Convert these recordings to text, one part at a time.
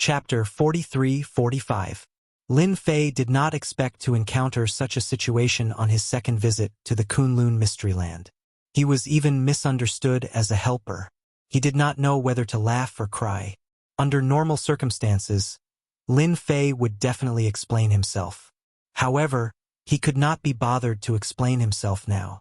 Chapter 43-45. Lin Fei did not expect to encounter such a situation on his second visit to the Kunlun Mystery Land. He was even misunderstood as a helper. He did not know whether to laugh or cry. Under normal circumstances, Lin Fei would definitely explain himself. However, he could not be bothered to explain himself now.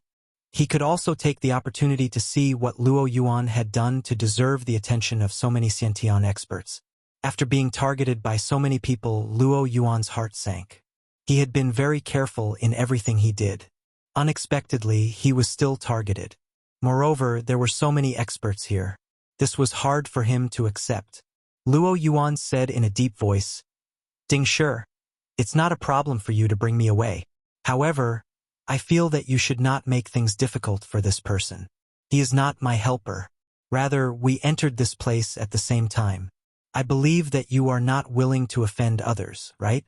He could also take the opportunity to see what Luo Yuan had done to deserve the attention of so many Xiantian experts. After being targeted by so many people, Luo Yuan's heart sank. He had been very careful in everything he did. Unexpectedly, he was still targeted. Moreover, there were so many experts here. This was hard for him to accept. Luo Yuan said in a deep voice, "Ding Shi, it's not a problem for you to bring me away. However, I feel that you should not make things difficult for this person. He is not my helper. Rather, we entered this place at the same time. I believe that you are not willing to offend others, right?"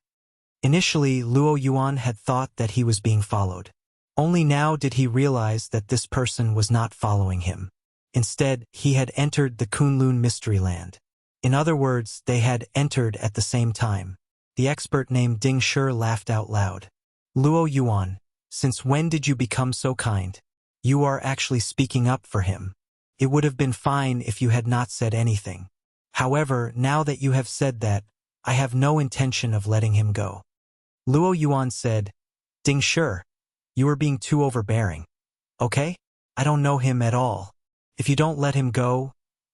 Initially, Luo Yuan had thought that he was being followed. Only now did he realize that this person was not following him. Instead, he had entered the Kunlun Mystery Land. In other words, they had entered at the same time. The expert named Ding Shi laughed out loud. "Luo Yuan, since when did you become so kind? You are actually speaking up for him. It would have been fine if you had not said anything. However, now that you have said that, I have no intention of letting him go." Luo Yuan said, "Ding Shi, you are being too overbearing. Okay? I don't know him at all. If you don't let him go,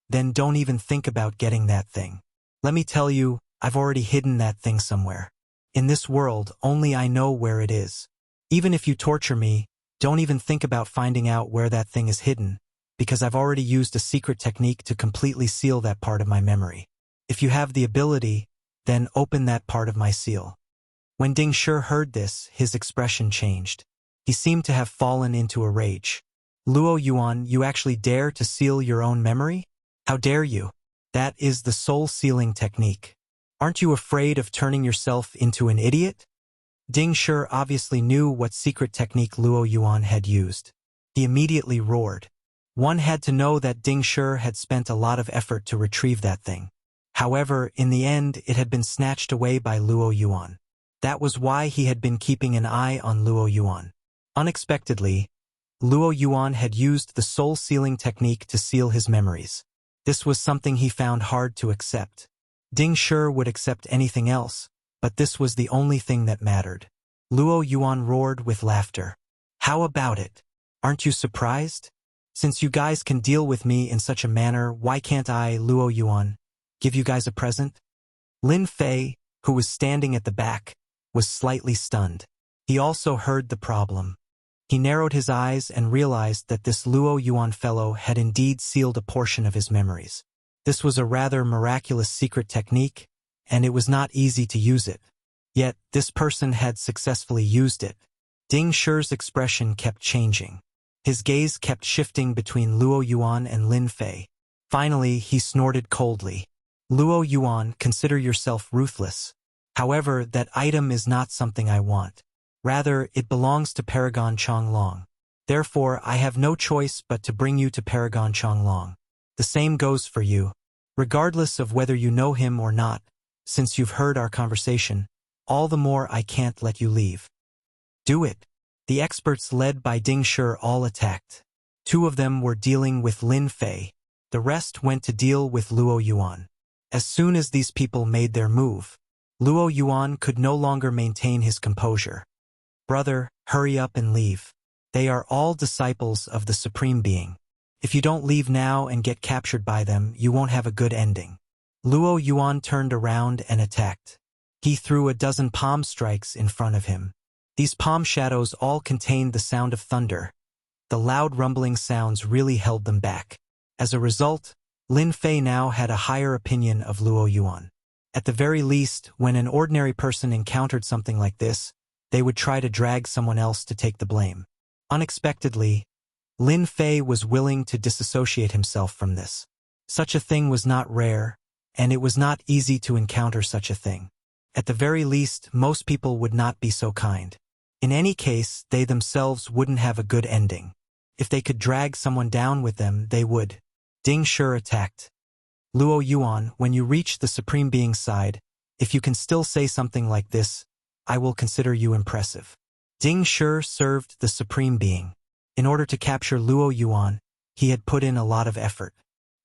then don't even think about getting that thing. Let me tell you, I've already hidden that thing somewhere. In this world, only I know where it is. Even if you torture me, don't even think about finding out where that thing is hidden, because I've already used a secret technique to completely seal that part of my memory. If you have the ability, then open that part of my seal." When Ding Shi heard this, his expression changed. He seemed to have fallen into a rage. "Luo Yuan, you actually dare to seal your own memory? How dare you? That is the soul sealing technique. Aren't you afraid of turning yourself into an idiot?" Ding Shi obviously knew what secret technique Luo Yuan had used. He immediately roared. One had to know that Ding Shi had spent a lot of effort to retrieve that thing. However, in the end, it had been snatched away by Luo Yuan. That was why he had been keeping an eye on Luo Yuan. Unexpectedly, Luo Yuan had used the soul-sealing technique to seal his memories. This was something he found hard to accept. Ding Shi would accept anything else, but this was the only thing that mattered. Luo Yuan roared with laughter. "How about it? Aren't you surprised? Since you guys can deal with me in such a manner, why can't I, Luo Yuan, give you guys a present?" Lin Fei, who was standing at the back, was slightly stunned. He also heard the problem. He narrowed his eyes and realized that this Luo Yuan fellow had indeed sealed a portion of his memories. This was a rather miraculous secret technique, and it was not easy to use it. Yet, this person had successfully used it. Ding Shi's expression kept changing. His gaze kept shifting between Luo Yuan and Lin Fei. Finally, he snorted coldly. "Luo Yuan, consider yourself ruthless. However, that item is not something I want. Rather, it belongs to Paragon Changlong. Therefore, I have no choice but to bring you to Paragon Changlong. The same goes for you. Regardless of whether you know him or not, since you've heard our conversation, all the more I can't let you leave." "Do it." The experts led by Ding Shi all attacked. 2 of them were dealing with Lin Fei. The rest went to deal with Luo Yuan. As soon as these people made their move, Luo Yuan could no longer maintain his composure. "Brother, hurry up and leave. They are all disciples of the Supreme Being. If you don't leave now and get captured by them, you won't have a good ending." Luo Yuan turned around and attacked. He threw a dozen palm strikes in front of him. These palm shadows all contained the sound of thunder. The loud rumbling sounds really held them back. As a result, Lin Fei now had a higher opinion of Luo Yuan. At the very least, when an ordinary person encountered something like this, they would try to drag someone else to take the blame. Unexpectedly, Lin Fei was willing to disassociate himself from this. Such a thing was not rare, and it was not easy to encounter such a thing. At the very least, most people would not be so kind. In any case, they themselves wouldn't have a good ending. If they could drag someone down with them, they would. Ding Shi attacked. Luo Yuan, when you reach the Supreme Being's side, if you can still say something like this, I will consider you impressive. Ding Shi served the Supreme Being. In order to capture Luo Yuan, he had put in a lot of effort.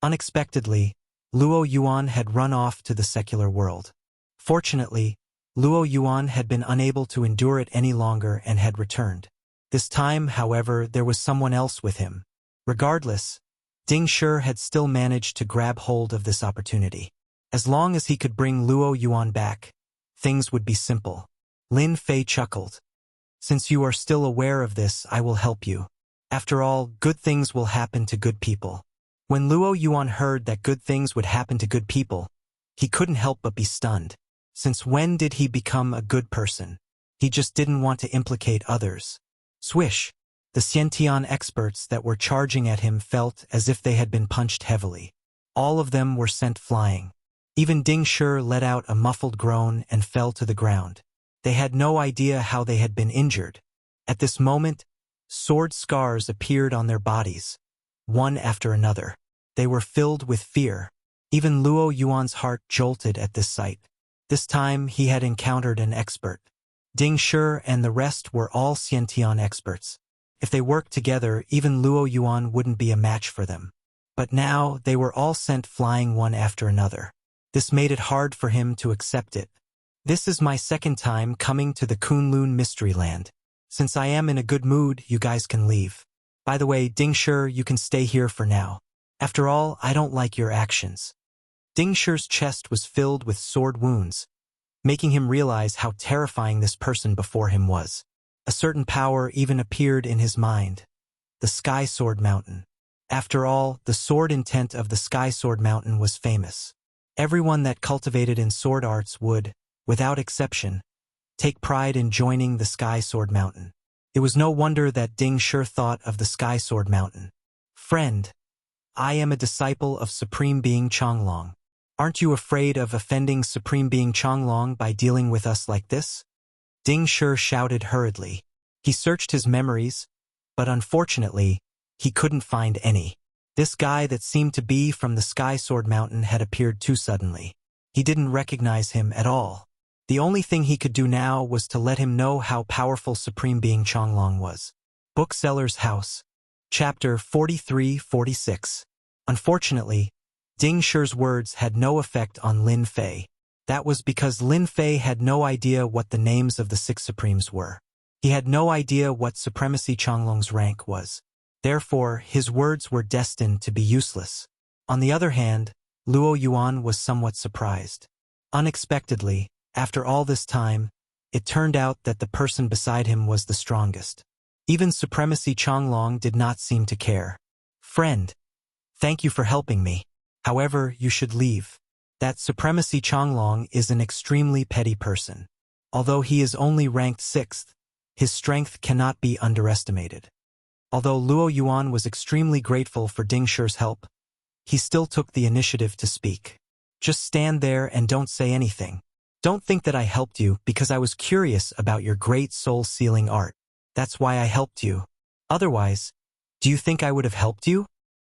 Unexpectedly, Luo Yuan had run off to the secular world. Fortunately, Luo Yuan had been unable to endure it any longer and had returned. This time, however, there was someone else with him. Regardless, Ding Shi had still managed to grab hold of this opportunity. As long as he could bring Luo Yuan back, things would be simple. Lin Fei chuckled. Since you are still aware of this, I will help you. After all, good things will happen to good people. When Luo Yuan heard that good things would happen to good people, he couldn't help but be stunned. Since when did he become a good person? He just didn't want to implicate others. Swish! The Xiantian experts that were charging at him felt as if they had been punched heavily. All of them were sent flying. Even Ding Shi let out a muffled groan and fell to the ground. They had no idea how they had been injured. At this moment, sword scars appeared on their bodies, one after another. They were filled with fear. Even Luo Yuan's heart jolted at this sight. This time he had encountered an expert. Ding Shi and the rest were all Xiantian experts. If they worked together, even Luo Yuan wouldn't be a match for them. But now they were all sent flying one after another. This made it hard for him to accept it. This is my second time coming to the Kunlun Mystery Land. Since I am in a good mood, you guys can leave. By the way, Ding Shi, you can stay here for now. After all, I don't like your actions. Ding Shi's chest was filled with sword wounds, making him realize how terrifying this person before him was. A certain power even appeared in his mind. The Sky Sword Mountain. After all, the sword intent of the Sky Sword Mountain was famous. Everyone that cultivated in sword arts would, without exception, take pride in joining the Sky Sword Mountain. It was no wonder that Ding Shi thought of the Sky Sword Mountain. Friend, I am a disciple of Supreme Being Changlong. Aren't you afraid of offending Supreme Being Changlong by dealing with us like this? Ding Shi shouted hurriedly. He searched his memories, but unfortunately, he couldn't find any. This guy that seemed to be from the Sky Sword Mountain had appeared too suddenly. He didn't recognize him at all. The only thing he could do now was to let him know how powerful Supreme Being Changlong was. Bookseller's House. Chapter 43-46. Unfortunately, Ding Shi's words had no effect on Lin Fei. That was because Lin Fei had no idea what the names of the 6 Supremes were. He had no idea what Supremacy Changlong's rank was. Therefore, his words were destined to be useless. On the other hand, Luo Yuan was somewhat surprised. Unexpectedly, after all this time, it turned out that the person beside him was the strongest. Even Supremacy Changlong did not seem to care. Friend, thank you for helping me. However, you should leave. That Supremacy Changlong is an extremely petty person. Although he is only ranked 6th, his strength cannot be underestimated. Although Luo Yuan was extremely grateful for Ding Shi's help, he still took the initiative to speak. Just stand there and don't say anything. Don't think that I helped you because I was curious about your great soul-sealing art. That's why I helped you. Otherwise, do you think I would have helped you?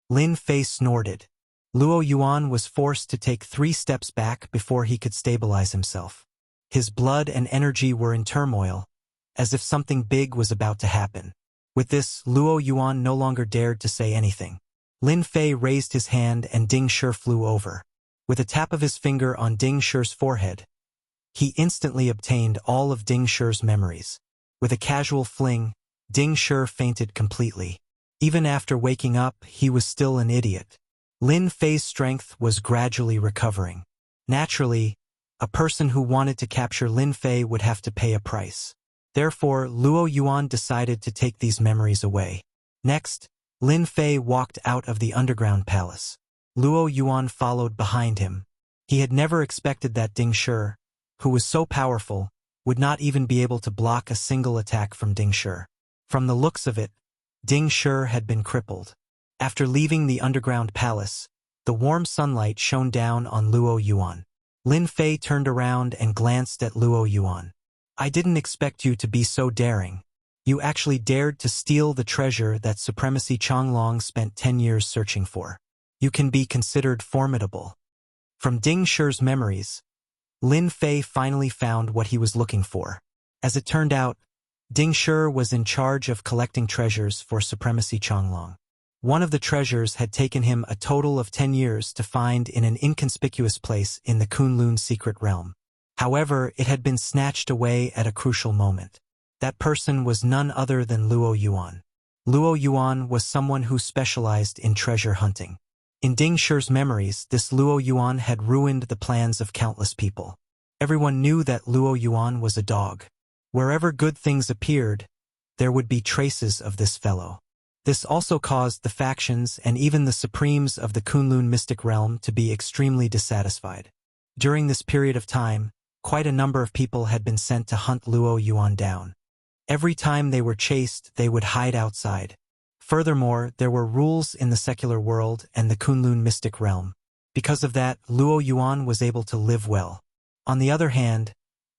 Lin Fei snorted. Luo Yuan was forced to take 3 steps back before he could stabilize himself. His blood and energy were in turmoil, as if something big was about to happen. With this, Luo Yuan no longer dared to say anything. Lin Fei raised his hand and Ding Shi flew over. With a tap of his finger on Ding Shi's forehead, he instantly obtained all of Ding Shi's memories. With a casual fling, Ding Shi fainted completely. Even after waking up, he was still an idiot. Lin Fei's strength was gradually recovering. Naturally, a person who wanted to capture Lin Fei would have to pay a price. Therefore, Luo Yuan decided to take these memories away. Next, Lin Fei walked out of the underground palace. Luo Yuan followed behind him. He had never expected that Ding Shi, who was so powerful, would not even be able to block a single attack from Ding Shi. From the looks of it, Ding Shi had been crippled. After leaving the underground palace, the warm sunlight shone down on Luo Yuan. Lin Fei turned around and glanced at Luo Yuan. I didn't expect you to be so daring. You actually dared to steal the treasure that Supremacy Changlong spent 10 years searching for. you can be considered formidable. From Ding Shi's memories, Lin Fei finally found what he was looking for. As it turned out, Ding Shi was in charge of collecting treasures for Supremacy Changlong. One of the treasures had taken him a total of 10 years to find in an inconspicuous place in the Kunlun secret realm. However, it had been snatched away at a crucial moment. That person was none other than Luo Yuan. Luo Yuan was someone who specialized in treasure hunting. In Ding Shi's memories, this Luo Yuan had ruined the plans of countless people. Everyone knew that Luo Yuan was a dog. Wherever good things appeared, there would be traces of this fellow. This also caused the factions and even the supremes of the Kunlun mystic realm to be extremely dissatisfied. During this period of time, quite a number of people had been sent to hunt Luo Yuan down. Every time they were chased, they would hide outside. Furthermore, there were rules in the secular world and the Kunlun mystic realm. Because of that, Luo Yuan was able to live well. On the other hand,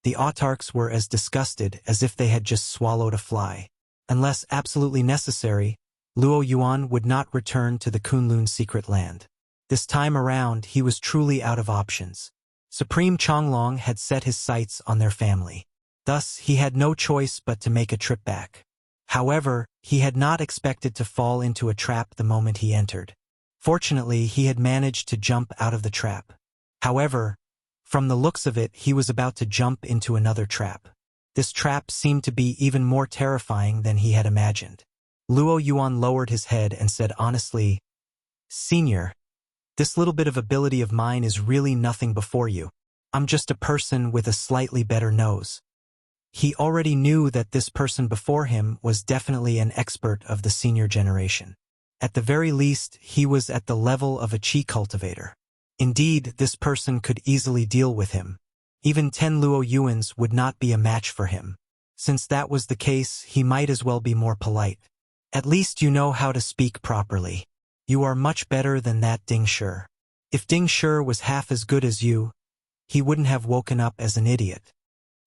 the autarchs were as disgusted as if they had just swallowed a fly. Unless absolutely necessary, Luo Yuan would not return to the Kunlun secret land. This time around, he was truly out of options. Supreme Changlong had set his sights on their family. Thus, he had no choice but to make a trip back. However, he had not expected to fall into a trap the moment he entered. Fortunately, he had managed to jump out of the trap. However, from the looks of it, he was about to jump into another trap. This trap seemed to be even more terrifying than he had imagined. Luo Yuan lowered his head and said honestly, "Senior, this little bit of ability of mine is really nothing before you. I'm just a person with a slightly better nose." He already knew that this person before him was definitely an expert of the senior generation. At the very least, he was at the level of a chi cultivator. Indeed, this person could easily deal with him. Even 10 Luo Yuans would not be a match for him. Since that was the case, he might as well be more polite. "At least you know how to speak properly. You are much better than that Ding Shi. If Ding Shi was half as good as you, he wouldn't have woken up as an idiot."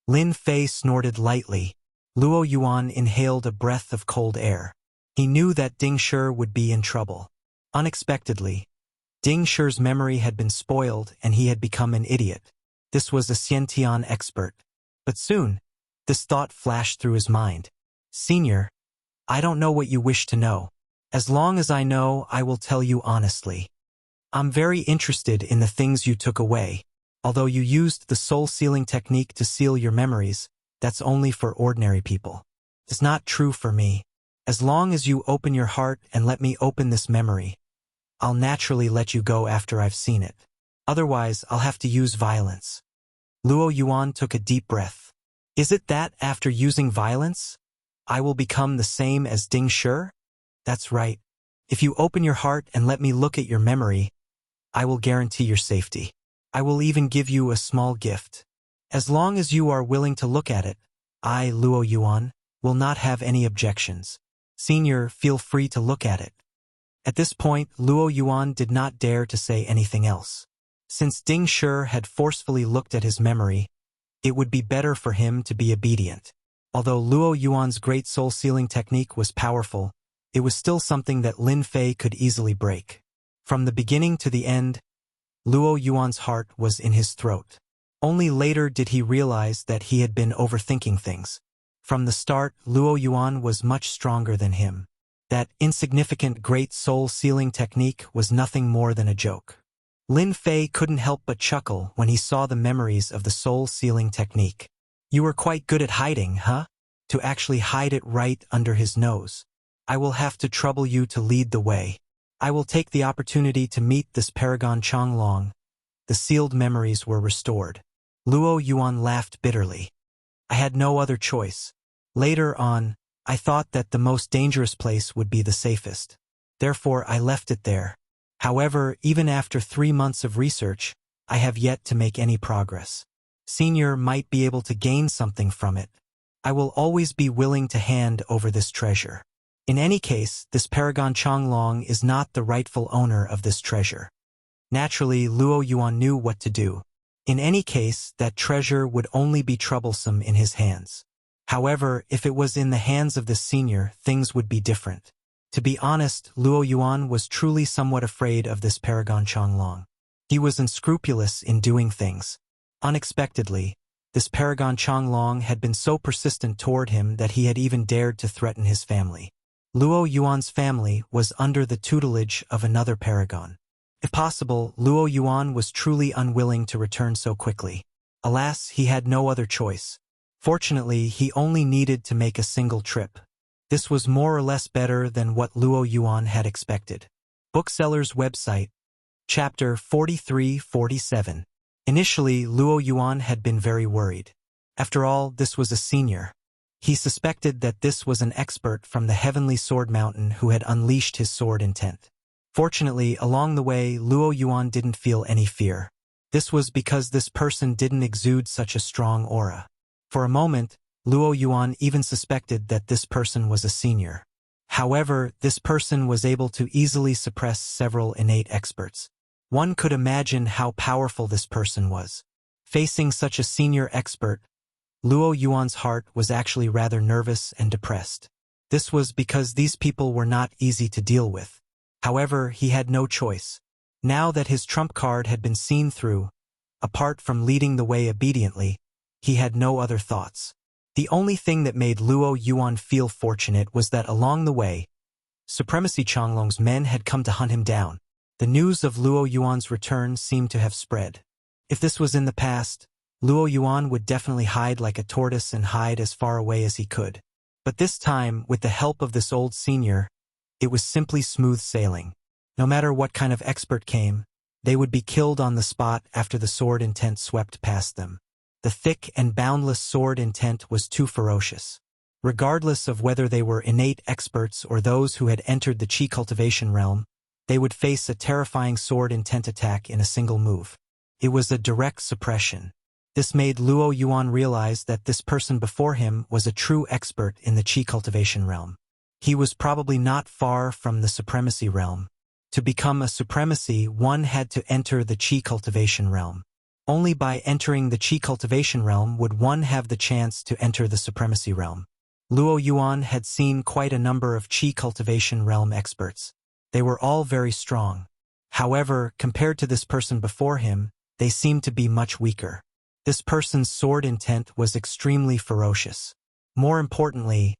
Lin Fei snorted lightly. Luo Yuan inhaled a breath of cold air. He knew that Ding Shi would be in trouble. Unexpectedly, Ding Shi's memory had been spoiled and he had become an idiot. This was a Xiantian expert. But soon, this thought flashed through his mind. "Senior, I don't know what you wish to know. As long as I know, I will tell you honestly. I'm very interested in the things you took away. Although you used the soul-sealing technique to seal your memories, that's only for ordinary people. It's not true for me. As long as you open your heart and let me open this memory, I'll naturally let you go after I've seen it. Otherwise, I'll have to use violence." Luo Yuan took a deep breath. "Is it that after using violence, I will become the same as Ding Shi? That's right. If you open your heart and let me look at your memory, I will guarantee your safety. I will even give you a small gift. As long as you are willing to look at it, I, Luo Yuan, will not have any objections. Senior, feel free to look at it." At this point, Luo Yuan did not dare to say anything else. Since Ding Shi had forcefully looked at his memory, it would be better for him to be obedient. Although Luo Yuan's great soul-sealing technique was powerful, it was still something that Lin Fei could easily break. From the beginning to the end, Luo Yuan's heart was in his throat. Only later did he realize that he had been overthinking things. From the start, Luo Yuan was much stronger than him. That insignificant great soul-sealing technique was nothing more than a joke. Lin Fei couldn't help but chuckle when he saw the memories of the soul-sealing technique. "You were quite good at hiding, huh? To actually hide it right under his nose. I will have to trouble you to lead the way. I will take the opportunity to meet this paragon Changlong." The sealed memories were restored. Luo Yuan laughed bitterly. "I had no other choice. Later on, I thought that the most dangerous place would be the safest. Therefore, I left it there. However, even after 3 months of research, I have yet to make any progress. Senior might be able to gain something from it. I will always be willing to hand over this treasure. In any case, this paragon Changlong is not the rightful owner of this treasure." Naturally, Luo Yuan knew what to do. In any case, that treasure would only be troublesome in his hands. However, if it was in the hands of the senior, things would be different. To be honest, Luo Yuan was truly somewhat afraid of this paragon Changlong. He was unscrupulous in doing things. Unexpectedly, this paragon Changlong had been so persistent toward him that he had even dared to threaten his family. Luo Yuan's family was under the tutelage of another paragon. If possible, Luo Yuan was truly unwilling to return so quickly. Alas, he had no other choice. Fortunately, he only needed to make a single trip. This was more or less better than what Luo Yuan had expected. Bookseller's website. Chapter 43-47. Initially, Luo Yuan had been very worried. After all, this was a senior. He suspected that this was an expert from the Heavenly Sword Mountain who had unleashed his sword intent. Fortunately, along the way, Luo Yuan didn't feel any fear. This was because this person didn't exude such a strong aura. For a moment, Luo Yuan even suspected that this person was a senior. However, this person was able to easily suppress several innate experts. One could imagine how powerful this person was. Facing such a senior expert, Luo Yuan's heart was actually rather nervous and depressed. This was because these people were not easy to deal with. However, he had no choice. Now that his trump card had been seen through, apart from leading the way obediently, he had no other thoughts. The only thing that made Luo Yuan feel fortunate was that along the way, Supremacy Changlong's men had come to hunt him down. The news of Luo Yuan's return seemed to have spread. If this was in the past, Luo Yuan would definitely hide like a tortoise and hide as far away as he could. But this time, with the help of this old senior, it was simply smooth sailing. No matter what kind of expert came, they would be killed on the spot after the sword intent swept past them. The thick and boundless sword intent was too ferocious. Regardless of whether they were innate experts or those who had entered the Qi cultivation realm, they would face a terrifying sword intent attack in a single move. It was a direct suppression. This made Luo Yuan realize that this person before him was a true expert in the Qi cultivation realm. He was probably not far from the supremacy realm. To become a supremacy, one had to enter the Qi cultivation realm. Only by entering the Qi cultivation realm would one have the chance to enter the supremacy realm. Luo Yuan had seen quite a number of Qi cultivation realm experts. They were all very strong. However, compared to this person before him, they seemed to be much weaker. This person's sword intent was extremely ferocious. More importantly,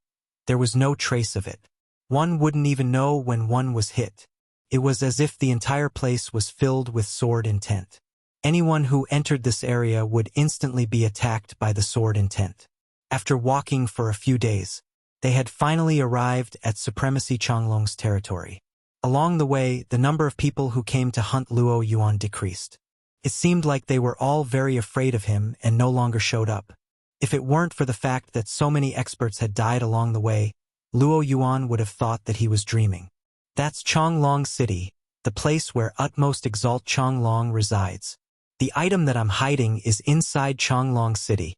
there was no trace of it. One wouldn't even know when one was hit. It was as if the entire place was filled with sword intent. Anyone who entered this area would instantly be attacked by the sword intent. After walking for a few days, they had finally arrived at Supremacy Changlong's territory. Along the way, the number of people who came to hunt Luo Yuan decreased. It seemed like they were all very afraid of him and no longer showed up. If it weren't for the fact that so many experts had died along the way, Luo Yuan would have thought that he was dreaming. That's Changlong City, the place where Utmost Exalt Changlong resides. The item that I'm hiding is inside Changlong City.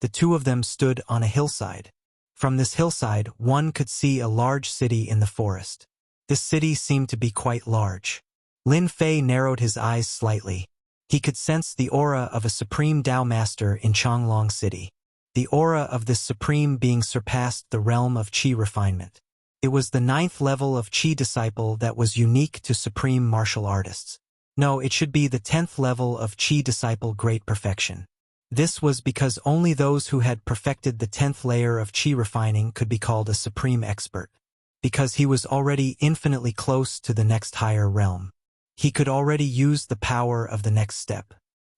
The two of them stood on a hillside. From this hillside, one could see a large city in the forest. This city seemed to be quite large. Lin Fei narrowed his eyes slightly. He could sense the aura of a supreme Tao master in Changlong City. The aura of this supreme being surpassed the realm of Qi refinement. It was the 9th level of Qi disciple that was unique to supreme martial artists. No, it should be the 10th level of Qi disciple great perfection. This was because only those who had perfected the 10th layer of Qi refining could be called a supreme expert. Because he was already infinitely close to the next higher realm. He could already use the power of the next step.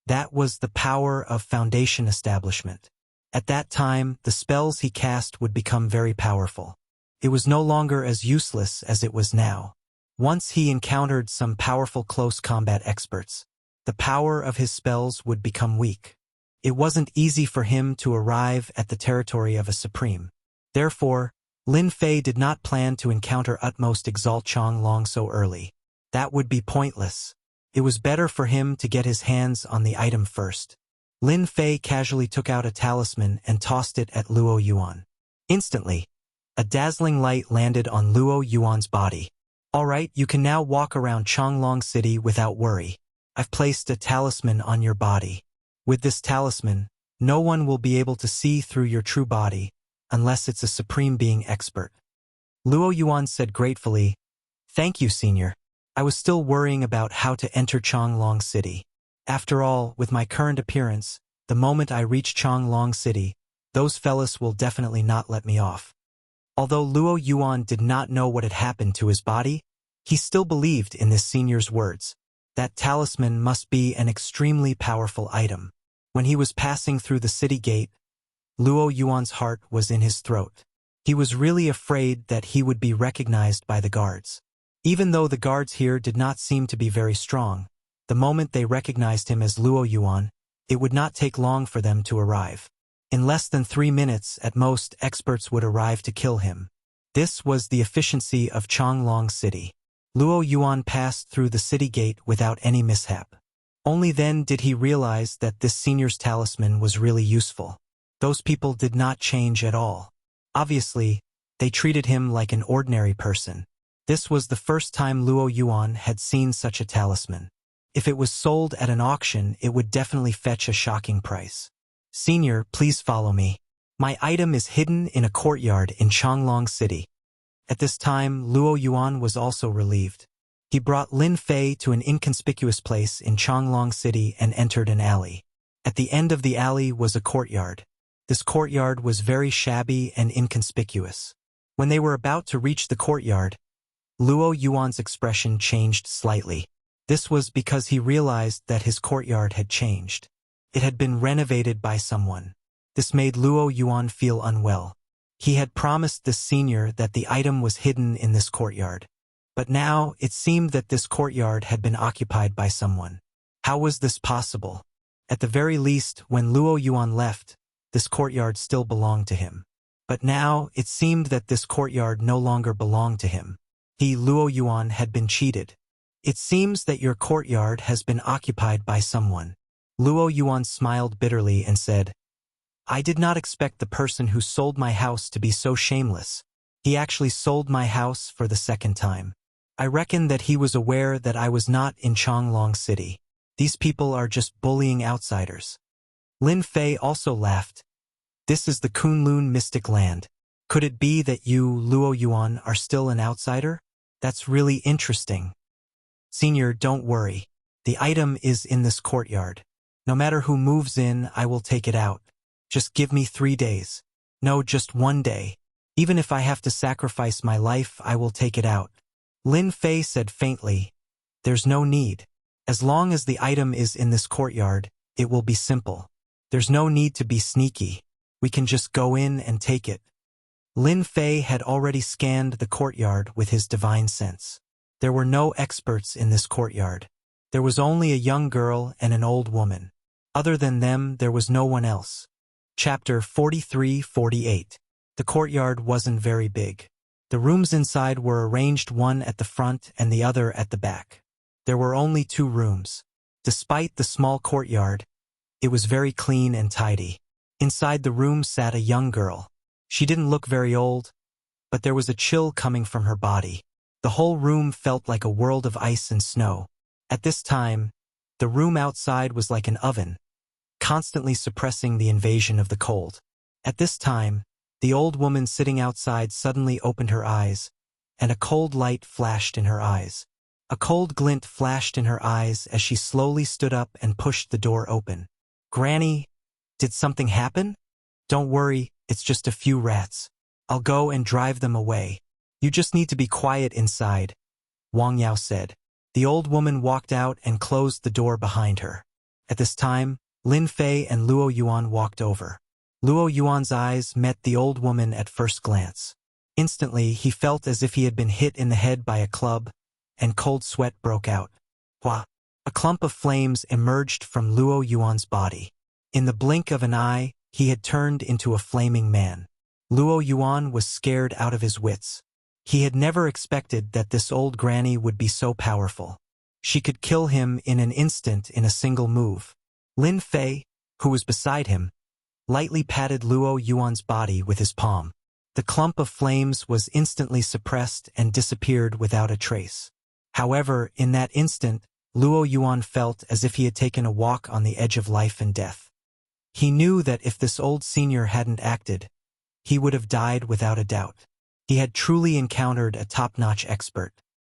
That was the power of foundation establishment. At that time, the spells he cast would become very powerful. It was no longer as useless as it was now. Once he encountered some powerful close combat experts, the power of his spells would become weak. It wasn't easy for him to arrive at the territory of a supreme. Therefore, Lin Fei did not plan to encounter Utmost Exalt Changlong so early. That would be pointless. It was better for him to get his hands on the item first. Lin Fei casually took out a talisman and tossed it at Luo Yuan. Instantly, a dazzling light landed on Luo Yuan's body. All right, you can now walk around Changlong City without worry. I've placed a talisman on your body. With this talisman, no one will be able to see through your true body, unless it's a supreme being expert. Luo Yuan said gratefully, "Thank you, senior. I was still worrying about how to enter Changlong City. After all, with my current appearance, the moment I reach Changlong City, those fellas will definitely not let me off." Although Luo Yuan did not know what had happened to his body, he still believed in this senior's words. That talisman must be an extremely powerful item. When he was passing through the city gate, Luo Yuan's heart was in his throat. He was really afraid that he would be recognized by the guards. Even though the guards here did not seem to be very strong, the moment they recognized him as Luo Yuan, it would not take long for them to arrive. In less than 3 minutes, at most, experts would arrive to kill him. This was the efficiency of Changlong City. Luo Yuan passed through the city gate without any mishap. Only then did he realize that this senior's talisman was really useful. Those people did not change at all. Obviously, they treated him like an ordinary person. This was the first time Luo Yuan had seen such a talisman. If it was sold at an auction, it would definitely fetch a shocking price. "Senior, please follow me. My item is hidden in a courtyard in Changlong City." At this time, Luo Yuan was also relieved. He brought Lin Fei to an inconspicuous place in Changlong City and entered an alley. At the end of the alley was a courtyard. This courtyard was very shabby and inconspicuous. When they were about to reach the courtyard, Luo Yuan's expression changed slightly. This was because he realized that his courtyard had changed. It had been renovated by someone. This made Luo Yuan feel unwell. He had promised this senior that the item was hidden in this courtyard. But now it seemed that this courtyard had been occupied by someone. How was this possible? At the very least, when Luo Yuan left, this courtyard still belonged to him. But now it seemed that this courtyard no longer belonged to him. He, Luo Yuan, had been cheated. "It seems that your courtyard has been occupied by someone." Luo Yuan smiled bitterly and said, "I did not expect the person who sold my house to be so shameless. He actually sold my house for the second time. I reckon that he was aware that I was not in Changlong City. These people are just bullying outsiders." Lin Fei also laughed. "This is the Kunlun mystic land. Could it be that you, Luo Yuan, are still an outsider? That's really interesting." "Senior, don't worry. The item is in this courtyard. No matter who moves in, I will take it out. Just give me 3 days. No, just 1 day. Even if I have to sacrifice my life, I will take it out." Lin Fei said faintly, "There's no need. As long as the item is in this courtyard, it will be simple. There's no need to be sneaky. We can just go in and take it." Lin Fei had already scanned the courtyard with his divine sense. There were no experts in this courtyard. There was only a young girl and an old woman. Other than them, there was no one else. Chapter 43-48. The courtyard wasn't very big. The rooms inside were arranged one at the front and the other at the back. There were only 2 rooms. Despite the small courtyard, it was very clean and tidy. Inside the room sat a young girl. She didn't look very old, but there was a chill coming from her body. The whole room felt like a world of ice and snow. At this time, the room outside was like an oven, constantly suppressing the invasion of the cold. At this time, the old woman sitting outside suddenly opened her eyes, and a cold light flashed in her eyes. A cold glint flashed in her eyes as she slowly stood up and pushed the door open. "Granny, did something happen?" "Don't worry, it's just a few rats. I'll go and drive them away. You just need to be quiet inside," Wang Yao said. The old woman walked out and closed the door behind her. At this time, Lin Fei and Luo Yuan walked over. Luo Yuan's eyes met the old woman at first glance. Instantly, he felt as if he had been hit in the head by a club, and cold sweat broke out. Hua! A clump of flames emerged from Luo Yuan's body. In the blink of an eye, he had turned into a flaming man. Luo Yuan was scared out of his wits. He had never expected that this old granny would be so powerful. She could kill him in an instant in a single move. Lin Fei, who was beside him, lightly patted Luo Yuan's body with his palm. The clump of flames was instantly suppressed and disappeared without a trace. However, in that instant, Luo Yuan felt as if he had taken a walk on the edge of life and death. He knew that if this old senior hadn't acted, he would have died without a doubt. He had truly encountered a top-notch expert.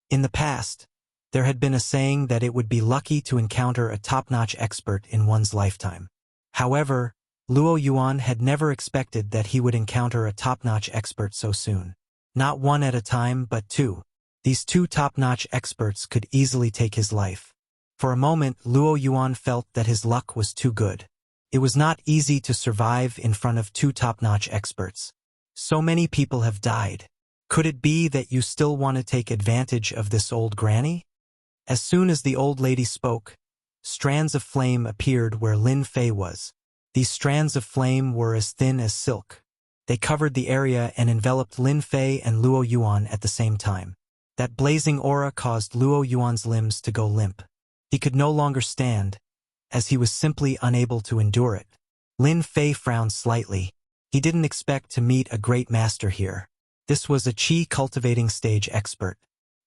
In the past, there had been a saying that it would be lucky to encounter a top-notch expert in one's lifetime. However, Luo Yuan had never expected that he would encounter a top-notch expert so soon. Not one at a time, but two. These two top-notch experts could easily take his life. For a moment, Luo Yuan felt that his luck was too good. It was not easy to survive in front of two top-notch experts. So many people have died. Could it be that you still want to take advantage of this old granny? As soon as the old lady spoke, strands of flame appeared where Lin Fei was. These strands of flame were as thin as silk. They covered the area and enveloped Lin Fei and Luo Yuan at the same time. That blazing aura caused Luo Yuan's limbs to go limp. He could no longer stand, as he was simply unable to endure it. Lin Fei frowned slightly. He didn't expect to meet a great master here. This was a qi cultivating stage expert.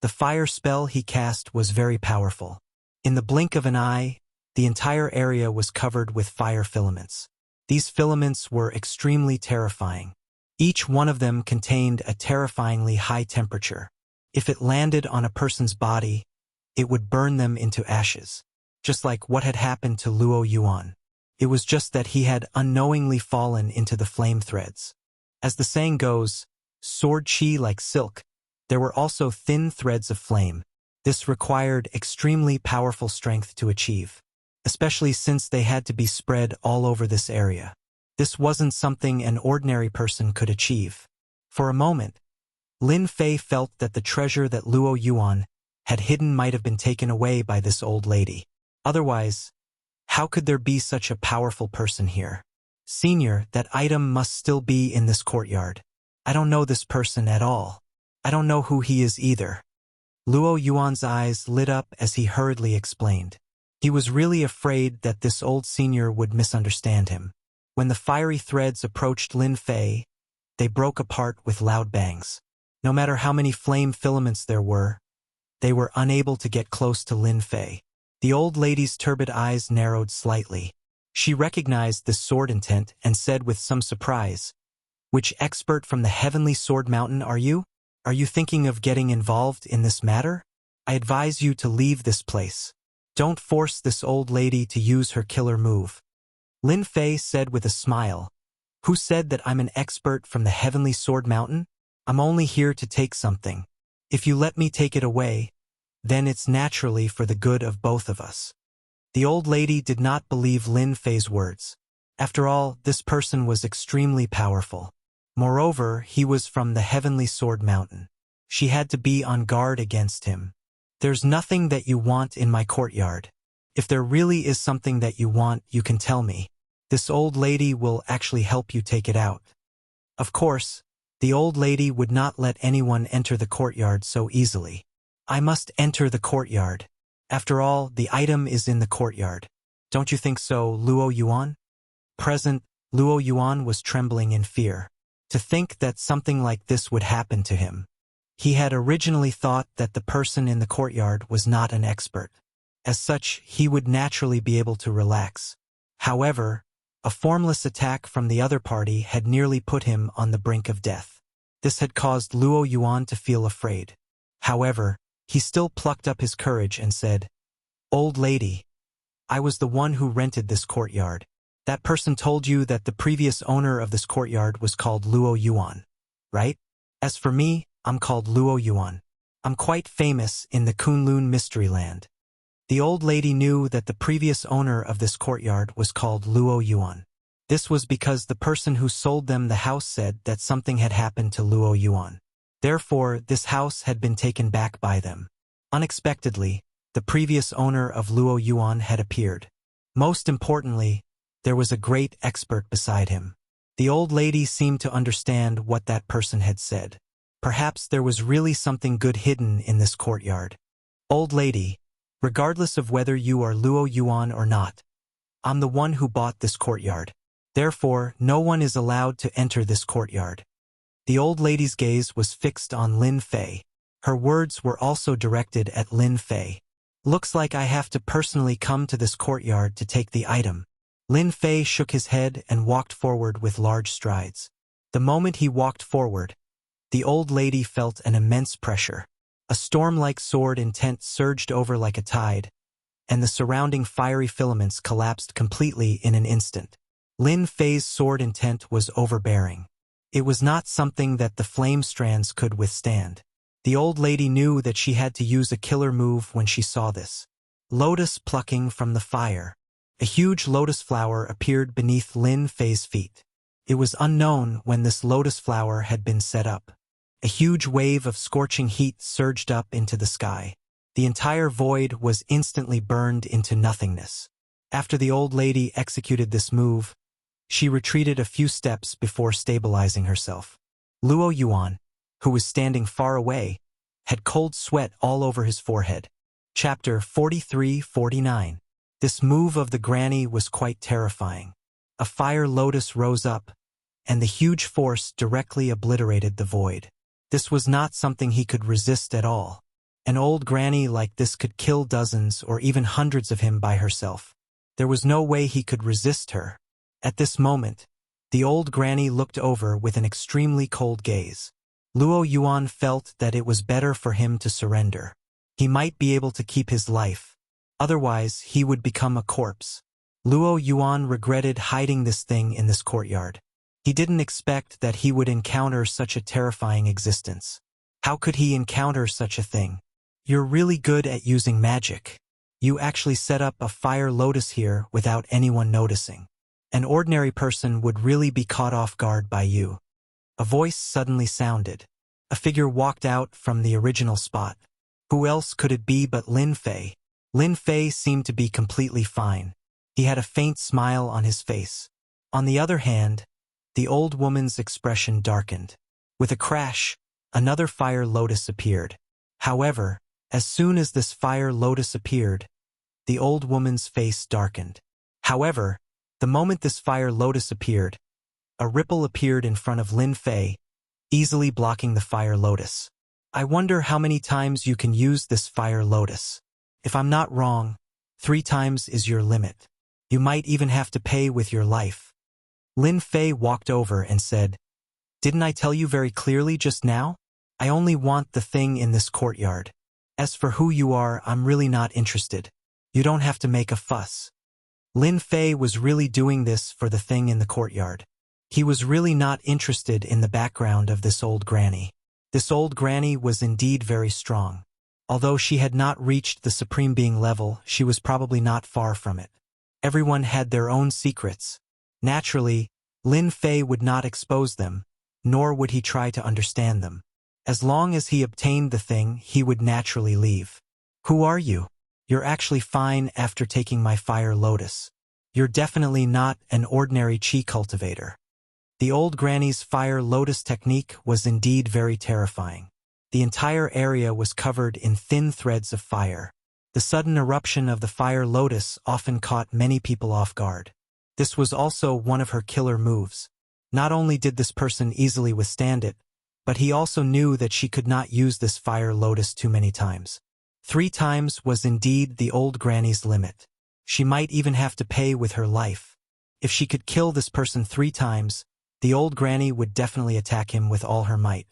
The fire spell he cast was very powerful. In the blink of an eye, the entire area was covered with fire filaments. These filaments were extremely terrifying. Each one of them contained a terrifyingly high temperature. If it landed on a person's body, it would burn them into ashes. Just like what had happened to Luo Yuan. It was just that he had unknowingly fallen into the flame threads. As the saying goes, sword qi like silk, there were also thin threads of flame. This required extremely powerful strength to achieve, especially since they had to be spread all over this area. This wasn't something an ordinary person could achieve. For a moment, Lin Fei felt that the treasure that Luo Yuan had hidden might have been taken away by this old lady. Otherwise, how could there be such a powerful person here? Senior, that item must still be in this courtyard. I don't know this person at all. I don't know who he is either. Luo Yuan's eyes lit up as he hurriedly explained. He was really afraid that this old senior would misunderstand him. When the fiery threads approached Lin Fei, they broke apart with loud bangs. No matter how many flame filaments there were, they were unable to get close to Lin Fei. The old lady's turbid eyes narrowed slightly. She recognized this sword intent and said with some surprise, "Which expert from the Heavenly Sword Mountain are you? Are you thinking of getting involved in this matter? I advise you to leave this place. Don't force this old lady to use her killer move." Lin Fei said with a smile, "Who said that I'm an expert from the Heavenly Sword Mountain? I'm only here to take something. If you let me take it away, then it's naturally for the good of both of us." The old lady did not believe Lin Fei's words. After all, this person was extremely powerful. Moreover, he was from the Heavenly Sword Mountain. She had to be on guard against him. "There's nothing that you want in my courtyard. If there really is something that you want, you can tell me. This old lady will actually help you take it out." Of course, the old lady would not let anyone enter the courtyard so easily. "I must enter the courtyard. After all, the item is in the courtyard. Don't you think so, Luo Yuan?" Present, Luo Yuan was trembling in fear. To think that something like this would happen to him. He had originally thought that the person in the courtyard was not an expert. As such, he would naturally be able to relax. However, a formless attack from the other party had nearly put him on the brink of death. This had caused Luo Yuan to feel afraid. However, he still plucked up his courage and said, "Old lady, I was the one who rented this courtyard. That person told you that the previous owner of this courtyard was called Luo Yuan, right? As for me, I'm called Luo Yuan. I'm quite famous in the Kunlun Mystery Land." The old lady knew that the previous owner of this courtyard was called Luo Yuan. This was because the person who sold them the house said that something had happened to Luo Yuan. Therefore, this house had been taken back by them. Unexpectedly, the previous owner of Luo Yuan had appeared. Most importantly, there was a great expert beside him. The old lady seemed to understand what that person had said. Perhaps there was really something good hidden in this courtyard. "Old lady, regardless of whether you are Luo Yuan or not, I'm the one who bought this courtyard. Therefore, no one is allowed to enter this courtyard." The old lady's gaze was fixed on Lin Fei. Her words were also directed at Lin Fei. "Looks like I have to personally come to this courtyard to take the item." Lin Fei shook his head and walked forward with large strides. The moment he walked forward, The old lady felt an immense pressure. A storm-like sword intent surged over like a tide, and the surrounding fiery filaments collapsed completely in an instant. Lin Fei's sword intent was overbearing. It was not something that the flame strands could withstand. The old lady knew that she had to use a killer move when she saw this. Lotus plucking from the fire. A huge lotus flower appeared beneath Lin Fei's feet. It was unknown when this lotus flower had been set up. A huge wave of scorching heat surged up into the sky. The entire void was instantly burned into nothingness. After the old lady executed this move, she retreated a few steps before stabilizing herself. Luo Yuan, who was standing far away, had cold sweat all over his forehead. Chapter 43-49. This move of the granny was quite terrifying. A fire lotus rose up, and the huge force directly obliterated the void. This was not something he could resist at all. An old granny like this could kill dozens or even hundreds of him by herself. There was no way he could resist her. At this moment, the old granny looked over with an extremely cold gaze. Luo Yuan felt that it was better for him to surrender. He might be able to keep his life. Otherwise, he would become a corpse. Luo Yuan regretted hiding this thing in this courtyard. He didn't expect that he would encounter such a terrifying existence. How could he encounter such a thing? You're really good at using magic. You actually set up a fire lotus here without anyone noticing. An ordinary person would really be caught off guard by you. A voice suddenly sounded. A figure walked out from the original spot. Who else could it be but Lin Fei? Lin Fei seemed to be completely fine. He had a faint smile on his face. On the other hand, the old woman's expression darkened. With a crash, another fire lotus appeared. However, as soon as this fire lotus appeared, the old woman's face darkened. However, the moment this fire lotus appeared, a ripple appeared in front of Lin Fei, easily blocking the fire lotus. I wonder how many times you can use this fire lotus. If I'm not wrong, 3 times is your limit. You might even have to pay with your life. Lin Fei walked over and said, "Didn't I tell you very clearly just now? I only want the thing in this courtyard. As for who you are, I'm really not interested. You don't have to make a fuss." Lin Fei was really doing this for the thing in the courtyard. He was really not interested in the background of this old granny. This old granny was indeed very strong. Although she had not reached the Supreme Being level, she was probably not far from it. Everyone had their own secrets. Naturally, Lin Fei would not expose them, nor would he try to understand them. As long as he obtained the thing, he would naturally leave. Who are you? You're actually fine after taking my fire lotus. You're definitely not an ordinary chi cultivator. The old granny's fire lotus technique was indeed very terrifying. The entire area was covered in thin threads of fire. The sudden eruption of the fire lotus often caught many people off guard. This was also one of her killer moves. Not only did this person easily withstand it, but he also knew that she could not use this fire lotus too many times. 3 times was indeed the old granny's limit. She might even have to pay with her life. If she could kill this person 3 times, the old granny would definitely attack him with all her might.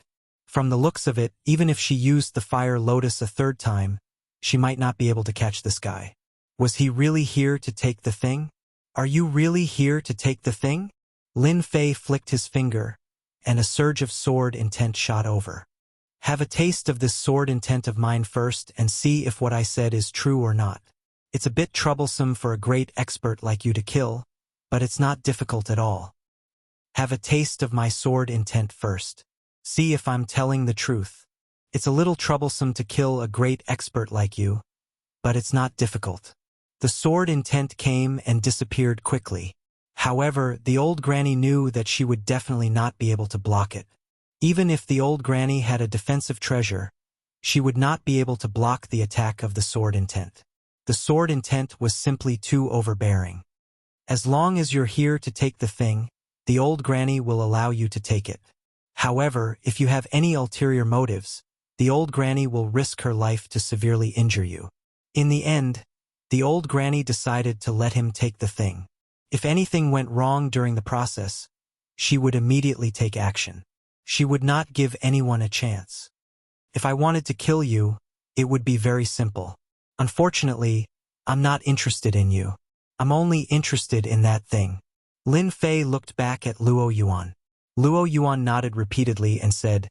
From the looks of it, even if she used the fire lotus a 3rd time, she might not be able to catch this guy. Was he really here to take the thing? Are you really here to take the thing? Lin Fei flicked his finger, and a surge of sword intent shot over. Have a taste of this sword intent of mine first and see if what I said is true or not. It's a bit troublesome for a great expert like you to kill, but it's not difficult at all. Have a taste of my sword intent first. See if I'm telling the truth. It's a little troublesome to kill a great expert like you, but it's not difficult. The sword intent came and disappeared quickly. However, the old granny knew that she would definitely not be able to block it. Even if the old granny had a defensive treasure, she would not be able to block the attack of the sword intent. The sword intent was simply too overbearing. As long as you're here to take the thing, the old granny will allow you to take it. However, if you have any ulterior motives, the old granny will risk her life to severely injure you. In the end, the old granny decided to let him take the thing. If anything went wrong during the process, she would immediately take action. She would not give anyone a chance. If I wanted to kill you, it would be very simple. Unfortunately, I'm not interested in you. I'm only interested in that thing. Lin Fei looked back at Luo Yuan. Luo Yuan nodded repeatedly and said,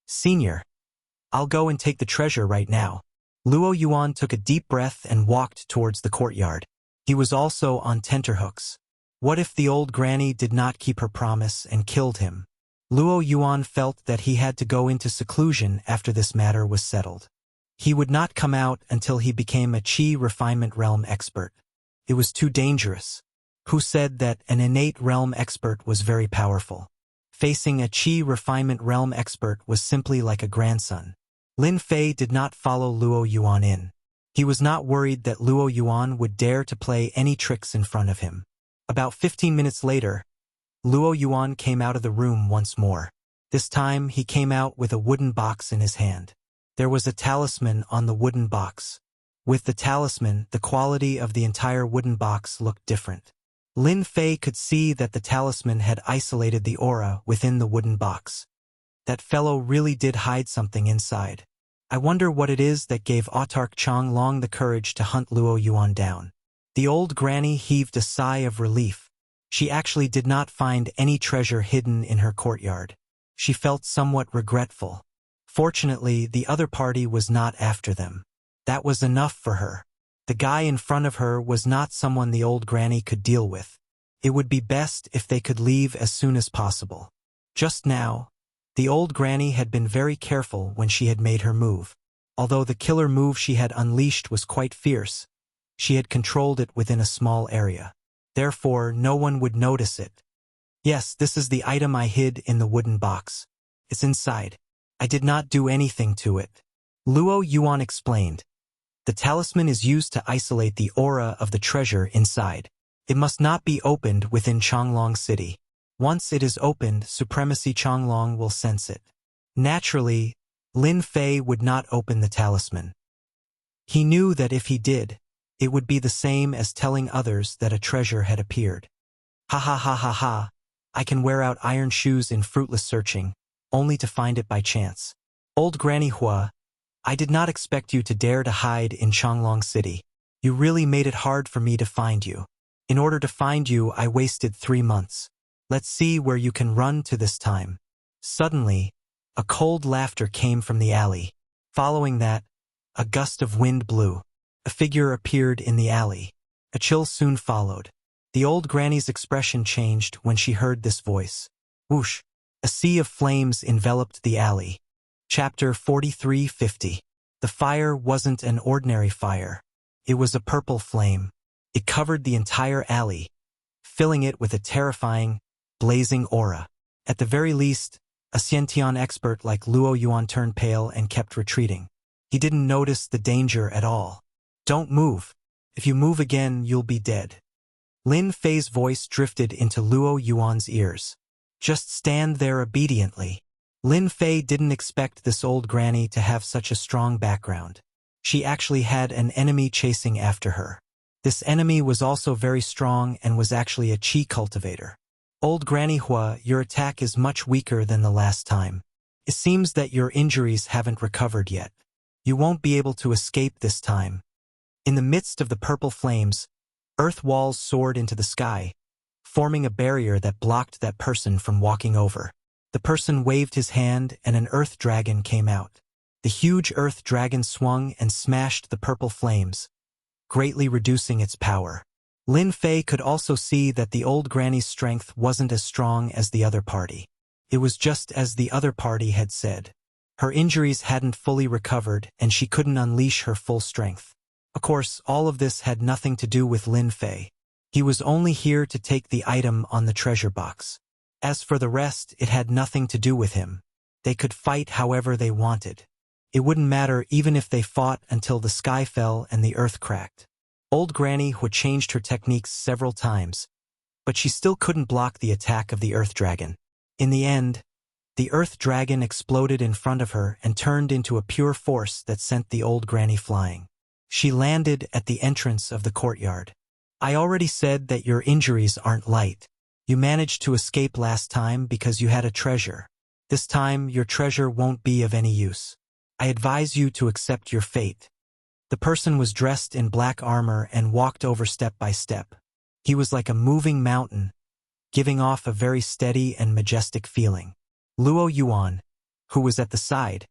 Senior, I'll go and take the treasure right now. Luo Yuan took a deep breath and walked towards the courtyard. He was also on tenterhooks. What if the old granny did not keep her promise and killed him? Luo Yuan felt that he had to go into seclusion after this matter was settled. He would not come out until he became a Qi refinement realm expert. It was too dangerous. Who said that an innate realm expert was very powerful? Facing a Qi refinement realm expert was simply like a grandson. Lin Fei did not follow Luo Yuan in. He was not worried that Luo Yuan would dare to play any tricks in front of him. About 15 minutes later, Luo Yuan came out of the room once more. This time he came out with a wooden box in his hand. There was a talisman on the wooden box. With the talisman, the quality of the entire wooden box looked different. Lin Fei could see that the talisman had isolated the aura within the wooden box. That fellow really did hide something inside. I wonder what it is that gave Autarch Chang Long the courage to hunt Luo Yuan down. The old granny heaved a sigh of relief. She actually did not find any treasure hidden in her courtyard. She felt somewhat regretful. Fortunately, the other party was not after them. That was enough for her. The guy in front of her was not someone the old granny could deal with. It would be best if they could leave as soon as possible. Just now, the old granny had been very careful when she had made her move. Although the killer move she had unleashed was quite fierce, she had controlled it within a small area. Therefore, no one would notice it. Yes, this is the item I hid in the wooden box. It's inside. I did not do anything to it. Luo Yuan explained. The talisman is used to isolate the aura of the treasure inside. It must not be opened within Changlong City. Once it is opened, Supremacy Changlong will sense it. Naturally, Lin Fei would not open the talisman. He knew that if he did, it would be the same as telling others that a treasure had appeared. Ha ha ha ha ha, I can wear out iron shoes in fruitless searching, only to find it by chance. Old Granny Hua, I did not expect you to dare to hide in Changlong City. You really made it hard for me to find you. In order to find you, I wasted 3 months. Let's see where you can run to this time. Suddenly, a cold laughter came from the alley. Following that, a gust of wind blew. A figure appeared in the alley. A chill soon followed. The old granny's expression changed when she heard this voice. Whoosh! A sea of flames enveloped the alley. Chapter 4350. The fire wasn't an ordinary fire. It was a purple flame. It covered the entire alley, filling it with a terrifying, blazing aura. At the very least, a Xiantian expert like Luo Yuan turned pale and kept retreating. He didn't notice the danger at all. Don't move. If you move again, you'll be dead. Lin Fei's voice drifted into Luo Yuan's ears. Just stand there obediently. Lin Fei didn't expect this old granny to have such a strong background. She actually had an enemy chasing after her. This enemy was also very strong and was actually a Qi cultivator. Old Granny Hua, your attack is much weaker than the last time. It seems that your injuries haven't recovered yet. You won't be able to escape this time. In the midst of the purple flames, earth walls soared into the sky, forming a barrier that blocked that person from walking over. The person waved his hand and an earth dragon came out. The huge earth dragon swung and smashed the purple flames, greatly reducing its power. Lin Fei could also see that the old granny's strength wasn't as strong as the other party. It was just as the other party had said. Her injuries hadn't fully recovered and she couldn't unleash her full strength. Of course, all of this had nothing to do with Lin Fei. He was only here to take the item on the treasure box. As for the rest, it had nothing to do with him. They could fight however they wanted. It wouldn't matter even if they fought until the sky fell and the earth cracked. Old Granny Hua changed her techniques several times, but she still couldn't block the attack of the earth dragon. In the end, the earth dragon exploded in front of her and turned into a pure force that sent the old granny flying. She landed at the entrance of the courtyard. I already said that your injuries aren't light. You managed to escape last time because you had a treasure. This time, your treasure won't be of any use. I advise you to accept your fate. The person was dressed in black armor and walked over step by step. He was like a moving mountain, giving off a very steady and majestic feeling. Luo Yuan, who was at the side,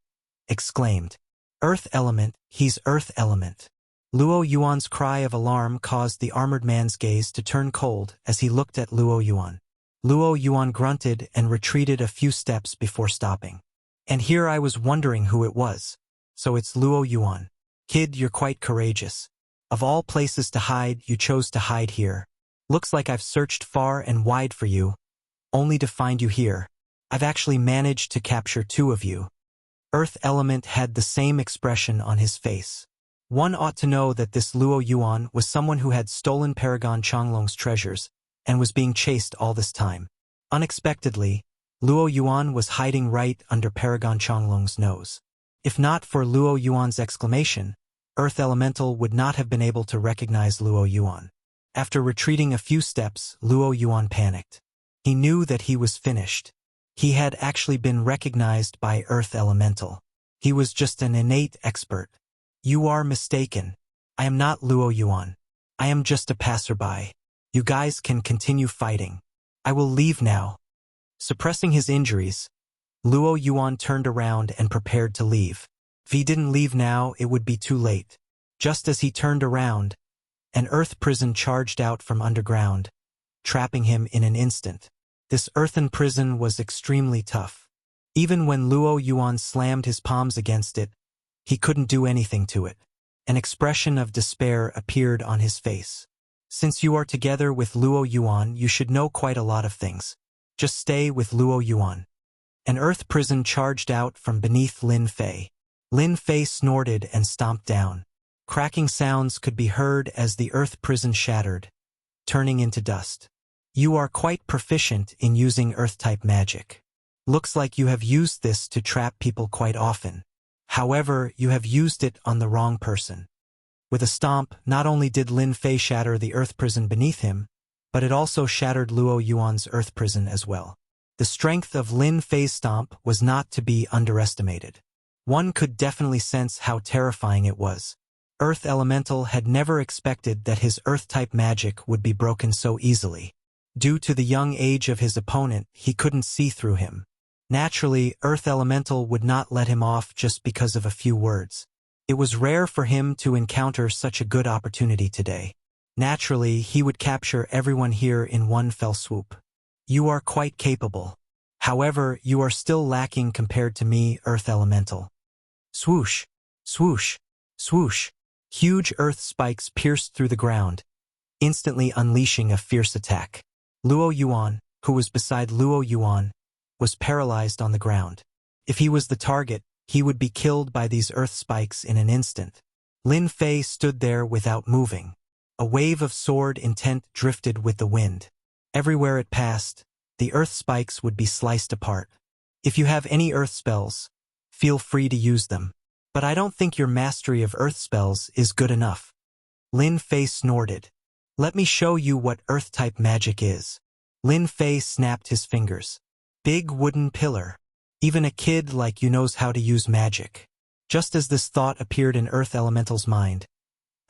exclaimed, "Earth element, he's Earth element." Luo Yuan's cry of alarm caused the armored man's gaze to turn cold as he looked at Luo Yuan. Luo Yuan grunted and retreated a few steps before stopping. And here I was wondering who it was. So it's Luo Yuan. Kid, you're quite courageous. Of all places to hide, you chose to hide here. Looks like I've searched far and wide for you, only to find you here. I've actually managed to capture 2 of you. Earth element had the same expression on his face. One ought to know that this Luo Yuan was someone who had stolen Paragon Changlong's treasures and was being chased all this time. Unexpectedly, Luo Yuan was hiding right under Paragon Changlong's nose. If not for Luo Yuan's exclamation, Earth Elemental would not have been able to recognize Luo Yuan. After retreating a few steps, Luo Yuan panicked. He knew that he was finished. He had actually been recognized by Earth Elemental. He was just an innate expert. You are mistaken. I am not Luo Yuan. I am just a passerby. You guys can continue fighting. I will leave now. Suppressing his injuries, Luo Yuan turned around and prepared to leave. If he didn't leave now, it would be too late. Just as he turned around, an earth prison charged out from underground, trapping him in an instant. This earthen prison was extremely tough. Even when Luo Yuan slammed his palms against it, he couldn't do anything to it. An expression of despair appeared on his face. Since you are together with Luo Yuan, you should know quite a lot of things. Just stay with Luo Yuan. An earth prison charged out from beneath Lin Fei. Lin Fei snorted and stomped down. Cracking sounds could be heard as the earth prison shattered, turning into dust. You are quite proficient in using earth-type magic. Looks like you have used this to trap people quite often. However, you have used it on the wrong person. With a stomp, not only did Lin Fei shatter the earth prison beneath him, but it also shattered Luo Yuan's earth prison as well. The strength of Lin Fei's stomp was not to be underestimated. One could definitely sense how terrifying it was. Earth Elemental had never expected that his earth-type magic would be broken so easily. Due to the young age of his opponent, he couldn't see through him. Naturally, Earth Elemental would not let him off just because of a few words. It was rare for him to encounter such a good opportunity today. Naturally, he would capture everyone here in one fell swoop. You are quite capable. However, you are still lacking compared to me, Earth Elemental. Swoosh, swoosh, swoosh. Huge earth spikes pierced through the ground, instantly unleashing a fierce attack. Luo Yuan, who was beside Luo Yuan, was paralyzed on the ground. If he was the target, he would be killed by these earth spikes in an instant. Lin Fei stood there without moving. A wave of sword intent drifted with the wind. Everywhere it passed, the earth spikes would be sliced apart. If you have any earth spells, feel free to use them. But I don't think your mastery of earth spells is good enough. Lin Fei snorted. Let me show you what earth-type magic is. Lin Fei snapped his fingers. Big wooden pillar. Even a kid like you knows how to use magic. Just as this thought appeared in Earth Elemental's mind,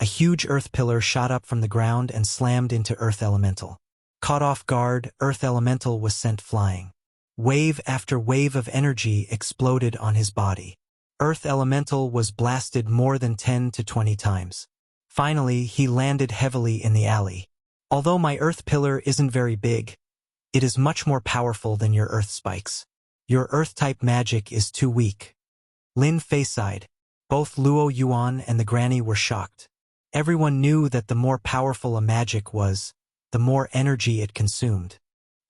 a huge earth pillar shot up from the ground and slammed into Earth Elemental. Caught off guard, Earth Elemental was sent flying. Wave after wave of energy exploded on his body. Earth Elemental was blasted more than 10 to 20 times. Finally, he landed heavily in the alley. Although my earth pillar isn't very big, it is much more powerful than your earth spikes. Your earth-type magic is too weak. Lin Fei sighed. Both Luo Yuan and the granny were shocked. Everyone knew that the more powerful a magic was, the more energy it consumed.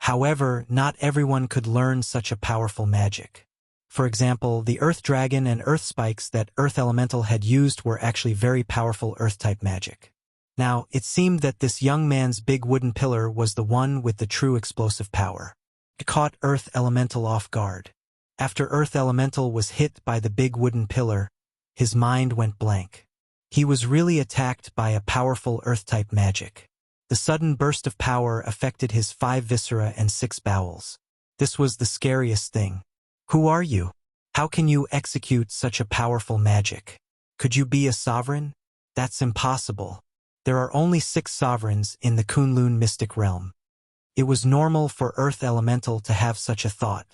However, not everyone could learn such a powerful magic. For example, the Earth Dragon and Earth Spikes that Earth Elemental had used were actually very powerful Earth-type magic. Now, it seemed that this young man's big wooden pillar was the one with the true explosive power. It caught Earth Elemental off guard. After Earth Elemental was hit by the big wooden pillar, his mind went blank. He was really attacked by a powerful Earth-type magic. The sudden burst of power affected his 5 viscera and 6 bowels. This was the scariest thing. Who are you? How can you execute such a powerful magic? Could you be a sovereign? That's impossible. There are only 6 sovereigns in the Kunlun mystic realm. It was normal for Earth Elemental to have such a thought.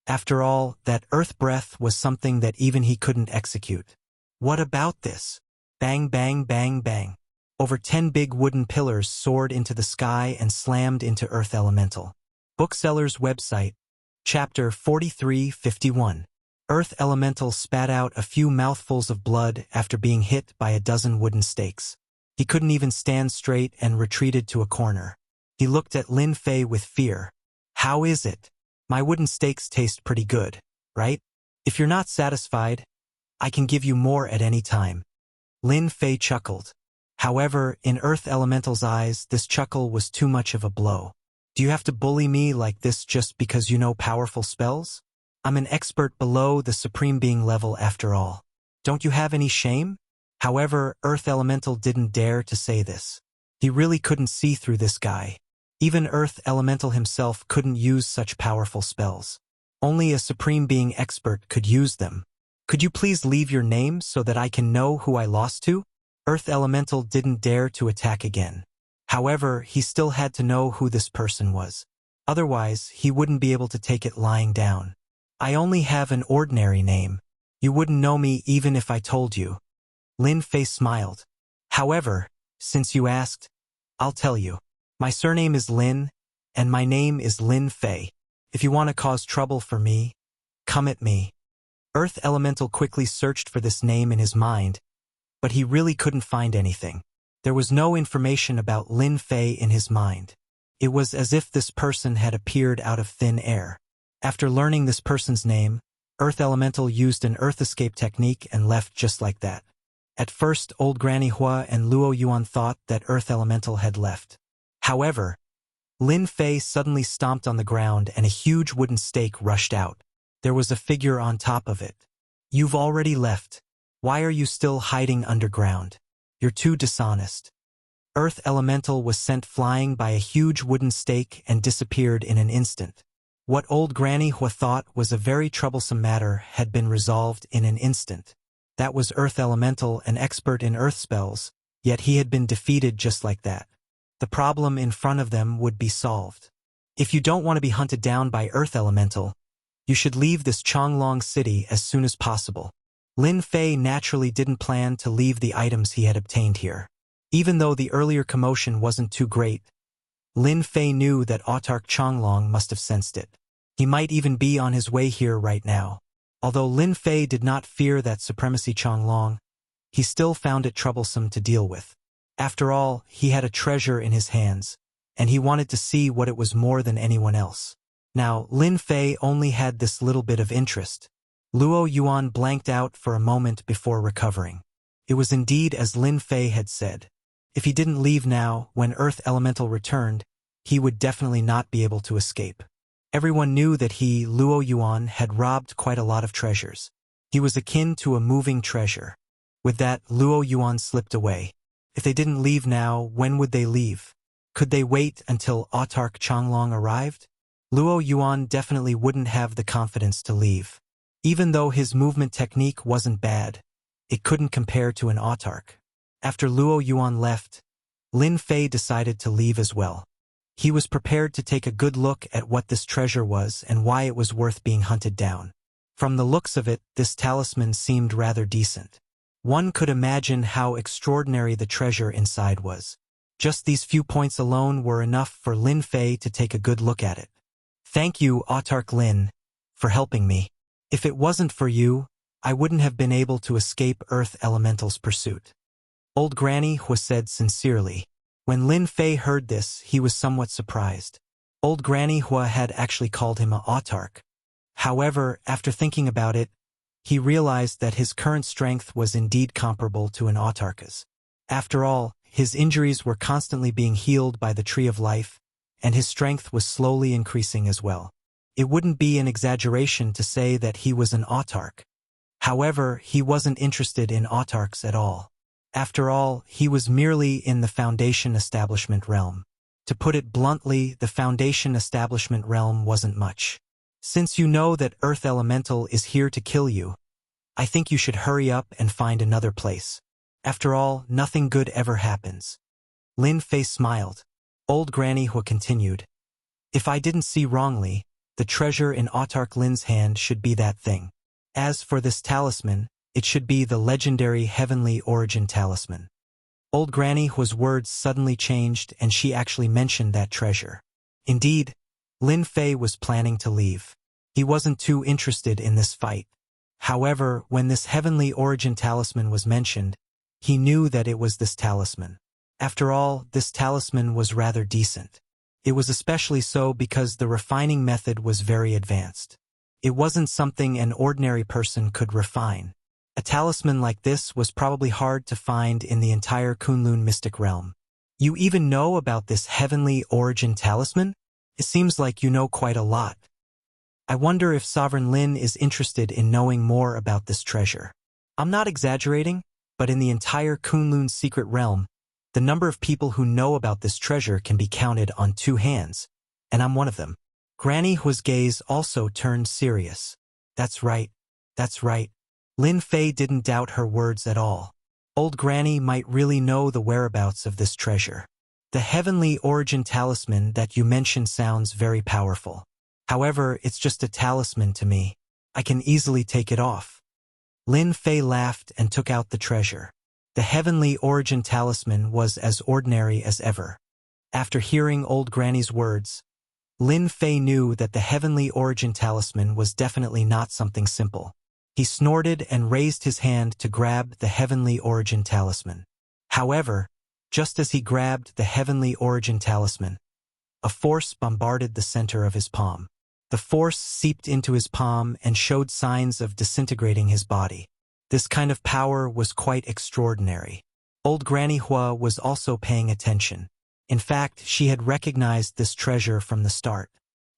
After all, that Earth breath was something that even he couldn't execute. What about this? Bang, bang, bang, bang. Over 10 big wooden pillars soared into the sky and slammed into Earth Elemental. Bookseller's website. Chapter 4351. Earth Elemental spat out a few mouthfuls of blood after being hit by a dozen wooden stakes. He couldn't even stand straight and retreated to a corner. He looked at Lin Fei with fear. How is it? My wooden stakes taste pretty good, right? If you're not satisfied, I can give you more at any time. Lin Fei chuckled. However, in Earth Elemental's eyes, this chuckle was too much of a blow. Do you have to bully me like this just because you know powerful spells? I'm an expert below the Supreme Being level after all. Don't you have any shame? However, Earth Elemental didn't dare to say this. He really couldn't see through this guy. Even Earth Elemental himself couldn't use such powerful spells. Only a Supreme Being expert could use them. Could you please leave your name so that I can know who I lost to? Earth Elemental didn't dare to attack again. However, he still had to know who this person was. Otherwise, he wouldn't be able to take it lying down. I only have an ordinary name. You wouldn't know me even if I told you. Lin Fei smiled. However, since you asked, I'll tell you. My surname is Lin, and my name is Lin Fei. If you want to cause trouble for me, come at me. Earth Elemental quickly searched for this name in his mind, but he really couldn't find anything. There was no information about Lin Fei in his mind. It was as if this person had appeared out of thin air. After learning this person's name, Earth Elemental used an Earth Escape technique and left just like that. At first, Old Granny Hua and Luo Yuan thought that Earth Elemental had left. However, Lin Fei suddenly stomped on the ground and a huge wooden stake rushed out. There was a figure on top of it. You've already left. Why are you still hiding underground? You're too dishonest. Earth Elemental was sent flying by a huge wooden stake and disappeared in an instant. What Old Granny Hua thought was a very troublesome matter had been resolved in an instant. That was Earth Elemental, an expert in earth spells, yet he had been defeated just like that. The problem in front of them would be solved. If you don't want to be hunted down by Earth Elemental, you should leave this Chonglong city as soon as possible. Lin Fei naturally didn't plan to leave the items he had obtained here. Even though the earlier commotion wasn't too great, Lin Fei knew that Autarch Chonglong must have sensed it. He might even be on his way here right now. Although Lin Fei did not fear that supremacy Chonglong, he still found it troublesome to deal with. After all, he had a treasure in his hands, and he wanted to see what it was more than anyone else. Now, Lin Fei only had this little bit of interest. Luo Yuan blanked out for a moment before recovering. It was indeed as Lin Fei had said. If he didn't leave now, when Earth Elemental returned, he would definitely not be able to escape. Everyone knew that he, Luo Yuan, had robbed quite a lot of treasures. He was akin to a moving treasure. With that, Luo Yuan slipped away. If they didn't leave now, when would they leave? Could they wait until Autarch Chonglong arrived? Luo Yuan definitely wouldn't have the confidence to leave. Even though his movement technique wasn't bad, it couldn't compare to an Autarch. After Luo Yuan left, Lin Fei decided to leave as well. He was prepared to take a good look at what this treasure was and why it was worth being hunted down. From the looks of it, this talisman seemed rather decent. One could imagine how extraordinary the treasure inside was. Just these few points alone were enough for Lin Fei to take a good look at it. Thank you, Autarch Lin, for helping me. If it wasn't for you, I wouldn't have been able to escape Earth Elemental's pursuit. Old Granny Hua said sincerely. When Lin Fei heard this, he was somewhat surprised. Old Granny Hua had actually called him an Autarch. However, after thinking about it, he realized that his current strength was indeed comparable to an Autarch's. After all, his injuries were constantly being healed by the Tree of Life, and his strength was slowly increasing as well. It wouldn't be an exaggeration to say that he was an Autarch. However, he wasn't interested in Autarchs at all. After all, he was merely in the Foundation Establishment realm. To put it bluntly, the Foundation Establishment realm wasn't much. Since you know that Earth Elemental is here to kill you, I think you should hurry up and find another place. After all, nothing good ever happens." Lin Fei smiled. Old Granny Hua continued, "If I didn't see wrongly, the treasure in Autark Lin's hand should be that thing. As for this talisman, it should be the legendary Heavenly Origin Talisman." Old Granny Hua's words suddenly changed and she actually mentioned that treasure. Indeed, Lin Fei was planning to leave. He wasn't too interested in this fight. However, when this Heavenly Origin Talisman was mentioned, he knew that it was this talisman. After all, this talisman was rather decent. It was especially so because the refining method was very advanced. It wasn't something an ordinary person could refine. A talisman like this was probably hard to find in the entire Kunlun mystic realm. "You even know about this Heavenly Origin Talisman? It seems like you know quite a lot. I wonder if Sovereign Lin is interested in knowing more about this treasure." I'm not exaggerating, but in the entire Kunlun secret realm, the number of people who know about this treasure can be counted on 2 hands, and I'm one of them. Granny Hua's gaze also turned serious. That's right. Lin Fei didn't doubt her words at all. Old Granny might really know the whereabouts of this treasure. The Heavenly Origin Talisman that you mentioned sounds very powerful. However, it's just a talisman to me. I can easily take it off. Lin Fei laughed and took out the treasure. The Heavenly Origin Talisman was as ordinary as ever. After hearing Old Granny's words, Lin Fei knew that the Heavenly Origin Talisman was definitely not something simple. He snorted and raised his hand to grab the Heavenly Origin Talisman. However, just as he grabbed the Heavenly Origin Talisman, a force bombarded the center of his palm. The force seeped into his palm and showed signs of disintegrating his body. This kind of power was quite extraordinary. Old Granny Hua was also paying attention. In fact, she had recognized this treasure from the start.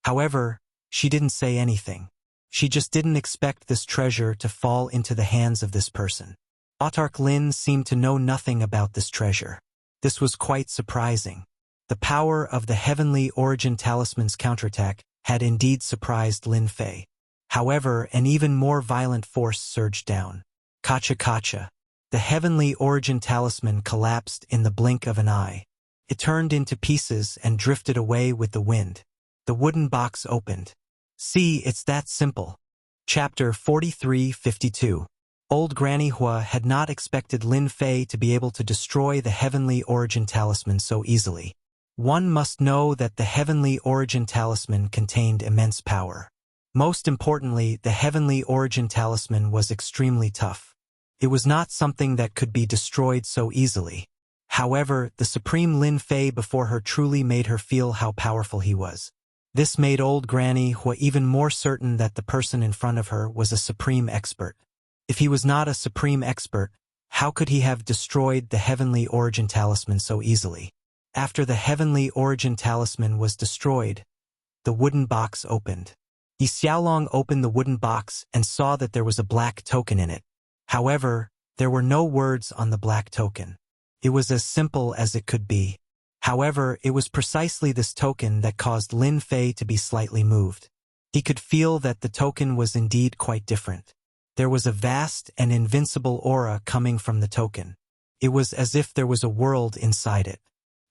However, she didn't say anything. She just didn't expect this treasure to fall into the hands of this person. Autark Lin seemed to know nothing about this treasure. This was quite surprising. The power of the Heavenly Origin Talisman's counterattack had indeed surprised Lin Fei. However, an even more violent force surged down. Kacha. The Heavenly Origin Talisman collapsed in the blink of an eye. It turned into pieces and drifted away with the wind. The wooden box opened. See, it's that simple. Chapter 43-52. Old Granny Hua had not expected Lin Fei to be able to destroy the Heavenly Origin Talisman so easily. One must know that the Heavenly Origin Talisman contained immense power. Most importantly, the Heavenly Origin Talisman was extremely tough. It was not something that could be destroyed so easily. However, the Supreme Lin Fei before her truly made her feel how powerful he was. This made Old Granny Hua even more certain that the person in front of her was a supreme expert. If he was not a supreme expert, how could he have destroyed the Heavenly Origin Talisman so easily? After the Heavenly Origin Talisman was destroyed, the wooden box opened. Yi Xiaolong opened the wooden box and saw that there was a black token in it. However, there were no words on the black token. It was as simple as it could be. However, it was precisely this token that caused Lin Fei to be slightly moved. He could feel that the token was indeed quite different. There was a vast and invincible aura coming from the token. It was as if there was a world inside it.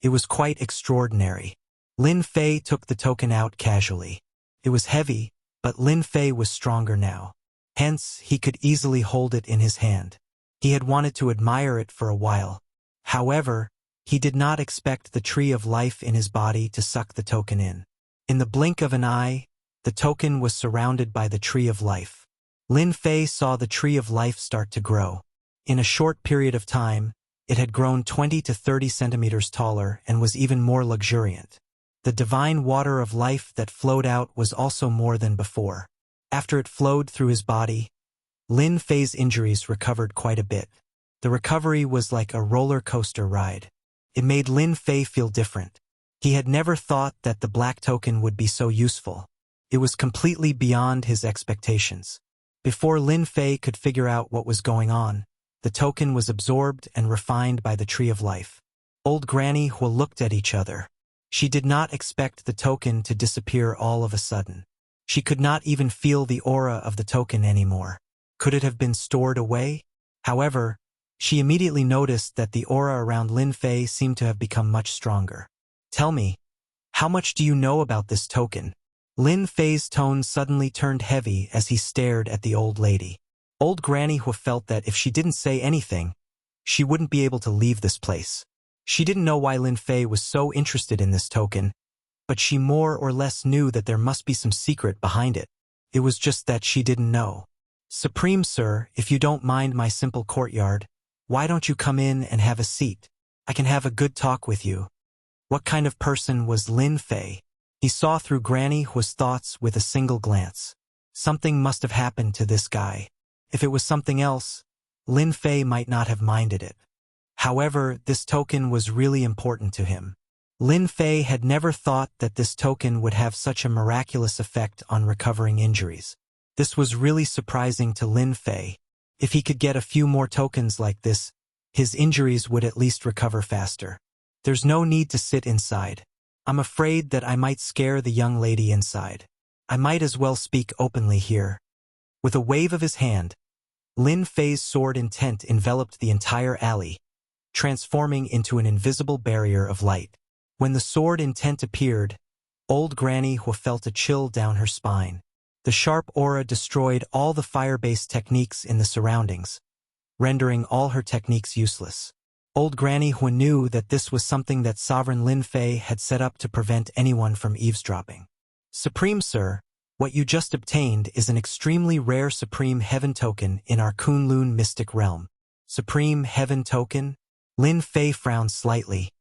It was quite extraordinary. Lin Fei took the token out casually. It was heavy, but Lin Fei was stronger now. Hence, he could easily hold it in his hand. He had wanted to admire it for a while. However, he did not expect the tree of life in his body to suck the token in. In the blink of an eye, the token was surrounded by the tree of life. Lin Fei saw the tree of life start to grow. In a short period of time, it had grown 20 to 30 centimeters taller and was even more luxuriant. The divine water of life that flowed out was also more than before. After it flowed through his body, Lin Fei's injuries recovered quite a bit. The recovery was like a roller coaster ride. It made Lin Fei feel different. He had never thought that the black token would be so useful. It was completely beyond his expectations. Before Lin Fei could figure out what was going on, the token was absorbed and refined by the tree of life. Old Granny Hua looked at each other. She did not expect the token to disappear all of a sudden. She could not even feel the aura of the token anymore. Could it have been stored away? However, she immediately noticed that the aura around Lin Fei seemed to have become much stronger. Tell me, how much do you know about this token? Lin Fei's tone suddenly turned heavy as he stared at the old lady. Old Granny Hu felt that if she didn't say anything, she wouldn't be able to leave this place. She didn't know why Lin Fei was so interested in this token, but she more or less knew that there must be some secret behind it. It was just that she didn't know. Supreme Sir, if you don't mind my simple courtyard, why don't you come in and have a seat? I can have a good talk with you. What kind of person was Lin Fei? He saw through Granny Hu's thoughts with a single glance. Something must have happened to this guy. If it was something else, Lin Fei might not have minded it. However, this token was really important to him. Lin Fei had never thought that this token would have such a miraculous effect on recovering injuries. This was really surprising to Lin Fei. If he could get a few more tokens like this, his injuries would at least recover faster. There's no need to sit inside. I'm afraid that I might scare the young lady inside. I might as well speak openly here. With a wave of his hand, Lin Fei's sword intent enveloped the entire alley, transforming into an invisible barrier of light. When the sword intent appeared, old Granny Hu felt a chill down her spine. The sharp aura destroyed all the fire-based techniques in the surroundings, rendering all her techniques useless. Old Granny Hu knew that this was something that Sovereign Lin Fei had set up to prevent anyone from eavesdropping. Supreme Sir, what you just obtained is an extremely rare Supreme Heaven token in our Kunlun mystic realm. Supreme Heaven token? Lin Fei frowned slightly.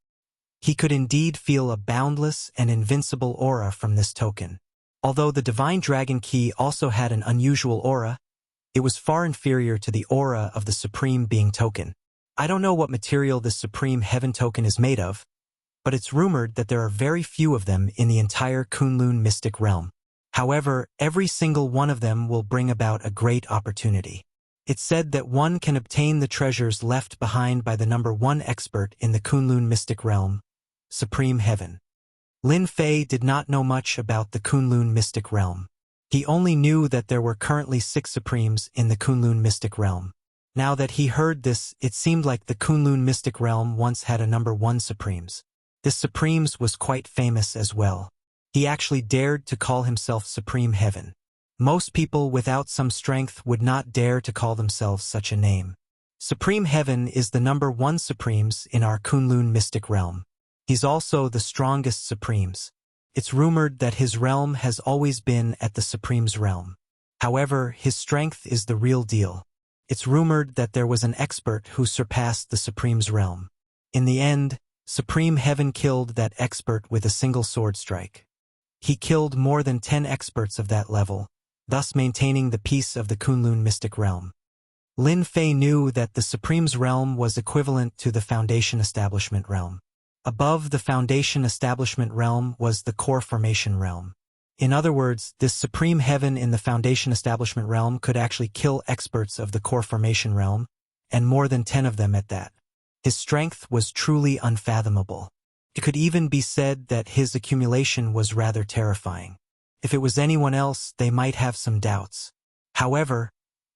He could indeed feel a boundless and invincible aura from this token. Although the Divine Dragon Key also had an unusual aura, it was far inferior to the aura of the Supreme Being token. I don't know what material this Supreme Heaven token is made of, but it's rumored that there are very few of them in the entire Kunlun mystic realm. However, every single one of them will bring about a great opportunity. It's said that one can obtain the treasures left behind by the number 1 expert in the Kunlun mystic realm, Supreme Heaven. Lin Fei did not know much about the Kunlun mystic realm. He only knew that there were currently 6 Supremes in the Kunlun mystic realm. Now that he heard this, it seemed like the Kunlun mystic realm once had a number 1 Supremes. This Supremes was quite famous as well. He actually dared to call himself Supreme Heaven. Most people without some strength would not dare to call themselves such a name. Supreme Heaven is the number 1 Supremes in our Kunlun mystic realm. He's also the strongest Supremes. It's rumored that his realm has always been at the Supreme's realm. However, his strength is the real deal. It's rumored that there was an expert who surpassed the Supreme's realm. In the end, Supreme Heaven killed that expert with a single sword strike. He killed more than 10 experts of that level, thus maintaining the peace of the Kunlun mystic realm. Lin Fei knew that the Supreme's realm was equivalent to the Foundation Establishment realm. Above the Foundation Establishment realm was the Core Formation realm. In other words, this Supreme Heaven in the Foundation Establishment realm could actually kill experts of the Core Formation realm, and more than 10 of them at that. His strength was truly unfathomable. It could even be said that his accumulation was rather terrifying. If it was anyone else, they might have some doubts. However,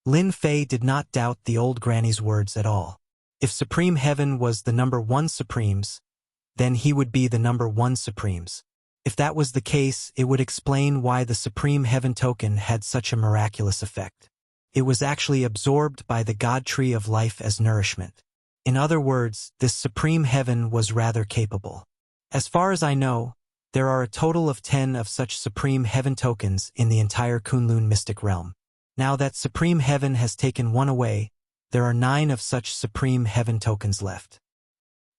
Lin Fei did not doubt the old granny's words at all. If Supreme Heaven was the number 1 Supremes, then he would be the number 1 Supremes. If that was the case, it would explain why the Supreme Heaven token had such a miraculous effect. It was actually absorbed by the God Tree of Life as nourishment. In other words, this Supreme Heaven was rather capable. As far as I know, there are a total of 10 of such Supreme Heaven tokens in the entire Kunlun mystic realm. Now that Supreme Heaven has taken one away, there are 9 of such Supreme Heaven tokens left.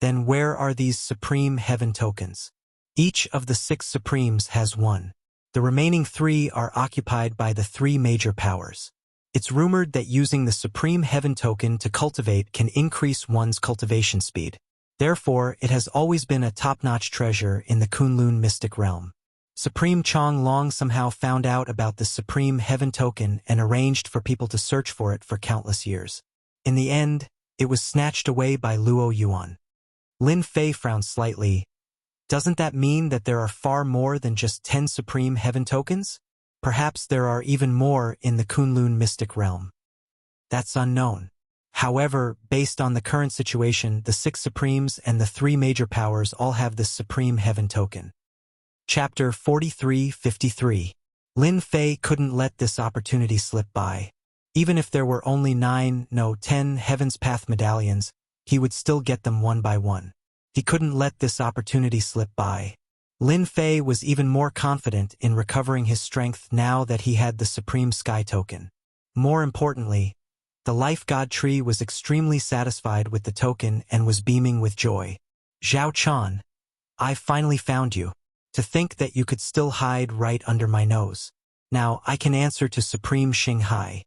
Then where are these Supreme Heaven tokens? Each of the 6 Supremes has 1. The remaining 3 are occupied by the 3 major powers. It's rumored that using the Supreme Heaven token to cultivate can increase one's cultivation speed. Therefore, it has always been a top-notch treasure in the Kunlun mystic realm. Supreme Chong Long somehow found out about the Supreme Heaven token and arranged for people to search for it for countless years. In the end, it was snatched away by Luo Yuan. Lin Fei frowned slightly. Doesn't that mean that there are far more than just 10 Supreme Heaven tokens? Perhaps there are even more in the Kunlun mystic realm. That's unknown. However, based on the current situation, the 6 Supremes and the 3 major powers all have this Supreme Heaven token. Chapter 43-53. Lin Fei couldn't let this opportunity slip by. Even if there were only 10 Heaven's Path medallions, he would still get them one by one. He couldn't let this opportunity slip by. Lin Fei was even more confident in recovering his strength now that he had the Supreme Sky token. More importantly, the Life God Tree was extremely satisfied with the token and was beaming with joy. Zhao Chan, I finally found you. To think that you could still hide right under my nose. Now I can answer to Supreme Xinghai.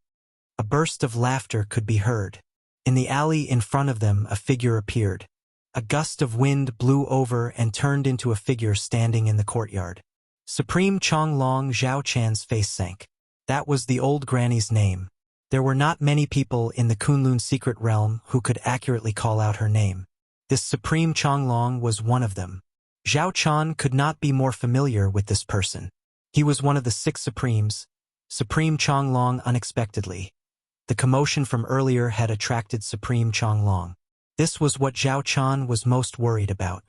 A burst of laughter could be heard. In the alley in front of them, a figure appeared. A gust of wind blew over and turned into a figure standing in the courtyard. Supreme Chonglong. Zhao Chan's face sank. That was the old granny's name. There were not many people in the Kunlun secret realm who could accurately call out her name. This Supreme Chonglong was one of them. Zhao Chan could not be more familiar with this person. He was one of the 6 Supremes, Supreme Chonglong. Unexpectedly, the commotion from earlier had attracted Supreme Chonglong. This was what Zhao Chan was most worried about.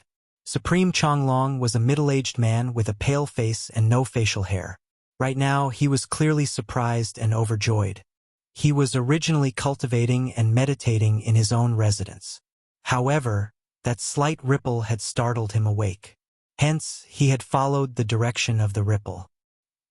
Supreme Chonglong was a middle-aged man with a pale face and no facial hair. Right now, he was clearly surprised and overjoyed. He was originally cultivating and meditating in his own residence. However, that slight ripple had startled him awake. Hence, he had followed the direction of the ripple.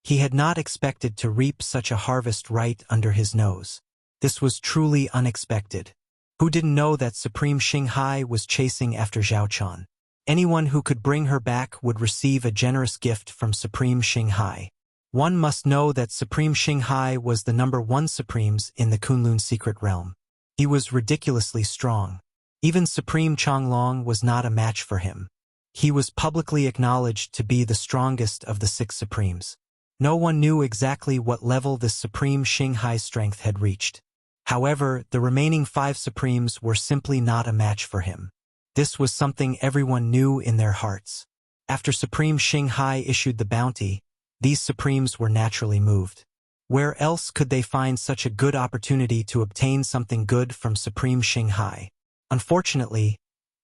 He had not expected to reap such a harvest right under his nose. This was truly unexpected. Who didn't know that Supreme Xinghai was chasing after Zhao Chan? Anyone who could bring her back would receive a generous gift from Supreme Xinghai. One must know that Supreme Xinghai was the number 1 Supremes in the Kunlun secret realm. He was ridiculously strong. Even Supreme Chonglong was not a match for him. He was publicly acknowledged to be the strongest of the 6 Supremes. No one knew exactly what level this Supreme Xinghai's strength had reached. However, the remaining 5 Supremes were simply not a match for him. This was something everyone knew in their hearts. After Supreme Xinghai issued the bounty, these Supremes were naturally moved. Where else could they find such a good opportunity to obtain something good from Supreme Xinghai? Unfortunately,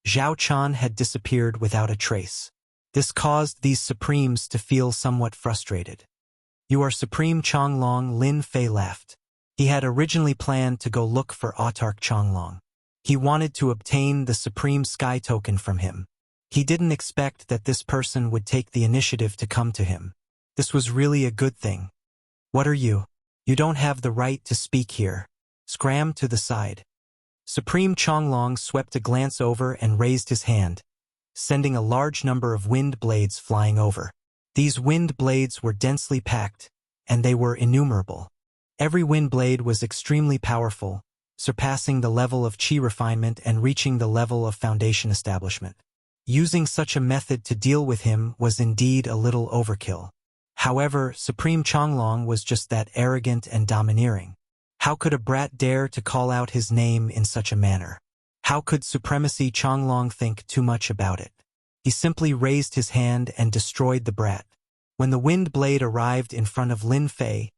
Zhao Chan had disappeared without a trace. This caused these Supremes to feel somewhat frustrated. You are Supreme Chonglong. Lin Fei laughed. He had originally planned to go look for Autarch Chonglong. He wanted to obtain the Supreme Sky token from him. He didn't expect that this person would take the initiative to come to him. This was really a good thing. What are you? You don't have the right to speak here. Scram to the side. Supreme Chonglong swept a glance over and raised his hand, sending a large number of wind blades flying over. These wind blades were densely packed, and they were innumerable. Every wind blade was extremely powerful, surpassing the level of chi refinement and reaching the level of foundation establishment. Using such a method to deal with him was indeed a little overkill. However, Supreme Chonglong was just that arrogant and domineering. How could a brat dare to call out his name in such a manner? How could Supremacy Chonglong think too much about it? He simply raised his hand and destroyed the brat. When the wind blade arrived in front of Lin Fei,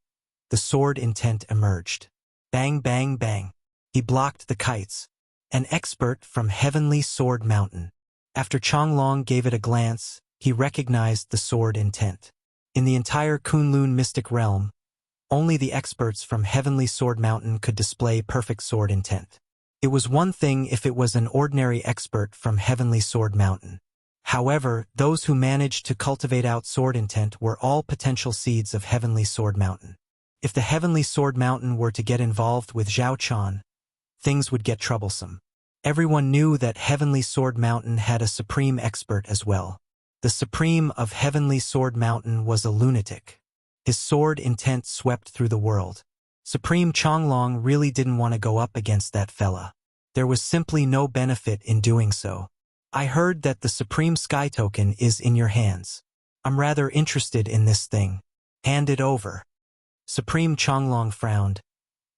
the sword intent emerged. Bang, bang, bang. He blocked the kites. An expert from Heavenly Sword Mountain. After Chonglong gave it a glance, he recognized the sword intent. In the entire Kunlun mystic realm, only the experts from Heavenly Sword Mountain could display perfect sword intent. It was one thing if it was an ordinary expert from Heavenly Sword Mountain. However, those who managed to cultivate out sword intent were all potential seeds of Heavenly Sword Mountain. If the Heavenly Sword Mountain were to get involved with Zhao Chan, things would get troublesome. Everyone knew that Heavenly Sword Mountain had a supreme expert as well. The Supreme of Heavenly Sword Mountain was a lunatic. His sword intent swept through the world. Supreme Chonglong really didn't want to go up against that fella. There was simply no benefit in doing so. I heard that the Supreme Sky Token is in your hands. I'm rather interested in this thing. Hand it over. Supreme Chonglong frowned.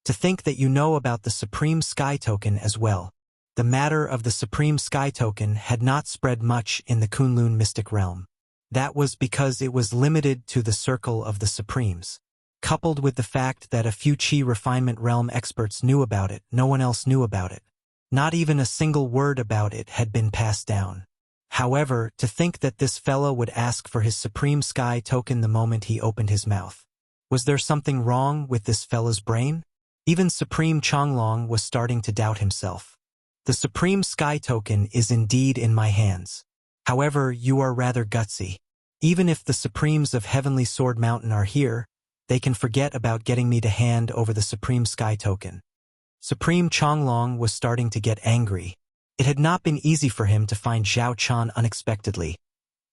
To think that you know about the Supreme Sky Token as well. The matter of the Supreme Sky Token had not spread much in the Kunlun mystic realm. That was because it was limited to the circle of the Supremes. coupled with the fact that a few Qi refinement realm experts knew about it, no one else knew about it. Not even a single word about it had been passed down. However, to think that this fellow would ask for his Supreme Sky token the moment he opened his mouth. Was there something wrong with this fella's brain? Even Supreme Changlong was starting to doubt himself. The Supreme Sky token is indeed in my hands. However, you are rather gutsy. Even if the Supremes of Heavenly Sword Mountain are here, they can forget about getting me to hand over the Supreme Sky token. Supreme Changlong was starting to get angry. It had not been easy for him to find Zhao Chan unexpectedly.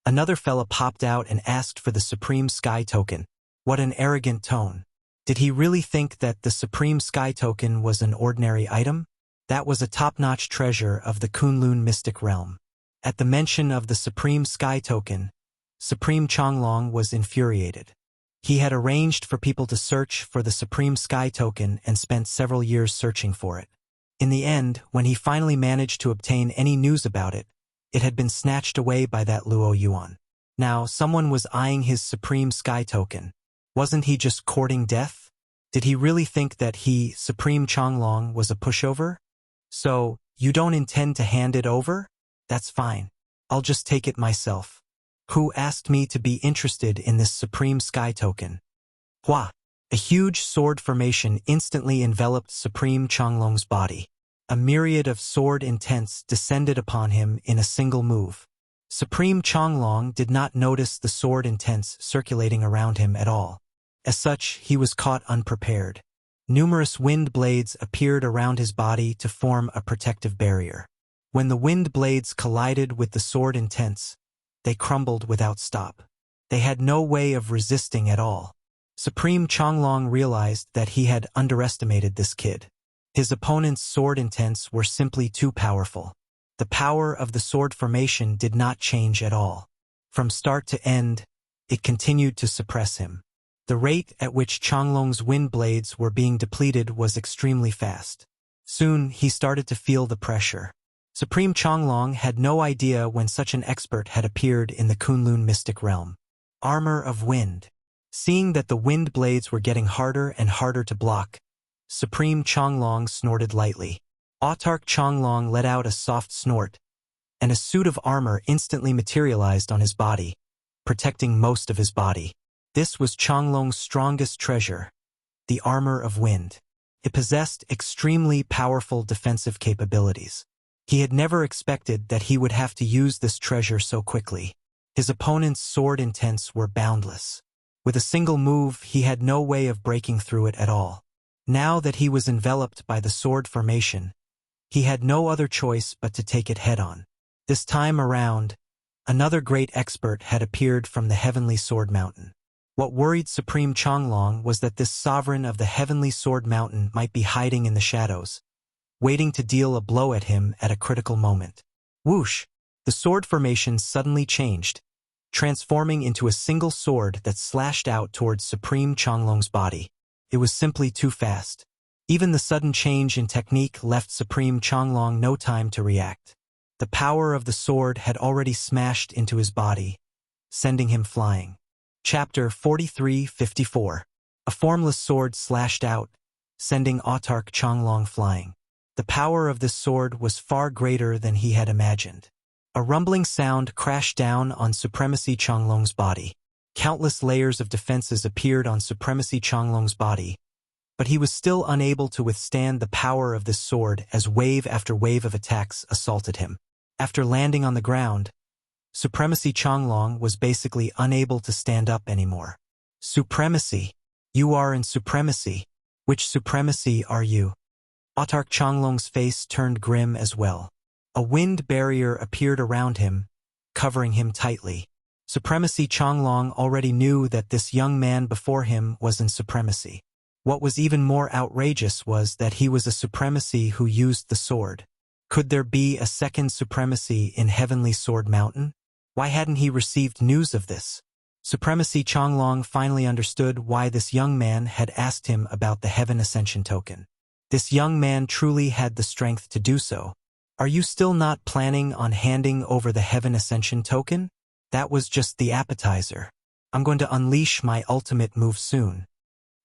Another fella popped out and asked for the Supreme Sky token. What an arrogant tone. Did he really think that the Supreme Sky token was an ordinary item? That was a top-notch treasure of the Kunlun mystic realm. At the mention of the Supreme Sky token, Supreme Changlong was infuriated. He had arranged for people to search for the Supreme Sky token and spent several years searching for it. In the end, when he finally managed to obtain any news about it, it had been snatched away by that Luo Yuan. Now, someone was eyeing his Supreme Sky token. Wasn't he just courting death? Did he really think that he, Supreme Changlong, was a pushover? So, you don't intend to hand it over? That's fine. I'll just take it myself. Who asked me to be interested in this Supreme Sky token? Hua! A huge sword formation instantly enveloped Supreme Changlong's body. A myriad of sword intents descended upon him in a single move. Supreme Changlong did not notice the sword intents circulating around him at all. As such, he was caught unprepared. Numerous wind blades appeared around his body to form a protective barrier. When the wind blades collided with the sword intents, they crumbled without stop. They had no way of resisting at all. Supreme Changlong realized that he had underestimated this kid. His opponent's sword intents were simply too powerful. The power of the sword formation did not change at all. From start to end, it continued to suppress him. The rate at which Changlong's wind blades were being depleted was extremely fast. Soon, he started to feel the pressure. Supreme Changlong had no idea when such an expert had appeared in the Kunlun mystic realm. Armor of Wind. Seeing that the wind blades were getting harder and harder to block, Supreme Changlong snorted lightly. Autark Changlong let out a soft snort, and a suit of armor instantly materialized on his body, protecting most of his body. This was Changlong's strongest treasure, the Armor of Wind. It possessed extremely powerful defensive capabilities. He had never expected that he would have to use this treasure so quickly. His opponent's sword intents were boundless. With a single move, he had no way of breaking through it at all. Now that he was enveloped by the sword formation, he had no other choice but to take it head-on. This time around, another great expert had appeared from the Heavenly Sword Mountain. What worried Supreme Changlong was that this sovereign of the Heavenly Sword Mountain might be hiding in the shadows, waiting to deal a blow at him at a critical moment. Whoosh! The sword formation suddenly changed, transforming into a single sword that slashed out towards Supreme Changlong's body. It was simply too fast. Even the sudden change in technique left Supreme Changlong no time to react. The power of the sword had already smashed into his body, sending him flying. Chapter 43-54. A formless sword slashed out, sending Autark Changlong flying. The power of this sword was far greater than he had imagined. A rumbling sound crashed down on Supremacy Changlong's body. Countless layers of defenses appeared on Supremacy Changlong's body, but he was still unable to withstand the power of this sword as wave after wave of attacks assaulted him. After landing on the ground, Supremacy Changlong was basically unable to stand up anymore. Supremacy! You are in supremacy. Which supremacy are you? Autark Changlong's face turned grim as well. A wind barrier appeared around him, covering him tightly. Supremacy Changlong already knew that this young man before him was in supremacy. What was even more outrageous was that he was a supremacy who used the sword. Could there be a second supremacy in Heavenly Sword Mountain? Why hadn't he received news of this? Supremacy Changlong finally understood why this young man had asked him about the Heaven Ascension token. This young man truly had the strength to do so. Are you still not planning on handing over the Heaven Ascension token? That was just the appetizer. I'm going to unleash my ultimate move soon.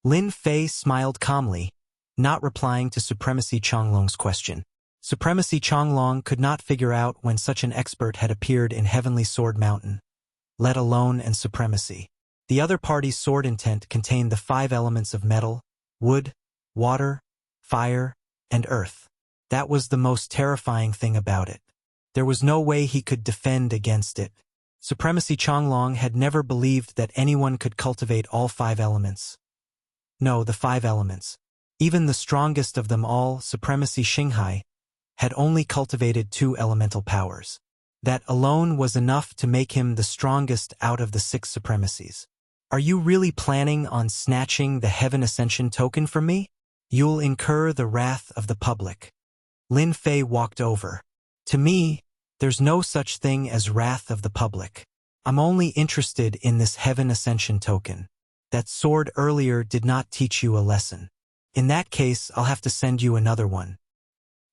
Lin Fei smiled calmly, not replying to Supremacy Changlong's question. Supremacy Changlong could not figure out when such an expert had appeared in Heavenly Sword Mountain, let alone in Supremacy. The other party's sword intent contained the 5 elements of metal, wood, water, fire, and earth. That was the most terrifying thing about it. There was no way he could defend against it. Supremacy Changlong had never believed that anyone could cultivate all 5 elements. No, the 5 elements. Even the strongest of them all, Supremacy Xinghai, had only cultivated 2 elemental powers. That alone was enough to make him the strongest out of the 6 supremacies. Are you really planning on snatching the Heaven Ascension token from me? You'll incur the wrath of the public. Lin Fei walked over. To me, there's no such thing as wrath of the public. I'm only interested in this Heaven Ascension token. That sword earlier did not teach you a lesson. In that case, I'll have to send you another one.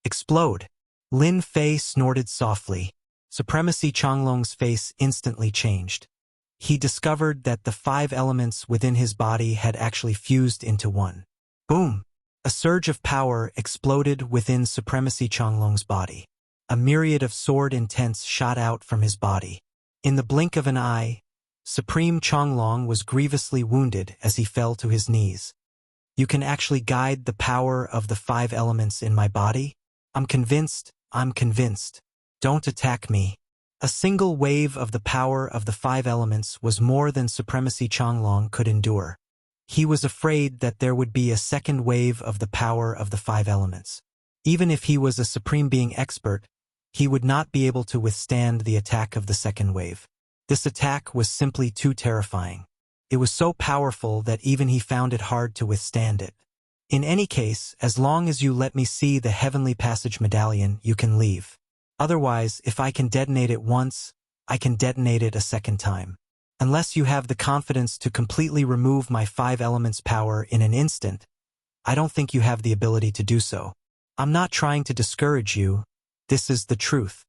Explode. Lin Fei snorted softly. Supremacy Changlong's face instantly changed. He discovered that the 5 elements within his body had actually fused into one. Boom! A surge of power exploded within Supremacy Changlong's body. A myriad of sword intents shot out from his body. In the blink of an eye, Supreme Changlong was grievously wounded as he fell to his knees. You can actually guide the power of the 5 elements in my body? I'm convinced. Don't attack me. A single wave of the power of the 5 elements was more than Supremacy Changlong could endure. He was afraid that there would be a second wave of the power of the 5 elements. Even if he was a Supreme Being expert, he would not be able to withstand the attack of the second wave. This attack was simply too terrifying. It was so powerful that even he found it hard to withstand it. In any case, as long as you let me see the Heavenly Passage Medallion, you can leave. Otherwise, if I can detonate it once, I can detonate it a second time. Unless you have the confidence to completely remove my 5 elements power in an instant, I don't think you have the ability to do so. I'm not trying to discourage you. This is the truth.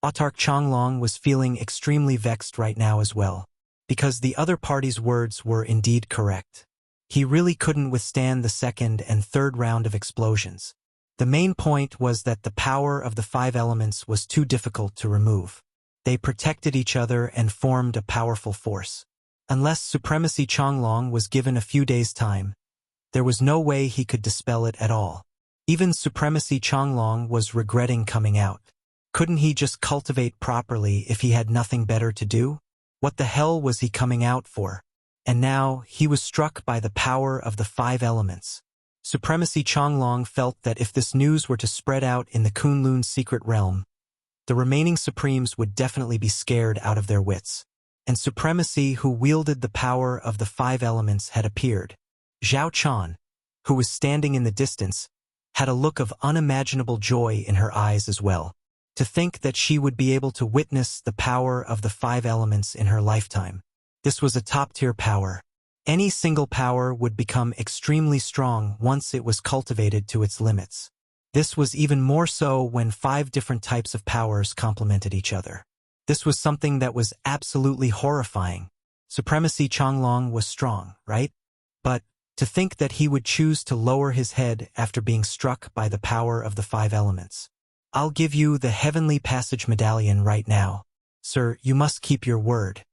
Autark Changlong was feeling extremely vexed right now as well, because the other party's words were indeed correct. He really couldn't withstand the second and third round of explosions. The main point was that the power of the 5 elements was too difficult to remove. They protected each other and formed a powerful force. Unless Supremacy Changlong was given a few days' time, there was no way he could dispel it at all. Even Supremacy Changlong was regretting coming out. Couldn't he just cultivate properly if he had nothing better to do? What the hell was he coming out for? And now, he was struck by the power of the 5 elements. Supremacy Changlong felt that if this news were to spread out in the Kunlun's secret realm, the remaining Supremes would definitely be scared out of their wits. And Supremacy, who wielded the power of the 5 elements, had appeared. Zhao Chan, who was standing in the distance, had a look of unimaginable joy in her eyes as well. To think that she would be able to witness the power of the 5 elements in her lifetime. This was a top-tier power. Any single power would become extremely strong once it was cultivated to its limits. This was even more so when 5 different types of powers complemented each other. This was something that was absolutely horrifying. Supremacy Changlong was strong, right? But to think that he would choose to lower his head after being struck by the power of the 5 elements. I'll give you the Heavenly Passage Medallion right now. Sir, you must keep your word.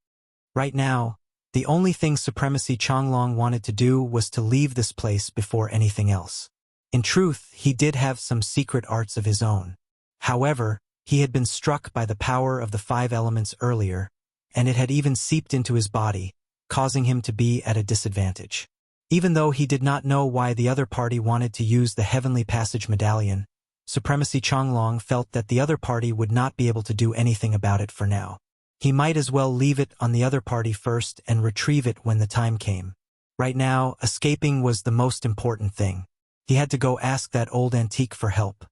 Right now, the only thing Supremacy Changlong wanted to do was to leave this place before anything else. In truth, he did have some secret arts of his own. However, he had been struck by the power of the 5 elements earlier, and it had even seeped into his body, causing him to be at a disadvantage. Even though he did not know why the other party wanted to use the Heavenly Passage Medallion, Supremacy Changlong felt that the other party would not be able to do anything about it for now. He might as well leave it on the other party first and retrieve it when the time came. Right now, escaping was the most important thing. He had to go ask that old antique for help.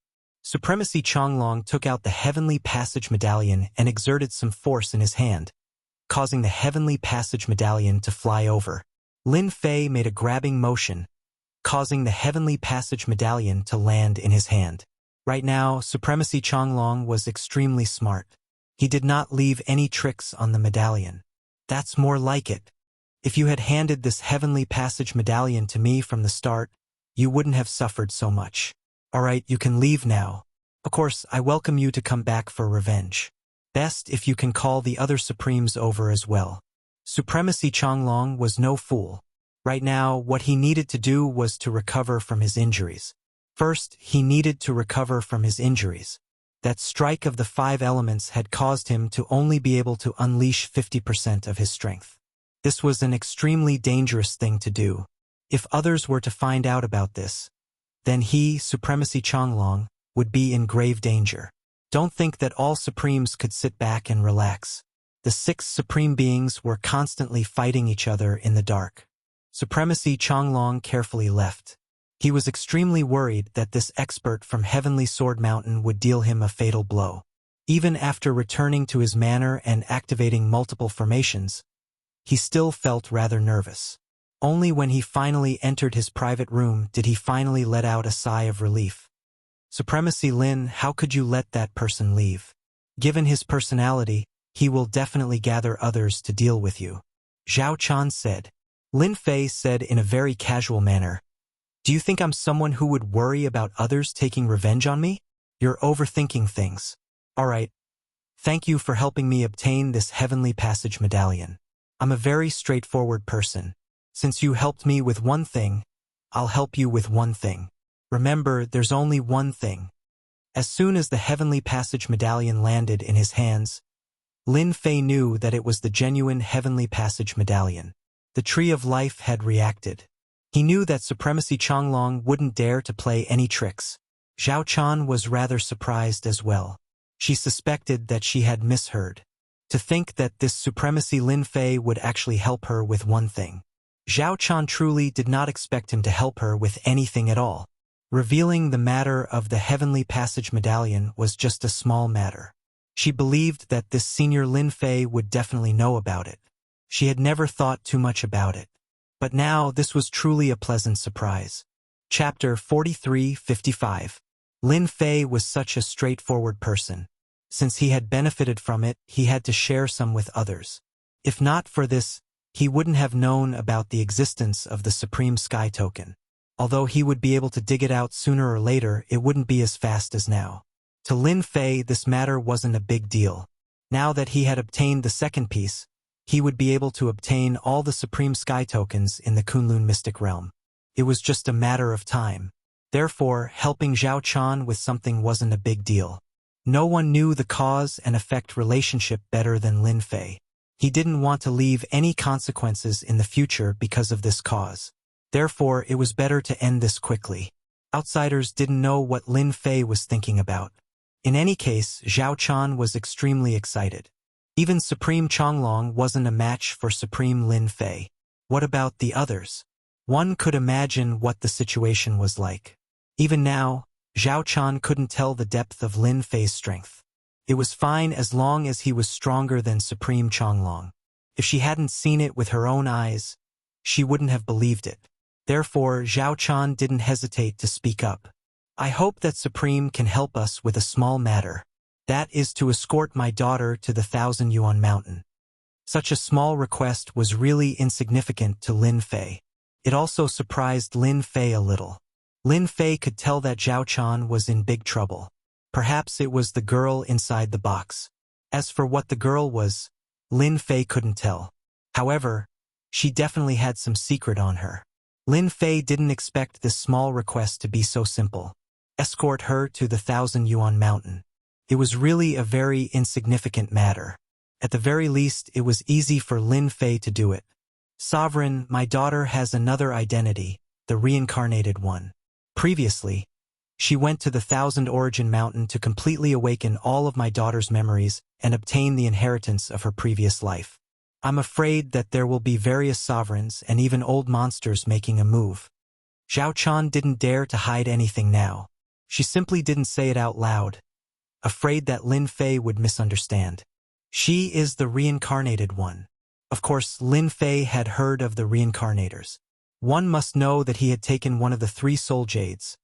Supremacy Changlong took out the Heavenly Passage Medallion and exerted some force in his hand, causing the Heavenly Passage Medallion to fly over. Lin Fei made a grabbing motion, causing the Heavenly Passage Medallion to land in his hand. Right now, Supremacy Changlong was extremely smart. He did not leave any tricks on the medallion. That's more like it. If you had handed this heavenly passage medallion to me from the start, you wouldn't have suffered so much. Alright, you can leave now. Of course, I welcome you to come back for revenge. Best if you can call the other Supremes over as well. Supremacy Changlong was no fool. Right now, what he needed to do was to recover from his injuries. First, he needed to recover from his injuries. That strike of the 5 elements had caused him to only be able to unleash 50% of his strength. This was an extremely dangerous thing to do. If others were to find out about this, then he, Supremacy Changlong, would be in grave danger. Don't think that all Supremes could sit back and relax. The 6 Supreme Beings were constantly fighting each other in the dark. Supremacy Changlong carefully left. He was extremely worried that this expert from Heavenly Sword Mountain would deal him a fatal blow. Even after returning to his manor and activating multiple formations, he still felt rather nervous. Only when he finally entered his private room did he finally let out a sigh of relief. Supremacy Lin, how could you let that person leave? Given his personality, he will definitely gather others to deal with you. Zhao Chan said. Lin Fei said in a very casual manner, do you think I'm someone who would worry about others taking revenge on me? You're overthinking things. Alright. Thank you for helping me obtain this heavenly passage medallion. I'm a very straightforward person. Since you helped me with one thing, I'll help you with one thing. Remember, there's only one thing. As soon as the heavenly passage medallion landed in his hands, Lin Fei knew that it was the genuine heavenly passage medallion. The Tree of Life had reacted. He knew that Supremacy Changlong wouldn't dare to play any tricks. Zhao Chan was rather surprised as well. She suspected that she had misheard. To think that this Supremacy Lin Fei would actually help her with one thing. Zhao Chan truly did not expect him to help her with anything at all. Revealing the matter of the Heavenly Passage Medallion was just a small matter. She believed that this senior Lin Fei would definitely know about it. She had never thought too much about it. But now this was truly a pleasant surprise. Chapter 43-55. Lin Fei was such a straightforward person. Since he had benefited from it, he had to share some with others. If not for this, he wouldn't have known about the existence of the Supreme Sky Token. Although he would be able to dig it out sooner or later, it wouldn't be as fast as now. To Lin Fei, this matter wasn't a big deal. Now that he had obtained the second piece, he would be able to obtain all the Supreme Sky Tokens in the Kunlun Mystic Realm. It was just a matter of time. Therefore, helping Zhao Chan with something wasn't a big deal. No one knew the cause and effect relationship better than Lin Fei. He didn't want to leave any consequences in the future because of this cause. Therefore, it was better to end this quickly. Outsiders didn't know what Lin Fei was thinking about. In any case, Zhao Chan was extremely excited. Even Supreme Changlong wasn't a match for Supreme Lin Fei. What about the others? One could imagine what the situation was like. Even now, Zhao Chan couldn't tell the depth of Lin Fei's strength. It was fine as long as he was stronger than Supreme Changlong. If she hadn't seen it with her own eyes, she wouldn't have believed it. Therefore, Zhao Chan didn't hesitate to speak up. I hope that Supreme can help us with a small matter. That is to escort my daughter to the 1,000 Yuan Mountain. Such a small request was really insignificant to Lin Fei. It also surprised Lin Fei a little. Lin Fei could tell that Zhao Chan was in big trouble. Perhaps it was the girl inside the box. As for what the girl was, Lin Fei couldn't tell. However, she definitely had some secret on her. Lin Fei didn't expect this small request to be so simple. Escort her to the 1,000 Yuan Mountain. It was really a very insignificant matter. At the very least, it was easy for Lin Fei to do it. Sovereign, my daughter has another identity, the reincarnated one. Previously, she went to the 1,000 Origin Mountain to completely awaken all of my daughter's memories and obtain the inheritance of her previous life. I'm afraid that there will be various sovereigns and even old monsters making a move. Zhao Chan didn't dare to hide anything now. She simply didn't say it out loud, afraid that Lin Fei would misunderstand. She is the reincarnated one. Of course, Lin Fei had heard of the reincarnators. One must know that he had taken one of the 3 soul jades,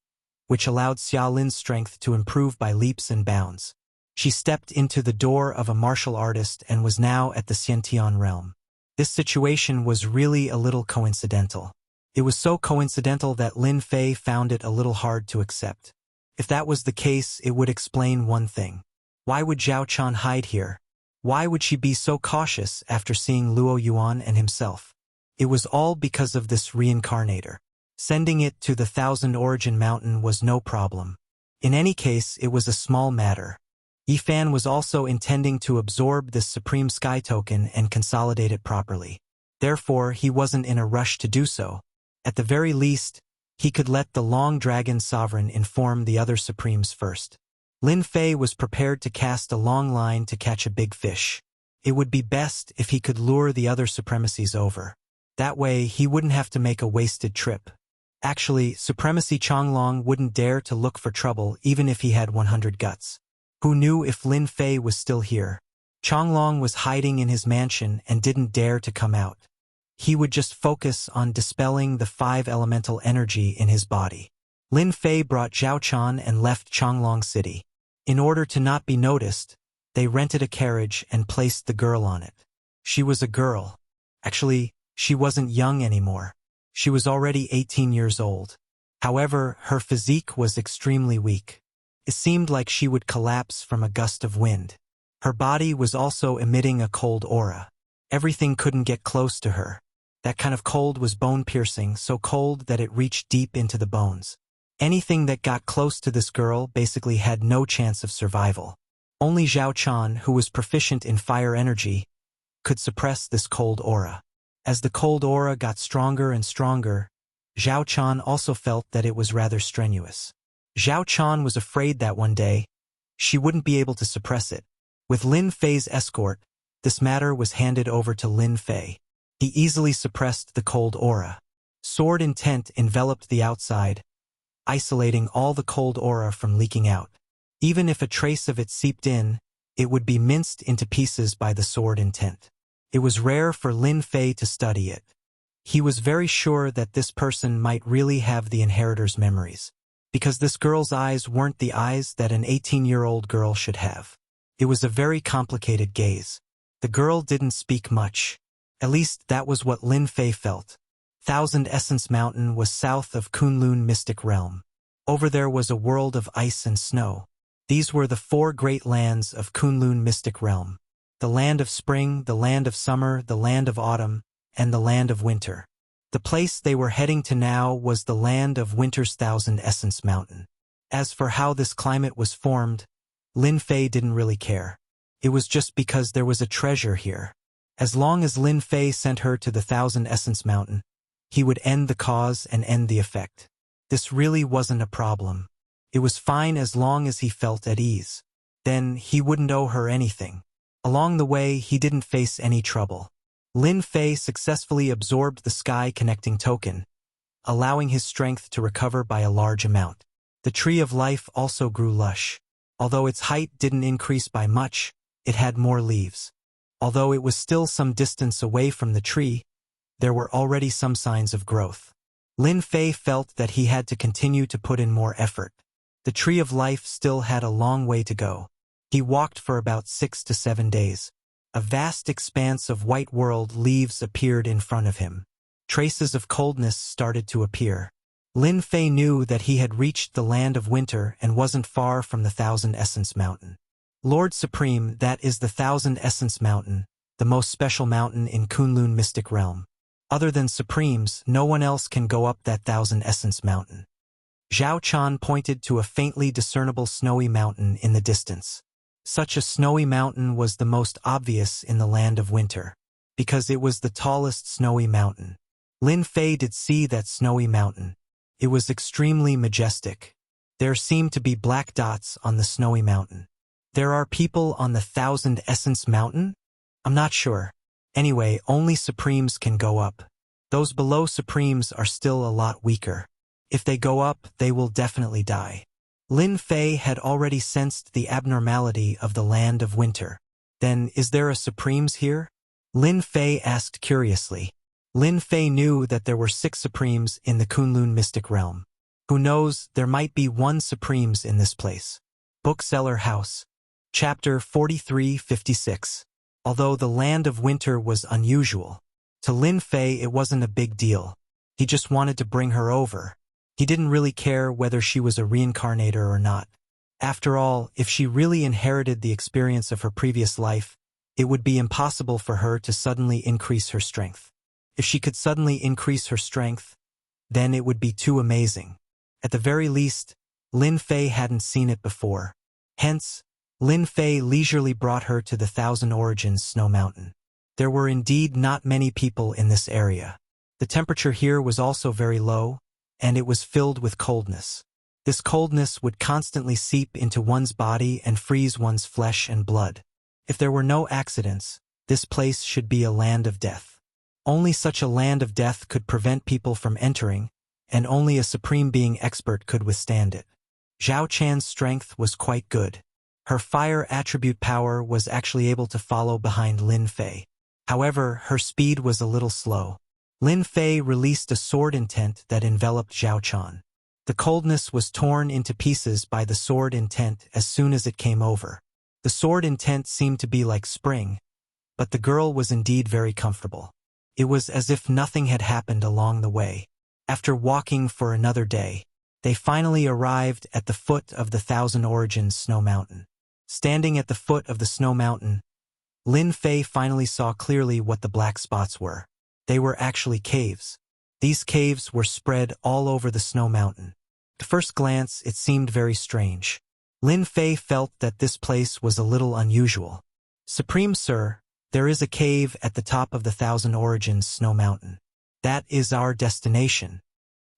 which allowed Xia Lin's strength to improve by leaps and bounds. She stepped into the door of a martial artist and was now at the Xiantian realm. This situation was really a little coincidental. It was so coincidental that Lin Fei found it a little hard to accept. If that was the case, it would explain one thing. Why would Zhao Chan hide here? Why would she be so cautious after seeing Luo Yuan and himself? It was all because of this reincarnator. Sending it to the Thousand Origin Mountain was no problem. In any case, it was a small matter. Yifan was also intending to absorb this Supreme Sky Token and consolidate it properly. Therefore, he wasn't in a rush to do so. At the very least, he could let the Long Dragon Sovereign inform the other Supremes first. Lin Fei was prepared to cast a long line to catch a big fish. It would be best if he could lure the other supremacies over. That way, he wouldn't have to make a wasted trip. Actually, Supremacy Changlong wouldn't dare to look for trouble even if he had 100 guts. Who knew if Lin Fei was still here? Changlong was hiding in his mansion and didn't dare to come out. He would just focus on dispelling the 5 elemental energy in his body. Lin Fei brought Zhao Chan and left Changlong City. In order to not be noticed, they rented a carriage and placed the girl on it. She was a girl. Actually, she wasn't young anymore. She was already 18 years old. However, her physique was extremely weak. It seemed like she would collapse from a gust of wind. Her body was also emitting a cold aura. Everything couldn't get close to her. That kind of cold was bone-piercing, so cold that it reached deep into the bones. Anything that got close to this girl basically had no chance of survival. Only Zhao Chan, who was proficient in fire energy, could suppress this cold aura. As the cold aura got stronger and stronger, Zhao Chan also felt that it was rather strenuous. Zhao Chan was afraid that one day, she wouldn't be able to suppress it. With Lin Fei's escort, this matter was handed over to Lin Fei. He easily suppressed the cold aura. Sword intent enveloped the outside, isolating all the cold aura from leaking out. Even if a trace of it seeped in, it would be minced into pieces by the sword intent. It was rare for Lin Fei to study it. He was very sure that this person might really have the inheritor's memories, because this girl's eyes weren't the eyes that an 18-year-old girl should have. It was a very complicated gaze. The girl didn't speak much. At least that was what Lin Fei felt. Thousand Essence Mountain was south of Kunlun Mystic Realm. Over there was a world of ice and snow. These were the 4 great lands of Kunlun Mystic Realm. The land of spring, the land of summer, the land of autumn, and the land of winter. The place they were heading to now was the land of winter's Thousand Essence Mountain. As for how this climate was formed, Lin Fei didn't really care. It was just because there was a treasure here. As long as Lin Fei sent her to the Thousand Essence Mountain, he would end the cause and end the effect. This really wasn't a problem. It was fine as long as he felt at ease. Then he wouldn't owe her anything. Along the way, he didn't face any trouble. Lin Fei successfully absorbed the sky connecting token, allowing his strength to recover by a large amount. The tree of life also grew lush. Although its height didn't increase by much, it had more leaves. Although it was still some distance away from the tree, there were already some signs of growth. Lin Fei felt that he had to continue to put in more effort. The tree of life still had a long way to go. He walked for about 6 to 7 days. A vast expanse of white world leaves appeared in front of him. Traces of coldness started to appear. Lin Fei knew that he had reached the land of winter and wasn't far from the Thousand Essence Mountain. Lord Supreme, that is the Thousand Essence Mountain, the most special mountain in Kunlun Mystic Realm. Other than Supremes, no one else can go up that Thousand Essence Mountain. Zhao Chan pointed to a faintly discernible snowy mountain in the distance. Such a snowy mountain was the most obvious in the land of winter, because it was the tallest snowy mountain. Lin Fei did see that snowy mountain. It was extremely majestic. There seemed to be black dots on the snowy mountain. There are people on the Thousand Essence Mountain? I'm not sure. Anyway, only Supremes can go up. Those below Supremes are still a lot weaker. If they go up, they will definitely die. Lin Fei had already sensed the abnormality of the land of winter. Then, is there a Supremes here? Lin Fei asked curiously. Lin Fei knew that there were 6 Supremes in the Kunlun Mystic Realm. Who knows, there might be 1 Supremes in this place. Bookseller House. Chapter 4356. Although the land of winter was unusual, To Lin Fei, it wasn't a big deal. He just wanted to bring her over. He didn't really care whether she was a reincarnator or not. After all, if she really inherited the experience of her previous life, it would be impossible for her to suddenly increase her strength. If she could suddenly increase her strength, then it would be too amazing. At the very least, Lin Fei hadn't seen it before. Hence, Lin Fei leisurely brought her to the Thousand Origins Snow Mountain. There were indeed not many people in this area. The temperature here was also very low, and it was filled with coldness. This coldness would constantly seep into one's body and freeze one's flesh and blood. If there were no accidents, this place should be a land of death. Only such a land of death could prevent people from entering, and only a supreme being expert could withstand it. Zhao Chan's strength was quite good. Her fire attribute power was actually able to follow behind Lin Fei. However, her speed was a little slow. Lin Fei released a sword intent that enveloped Zhao Chan. The coldness was torn into pieces by the sword intent as soon as it came over. The sword intent seemed to be like spring, but the girl was indeed very comfortable. It was as if nothing had happened along the way. After walking for another day, they finally arrived at the foot of the Thousand Origins Snow Mountain. Standing at the foot of the snow mountain, Lin Fei finally saw clearly what the black spots were. They were actually caves. These caves were spread all over the snow mountain. At first glance, it seemed very strange. Lin Fei felt that this place was a little unusual. Supreme Sir, there is a cave at the top of the Thousand Origins Snow Mountain. That is our destination.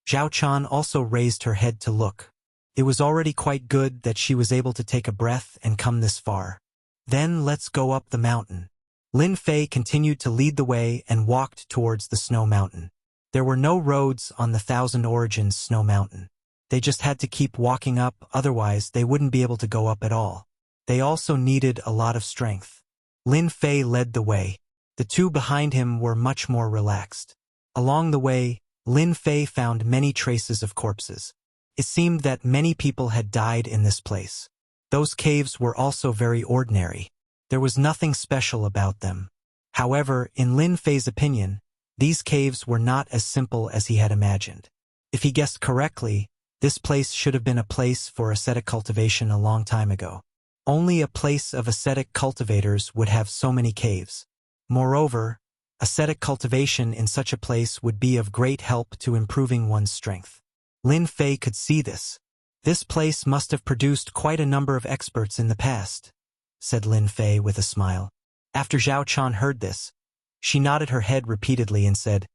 Zhao Chan also raised her head to look. It was already quite good that she was able to take a breath and come this far. Then let's go up the mountain. Lin Fei continued to lead the way and walked towards the snow mountain. There were no roads on the Thousand Origins Snow Mountain. They just had to keep walking up, otherwise they wouldn't be able to go up at all. They also needed a lot of strength. Lin Fei led the way. The two behind him were much more relaxed. Along the way, Lin Fei found many traces of corpses. It seemed that many people had died in this place. Those caves were also very ordinary. There was nothing special about them. However, in Lin Fei's opinion, these caves were not as simple as he had imagined. If he guessed correctly, this place should have been a place for ascetic cultivation a long time ago. Only a place of ascetic cultivators would have so many caves. Moreover, ascetic cultivation in such a place would be of great help to improving one's strength. Lin Fei could see this. This place must have produced quite a number of experts in the past, said Lin Fei with a smile. After Zhao Chan heard this, she nodded her head repeatedly and said,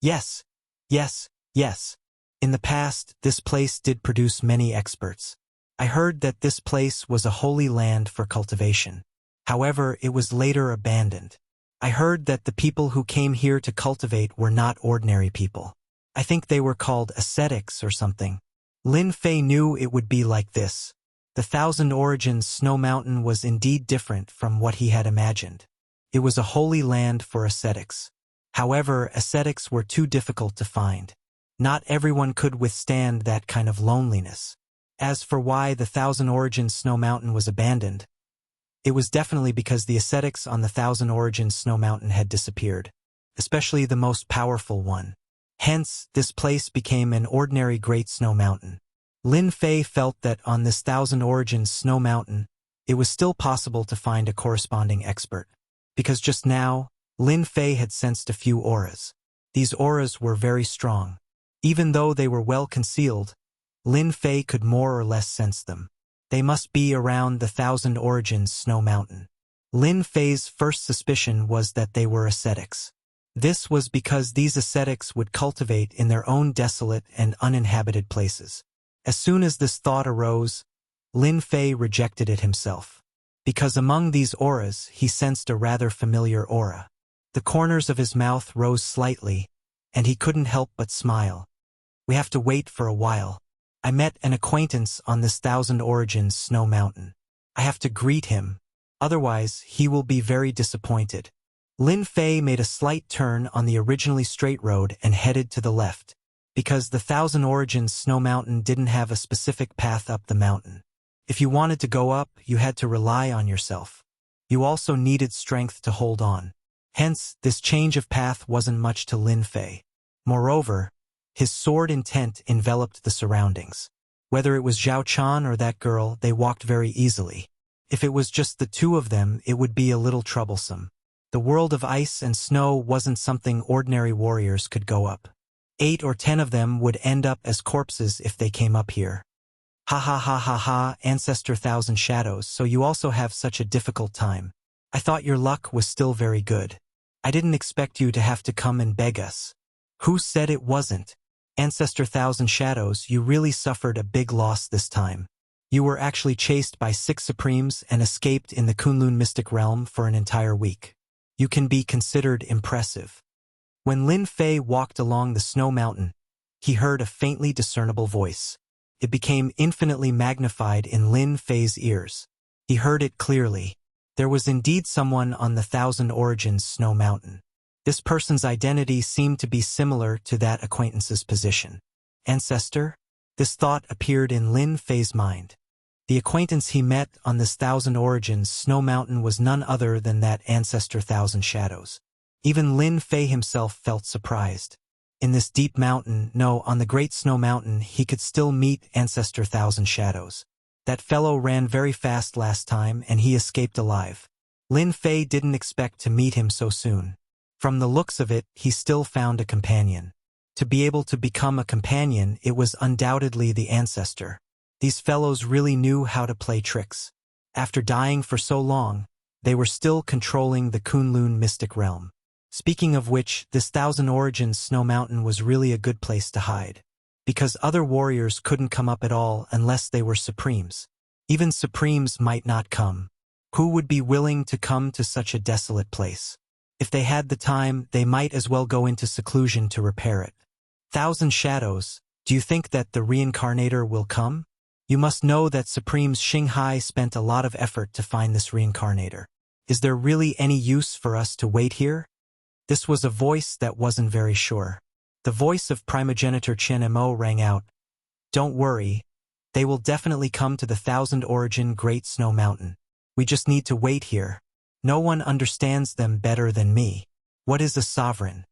"Yes, yes, yes. In the past, this place did produce many experts. I heard that this place was a holy land for cultivation. However, it was later abandoned. I heard that the people who came here to cultivate were not ordinary people. I think they were called ascetics or something." Lin Fei knew it would be like this. The Thousand Origins Snow Mountain was indeed different from what he had imagined. It was a holy land for ascetics. However, ascetics were too difficult to find. Not everyone could withstand that kind of loneliness. As for why the Thousand Origins Snow Mountain was abandoned, it was definitely because the ascetics on the Thousand Origins Snow Mountain had disappeared, especially the most powerful one. Hence, this place became an ordinary Great Snow Mountain. Lin Fei felt that on this Thousand Origins Snow Mountain, it was still possible to find a corresponding expert. Because just now, Lin Fei had sensed a few auras. These auras were very strong. Even though they were well concealed, Lin Fei could more or less sense them. They must be around the Thousand Origins Snow Mountain. Lin Fei's first suspicion was that they were ascetics. This was because these ascetics would cultivate in their own desolate and uninhabited places. As soon as this thought arose, Lin Fei rejected it himself. Because among these auras he sensed a rather familiar aura. The corners of his mouth rose slightly, and he couldn't help but smile. "We have to wait for a while. I met an acquaintance on this Thousand Origins Snow Mountain. I have to greet him, otherwise he will be very disappointed." Lin Fei made a slight turn on the originally straight road and headed to the left, because the Thousand Origins Snow Mountain didn't have a specific path up the mountain. If you wanted to go up, you had to rely on yourself. You also needed strength to hold on. Hence, this change of path wasn't much to Lin Fei. Moreover, his sword intent enveloped the surroundings. Whether it was Zhao Chan or that girl, they walked very easily. If it was just the two of them, it would be a little troublesome. The world of ice and snow wasn't something ordinary warriors could go up. 8 or 10 of them would end up as corpses if they came up here. Ha ha ha ha ha, Ancestor Thousand Shadows, so you also have such a difficult time. I thought your luck was still very good. I didn't expect you to have to come and beg us. Who said it wasn't? Ancestor Thousand Shadows, you really suffered a big loss this time. You were actually chased by 6 Supremes and escaped in the Kunlun Mystic Realm for an entire week. You can be considered impressive. When Lin Fei walked along the snow mountain, he heard a faintly discernible voice. It became infinitely magnified in Lin Fei's ears. He heard it clearly. There was indeed someone on the Thousand Origins snow mountain. This person's identity seemed to be similar to that acquaintance's position. Ancestor? This thought appeared in Lin Fei's mind. The acquaintance he met on this Thousand Origins snow mountain was none other than that Ancestor Thousand Shadows. Even Lin Fei himself felt surprised. In this deep mountain, no, on the Great Snow Mountain, he could still meet Ancestor Thousand Shadows. That fellow ran very fast last time and he escaped alive. Lin Fei didn't expect to meet him so soon. From the looks of it, he still found a companion. To be able to become a companion, it was undoubtedly the ancestor. These fellows really knew how to play tricks. After dying for so long, they were still controlling the Kunlun Mystic Realm. Speaking of which, this Thousand Origins snow mountain was really a good place to hide. Because other warriors couldn't come up at all unless they were Supremes. Even Supremes might not come. Who would be willing to come to such a desolate place? If they had the time, they might as well go into seclusion to repair it. Thousand Shadows, do you think that the reincarnator will come? You must know that Supremes Xinghai spent a lot of effort to find this reincarnator. Is there really any use for us to wait here? This was a voice that wasn't very sure. The voice of primogenitor Chen Mo rang out. Don't worry. They will definitely come to the Thousand Origin Great Snow Mountain. We just need to wait here. No one understands them better than me. What is a sovereign?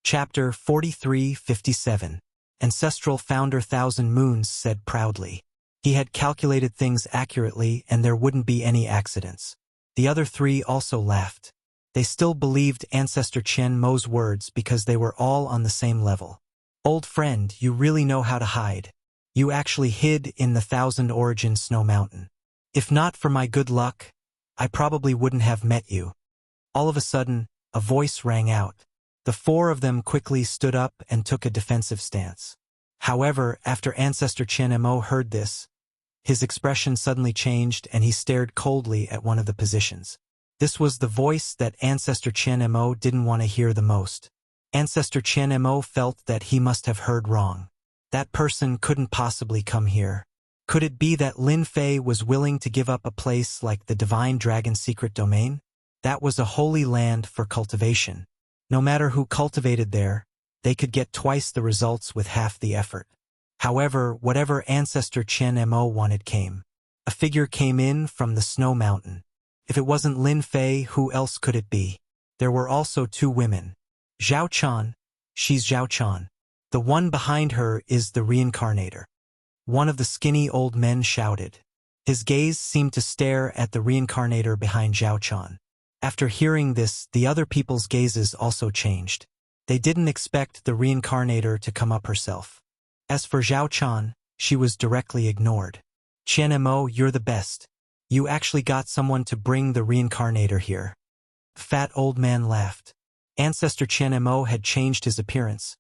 Chapter 4357. Ancestral Founder Thousand Moons said proudly. He had calculated things accurately and there wouldn't be any accidents. The other 3 also laughed. They still believed Ancestor Chen Mo's words because they were all on the same level. Old friend, you really know how to hide. You actually hid in the Thousand Origin Snow Mountain. If not for my good luck, I probably wouldn't have met you. All of a sudden, a voice rang out. The 4 of them quickly stood up and took a defensive stance. However, after Ancestor Chen Mo heard this, his expression suddenly changed and he stared coldly at one of the positions. This was the voice that Ancestor Chen Mo didn't want to hear the most. Ancestor Chen Mo felt that he must have heard wrong. That person couldn't possibly come here. Could it be that Lin Fei was willing to give up a place like the Divine Dragon Secret Domain? That was a holy land for cultivation. No matter who cultivated there, they could get twice the results with half the effort. However, whatever Ancestor Chen Mo wanted came. A figure came in from the snow mountain. If it wasn't Lin Fei, who else could it be? There were also 2 women. Zhao Chan, she's Zhao Chan. The one behind her is the reincarnator. One of the skinny old men shouted. His gaze seemed to stare at the reincarnator behind Zhao Chan. After hearing this, the other people's gazes also changed. They didn't expect the reincarnator to come up herself. As for Zhao Chan, she was directly ignored. Chen Mo, you're the best. You actually got someone to bring the reincarnator here. The fat old man laughed. Ancestor Chen Mo had changed his appearance,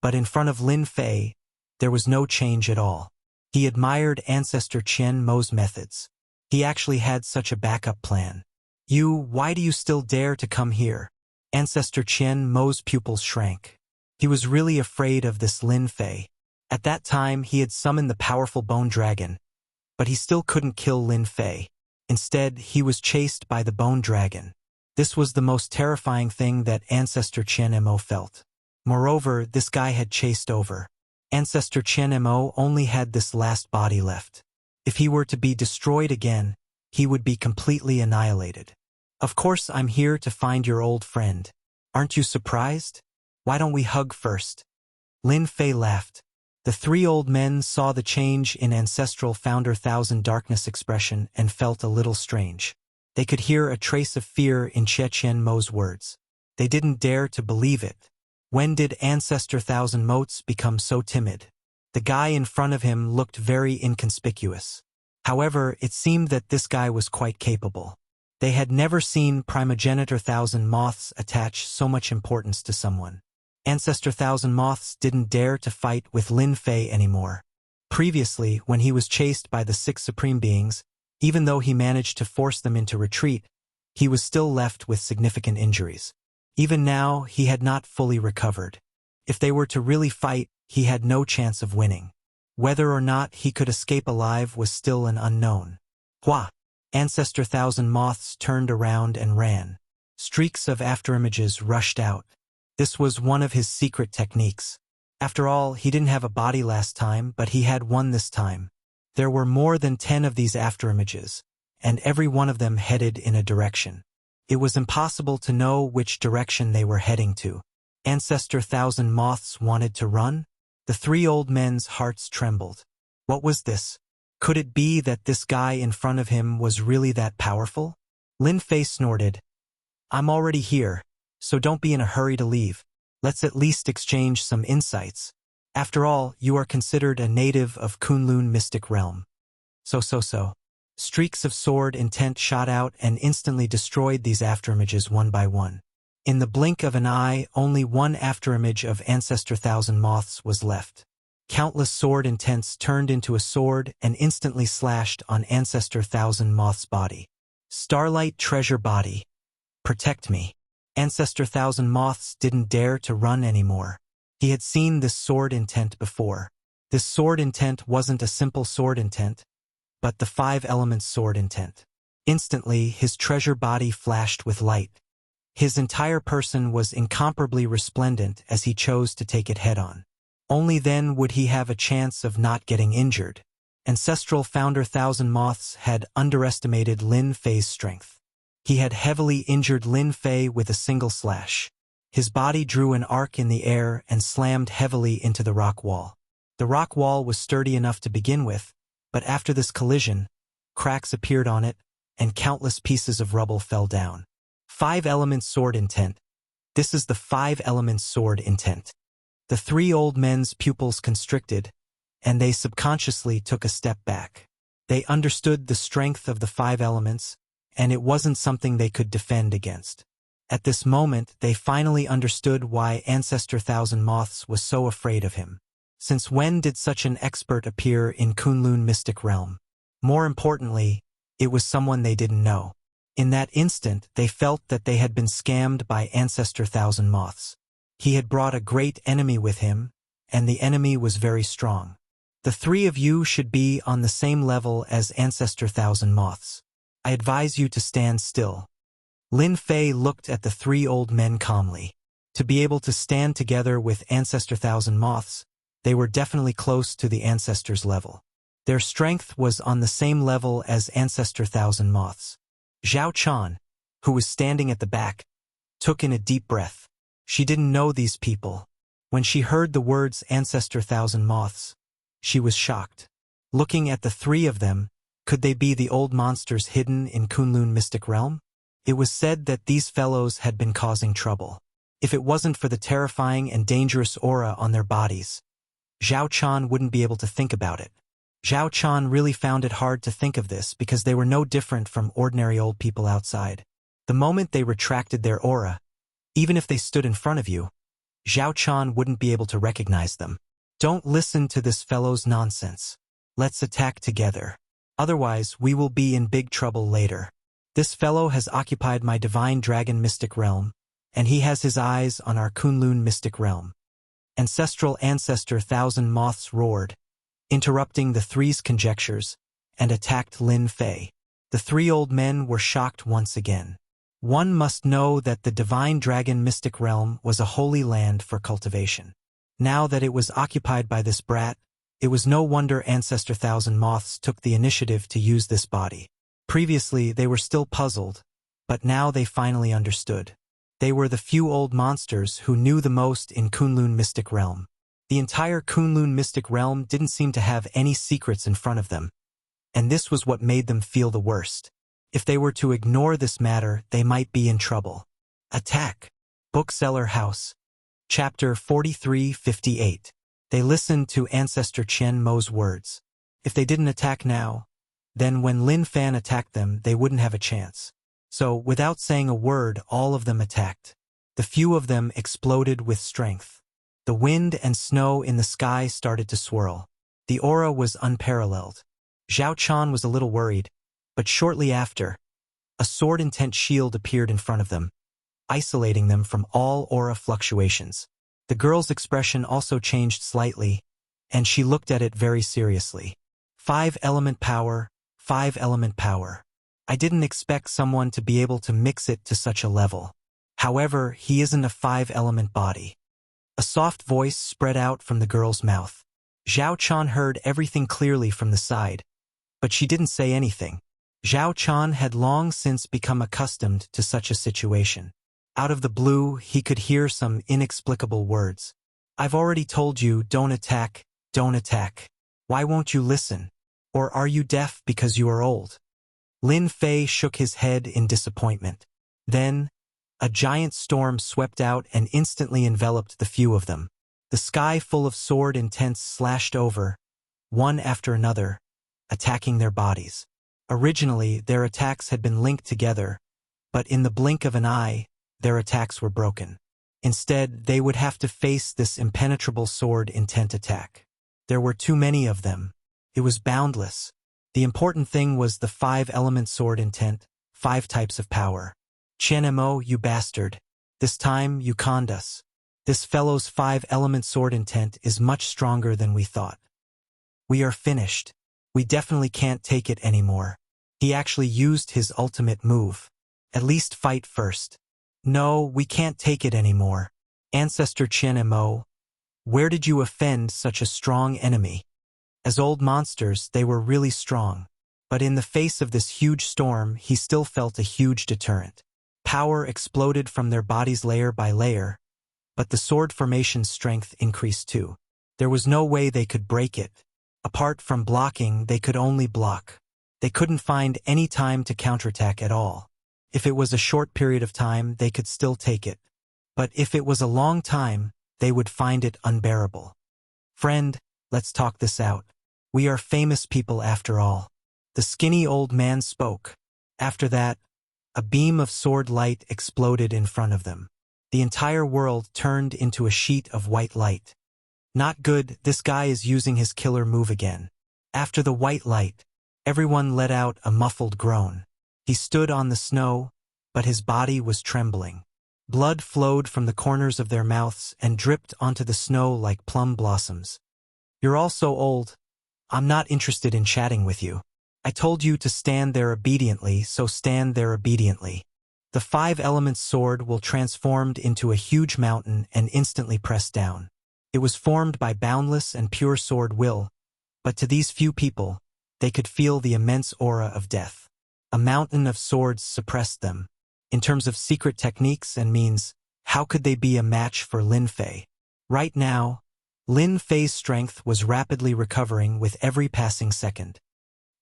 but in front of Lin Fei, there was no change at all. He admired Ancestor Chen Mo's methods. He actually had such a backup plan. Why do you still dare to come here? Ancestor Chen Mo's pupils shrank. He was really afraid of this Lin Fei. At that time, he had summoned the powerful Bone Dragon, but he still couldn't kill Lin Fei. Instead, he was chased by the Bone Dragon. This was the most terrifying thing that Ancestor Chen Mo felt. Moreover, this guy had chased over. Ancestor Chen Mo only had this last body left. If he were to be destroyed again, he would be completely annihilated. Of course I'm here to find your old friend. Aren't you surprised? Why don't we hug first? Lin Fei laughed. The three old men saw the change in ancestral Founder Thousand Darkness expression and felt a little strange. They could hear a trace of fear in Chechen Mo's words. They didn't dare to believe it. When did Ancestor Thousand Motes become so timid? The guy in front of him looked very inconspicuous. However, it seemed that this guy was quite capable. They had never seen Primogenitor Thousand Moths attach so much importance to someone. Ancestor Thousand Moths didn't dare to fight with Lin Fei anymore. Previously, when he was chased by the 6 Supreme Beings, even though he managed to force them into retreat, he was still left with significant injuries. Even now, he had not fully recovered. If they were to really fight, he had no chance of winning. Whether or not he could escape alive was still an unknown. Hua! Ancestor Thousand Moths turned around and ran. Streaks of afterimages rushed out. This was one of his secret techniques. After all, he didn't have a body last time, but he had one this time. There were more than 10 of these afterimages, and every one of them headed in a direction. It was impossible to know which direction they were heading to. Ancestor Thousand Moths wanted to run? The three old men's hearts trembled. What was this? Could it be that this guy in front of him was really that powerful? Lin Fei snorted. I'm already here, so don't be in a hurry to leave. Let's at least exchange some insights. After all, you are considered a native of Kunlun Mystic Realm. So. Streaks of sword intent shot out and instantly destroyed these afterimages one by one. In the blink of an eye, only one afterimage of Ancestor Thousand Moths was left. Countless sword intents turned into a sword and instantly slashed on Ancestor Thousand Moth's body. Starlight Treasure Body. Protect me. Ancestor Thousand Moths didn't dare to run anymore. He had seen this sword intent before. This sword intent wasn't a simple sword intent, but the 5 elements sword intent. Instantly, his treasure body flashed with light. His entire person was incomparably resplendent as he chose to take it head-on. Only then would he have a chance of not getting injured. Ancestral Founder Thousand Moths had underestimated Lin Fei's strength. He had heavily injured Lin Fei with a single slash. His body drew an arc in the air and slammed heavily into the rock wall. The rock wall was sturdy enough to begin with, but after this collision, cracks appeared on it, and countless pieces of rubble fell down. 5 elements sword intent. This is the 5 elements sword intent. The three old men's pupils constricted, and they subconsciously took a step back. They understood the strength of the 5 elements, and it wasn't something they could defend against. At this moment, they finally understood why Ancestor Thousand Moths was so afraid of him. Since when did such an expert appear in Kunlun Mystic Realm? More importantly, it was someone they didn't know. In that instant, they felt that they had been scammed by Ancestor Thousand Moths. He had brought a great enemy with him, and the enemy was very strong. The 3 of you should be on the same level as Ancestor Thousand Moths. I advise you to stand still. Lin Fei looked at the 3 old men calmly. To be able to stand together with Ancestor Thousand Moths, they were definitely close to the Ancestor's level. Their strength was on the same level as Ancestor Thousand Moths. Zhao Chan, who was standing at the back, took in a deep breath. She didn't know these people. When she heard the words Ancestor Thousand Moths, she was shocked. Looking at the 3 of them, could they be the old monsters hidden in Kunlun Mystic Realm? It was said that these fellows had been causing trouble. If it wasn't for the terrifying and dangerous aura on their bodies, Zhao Chan wouldn't be able to think about it. Zhao Chan really found it hard to think of this because they were no different from ordinary old people outside. The moment they retracted their aura, even if they stood in front of you, Zhao Chan wouldn't be able to recognize them. Don't listen to this fellow's nonsense. Let's attack together. Otherwise, we will be in big trouble later. This fellow has occupied my Divine Dragon Mystic Realm, and he has his eyes on our Kunlun Mystic Realm. Ancestral Ancestor Thousand Moths roared, interrupting the 3's conjectures, and attacked Lin Fei. The 3 old men were shocked once again. One must know that the Divine Dragon Mystic Realm was a holy land for cultivation. Now that it was occupied by this brat, it was no wonder Ancestor Thousand Moths took the initiative to use this body. Previously, they were still puzzled, but now they finally understood. They were the few old monsters who knew the most in Kunlun Mystic Realm. The entire Kunlun Mystic Realm didn't seem to have any secrets in front of them, and this was what made them feel the worst. If they were to ignore this matter, they might be in trouble. Attack! Bookseller House. Chapter 4358. They listened to Ancestor Qian Mo's words. If they didn't attack now, then when Lin Fan attacked them, they wouldn't have a chance. So, without saying a word, all of them attacked. The few of them exploded with strength. The wind and snow in the sky started to swirl. The aura was unparalleled. Zhao Chan was a little worried, but shortly after, a sword-intent shield appeared in front of them, isolating them from all aura fluctuations. The girl's expression also changed slightly, and she looked at it very seriously. 5-element power, 5-element power. I didn't expect someone to be able to mix it to such a level. However, he isn't a 5-element body. A soft voice spread out from the girl's mouth. Zhao Chan heard everything clearly from the side, but she didn't say anything. Zhao Chan had long since become accustomed to such a situation. Out of the blue, he could hear some inexplicable words. I've already told you, don't attack, don't attack. Why won't you listen? Or are you deaf because you are old? Lin Fei shook his head in disappointment. Then, a giant storm swept out and instantly enveloped the few of them. The sky full of sword intents slashed over, one after another, attacking their bodies. Originally, their attacks had been linked together, but in the blink of an eye, their attacks were broken. Instead, they would have to face this impenetrable sword intent attack. There were too many of them. It was boundless. The important thing was the 5-element sword intent, 5 types of power. Qian Mo, you bastard. This time, you conned us. This fellow's 5-element sword intent is much stronger than we thought. We are finished. We definitely can't take it anymore. He actually used his ultimate move. At least fight first. No, we can't take it anymore. Ancestor Qian Mo, where did you offend such a strong enemy? As old monsters, they were really strong. But in the face of this huge storm, he still felt a huge deterrent. Power exploded from their bodies layer by layer, but the sword formation's strength increased too. There was no way they could break it. Apart from blocking, they could only block. They couldn't find any time to counterattack at all. If it was a short period of time, they could still take it. But if it was a long time, they would find it unbearable. Friend, let's talk this out. We are famous people after all. The skinny old man spoke. After that, a beam of sword light exploded in front of them. The entire world turned into a sheet of white light. Not good, this guy is using his killer move again. After the white light, everyone let out a muffled groan. He stood on the snow, but his body was trembling. Blood flowed from the corners of their mouths and dripped onto the snow like plum blossoms. You're all so old. I'm not interested in chatting with you. I told you to stand there obediently, so stand there obediently. The 5-element sword will transformed into a huge mountain and instantly pressed down. It was formed by boundless and pure sword will, but to these few people, they could feel the immense aura of death. A mountain of swords suppressed them. In terms of secret techniques and means, how could they be a match for Lin Fei? Right now, Lin Fei's strength was rapidly recovering with every passing second.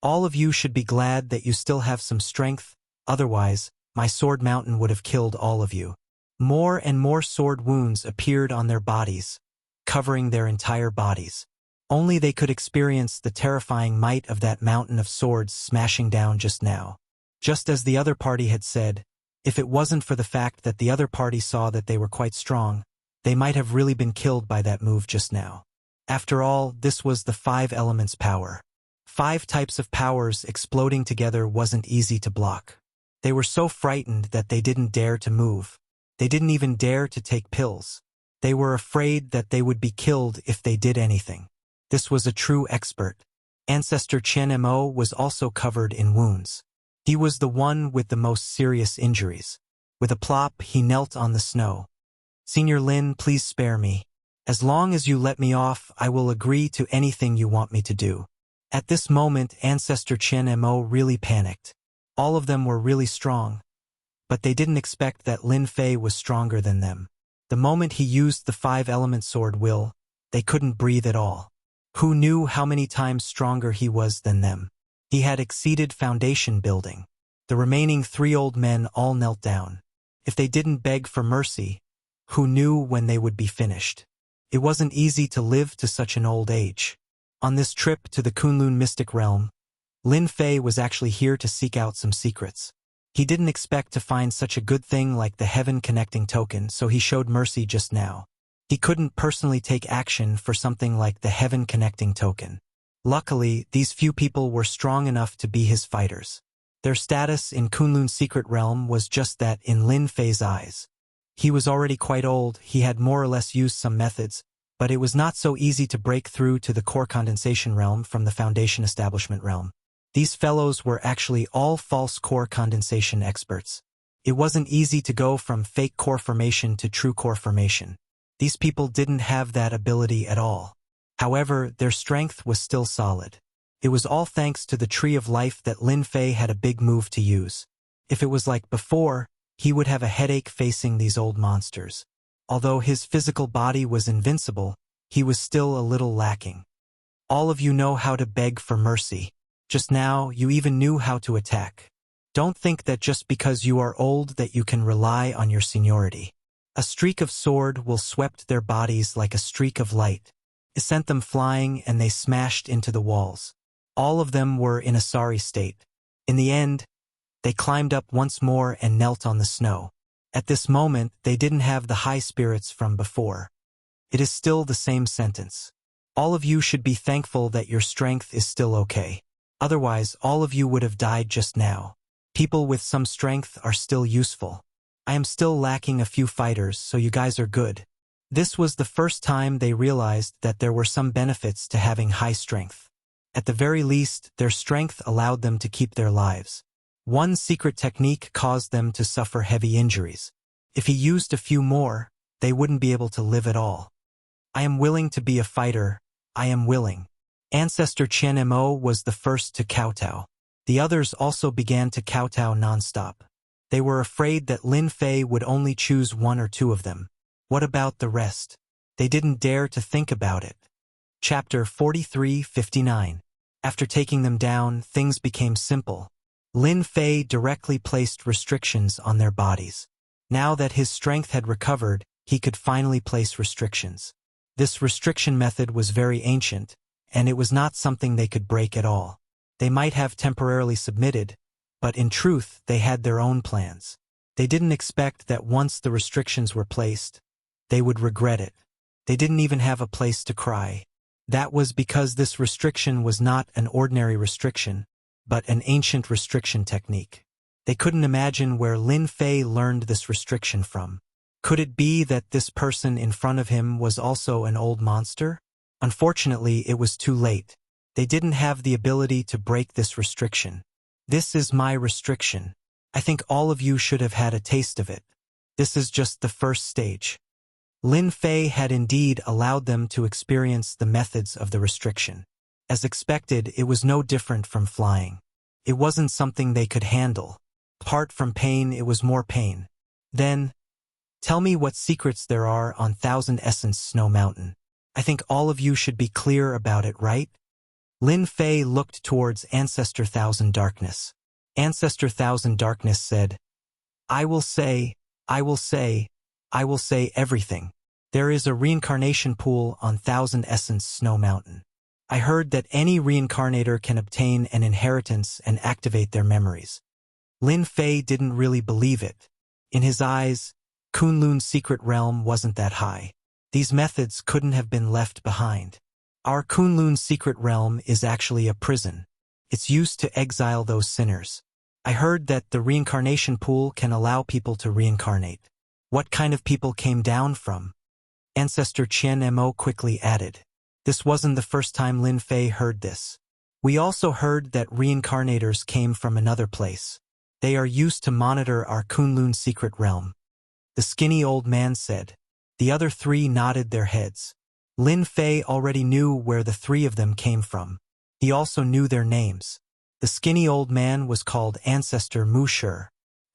All of you should be glad that you still have some strength, otherwise, my sword mountain would have killed all of you. More and more sword wounds appeared on their bodies, covering their entire bodies. Only they could experience the terrifying might of that mountain of swords smashing down just now. Just as the other party had said, if it wasn't for the fact that the other party saw that they were quite strong, they might have really been killed by that move just now. After all, this was the 5 elements power. 5 types of powers exploding together wasn't easy to block. They were so frightened that they didn't dare to move. They didn't even dare to take pills. They were afraid that they would be killed if they did anything. This was a true expert. Ancestor Qian Mo was also covered in wounds. He was the one with the most serious injuries. With a plop, he knelt on the snow. Senior Lin, please spare me. As long as you let me off, I will agree to anything you want me to do. At this moment, Ancestor Qian Mo really panicked. All of them were really strong, but they didn't expect that Lin Fei was stronger than them. The moment he used the 5-element sword will, they couldn't breathe at all. Who knew how many times stronger he was than them? He had exceeded foundation building. The remaining 3 old men all knelt down. If they didn't beg for mercy, who knew when they would be finished? It wasn't easy to live to such an old age. On this trip to the Kunlun mystic realm, Lin Fei was actually here to seek out some secrets. He didn't expect to find such a good thing like the heaven connecting token, so he showed mercy just now. He couldn't personally take action for something like the heaven connecting token. Luckily, these few people were strong enough to be his fighters. Their status in Kunlun's secret realm was just that in Lin Fei's eyes. He was already quite old, he had more or less used some methods, but it was not so easy to break through to the core condensation realm from the foundation establishment realm. These fellows were actually all false core condensation experts. It wasn't easy to go from fake core formation to true core formation. These people didn't have that ability at all. However, their strength was still solid. It was all thanks to the Tree of Life that Lin Fei had a big move to use. If it was like before, he would have a headache facing these old monsters. Although his physical body was invincible, he was still a little lacking. All of you know how to beg for mercy. Just now, you even knew how to attack. Don't think that just because you are old that you can rely on your seniority. A streak of sword will swept their bodies like a streak of light. It sent them flying and they smashed into the walls. All of them were in a sorry state. In the end, they climbed up once more and knelt on the snow. At this moment, they didn't have the high spirits from before. It is still the same sentence. All of you should be thankful that your strength is still okay. Otherwise, all of you would have died just now. People with some strength are still useful. I am still lacking a few fighters, so you guys are good. This was the first time they realized that there were some benefits to having high strength. At the very least, their strength allowed them to keep their lives. One secret technique caused them to suffer heavy injuries. If he used a few more, they wouldn't be able to live at all. I am willing to be a fighter. I am willing. Ancestor Qian Mo was the first to kowtow. The others also began to kowtow non-stop. They were afraid that Lin Fei would only choose 1 or 2 of them. What about the rest? They didn't dare to think about it. Chapter 43:59. After taking them down, things became simple. Lin Fei directly placed restrictions on their bodies. Now that his strength had recovered, he could finally place restrictions. This restriction method was very ancient, and it was not something they could break at all. They might have temporarily submitted, but in truth, they had their own plans. They didn't expect that once the restrictions were placed, they would regret it. They didn't even have a place to cry. That was because this restriction was not an ordinary restriction, but an ancient restriction technique. They couldn't imagine where Lin Fei learned this restriction from. Could it be that this person in front of him was also an old monster? Unfortunately, it was too late. They didn't have the ability to break this restriction. This is my restriction. I think all of you should have had a taste of it. This is just the first stage. Lin Fei had indeed allowed them to experience the methods of the restriction. As expected, it was no different from flying. It wasn't something they could handle. Apart from pain, it was more pain. Then, tell me what secrets there are on 1000 Essence Snow Mountain. I think all of you should be clear about it, right? Lin Fei looked towards Ancestor Thousand Darkness. Ancestor Thousand Darkness said, I will say everything. There is a reincarnation pool on 1000 Essence Snow Mountain. I heard that any reincarnator can obtain an inheritance and activate their memories. Lin Fei didn't really believe it. In his eyes, Kunlun's secret realm wasn't that high. These methods couldn't have been left behind. Our Kunlun's secret realm is actually a prison. It's used to exile those sinners. I heard that the reincarnation pool can allow people to reincarnate. What kind of people came down from? Ancestor Qian Mo quickly added. This wasn't the first time Lin Fei heard this. We also heard that reincarnators came from another place. They are used to monitor our Kunlun's secret realm. The skinny old man said. The other 3 nodded their heads. Lin Fei already knew where the 3 of them came from. He also knew their names. The skinny old man was called Ancestor Mu Shi.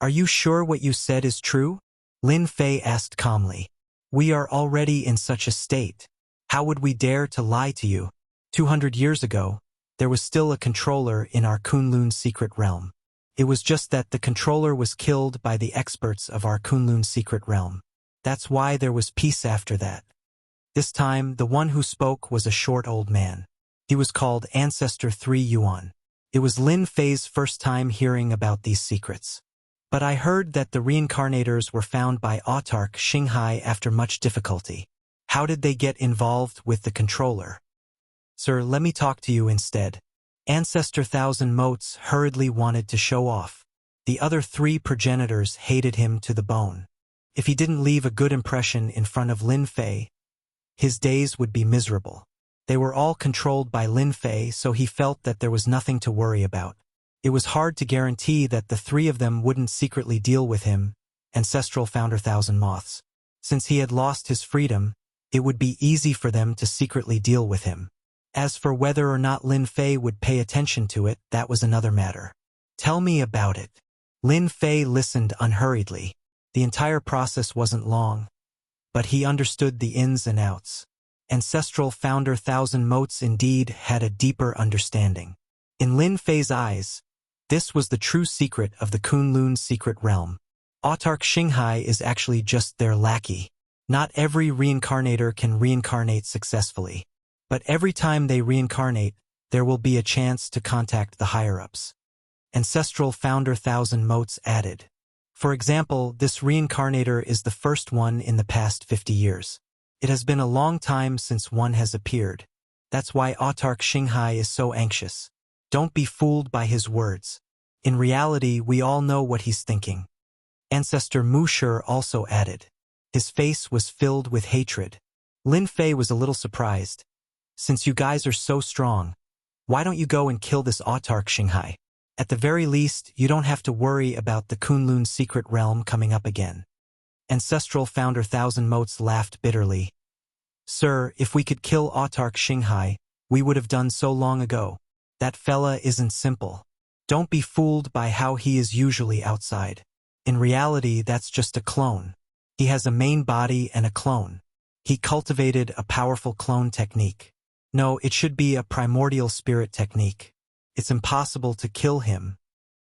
Are you sure what you said is true? Lin Fei asked calmly. We are already in such a state. How would we dare to lie to you? 200 years ago, there was still a controller in our Kunlun secret realm. It was just that the controller was killed by the experts of our Kunlun secret realm. That's why there was peace after that. This time, the one who spoke was a short old man. He was called Ancestor 3 Yuan. It was Lin Fei's first time hearing about these secrets. But I heard that the reincarnators were found by Autarch Xinghai after much difficulty. How did they get involved with the controller? Sir, let me talk to you instead. Ancestor Thousand Motes hurriedly wanted to show off. The other 3 progenitors hated him to the bone. If he didn't leave a good impression in front of Lin Fei, his days would be miserable. They were all controlled by Lin Fei, so he felt that there was nothing to worry about. It was hard to guarantee that the 3 of them wouldn't secretly deal with him, Ancestral Founder Thousand Moths. Since he had lost his freedom, it would be easy for them to secretly deal with him. As for whether or not Lin Fei would pay attention to it, that was another matter. Tell me about it. Lin Fei listened unhurriedly. The entire process wasn't long, but he understood the ins and outs. Ancestral Founder Thousand Motes indeed had a deeper understanding. In Lin Fei's eyes, this was the true secret of the Kunlun secret realm. Autarch Xinghai is actually just their lackey. Not every reincarnator can reincarnate successfully. But every time they reincarnate, there will be a chance to contact the higher-ups. Ancestral Founder Thousand Motes added. For example, this reincarnator is the first one in the past 50 years. It has been a long time since one has appeared. That's why Autarch Xinghai is so anxious. Don't be fooled by his words. In reality, we all know what he's thinking. Ancestor Musher also added. His face was filled with hatred. Lin Fei was a little surprised. Since you guys are so strong, why don't you go and kill this Autarch Xinghai? At the very least, you don't have to worry about the Kunlun secret realm coming up again. Ancestral Founder Thousand Motes laughed bitterly. Sir, if we could kill Autarch Xinghai, we would have done so long ago. That fella isn't simple. Don't be fooled by how he is usually outside. In reality, that's just a clone. He has a main body and a clone. He cultivated a powerful clone technique. No, it should be a primordial spirit technique. It's impossible to kill him.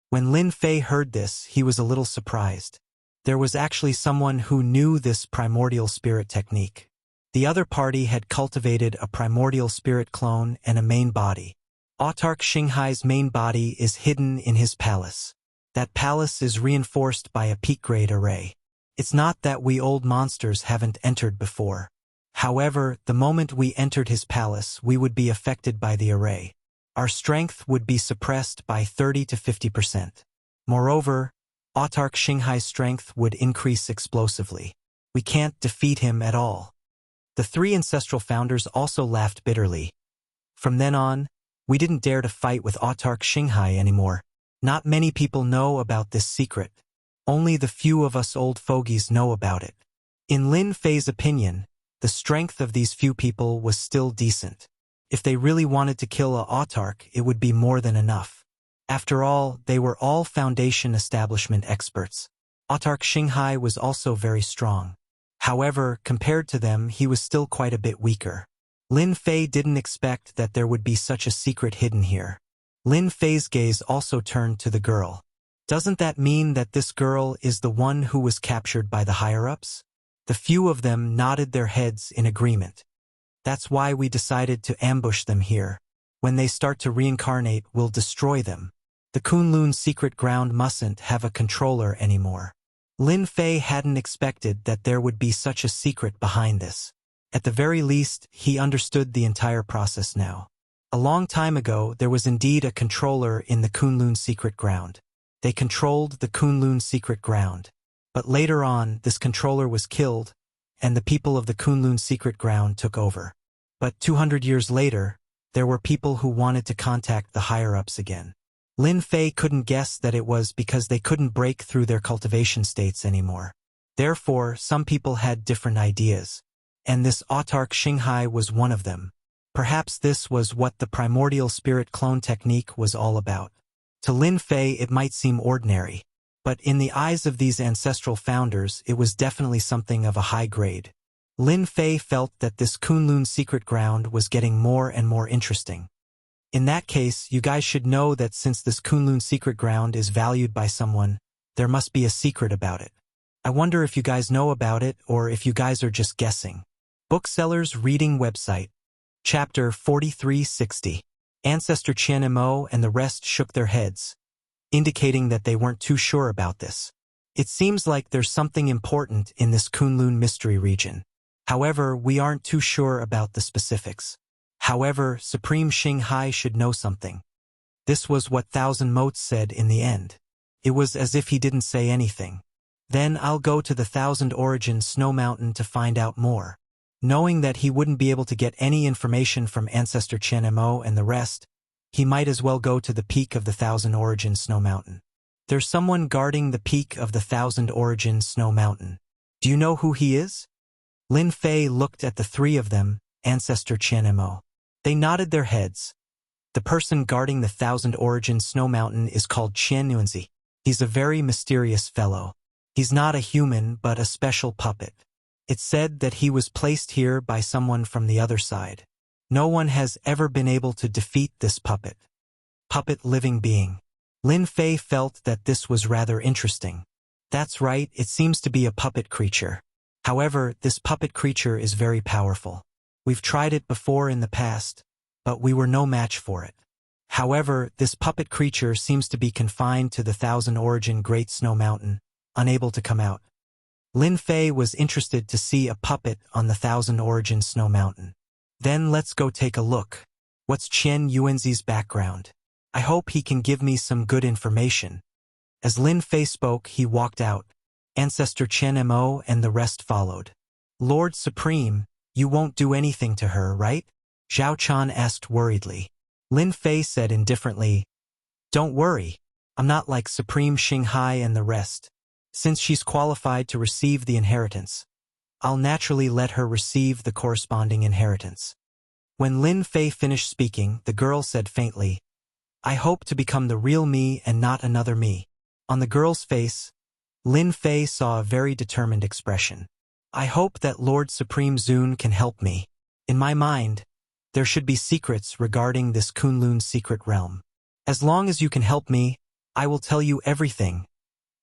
When Lin Fei heard this, he was a little surprised. There was actually someone who knew this primordial spirit technique. The other party had cultivated a primordial spirit clone and a main body. Autarch Xinghai's main body is hidden in his palace. That palace is reinforced by a peak-grade array. It's not that we old monsters haven't entered before. However, the moment we entered his palace, we would be affected by the array. Our strength would be suppressed by 30 to 50%. Moreover, Autarch Xinghai's strength would increase explosively. We can't defeat him at all. The 3 ancestral founders also laughed bitterly. From then on, we didn't dare to fight with Autarch Xinghai anymore. Not many people know about this secret. Only the few of us old fogies know about it. In Lin Fei's opinion, the strength of these few people was still decent. If they really wanted to kill a Autarch, it would be more than enough. After all, they were all Foundation establishment experts. Autarch Xinghai was also very strong. However, compared to them, he was still quite a bit weaker. Lin Fei didn't expect that there would be such a secret hidden here. Lin Fei's gaze also turned to the girl. Doesn't that mean that this girl is the one who was captured by the higher-ups? The few of them nodded their heads in agreement. That's why we decided to ambush them here. When they start to reincarnate, we'll destroy them. The Kunlun secret ground mustn't have a controller anymore. Lin Fei hadn't expected that there would be such a secret behind this. At the very least, he understood the entire process now. A long time ago, there was indeed a controller in the Kunlun secret ground. They controlled the Kunlun secret ground. But later on, this controller was killed, and the people of the Kunlun secret ground took over. But 200 years later, there were people who wanted to contact the higher-ups again. Lin Fei couldn't guess that it was because they couldn't break through their cultivation states anymore. Therefore, some people had different ideas. And this Autarch Xinghai was one of them. Perhaps this was what the primordial spirit clone technique was all about. To Lin Fei it might seem ordinary. But in the eyes of these ancestral founders, it was definitely something of a high grade. Lin Fei felt that this Kunlun secret ground was getting more and more interesting. In that case, you guys should know that since this Kunlun secret ground is valued by someone, there must be a secret about it. I wonder if you guys know about it or if you guys are just guessing. Bookseller's Reading Website. Chapter 4360. Ancestor Qian Mo and the rest shook their heads, indicating that they weren't too sure about this. It seems like there's something important in this Kunlun mystery region. However, we aren't too sure about the specifics. However, Supreme Xinghai should know something. This was what Thousand Motes said in the end. It was as if he didn't say anything. Then I'll go to the Thousand Origin Snow Mountain to find out more. Knowing that he wouldn't be able to get any information from Ancestor Qian Mo and the rest, he might as well go to the peak of the Thousand Origin Snow Mountain. There's someone guarding the peak of the Thousand Origin Snow Mountain. Do you know who he is? Lin Fei looked at the three of them, Ancestor Qian Mo. They nodded their heads. The person guarding the Thousand Origin Snow Mountain is called Qian Yuanzi. He's a very mysterious fellow. He's not a human but a special puppet. It's said that he was placed here by someone from the other side. No one has ever been able to defeat this puppet. Puppet living being. Lin Fei felt that this was rather interesting. That's right, it seems to be a puppet creature. However, this puppet creature is very powerful. We've tried it before in the past, but we were no match for it. However, this puppet creature seems to be confined to the Thousand Origin Great Snow Mountain, unable to come out. Lin Fei was interested to see a puppet on the Thousand Origin Snow Mountain. Then let's go take a look. What's Qian Yuanzi's background? I hope he can give me some good information. As Lin Fei spoke, he walked out. Ancestor Qian Mo and the rest followed. Lord Supreme, you won't do anything to her, right? Zhao Chan asked worriedly. Lin Fei said indifferently, Don't worry, I'm not like Supreme Xinghai and the rest. Since she's qualified to receive the inheritance, I'll naturally let her receive the corresponding inheritance. When Lin Fei finished speaking, the girl said faintly, I hope to become the real me and not another me. On the girl's face, Lin Fei saw a very determined expression. I hope that Lord Supreme Zun can help me. In my mind, there should be secrets regarding this Kunlun secret realm. As long as you can help me, I will tell you everything,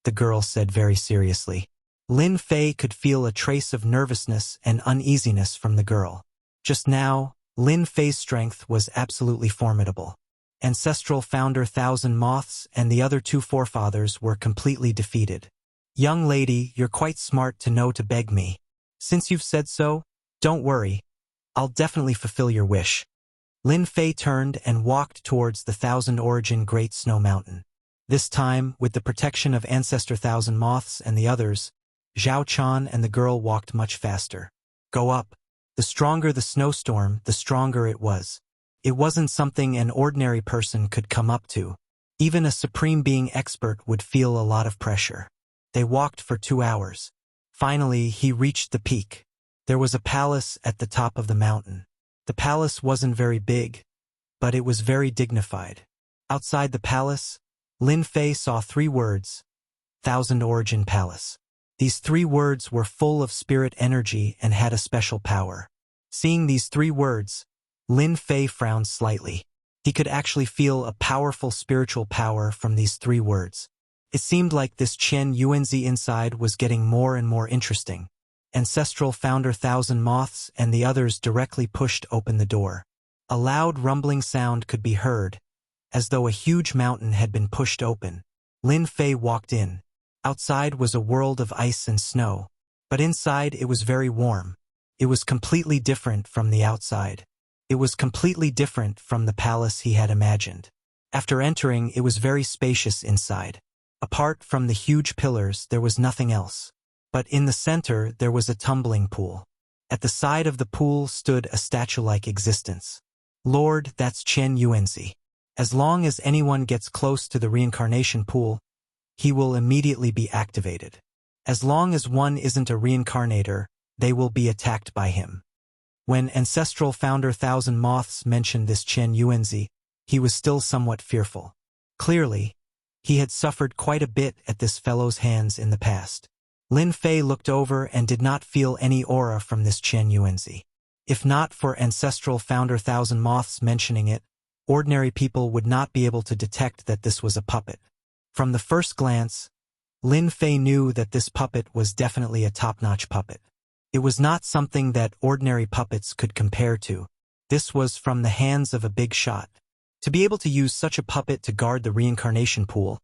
the girl said very seriously. Lin Fei could feel a trace of nervousness and uneasiness from the girl. Just now, Lin Fei's strength was absolutely formidable. Ancestral founder Thousand Moths and the other two forefathers were completely defeated. Young lady, you're quite smart to know to beg me. Since you've said so, don't worry. I'll definitely fulfill your wish. Lin Fei turned and walked towards the Thousand Origin Great Snow Mountain. This time, with the protection of Ancestor Thousand Moths and the others, Zhao Chan and the girl walked much faster. Go up. The stronger the snowstorm, the stronger it was. It wasn't something an ordinary person could come up to. Even a supreme being expert would feel a lot of pressure. They walked for 2 hours. Finally, he reached the peak. There was a palace at the top of the mountain. The palace wasn't very big, but it was very dignified. Outside the palace, Lin Fei saw 3 words, Thousand Origin Palace. These 3 words were full of spirit energy and had a special power. Seeing these 3 words, Lin Fei frowned slightly. He could actually feel a powerful spiritual power from these 3 words. It seemed like this Qian Yuanzi inside was getting more and more interesting. Ancestral founder Thousand Moths and the others directly pushed open the door. A loud rumbling sound could be heard, as though a huge mountain had been pushed open. Lin Fei walked in. Outside was a world of ice and snow, but inside it was very warm. It was completely different from the outside. It was completely different from the palace he had imagined. After entering, it was very spacious inside. Apart from the huge pillars, there was nothing else. But in the center, there was a tumbling pool. At the side of the pool stood a statue-like existence. Lord, that's Qian Yuanzi. As long as anyone gets close to the reincarnation pool, he will immediately be activated. As long as one isn't a reincarnator, they will be attacked by him. When ancestral founder Thousand Moths mentioned this Qian Yuanzi, he was still somewhat fearful. Clearly, He had suffered quite a bit at this fellow's hands in the past. Lin Fei looked over and did not feel any aura from this Chen Yuanzi. If not for ancestral founder Thousand Moths mentioning it, ordinary people would not be able to detect that this was a puppet. From the first glance, Lin Fei knew that this puppet was definitely a top-notch puppet. It was not something that ordinary puppets could compare to. This was from the hands of a big shot. To be able to use such a puppet to guard the reincarnation pool,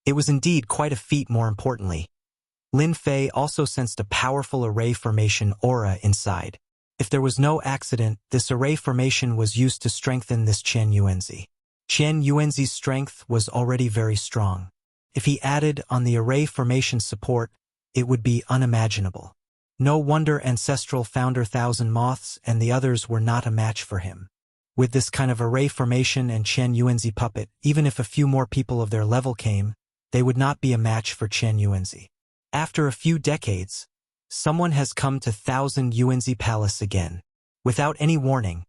it was indeed quite a feat. More importantly, Lin Fei also sensed a powerful array formation aura inside. If there was no accident, this array formation was used to strengthen this Chen Yuanzi. Chen Yuanzi's strength was already very strong. If he added on the array formation support, it would be unimaginable. No wonder ancestral founder Thousand Moths and the others were not a match for him. With this kind of array formation and Chen Yuanzi puppet, even if a few more people of their level came, they would not be a match for Chen Yuanzi. After a few decades, someone has come to Thousand Yuanzi Palace again. Without any warning,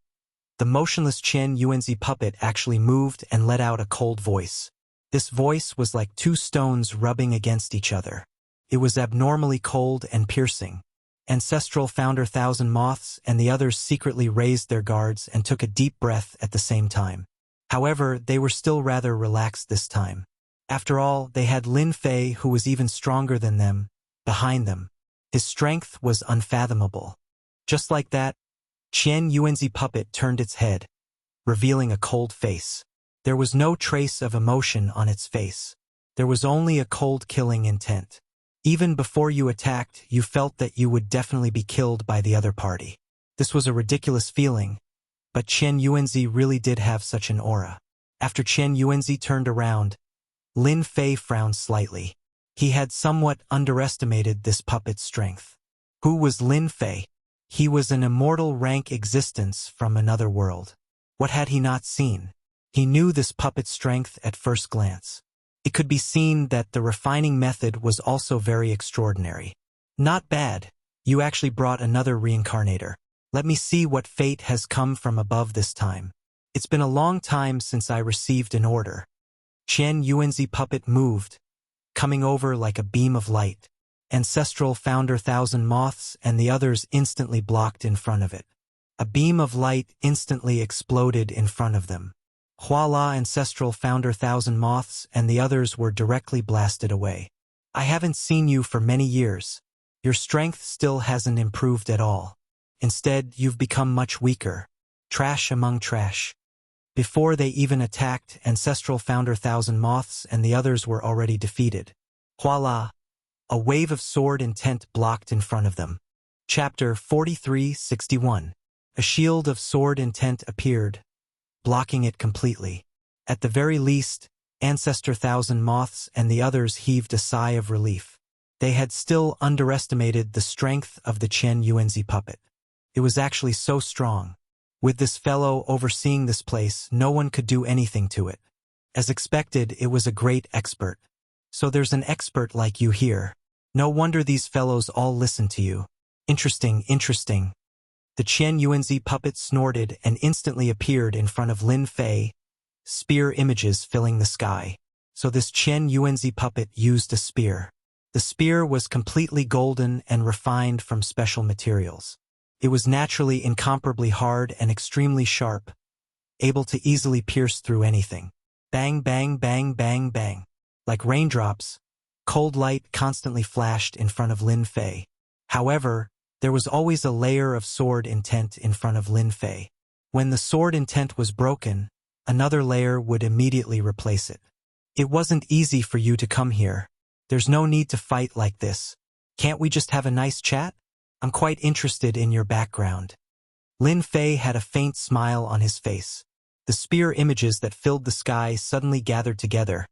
the motionless Chen Yuanzi puppet actually moved and let out a cold voice. This voice was like two stones rubbing against each other. It was abnormally cold and piercing. Ancestral founder Thousand Moths and the others secretly raised their guards and took a deep breath at the same time. However, they were still rather relaxed this time. After all, they had Lin Fei, who was even stronger than them, behind them. His strength was unfathomable. Just like that, Chen Yuanzi puppet turned its head, revealing a cold face. There was no trace of emotion on its face. There was only a cold killing intent. Even before you attacked, you felt that you would definitely be killed by the other party. This was a ridiculous feeling, but Chen Yuanzi really did have such an aura. After Chen Yuanzi turned around, Lin Fei frowned slightly. He had somewhat underestimated this puppet's strength. Who was Lin Fei? He was an immortal rank existence from another world. What had he not seen? He knew this puppet's strength at first glance. It could be seen that the refining method was also very extraordinary. Not bad. You actually brought another reincarnator. Let me see what fate has come from above this time. It's been a long time since I received an order. Chen Yuanzi puppet moved, coming over like a beam of light. Ancestral founder Thousand Moths and the others instantly blocked in front of it. A beam of light instantly exploded in front of them. Voila! Ancestral founder Thousand Moths and the others were directly blasted away. I haven't seen you for many years. Your strength still hasn't improved at all. Instead, you've become much weaker. Trash among trash. Before they even attacked, ancestral founder Thousand Moths and the others were already defeated. Voila! A wave of sword intent blocked in front of them. Chapter 43-61. A shield of sword intent appeared, blocking it completely. At the very least, Ancestor Thousand Moths and the others heaved a sigh of relief. They had still underestimated the strength of the Chen Yuanzi puppet. It was actually so strong. With this fellow overseeing this place, no one could do anything to it. As expected, it was a great expert. So there's an expert like you here. No wonder these fellows all listen to you. Interesting, interesting. The Chen Yuanzi puppet snorted and instantly appeared in front of Lin Fei, spear images filling the sky. So this Chen Yuanzi puppet used a spear. The spear was completely golden and refined from special materials. It was naturally incomparably hard and extremely sharp, able to easily pierce through anything. Bang, bang, bang, bang, bang. Like raindrops, cold light constantly flashed in front of Lin Fei. However, there was always a layer of sword intent in front of Lin Fei. When the sword intent was broken, another layer would immediately replace it. It wasn't easy for you to come here. There's no need to fight like this. Can't we just have a nice chat? I'm quite interested in your background. Lin Fei had a faint smile on his face. The spear images that filled the sky suddenly gathered together,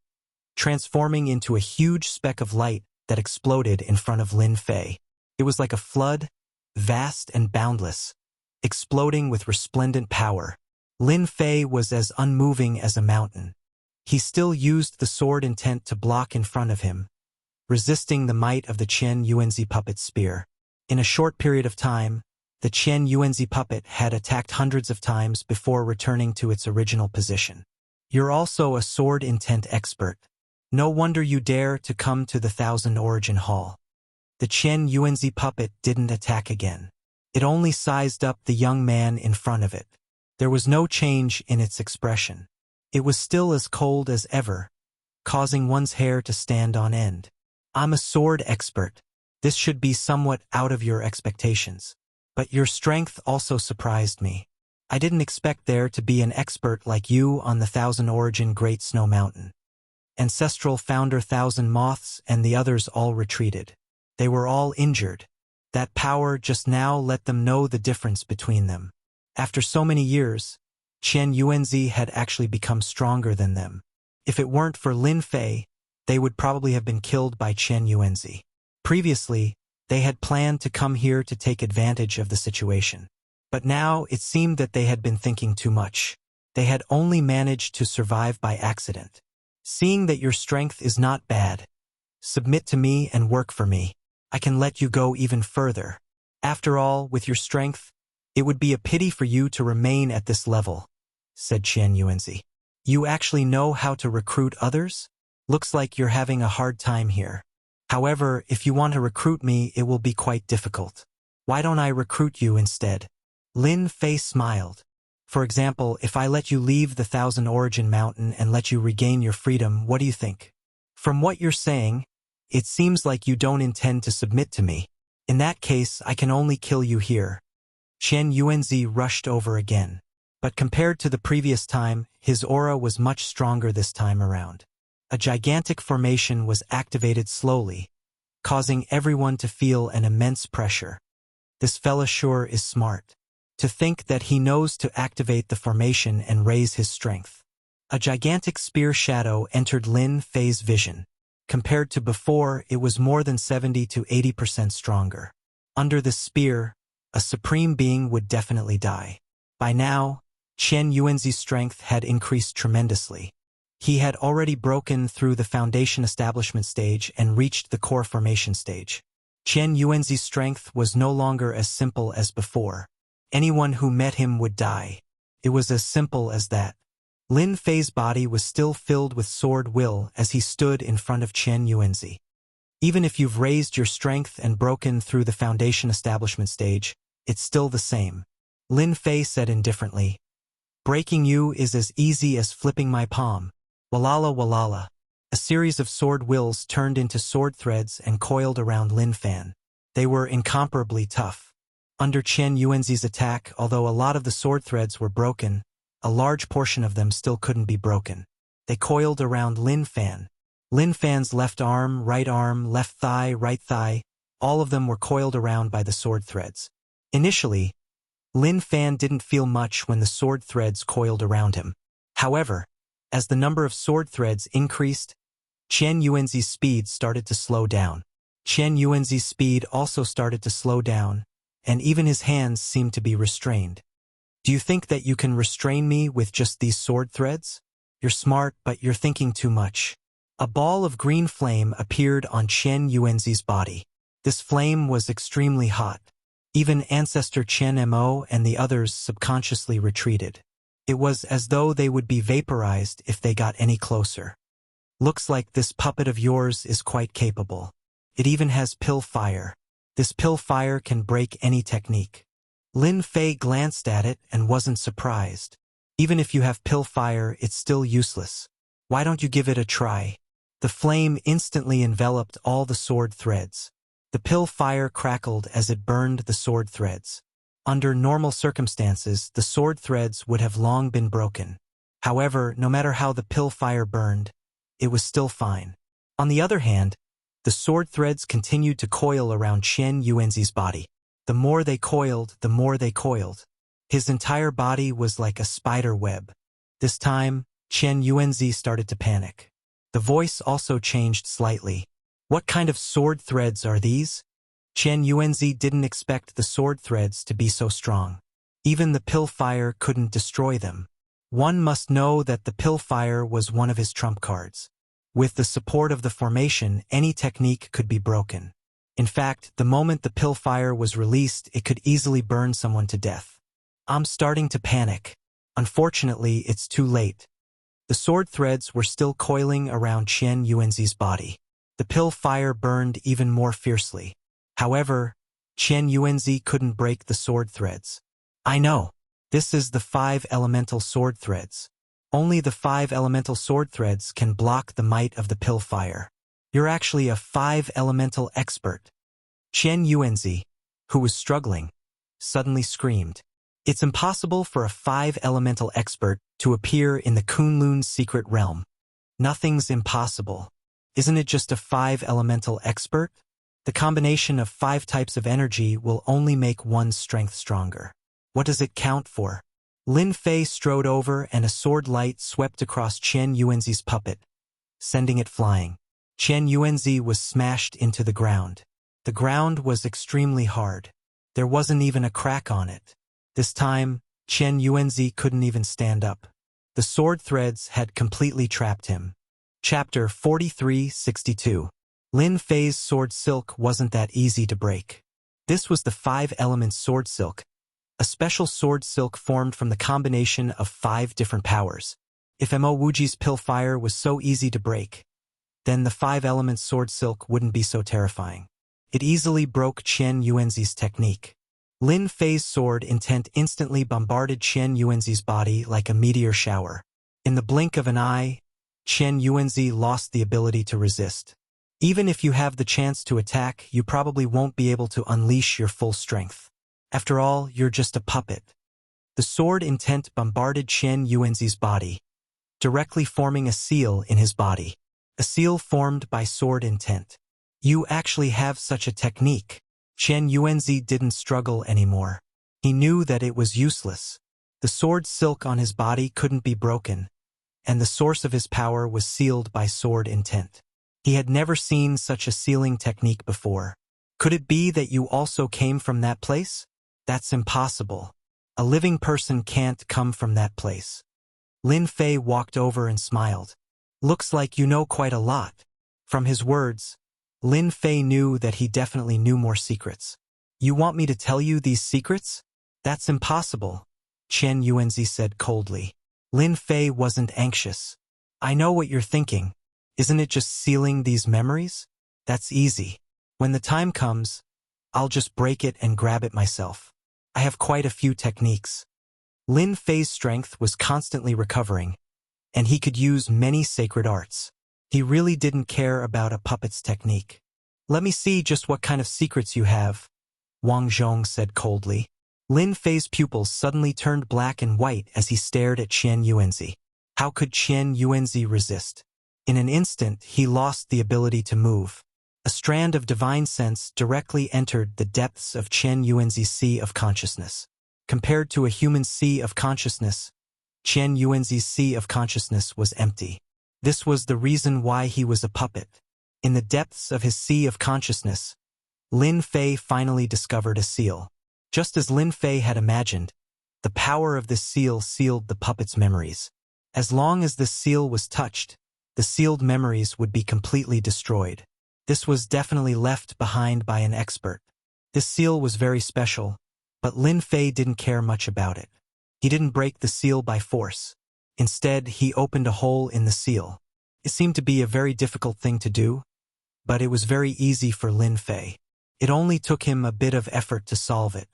transforming into a huge speck of light that exploded in front of Lin Fei. It was like a flood, vast and boundless, exploding with resplendent power. Lin Fei was as unmoving as a mountain. He still used the sword intent to block in front of him, resisting the might of the Chen Yuanzi puppet spear. In a short period of time, the Chen Yuanzi puppet had attacked hundreds of times before returning to its original position. You're also a sword intent expert. No wonder you dare to come to the Thousand Origin Hall. The Chen Yuanzi puppet didn't attack again. It only sized up the young man in front of it. There was no change in its expression. It was still as cold as ever, causing one's hair to stand on end. I'm a sword expert. This should be somewhat out of your expectations. But your strength also surprised me. I didn't expect there to be an expert like you on the Thousand Origin Great Snow Mountain. Ancestral Founder Thousand Moths and the others all retreated. They were all injured. That power just now let them know the difference between them. After so many years, Chen Yuanzi had actually become stronger than them. If it weren't for Lin Fei, they would probably have been killed by Chen Yuanzi. Previously, they had planned to come here to take advantage of the situation. But now it seemed that they had been thinking too much. They had only managed to survive by accident. Seeing that your strength is not bad, submit to me and work for me. I can let you go even further. After all, with your strength, it would be a pity for you to remain at this level, said Chen Yuanzi. You actually know how to recruit others? Looks like you're having a hard time here. However, if you want to recruit me, it will be quite difficult. Why don't I recruit you instead? Lin Fei smiled. For example, if I let you leave the Thousand Origin Mountain and let you regain your freedom, what do you think? From what you're saying, it seems like you don't intend to submit to me. In that case, I can only kill you here. Chen Yuanzi rushed over again. But compared to the previous time, his aura was much stronger this time around. A gigantic formation was activated slowly, causing everyone to feel an immense pressure. This fella sure is smart. To think that he knows to activate the formation and raise his strength. A gigantic spear shadow entered Lin Fei's vision. Compared to before, it was more than 70 to 80% stronger. Under the spear, a supreme being would definitely die. By now, Chen Yuanzi's strength had increased tremendously. He had already broken through the foundation establishment stage and reached the core formation stage. Chen Yuanzi's strength was no longer as simple as before. Anyone who met him would die. It was as simple as that. Lin Fei's body was still filled with sword will as he stood in front of Chen Yuanzi. Even if you've raised your strength and broken through the foundation establishment stage, it's still the same. Lin Fei said indifferently. Breaking you is as easy as flipping my palm. Walala walala. A series of sword wills turned into sword threads and coiled around Lin Fan. They were incomparably tough. Under Chen Yuanzi's attack, although a lot of the sword threads were broken, a large portion of them still couldn't be broken. They coiled around Lin Fan. Lin Fan's left arm, left thigh, right thigh, all of them were coiled around by the sword threads. Initially, Lin Fan didn't feel much when the sword threads coiled around him. However, as the number of sword threads increased, Chen Yuanzi's speed started to slow down. Chen Yuanzi's speed also started to slow down, and even his hands seemed to be restrained. Do you think that you can restrain me with just these sword threads? You're smart, but you're thinking too much. A ball of green flame appeared on Chen Yuanzi's body. This flame was extremely hot. Even Ancestor Chen Mo and the others subconsciously retreated. It was as though they would be vaporized if they got any closer. Looks like this puppet of yours is quite capable. It even has pill fire. This pill fire can break any technique. Lin Fei glanced at it and wasn't surprised. Even if you have pill fire, it's still useless. Why don't you give it a try? The flame instantly enveloped all the sword threads. The pill fire crackled as it burned the sword threads. Under normal circumstances, the sword threads would have long been broken. However, no matter how the pill fire burned, it was still fine. On the other hand, the sword threads continued to coil around Chen Yuanzi's body. The more they coiled, the more they coiled. His entire body was like a spider web. This time, Chen Yuanzi started to panic. The voice also changed slightly. What kind of sword threads are these? Chen Yuanzi didn't expect the sword threads to be so strong. Even the pill fire couldn't destroy them. One must know that the pill fire was one of his trump cards. With the support of the formation, any technique could be broken. In fact, the moment the pill fire was released, it could easily burn someone to death. I'm starting to panic. Unfortunately, it's too late. The sword threads were still coiling around Qian Yuanzi's body. The pill fire burned even more fiercely. However, Qian Yuanzi couldn't break the sword threads. I know. This is the 5 elemental sword threads. Only the 5 elemental sword threads can block the might of the pill fire. You're actually a 5 elemental expert. Qian Yuanzi, who was struggling, suddenly screamed. It's impossible for a 5 elemental expert to appear in the Kunlun's secret realm. Nothing's impossible. Isn't it just a 5 elemental expert? The combination of 5 types of energy will only make one's strength stronger. What does it count for? Lin Fei strode over and a sword light swept across Qian Yuanzi's puppet, sending it flying. Qian Yuanzi was smashed into the ground. The ground was extremely hard. There wasn't even a crack on it. This time, Qian Yuanzi couldn't even stand up. The sword threads had completely trapped him. Chapter 43-62. Lin Fei's sword silk wasn't that easy to break. This was the 5-element sword silk, a special sword silk formed from the combination of 5 different powers. If Mo Wuji's pill fire was so easy to break, then the 5-element sword silk wouldn't be so terrifying. It easily broke Qian Yuanzi's technique. Lin Fei's sword intent instantly bombarded Qian Yuanzi's body like a meteor shower. In the blink of an eye, Qian Yuanzi lost the ability to resist. Even if you have the chance to attack, you probably won't be able to unleash your full strength. After all, you're just a puppet. The sword intent bombarded Qian Yuanzi's body, directly forming a seal in his body. A seal formed by sword intent. You actually have such a technique. Qian Yuanzi didn't struggle anymore. He knew that it was useless. The sword silk on his body couldn't be broken, and the source of his power was sealed by sword intent. He had never seen such a sealing technique before. Could it be that you also came from that place? That's impossible. A living person can't come from that place. Lin Fei walked over and smiled. Looks like you know quite a lot. From his words, Lin Fei knew that he definitely knew more secrets. You want me to tell you these secrets? That's impossible, Qian Yuanzi said coldly. Lin Fei wasn't anxious. I know what you're thinking. Isn't it just sealing these memories? That's easy. When the time comes, I'll just break it and grab it myself. I have quite a few techniques. Lin Fei's strength was constantly recovering, and he could use many sacred arts. He really didn't care about a puppet's technique. Let me see just what kind of secrets you have, Wang Zhong said coldly. Lin Fei's pupils suddenly turned black and white as he stared at Qian Yuanzi. How could Qian Yuanzi resist? In an instant, he lost the ability to move. A strand of divine sense directly entered the depths of Qian Yuanzi's sea of consciousness. Compared to a human sea of consciousness, Qian Yuanzi's sea of consciousness was empty. This was the reason why he was a puppet. In the depths of his sea of consciousness, Lin Fei finally discovered a seal. Just as Lin Fei had imagined, the power of this seal sealed the puppet's memories. As long as this seal was touched, the sealed memories would be completely destroyed. This was definitely left behind by an expert. This seal was very special, but Lin Fei didn't care much about it. He didn't break the seal by force. Instead, he opened a hole in the seal. It seemed to be a very difficult thing to do, but it was very easy for Lin Fei. It only took him a bit of effort to solve it.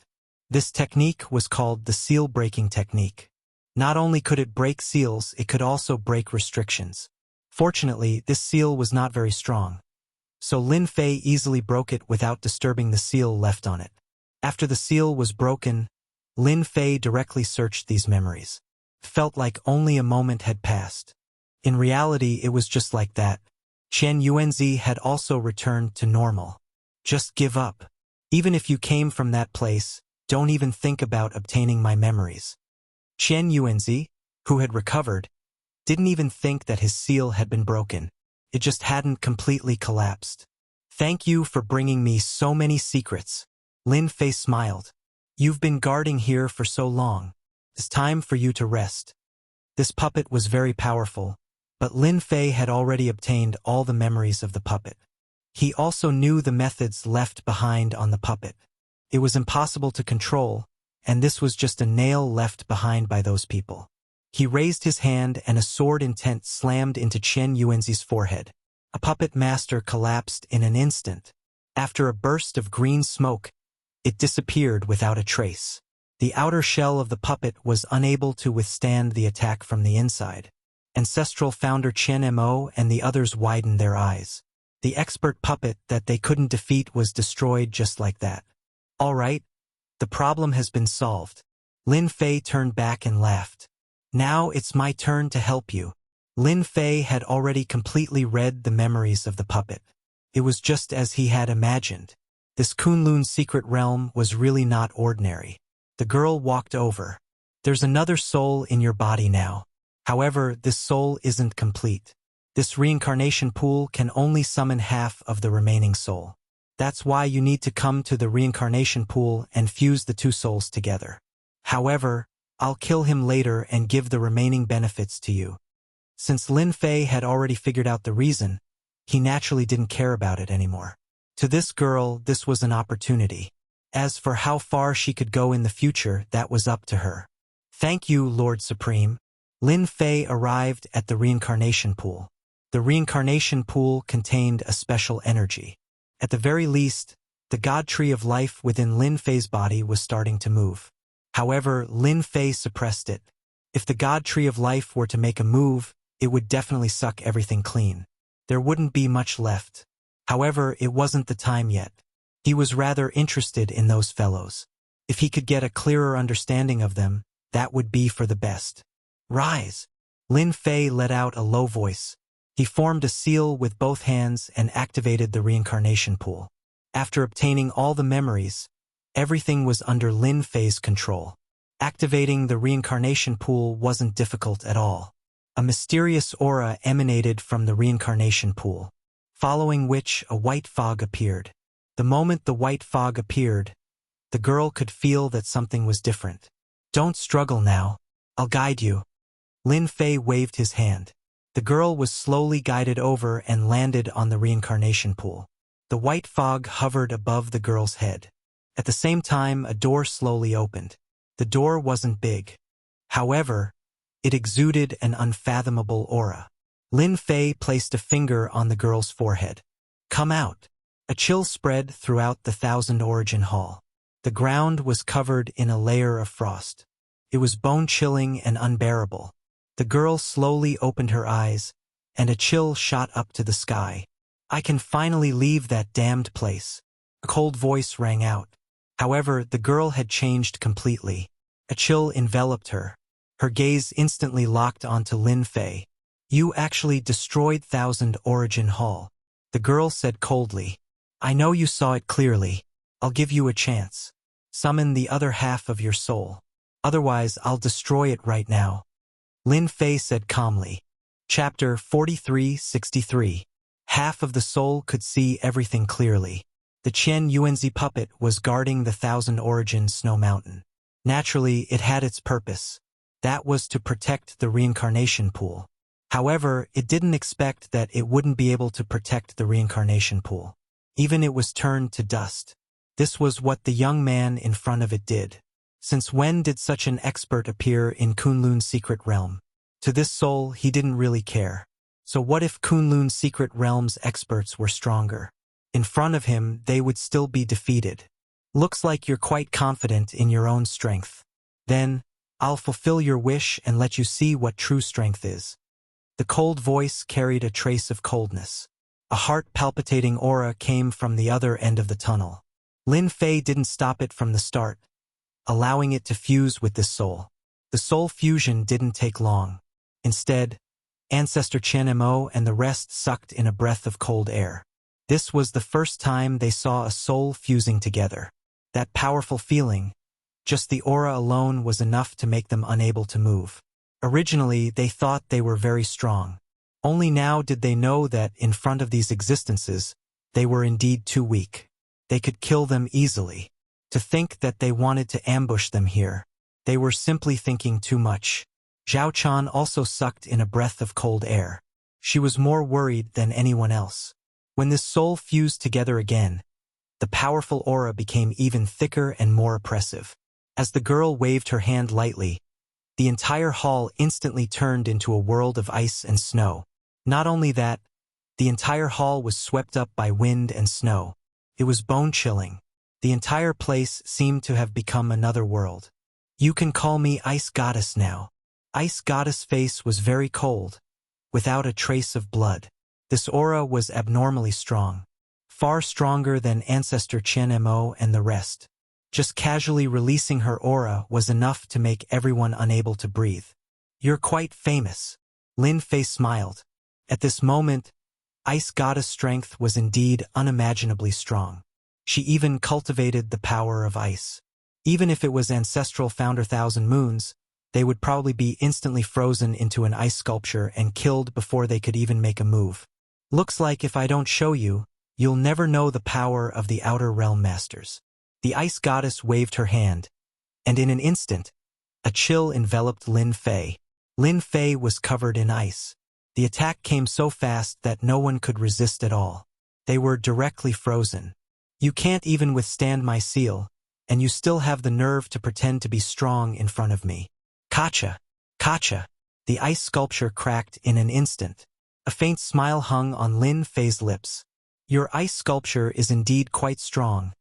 This technique was called the seal-breaking technique. Not only could it break seals, it could also break restrictions. Fortunately, this seal was not very strong, so Lin Fei easily broke it without disturbing the seal left on it. After the seal was broken, Lin Fei directly searched these memories. It felt like only a moment had passed. In reality, it was just like that. Qian Yuanzi had also returned to normal. Just give up. Even if you came from that place, don't even think about obtaining my memories. Qian Yuanzi, who had recovered, didn't even think that his seal had been broken. It just hadn't completely collapsed. Thank you for bringing me so many secrets. Lin Fei smiled. You've been guarding here for so long. It's time for you to rest. This puppet was very powerful, but Lin Fei had already obtained all the memories of the puppet. He also knew the methods left behind on the puppet. It was impossible to control, and this was just a nail left behind by those people. He raised his hand and a sword intent slammed into Chen Yuanzi's forehead. A puppet master collapsed in an instant. After a burst of green smoke, it disappeared without a trace. The outer shell of the puppet was unable to withstand the attack from the inside. Ancestral founder Chen Mo and the others widened their eyes. The expert puppet that they couldn't defeat was destroyed just like that. All right, the problem has been solved. Lin Fei turned back and laughed. Now it's my turn to help you. Lin Fei had already completely read the memories of the puppet. It was just as he had imagined. This Kunlun secret realm was really not ordinary. The girl walked over. There's another soul in your body now. However, this soul isn't complete. This reincarnation pool can only summon half of the remaining soul. That's why you need to come to the reincarnation pool and fuse the two souls together. However, I'll kill him later and give the remaining benefits to you. Since Lin Fei had already figured out the reason, he naturally didn't care about it anymore. To this girl, this was an opportunity. As for how far she could go in the future, that was up to her. Thank you, Lord Supreme. Lin Fei arrived at the reincarnation pool. The reincarnation pool contained a special energy. At the very least, the God Tree of Life within Lin Fei's body was starting to move. However, Lin Fei suppressed it. If the God Tree of Life were to make a move, it would definitely suck everything clean. There wouldn't be much left. However, it wasn't the time yet. He was rather interested in those fellows. If he could get a clearer understanding of them, that would be for the best. Rise! Lin Fei let out a low voice. He formed a seal with both hands and activated the reincarnation pool. After obtaining all the memories, everything was under Lin Fei's control. Activating the reincarnation pool wasn't difficult at all. A mysterious aura emanated from the reincarnation pool, following which a white fog appeared. The moment the white fog appeared, the girl could feel that something was different. Don't struggle now. I'll guide you. Lin Fei waved his hand. The girl was slowly guided over and landed on the reincarnation pool. The white fog hovered above the girl's head. At the same time, a door slowly opened. The door wasn't big. However, it exuded an unfathomable aura. Lin Fei placed a finger on the girl's forehead. Come out. A chill spread throughout the Thousand Origin Hall. The ground was covered in a layer of frost. It was bone-chilling and unbearable. The girl slowly opened her eyes, and a chill shot up to the sky. I can finally leave that damned place. A cold voice rang out. However, the girl had changed completely. A chill enveloped her. Her gaze instantly locked onto Lin Fei. You actually destroyed Thousand Origin Hall. The girl said coldly. I know you saw it clearly. I'll give you a chance. Summon the other half of your soul. Otherwise, I'll destroy it right now. Lin Fei said calmly. Chapter 4363. Half of the soul could see everything clearly. The Chen Yuanzi puppet was guarding the Thousand Origin Snow Mountain. Naturally, it had its purpose. That was to protect the reincarnation pool. However, it didn't expect that it wouldn't be able to protect the reincarnation pool. Even it was turned to dust. This was what the young man in front of it did. Since when did such an expert appear in Kunlun's secret realm? To this soul, he didn't really care. So what if Kunlun's secret realm's experts were stronger? In front of him, they would still be defeated. Looks like you're quite confident in your own strength. Then, I'll fulfill your wish and let you see what true strength is. The cold voice carried a trace of coldness. A heart-palpitating aura came from the other end of the tunnel. Lin Fei didn't stop it from the start, allowing it to fuse with this soul. The soul fusion didn't take long. Instead, Ancestor Chen Mo and the rest sucked in a breath of cold air. This was the first time they saw a soul fusing together. That powerful feeling, just the aura alone, was enough to make them unable to move. Originally, they thought they were very strong. Only now did they know that in front of these existences, they were indeed too weak. They could kill them easily. To think that they wanted to ambush them here. They were simply thinking too much. Zhao Chan also sucked in a breath of cold air. She was more worried than anyone else. When this soul fused together again, the powerful aura became even thicker and more oppressive. As the girl waved her hand lightly, the entire hall instantly turned into a world of ice and snow. Not only that, the entire hall was swept up by wind and snow. It was bone-chilling. The entire place seemed to have become another world. You can call me Ice Goddess now. Ice Goddess' face was very cold, without a trace of blood. This aura was abnormally strong, far stronger than Ancestor Chen Mo and the rest. Just casually releasing her aura was enough to make everyone unable to breathe. You're quite famous. Lin Fei smiled. At this moment, Ice Goddess' strength was indeed unimaginably strong. She even cultivated the power of ice. Even if it was ancestral founder Thousand Moons, they would probably be instantly frozen into an ice sculpture and killed before they could even make a move. Looks like if I don't show you, you'll never know the power of the Outer Realm Masters. The Ice Goddess waved her hand, and in an instant, a chill enveloped Lin Fei. Lin Fei was covered in ice. The attack came so fast that no one could resist at all. They were directly frozen. You can't even withstand my seal, and you still have the nerve to pretend to be strong in front of me. Kacha! Kacha! The ice sculpture cracked in an instant. A faint smile hung on Lin Fei's lips. Your ice sculpture is indeed quite strong,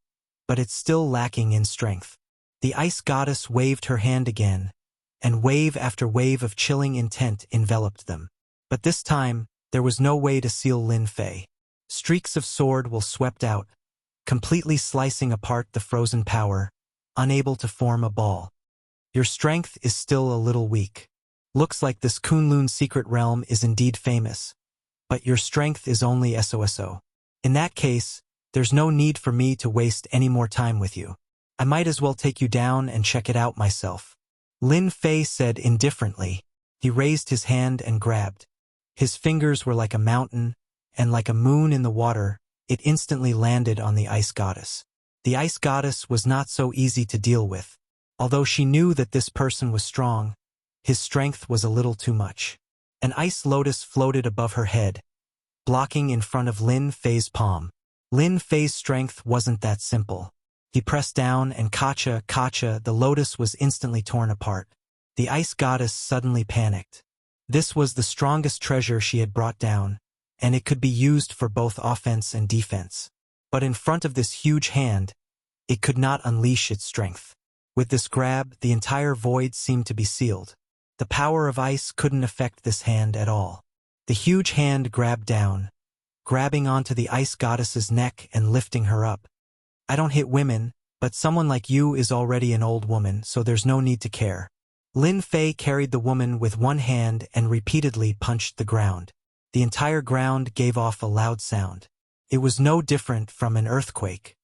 but it's still lacking in strength. The Ice Goddess waved her hand again, and wave after wave of chilling intent enveloped them. But this time, there was no way to seal Lin Fei. Streaks of sword will swept out, completely slicing apart the frozen power, unable to form a ball. Your strength is still a little weak. Looks like this Kunlun secret realm is indeed famous, but your strength is only SOSO. In that case, there's no need for me to waste any more time with you. I might as well take you down and check it out myself. Lin Fei said indifferently. He raised his hand and grabbed. His fingers were like a mountain, and like a moon in the water, it instantly landed on the Ice Goddess. The Ice Goddess was not so easy to deal with. Although she knew that this person was strong, his strength was a little too much. An ice lotus floated above her head, blocking in front of Lin Fei's palm. Lin Fei's strength wasn't that simple. He pressed down and kacha, the lotus was instantly torn apart. The Ice Goddess suddenly panicked. This was the strongest treasure she had brought down, and it could be used for both offense and defense. But in front of this huge hand, it could not unleash its strength. With this grab, the entire void seemed to be sealed. The power of ice couldn't affect this hand at all. The huge hand grabbed down, grabbing onto the Ice Goddess's neck and lifting her up. I don't hit women, but someone like you is already an old woman, so there's no need to care. Lin Fei carried the woman with one hand and repeatedly punched the ground. The entire ground gave off a loud sound. It was no different from an earthquake.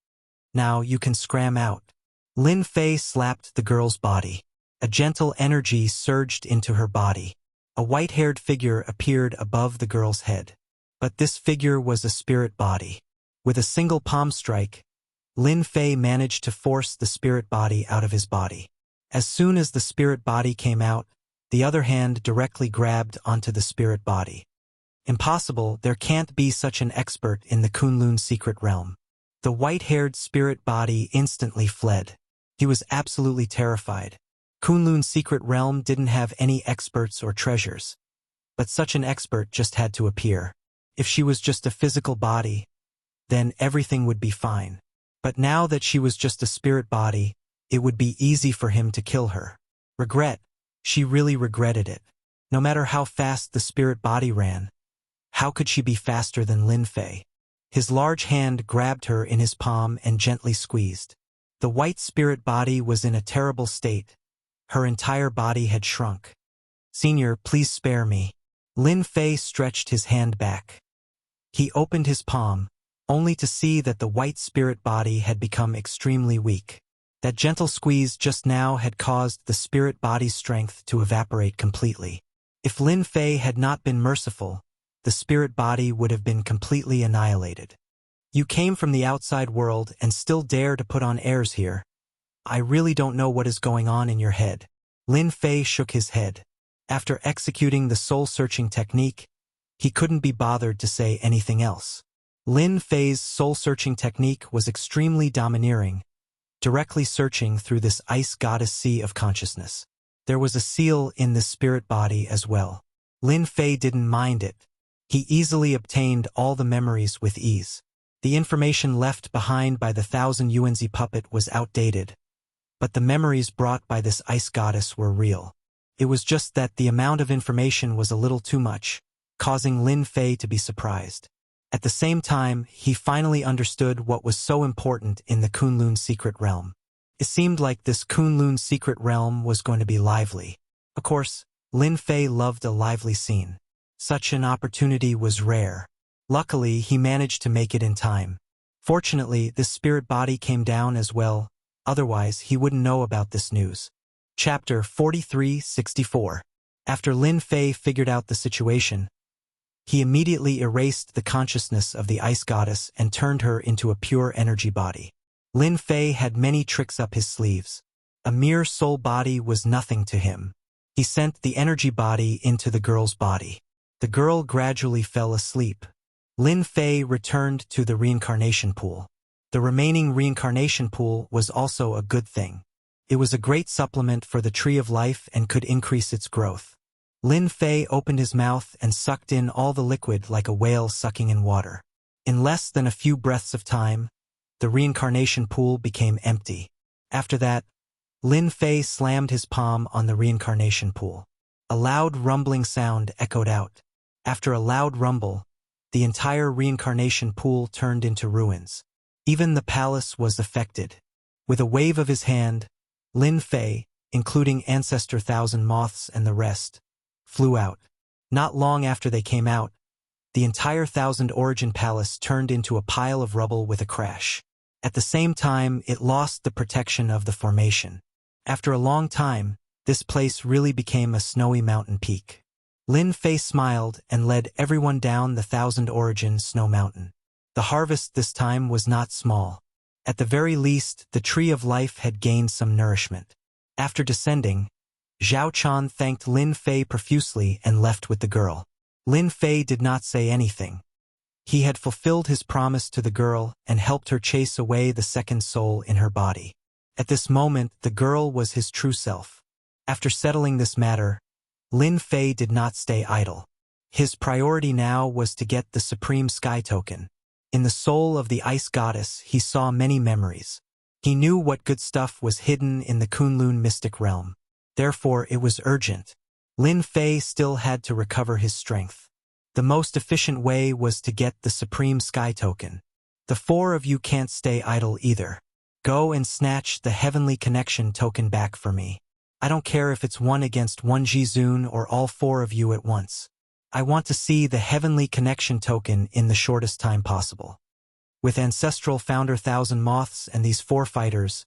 Now you can scram out. Lin Fei slapped the girl's body. A gentle energy surged into her body. A white-haired figure appeared above the girl's head. But this figure was a spirit body. With a single palm strike, Lin Fei managed to force the spirit body out of his body. As soon as the spirit body came out, the other hand directly grabbed onto the spirit body. Impossible, there can't be such an expert in the Kunlun secret realm. The white-haired spirit body instantly fled. He was absolutely terrified. Kunlun's secret realm didn't have any experts or treasures. But such an expert just had to appear. If she was just a physical body, then everything would be fine. But now that she was just a spirit body, it would be easy for him to kill her. Regret. She really regretted it. No matter how fast the spirit body ran, how could she be faster than Lin Fei? His large hand grabbed her in his palm and gently squeezed. The white spirit body was in a terrible state. Her entire body had shrunk. Senior, please spare me. Lin Fei stretched his hand back. He opened his palm, only to see that the white spirit body had become extremely weak. That gentle squeeze just now had caused the spirit body's strength to evaporate completely. If Lin Fei had not been merciful, the spirit body would have been completely annihilated. You came from the outside world and still dare to put on airs here. I really don't know what is going on in your head. Lin Fei shook his head. After executing the soul-searching technique, he couldn't be bothered to say anything else. Lin Fei's soul-searching technique was extremely domineering, directly searching through this ice goddess sea of consciousness. There was a seal in this spirit body as well. Lin Fei didn't mind it. He easily obtained all the memories with ease. The information left behind by the 1,000 Yuanzi puppet was outdated, but the memories brought by this ice goddess were real. It was just that the amount of information was a little too much, causing Lin Fei to be surprised. At the same time, he finally understood what was so important in the Kunlun secret realm. It seemed like this Kunlun secret realm was going to be lively. Of course, Lin Fei loved a lively scene. Such an opportunity was rare. Luckily, he managed to make it in time. Fortunately, this spirit body came down as well, otherwise he wouldn't know about this news. Chapter 43-64. After Lin Fei figured out the situation, he immediately erased the consciousness of the ice goddess and turned her into a pure energy body. Lin Fei had many tricks up his sleeves. A mere soul body was nothing to him. He sent the energy body into the girl's body. The girl gradually fell asleep. Lin Fei returned to the reincarnation pool. The remaining reincarnation pool was also a good thing. It was a great supplement for the tree of life and could increase its growth. Lin Fei opened his mouth and sucked in all the liquid like a whale sucking in water. In less than a few breaths of time, the reincarnation pool became empty. After that, Lin Fei slammed his palm on the reincarnation pool. A loud rumbling sound echoed out. After a loud rumble, the entire reincarnation pool turned into ruins. Even the palace was affected. With a wave of his hand, Lin Fei, including Ancestor 1,000 Moths and the rest, flew out. Not long after they came out, the entire 1,000 Origin Palace turned into a pile of rubble with a crash. At the same time, it lost the protection of the formation. After a long time, this place really became a snowy mountain peak. Lin Fei smiled and led everyone down the 1,000 Origin Snow Mountain. The harvest this time was not small. At the very least, the tree of life had gained some nourishment. After descending, Zhao Chan thanked Lin Fei profusely and left with the girl. Lin Fei did not say anything. He had fulfilled his promise to the girl and helped her chase away the second soul in her body. At this moment, the girl was his true self. After settling this matter, Lin Fei did not stay idle. His priority now was to get the Supreme Sky Token. In the soul of the Ice Goddess, he saw many memories. He knew what good stuff was hidden in the Kunlun mystic realm. Therefore, it was urgent. Lin Fei still had to recover his strength. The most efficient way was to get the Supreme Sky Token. The four of you can't stay idle either. Go and snatch the Heavenly Connection Token back for me. I don't care if it's 1 against 1 Jizun or all 4 of you at once. I want to see the Heavenly Connection Token in the shortest time possible. With Ancestral Founder 1,000 Moths and these 4 fighters,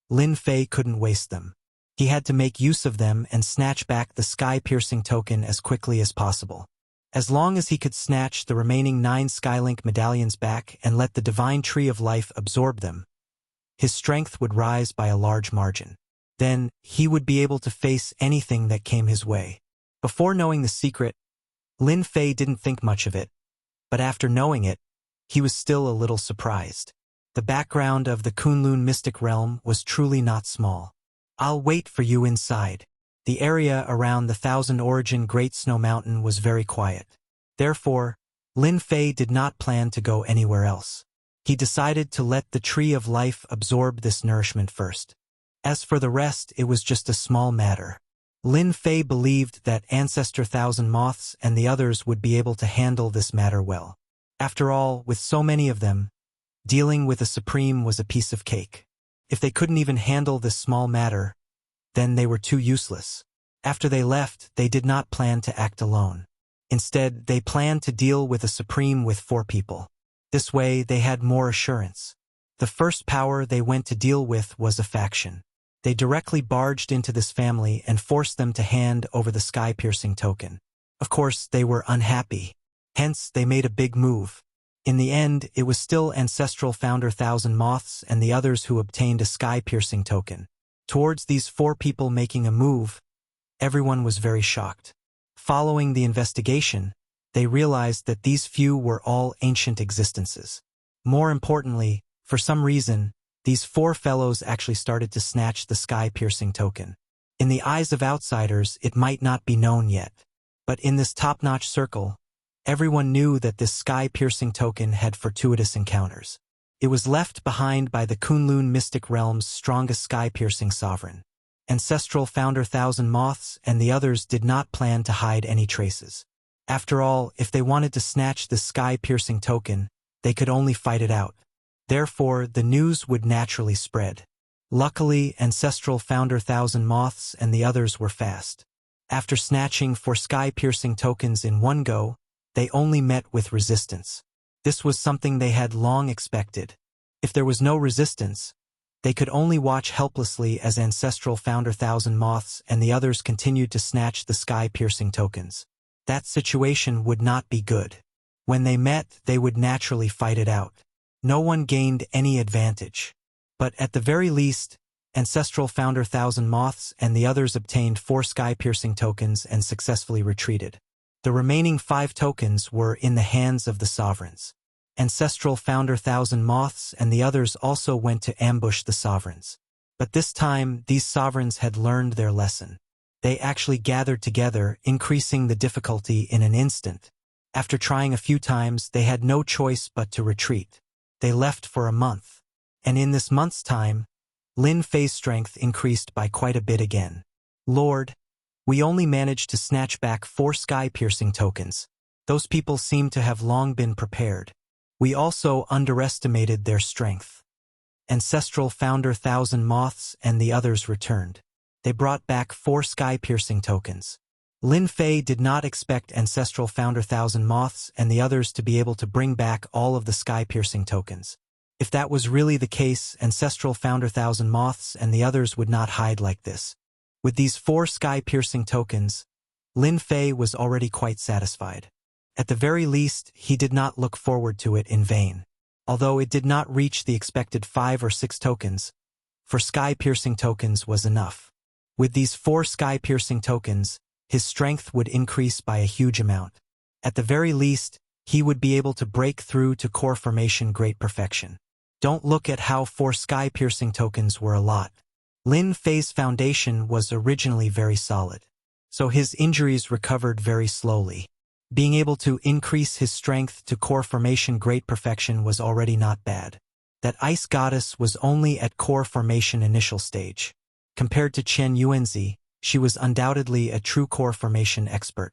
Lin Fei couldn't waste them. He had to make use of them and snatch back the Sky-Piercing Token as quickly as possible. As long as he could snatch the remaining 9 Skylink medallions back and let the Divine Tree of Life absorb them, his strength would rise by a large margin. Then, he would be able to face anything that came his way. Before knowing the secret, Lin Fei didn't think much of it, but after knowing it, he was still a little surprised. The background of the Kunlun mystic realm was truly not small. I'll wait for you inside. The area around the 1,000 Origin Great Snow Mountain was very quiet. Therefore, Lin Fei did not plan to go anywhere else. He decided to let the Tree of Life absorb this nourishment first. As for the rest, it was just a small matter. Lin Fei believed that Ancestor 1,000 Moths and the others would be able to handle this matter well. After all, with so many of them, dealing with a Supreme was a piece of cake. If they couldn't even handle this small matter, then they were too useless. After they left, they did not plan to act alone. Instead, they planned to deal with a Supreme with 4 people. This way, they had more assurance. The first power they went to deal with was a faction. They directly barged into this family and forced them to hand over the Sky-Piercing Token. Of course, they were unhappy. Hence, they made a big move. In the end, it was still Ancestral Founder 1,000 Moths and the others who obtained a Sky-Piercing Token. Towards these 4 people making a move, everyone was very shocked. Following the investigation, they realized that these few were all ancient existences. More importantly, for some reason, these 4 fellows actually started to snatch the Sky-Piercing Token. In the eyes of outsiders, it might not be known yet. But in this top-notch circle, everyone knew that this sky-piercing token had fortuitous encounters. It was left behind by the Kunlun mystic realm's strongest sky-piercing sovereign. Ancestral founder Thousand Moths and the others did not plan to hide any traces. After all, if they wanted to snatch the sky-piercing token, they could only fight it out. Therefore, the news would naturally spread. Luckily, Ancestral founder Thousand Moths and the others were fast. After snatching 4 sky-piercing tokens in one go, they only met with resistance. This was something they had long expected. If there was no resistance, they could only watch helplessly as Ancestral founder Thousand Moths and the others continued to snatch the sky-piercing tokens. That situation would not be good. When they met, they would naturally fight it out. No one gained any advantage. But at the very least, Ancestral founder Thousand Moths and the others obtained 4 sky-piercing tokens and successfully retreated. The remaining 5 tokens were in the hands of the sovereigns. Ancestral founder Thousand Moths and the others also went to ambush the sovereigns. But this time, these sovereigns had learned their lesson. They actually gathered together, increasing the difficulty in an instant. After trying a few times, they had no choice but to retreat. They left for a month. And in this month's time, Lin Fei's strength increased by quite a bit again. Lord, we only managed to snatch back 4 sky-piercing tokens. Those people seem to have long been prepared. We also underestimated their strength. Ancestral founder Thousand Moths and the others returned. They brought back 4 sky-piercing tokens. Lin Fei did not expect Ancestral founder Thousand Moths and the others to be able to bring back all of the sky-piercing tokens. If that was really the case, Ancestral founder Thousand Moths and the others would not hide like this. With these 4 sky-piercing tokens, Lin Fei was already quite satisfied. At the very least, he did not look forward to it in vain. Although it did not reach the expected 5 or 6 tokens, 4 sky-piercing tokens was enough. With these 4 sky-piercing tokens, his strength would increase by a huge amount. At the very least, he would be able to break through to core formation great perfection. Don't look at how 4 sky-piercing tokens were a lot. Lin Fei's foundation was originally very solid, so his injuries recovered very slowly. Being able to increase his strength to core formation great perfection was already not bad. That ice goddess was only at core formation initial stage. Compared to Chen Yuanzi, she was undoubtedly a true core formation expert.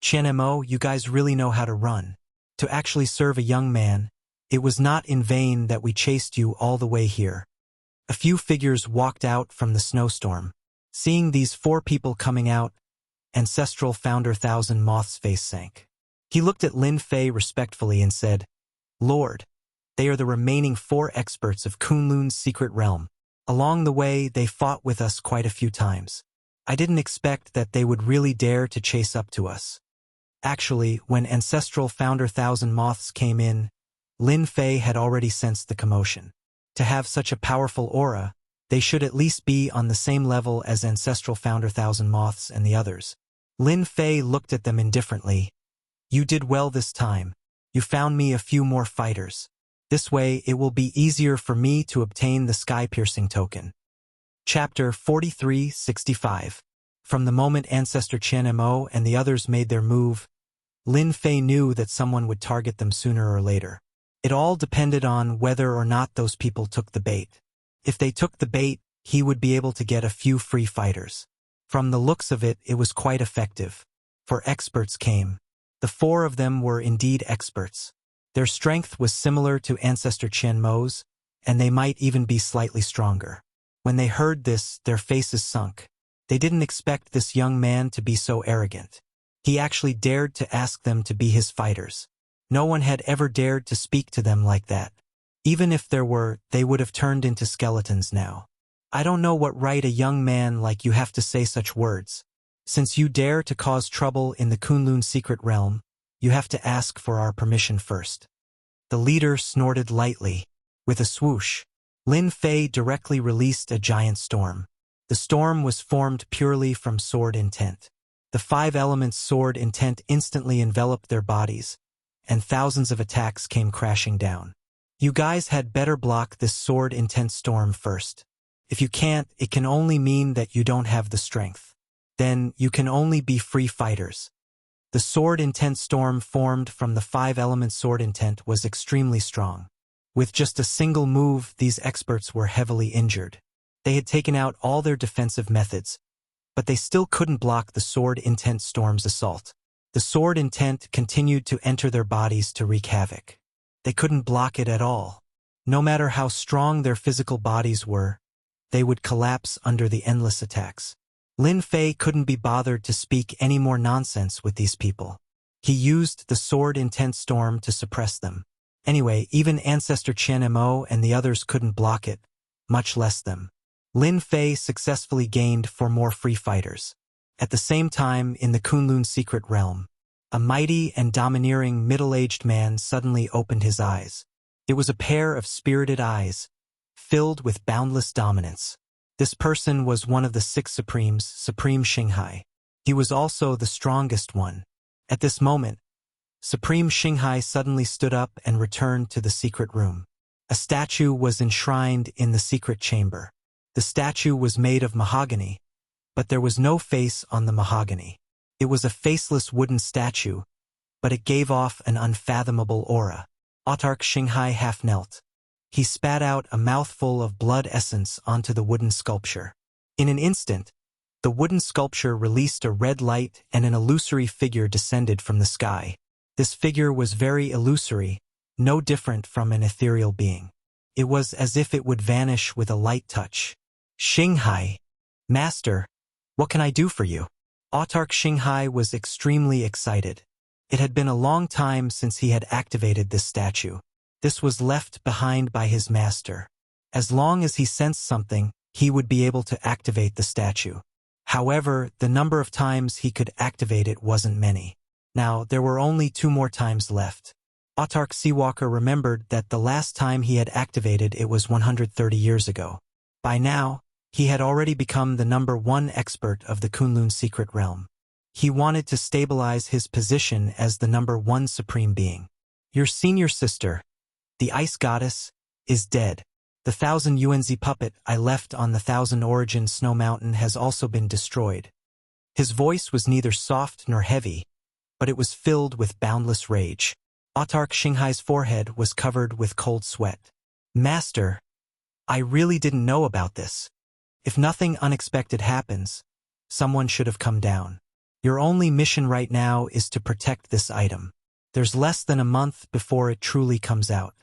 Chen Mo, you guys really know how to run. To actually serve a young man, it was not in vain that we chased you all the way here. A few figures walked out from the snowstorm. Seeing these 4 people coming out, Ancestral founder Thousand Moths' face sank. He looked at Lin Fei respectfully and said, Lord, they are the remaining 4 experts of Kunlun's secret realm. Along the way, they fought with us quite a few times. I didn't expect that they would really dare to chase up to us. Actually, when Ancestral founder Thousand Moths came in, Lin Fei had already sensed the commotion. To have such a powerful aura, they should at least be on the same level as Ancestral founder Thousand Moths and the others. Lin Fei looked at them indifferently. You did well this time. You found me a few more fighters. This way, it will be easier for me to obtain the sky-piercing token. Chapter 4365. From the moment Ancestor Chen Mo and the others made their move, Lin Fei knew that someone would target them sooner or later. It all depended on whether or not those people took the bait. If they took the bait, he would be able to get a few free fighters. From the looks of it, it was quite effective. For experts came. The 4 of them were indeed experts. Their strength was similar to Ancestor Chen Mo's, and they might even be slightly stronger. When they heard this, their faces sunk. They didn't expect this young man to be so arrogant. He actually dared to ask them to be his fighters. No one had ever dared to speak to them like that. Even if there were, they would have turned into skeletons now. I don't know what right a young man like you have to say such words. Since you dare to cause trouble in the Kunlun secret realm, you have to ask for our permission first. The leader snorted lightly. With a swoosh, Lin Fei directly released a giant storm. The storm was formed purely from sword intent. The 5 elements sword intent instantly enveloped their bodies, and thousands of attacks came crashing down. You guys had better block this sword intent storm first. If you can't, it can only mean that you don't have the strength. Then, you can only be free fighters. The sword intent storm formed from the 5-element sword intent was extremely strong. With just a single move, these experts were heavily injured. They had taken out all their defensive methods, but they still couldn't block the sword intent storm's assault. The sword intent continued to enter their bodies to wreak havoc. They couldn't block it at all. No matter how strong their physical bodies were, they would collapse under the endless attacks. Lin Fei couldn't be bothered to speak any more nonsense with these people. He used the sword intent storm to suppress them. Anyway, even Ancestor Qian Mo and the others couldn't block it, much less them. Lin Fei successfully gained 4 more free fighters. At the same time, in the Kunlun secret realm, a mighty and domineering middle-aged man suddenly opened his eyes. It was a pair of spirited eyes, filled with boundless dominance. This person was one of the 6 Supremes, Supreme Xinghai. He was also the strongest one. At this moment, Supreme Xinghai suddenly stood up and returned to the secret room. A statue was enshrined in the secret chamber. The statue was made of mahogany, but there was no face on the mahogany. It was a faceless wooden statue, but it gave off an unfathomable aura. Autarch Xinghai half knelt. He spat out a mouthful of blood essence onto the wooden sculpture. In an instant, the wooden sculpture released a red light and an illusory figure descended from the sky. This figure was very illusory, no different from an ethereal being. It was as if it would vanish with a light touch. Xinghai, Master, what can I do for you? Autarch Xinghai was extremely excited. It had been a long time since he had activated this statue. This was left behind by his master. As long as he sensed something, he would be able to activate the statue. However, the number of times he could activate it wasn't many. Now, there were only 2 more times left. Autarch Seawalker remembered that the last time he had activated it was 130 years ago. By now, he had already become the number 1 expert of the Kunlun secret realm. He wanted to stabilize his position as the number 1 supreme being. Your senior sister, the ice goddess, is dead. The 1000 UNZ puppet I left on the 1000 Origin Snow Mountain has also been destroyed. His voice was neither soft nor heavy, but it was filled with boundless rage. Autarch Xinghai's forehead was covered with cold sweat. Master, I really didn't know about this. If nothing unexpected happens, someone should have come down. Your only mission right now is to protect this item. There's less than a month before it truly comes out.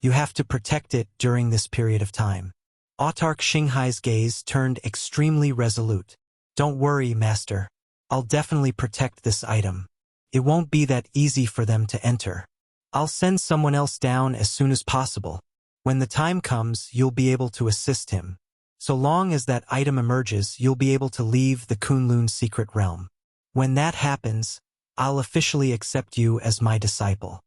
You have to protect it during this period of time. Autarch Xinghai's gaze turned extremely resolute. Don't worry, Master. I'll definitely protect this item. It won't be that easy for them to enter. I'll send someone else down as soon as possible. When the time comes, you'll be able to assist him. So long as that item emerges, you'll be able to leave the Kunlun secret realm. When that happens, I'll officially accept you as my disciple.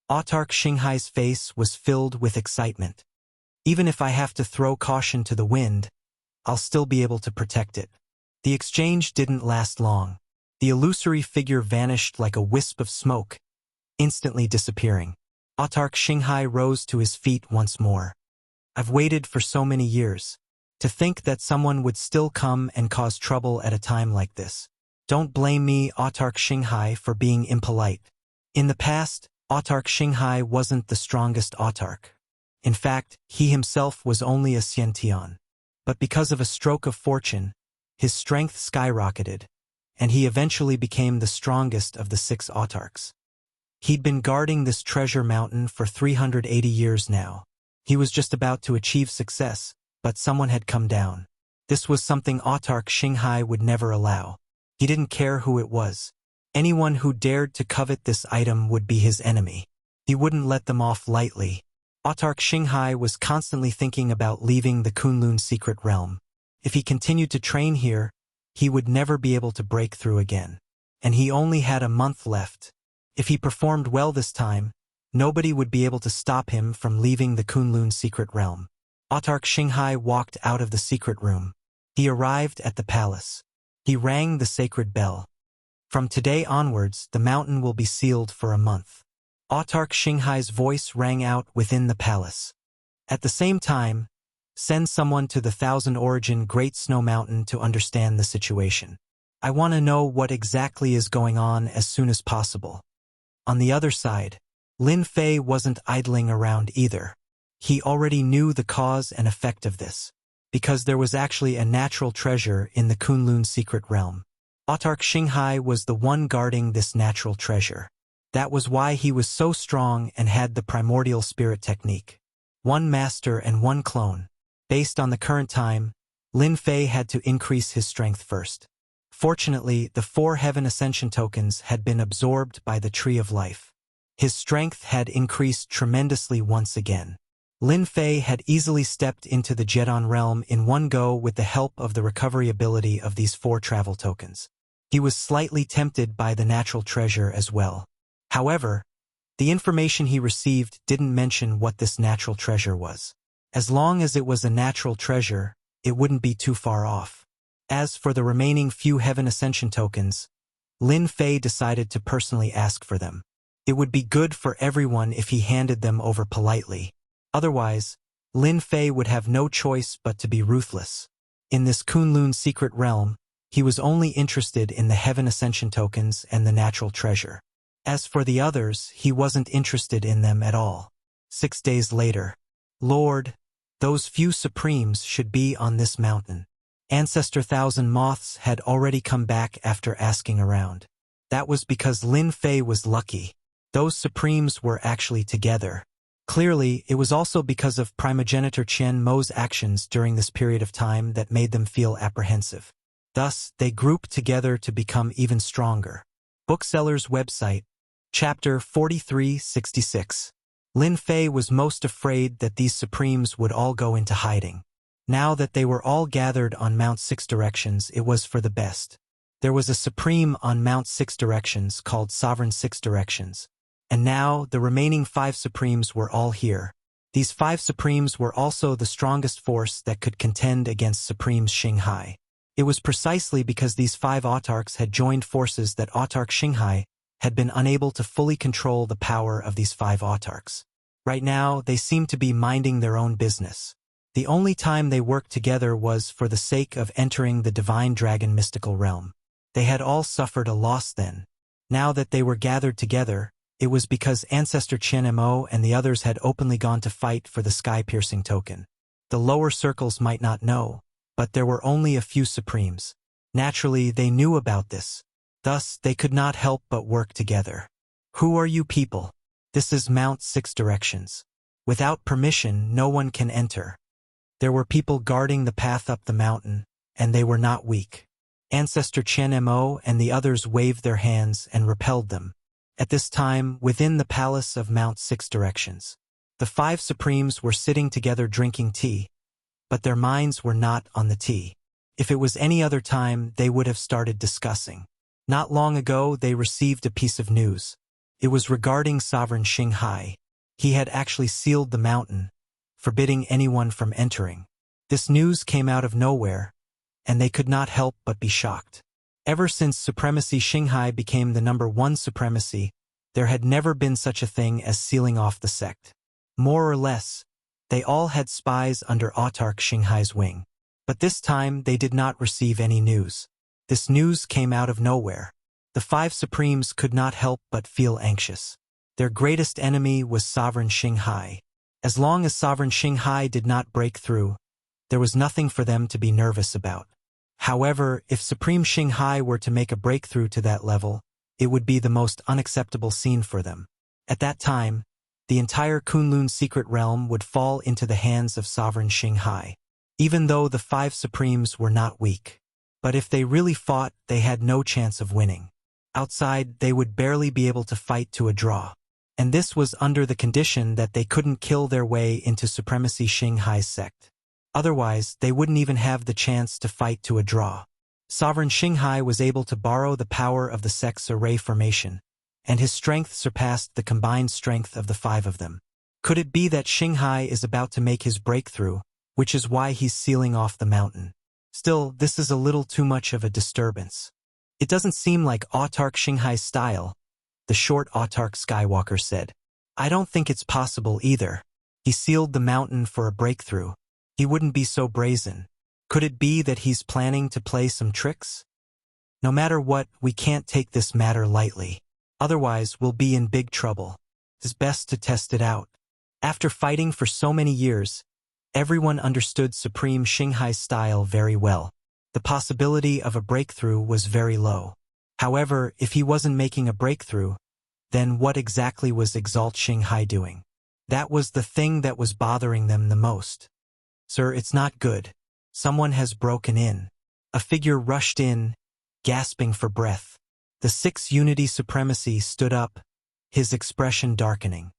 Autarch Xinghai's face was filled with excitement. Even if I have to throw caution to the wind, I'll still be able to protect it. The exchange didn't last long. The illusory figure vanished like a wisp of smoke, instantly disappearing. Autarch Xinghai rose to his feet once more. I've waited for so many years. To think that someone would still come and cause trouble at a time like this. Don't blame me, Autarch Xinghai, for being impolite. In the past, Autarch Xinghai wasn't the strongest autarch. In fact, he himself was only a Xiantian. But because of a stroke of fortune, his strength skyrocketed, and he eventually became the strongest of the 6 autarchs. He'd been guarding this treasure mountain for 380 years now. He was just about to achieve success, but someone had come down. This was something Autarch Xinghai would never allow. He didn't care who it was. Anyone who dared to covet this item would be his enemy. He wouldn't let them off lightly. Autarch Xinghai was constantly thinking about leaving the Kunlun secret realm. If he continued to train here, he would never be able to break through again. And he only had a month left. If he performed well this time, nobody would be able to stop him from leaving the Kunlun secret realm. Autarch Xinghai walked out of the secret room. He arrived at the palace. He rang the sacred bell. From today onwards, the mountain will be sealed for a month. Autarch Xinghai's voice rang out within the palace. At the same time, Send someone to the Thousand Origin Great Snow Mountain to understand the situation. I want to know what exactly is going on as soon as possible. On the other side, Lin Fei wasn't idling around either. He already knew the cause and effect of this, because there was actually a natural treasure in the Kunlun secret realm. Autarch Xinghai was the one guarding this natural treasure. That was why he was so strong and had the primordial spirit technique. One master and one clone. Based on the current time, Lin Fei had to increase his strength first. Fortunately, the 4 Heaven Ascension tokens had been absorbed by the Tree of Life. His strength had increased tremendously once again. Lin Fei had easily stepped into the Jedon realm in one go with the help of the recovery ability of these 4 travel tokens. He was slightly tempted by the natural treasure as well. However, the information he received didn't mention what this natural treasure was. As long as it was a natural treasure, it wouldn't be too far off. As for the remaining few Heaven Ascension tokens, Lin Fei decided to personally ask for them. It would be good for everyone if he handed them over politely. Otherwise, Lin Fei would have no choice but to be ruthless. In this Kunlun secret realm, he was only interested in the Heaven Ascension tokens and the natural treasure. As for the others, he wasn't interested in them at all. 6 days later. Lord, those few supremes should be on this mountain. Ancestor Thousand Moths had already come back after asking around. That was because Lin Fei was lucky. Those supremes were actually together. Clearly, it was also because of primogenitor Qian Mo's actions during this period of time that made them feel apprehensive. Thus, they grouped together to become even stronger. Bookseller's website, Chapter 4366. Lin Fei was most afraid that these supremes would all go into hiding. Now that they were all gathered on Mount Six Directions, it was for the best. There was a supreme on Mount Six Directions called Sovereign Six Directions. And now, the remaining 5 supremes were all here. These 5 supremes were also the strongest force that could contend against Supreme Xinghai. It was precisely because these 5 autarchs had joined forces that Autarch Xinghai had been unable to fully control the power of these 5 autarchs. Right now, they seemed to be minding their own business. The only time they worked together was for the sake of entering the Divine Dragon mystical realm. They had all suffered a loss then. Now that they were gathered together, it was because Ancestor Qian Mo and the others had openly gone to fight for the sky-piercing token. The lower circles might not know, but there were only a few supremes. Naturally, they knew about this. Thus, they could not help but work together. Who are you people? This is Mount Six Directions. Without permission, no one can enter. There were people guarding the path up the mountain, and they were not weak. Ancestor Qian Mo and the others waved their hands and repelled them. At this time, within the palace of Mount Six Directions, the 5 supremes were sitting together drinking tea, but their minds were not on the tea. If it was any other time, they would have started discussing. Not long ago, they received a piece of news. It was regarding Sovereign Xinghai. He had actually sealed the mountain, forbidding anyone from entering. This news came out of nowhere, and they could not help but be shocked. Ever since Supremacy Xinghai became the #1 supremacy, there had never been such a thing as sealing off the sect. More or less, they all had spies under Autarch Xinghai's wing. But this time they did not receive any news. This news came out of nowhere. The 5 supremes could not help but feel anxious. Their greatest enemy was Sovereign Xinghai. As long as Sovereign Xinghai did not break through, there was nothing for them to be nervous about. However, if Supreme Xinghai were to make a breakthrough to that level, it would be the most unacceptable scene for them. At that time, the entire Kunlun secret realm would fall into the hands of Sovereign Xinghai, even though the 5 supremes were not weak. But if they really fought, they had no chance of winning. Outside, they would barely be able to fight to a draw. And this was under the condition that they couldn't kill their way into Supremacy Xinghai's sect. Otherwise, they wouldn't even have the chance to fight to a draw. Sovereign Xinghai was able to borrow the power of the sect's array formation, and his strength surpassed the combined strength of the 5 of them. Could it be that Xinghai is about to make his breakthrough, which is why he's sealing off the mountain? Still, this is a little too much of a disturbance. It doesn't seem like Autarch Xinghai's style, the short Autarch Skywalker said. I don't think it's possible either. He sealed the mountain for a breakthrough. He wouldn't be so brazen. Could it be that he's planning to play some tricks? No matter what, we can't take this matter lightly. Otherwise, we'll be in big trouble. It's best to test it out. After fighting for so many years, everyone understood Supreme Xinghai's style very well. The possibility of a breakthrough was very low. However, if he wasn't making a breakthrough, then what exactly was Exalt Xinghai doing? That was the thing that was bothering them the most. Sir, it's not good. Someone has broken in. A figure rushed in, gasping for breath. The 6 Unity Supremacy stood up, his expression darkening.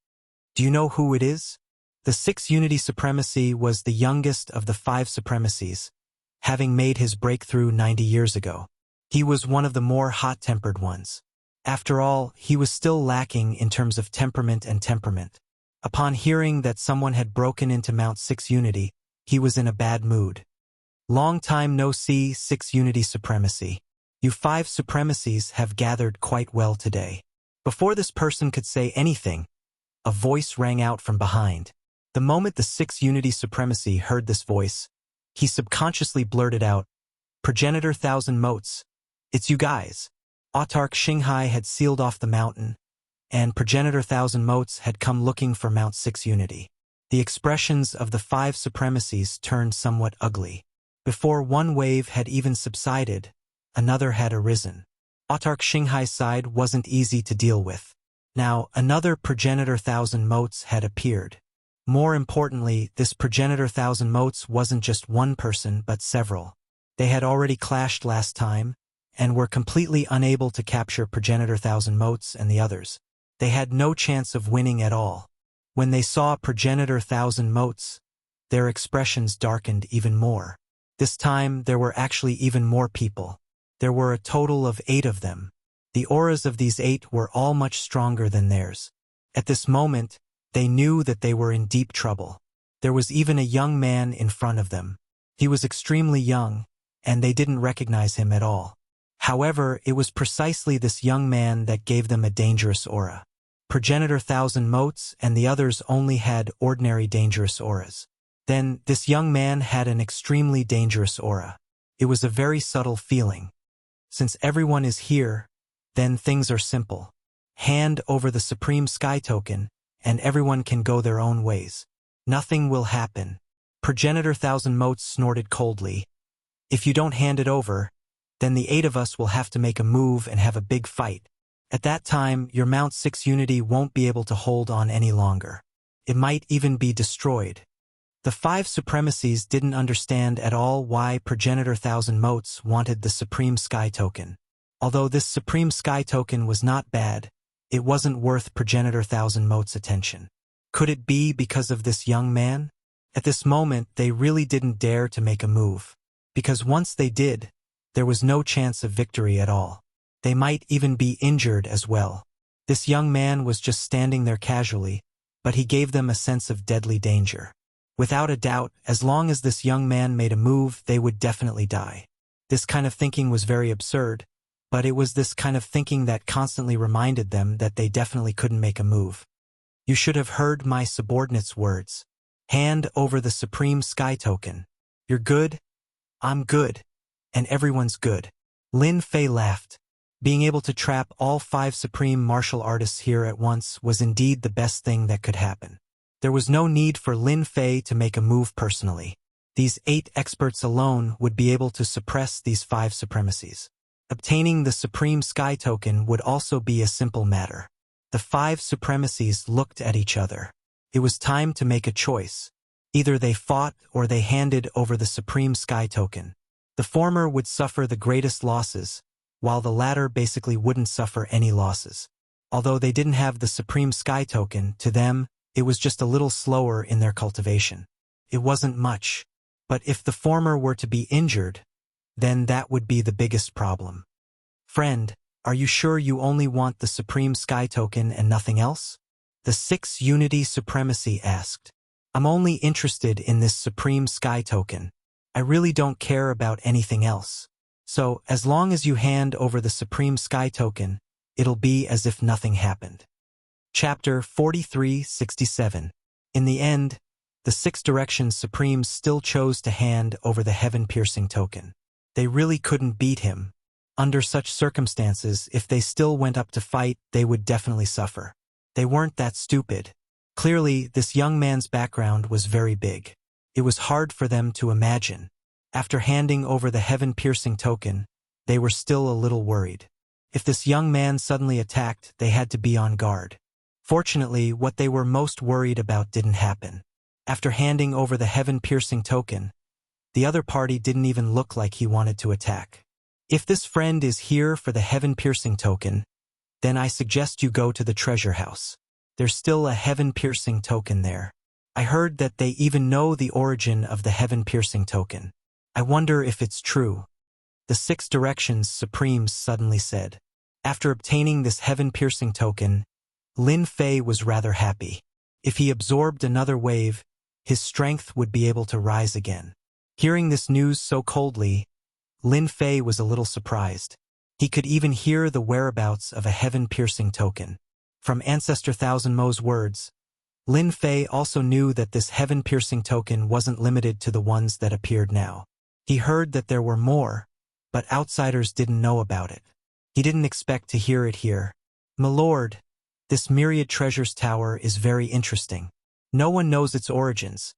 Do you know who it is? The 6 Unity Supremacy was the youngest of the 5 Supremacies, having made his breakthrough 90 years ago. He was one of the more hot-tempered ones. After all, he was still lacking in terms of temperament and temperament. Upon hearing that someone had broken into Mount 6 Unity, he was in a bad mood. Long time no see, 6 Unity Supremacy. You 5 Supremacies have gathered quite well today. Before this person could say anything, a voice rang out from behind. The moment the 6 Unity Supremacy heard this voice, he subconsciously blurted out, "Progenitor Thousand Motes, it's you guys." Autarch Xinghai had sealed off the mountain, and Progenitor Thousand Motes had come looking for Mount 6 Unity. The expressions of the 5 Supremacies turned somewhat ugly. Before one wave had even subsided, another had arisen. Autarch Xinghai's side wasn't easy to deal with. Now, another Progenitor Thousand Motes had appeared. More importantly, this Progenitor Thousand Motes wasn't just one person but several. They had already clashed last time, and were completely unable to capture Progenitor Thousand Motes and the others. They had no chance of winning at all. When they saw Progenitor Thousand Motes, their expressions darkened even more. This time, there were actually even more people. There were a total of 8 of them. The auras of these 8 were all much stronger than theirs. At this moment, they knew that they were in deep trouble. There was even a young man in front of them. He was extremely young, and they didn't recognize him at all. However, it was precisely this young man that gave them a dangerous aura. Progenitor Thousand Motes and the others only had ordinary dangerous auras. Then, this young man had an extremely dangerous aura. It was a very subtle feeling. Since everyone is here, then things are simple. Hand over the Supreme Sky Token, and everyone can go their own ways. Nothing will happen. Progenitor Thousand Motes snorted coldly. If you don't hand it over, then the 8 of us will have to make a move and have a big fight. At that time, your Mount 6 Unity won't be able to hold on any longer. It might even be destroyed. The 5 Supremacies didn't understand at all why Progenitor Thousand Motes wanted the Supreme Sky Token. Although this Supreme Sky Token was not bad, it wasn't worth Progenitor Thousand Motes' attention. Could it be because of this young man? At this moment, they really didn't dare to make a move. Because once they did, there was no chance of victory at all. They might even be injured as well. This young man was just standing there casually, but he gave them a sense of deadly danger. Without a doubt, as long as this young man made a move, they would definitely die. This kind of thinking was very absurd, but it was this kind of thinking that constantly reminded them that they definitely couldn't make a move. You should have heard my subordinate's words. Hand over the Supreme Sky Token. You're good, I'm good, and everyone's good. Lin Fei laughed. Being able to trap all 5 supreme martial artists here at once was indeed the best thing that could happen. There was no need for Lin Fei to make a move personally. These 8 experts alone would be able to suppress these 5 supremacies. Obtaining the Supreme Sky Token would also be a simple matter. The 5 supremacies looked at each other. It was time to make a choice. Either they fought or they handed over the Supreme Sky Token. The former would suffer the greatest losses, while the latter basically wouldn't suffer any losses. Although they didn't have the Supreme Sky Token, to them, it was just a little slower in their cultivation. It wasn't much. But if the former were to be injured, then that would be the biggest problem. Friend, are you sure you only want the Supreme Sky Token and nothing else? The 6 Unity Supremacy asked. I'm only interested in this Supreme Sky Token. I really don't care about anything else. So, as long as you hand over the Supreme Sky Token, it'll be as if nothing happened. Chapter 4367. In the end, The Six Directions Supremes still chose to hand over the heaven-piercing token. They really couldn't beat him. Under such circumstances, if they still went up to fight, they would definitely suffer. They weren't that stupid. Clearly, this young man's background was very big. It was hard for them to imagine. After handing over the heaven-piercing token, they were still a little worried. If this young man suddenly attacked, they had to be on guard. Fortunately, what they were most worried about didn't happen. After handing over the heaven-piercing token, the other party didn't even look like he wanted to attack. If this friend is here for the heaven-piercing token, then I suggest you go to the treasure house. There's still a heaven-piercing token there. I heard that they even know the origin of the heaven-piercing token. I wonder if it's true. The Six Directions Supremes suddenly said. After obtaining this heaven-piercing token, Lin Fei was rather happy. If he absorbed another wave, his strength would be able to rise again. Hearing this news so coldly, Lin Fei was a little surprised. He could even hear the whereabouts of a heaven-piercing token. From Ancestor Thousand Mo's words, Lin Fei also knew that this heaven-piercing token wasn't limited to the ones that appeared now. He heard that there were more, but outsiders didn't know about it. He didn't expect to hear it here. "My lord, this Myriad Treasures Tower is very interesting. No one knows its origins,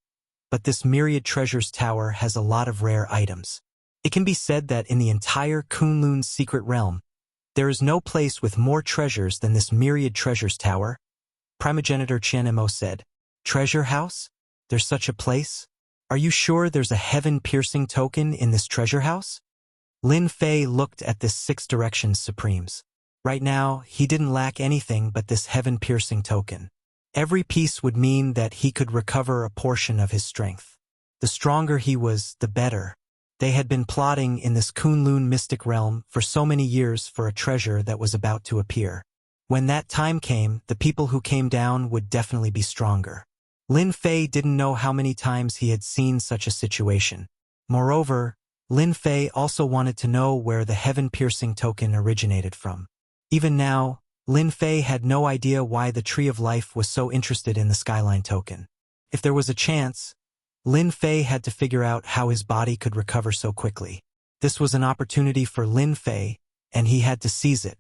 but this Myriad Treasures Tower has a lot of rare items. It can be said that in the entire Kunlun's secret realm, there is no place with more treasures than this Myriad Treasures Tower," Primogenitor Qian Emo said. "Treasure house? There's such a place? Are you sure there's a heaven-piercing token in this treasure house?" Lin Fei looked at this Six Directions Supremes. Right now, he didn't lack anything but this heaven-piercing token. Every piece would mean that he could recover a portion of his strength. The stronger he was, the better. They had been plotting in this Kunlun mystic realm for so many years for a treasure that was about to appear. When that time came, the people who came down would definitely be stronger. Lin Fei didn't know how many times he had seen such a situation. Moreover, Lin Fei also wanted to know where the heaven-piercing token originated from. Even now, Lin Fei had no idea why the Tree of Life was so interested in the Skyline token. If there was a chance, Lin Fei had to figure out how his body could recover so quickly. This was an opportunity for Lin Fei, and he had to seize it.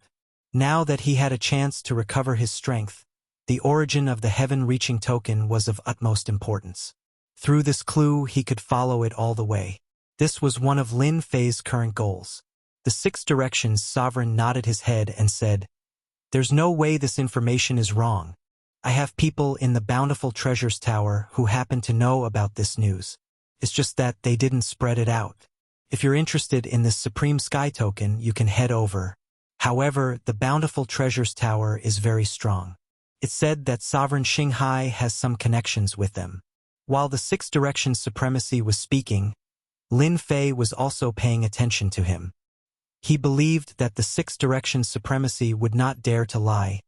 Now that he had a chance to recover his strength, the origin of the heaven-reaching token was of utmost importance. Through this clue, he could follow it all the way. This was one of Lin Fei's current goals. The Six Directions Sovereign nodded his head and said, "There's no way this information is wrong. I have people in the Bountiful Treasures Tower who happen to know about this news. It's just that they didn't spread it out. If you're interested in this Supreme Sky token, you can head over. However, the Bountiful Treasures Tower is very strong. It's said that Sovereign Xinghai has some connections with them." While the Six Directions Supremacy was speaking, Lin Fei was also paying attention to him. He believed that the Six Directions Supremacy would not dare to lie,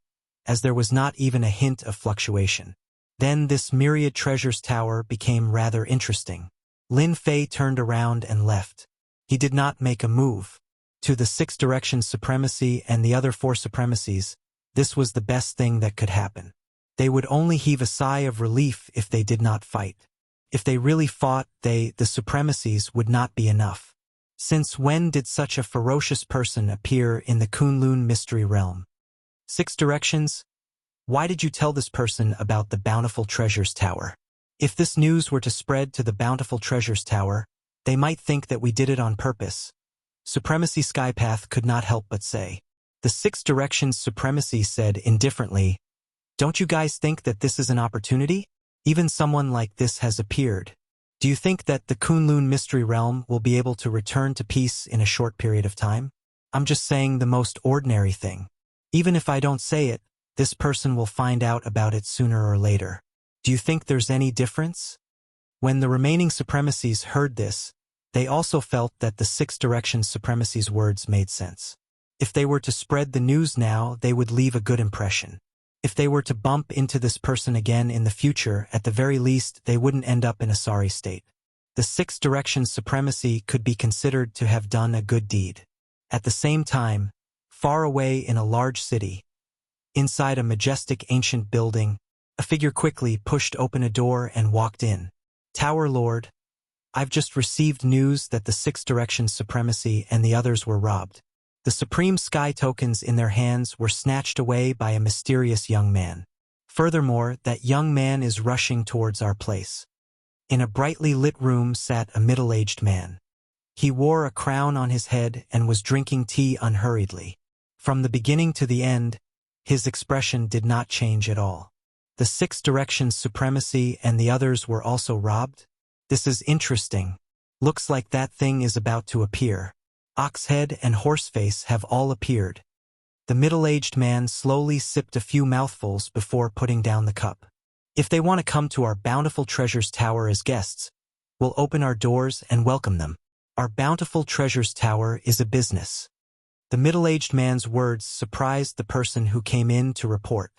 as there was not even a hint of fluctuation. Then this Myriad Treasures Tower became rather interesting. Lin Fei turned around and left. He did not make a move. To the Six Directions Supremacy and the other four Supremacies, this was the best thing that could happen. They would only heave a sigh of relief if they did not fight. If they really fought, the Supremacies would not be enough. Since when did such a ferocious person appear in the Kunlun mystery realm? Six Directions? Why did you tell this person about the Bountiful Treasures Tower? If this news were to spread to the Bountiful Treasures Tower, they might think that we did it on purpose. Supremacy Skypath could not help but say. The Six Directions Supremacy said indifferently, "Don't you guys think that this is an opportunity? Even someone like this has appeared. Do you think that the Kunlun mystery realm will be able to return to peace in a short period of time? I'm just saying the most ordinary thing. Even if I don't say it, this person will find out about it sooner or later. Do you think there's any difference?" When the remaining Supremacies heard this, they also felt that the Six Directions Supremacy's words made sense. If they were to spread the news now, they would leave a good impression. If they were to bump into this person again in the future, at the very least, they wouldn't end up in a sorry state. The Six Directions Supremacy could be considered to have done a good deed. At the same time, far away in a large city, inside a majestic ancient building, A figure quickly pushed open a door and walked in. Tower Lord, I've just received news that the Six Directions Supremacy and the others were robbed. The Supreme Sky tokens in their hands were snatched away by a mysterious young man. Furthermore, that young man is rushing towards our place. In a brightly lit room sat a middle-aged man. He wore a crown on his head and was drinking tea unhurriedly. From the beginning to the end, his expression did not change at all. The Six Directions Supremacy and the others were also robbed? This is interesting. Looks like that thing is about to appear. Oxhead and Horseface have all appeared. The middle-aged man slowly sipped a few mouthfuls before putting down the cup. If they want to come to our Bountiful Treasures Tower as guests, we'll open our doors and welcome them. Our Bountiful Treasures Tower is a business. The middle-aged man's words surprised the person who came in to report.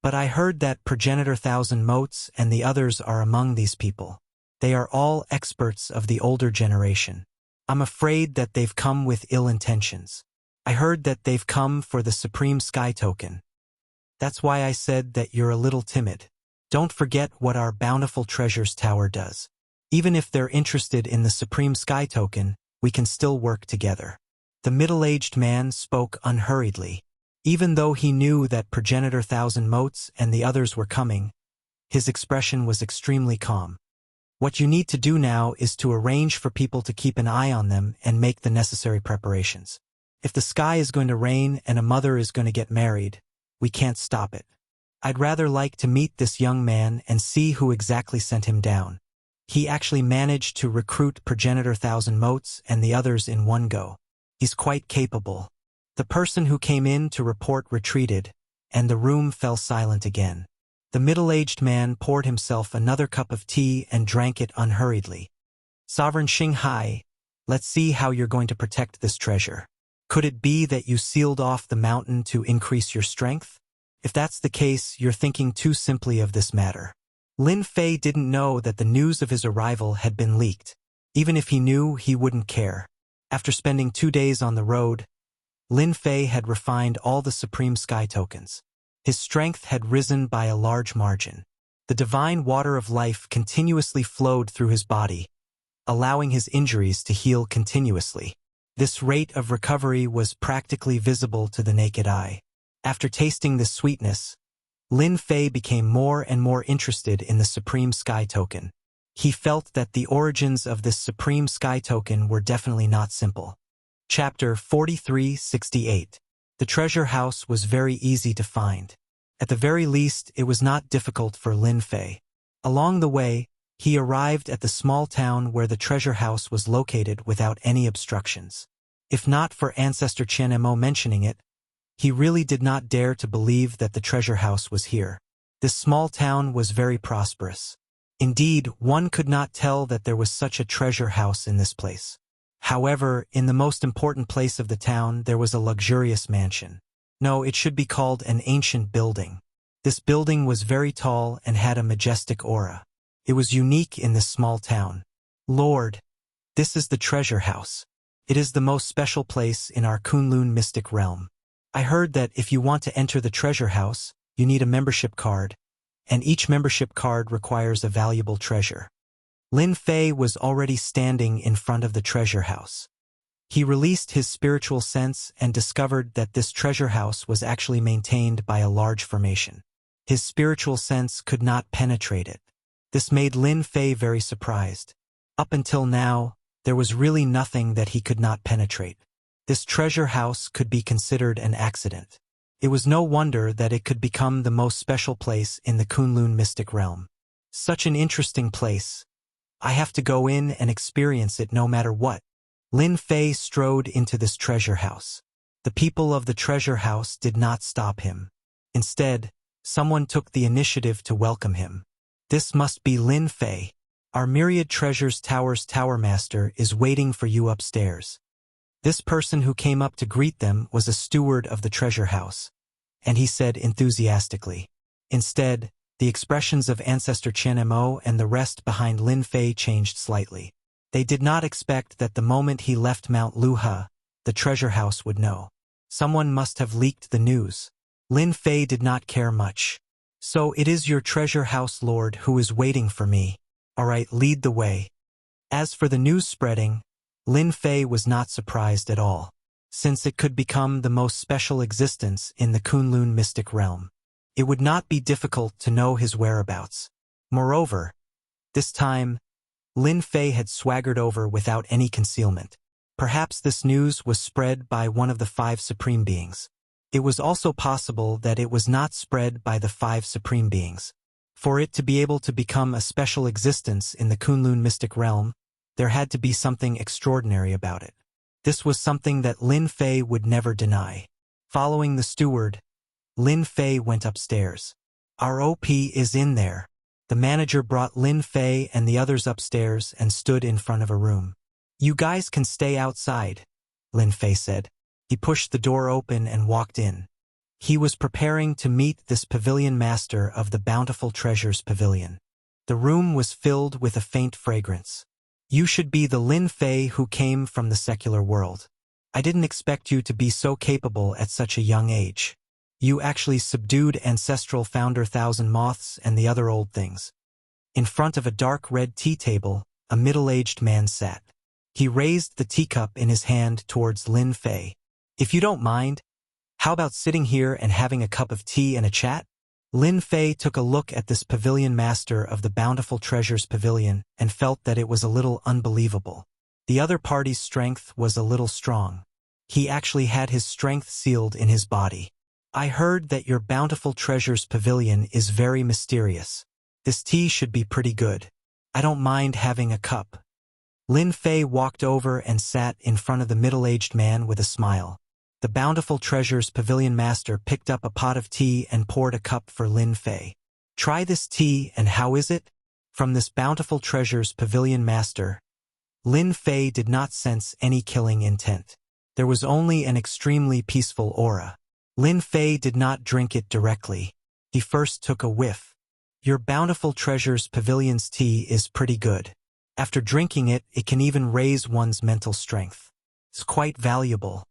But I heard that Progenitor Thousand Motes and the others are among these people. They are all experts of the older generation. I'm afraid that they've come with ill intentions. I heard that they've come for the Supreme Sky Token. That's why I said that you're a little timid. Don't forget what our Bountiful Treasures Tower does. Even if they're interested in the Supreme Sky Token, we can still work together. The middle-aged man spoke unhurriedly. Even though he knew that Progenitor Thousand Motes and the others were coming, his expression was extremely calm. What you need to do now is to arrange for people to keep an eye on them and make the necessary preparations. If the sky is going to rain and a mother is going to get married, we can't stop it. I'd rather like to meet this young man and see who exactly sent him down. He actually managed to recruit Progenitor Thousand Motes and the others in one go. He's quite capable. The person who came in to report retreated, and the room fell silent again. The middle-aged man poured himself another cup of tea and drank it unhurriedly. Sovereign Xinghai, let's see how you're going to protect this treasure. Could it be that you sealed off the mountain to increase your strength? If that's the case, you're thinking too simply of this matter. Lin Fei didn't know that the news of his arrival had been leaked. Even if he knew, he wouldn't care. After spending 2 days on the road, Lin Fei had refined all the Supreme Sky tokens. His strength had risen by a large margin. The divine water of life continuously flowed through his body, allowing his injuries to heal continuously. This rate of recovery was practically visible to the naked eye. After tasting this sweetness, Lin Fei became more and more interested in the Supreme Sky Token. He felt that the origins of this Supreme Sky Token were definitely not simple. Chapter 4368. The treasure house was very easy to find. At the very least, it was not difficult for Lin Fei. Along the way, he arrived at the small town where the treasure house was located without any obstructions. If not for Ancestor Qian Mo mentioning it, he really did not dare to believe that the treasure house was here. This small town was very prosperous. Indeed, one could not tell that there was such a treasure house in this place. However, in the most important place of the town, there was a luxurious mansion. No, it should be called an ancient building. This building was very tall and had a majestic aura. It was unique in this small town. Lord, this is the treasure house. It is the most special place in our Kunlun mystic realm. I heard that if you want to enter the treasure house, you need a membership card, and each membership card requires a valuable treasure. Lin Fei was already standing in front of the treasure house. He released his spiritual sense and discovered that this treasure house was actually maintained by a large formation. His spiritual sense could not penetrate it. This made Lin Fei very surprised. Up until now, there was really nothing that he could not penetrate. This treasure house could be considered an accident. It was no wonder that it could become the most special place in the Kunlun mystic realm. Such an interesting place. I have to go in and experience it no matter what. Lin Fei strode into this treasure house. The people of the treasure house did not stop him. Instead, someone took the initiative to welcome him. This must be Lin Fei. Our Myriad Treasures Tower's Tower Master is waiting for you upstairs. This person who came up to greet them was a steward of the treasure house, and he said enthusiastically. Instead, the expressions of Ancestor Qian Mo and the rest behind Lin Fei changed slightly. They did not expect that the moment he left Mount Luhe, the treasure house would know. Someone must have leaked the news. Lin Fei did not care much. So it is your treasure house lord who is waiting for me. All right, lead the way. As for the news spreading, Lin Fei was not surprised at all, since it could become the most special existence in the Kunlun mystic realm. It would not be difficult to know his whereabouts. Moreover, this time, Lin Fei had swaggered over without any concealment. Perhaps this news was spread by one of the 5 supreme beings. It was also possible that it was not spread by the 5 supreme beings. For it to be able to become a special existence in the Kunlun mystic realm, there had to be something extraordinary about it. This was something that Lin Fei would never deny. Following the steward, Lin Fei went upstairs. Our OP is in there. The manager brought Lin Fei and the others upstairs and stood in front of a room. You guys can stay outside, Lin Fei said. He pushed the door open and walked in. He was preparing to meet this pavilion master of the Bountiful Treasures Pavilion. The room was filled with a faint fragrance. You should be the Lin Fei who came from the secular world. I didn't expect you to be so capable at such a young age. You actually subdued ancestral founder Thousand Moths and the other old things. In front of a dark red tea table, a middle-aged man sat. He raised the teacup in his hand towards Lin Fei. If you don't mind, how about sitting here and having a cup of tea and a chat? Lin Fei took a look at this pavilion master of the Bountiful Treasures Pavilion and felt that it was a little unbelievable. The other party's strength was a little strong. He actually had his strength sealed in his body. I heard that your Bountiful Treasures Pavilion is very mysterious. This tea should be pretty good. I don't mind having a cup. Lin Fei walked over and sat in front of the middle-aged man with a smile. The Bountiful Treasures Pavilion master picked up a pot of tea and poured a cup for Lin Fei. Try this tea and how is it? From this Bountiful Treasures Pavilion master, Lin Fei did not sense any killing intent. There was only an extremely peaceful aura. Lin Fei did not drink it directly. He first took a whiff. Your Bountiful Treasures Pavilion's tea is pretty good. After drinking it, it can even raise one's mental strength. It's quite valuable.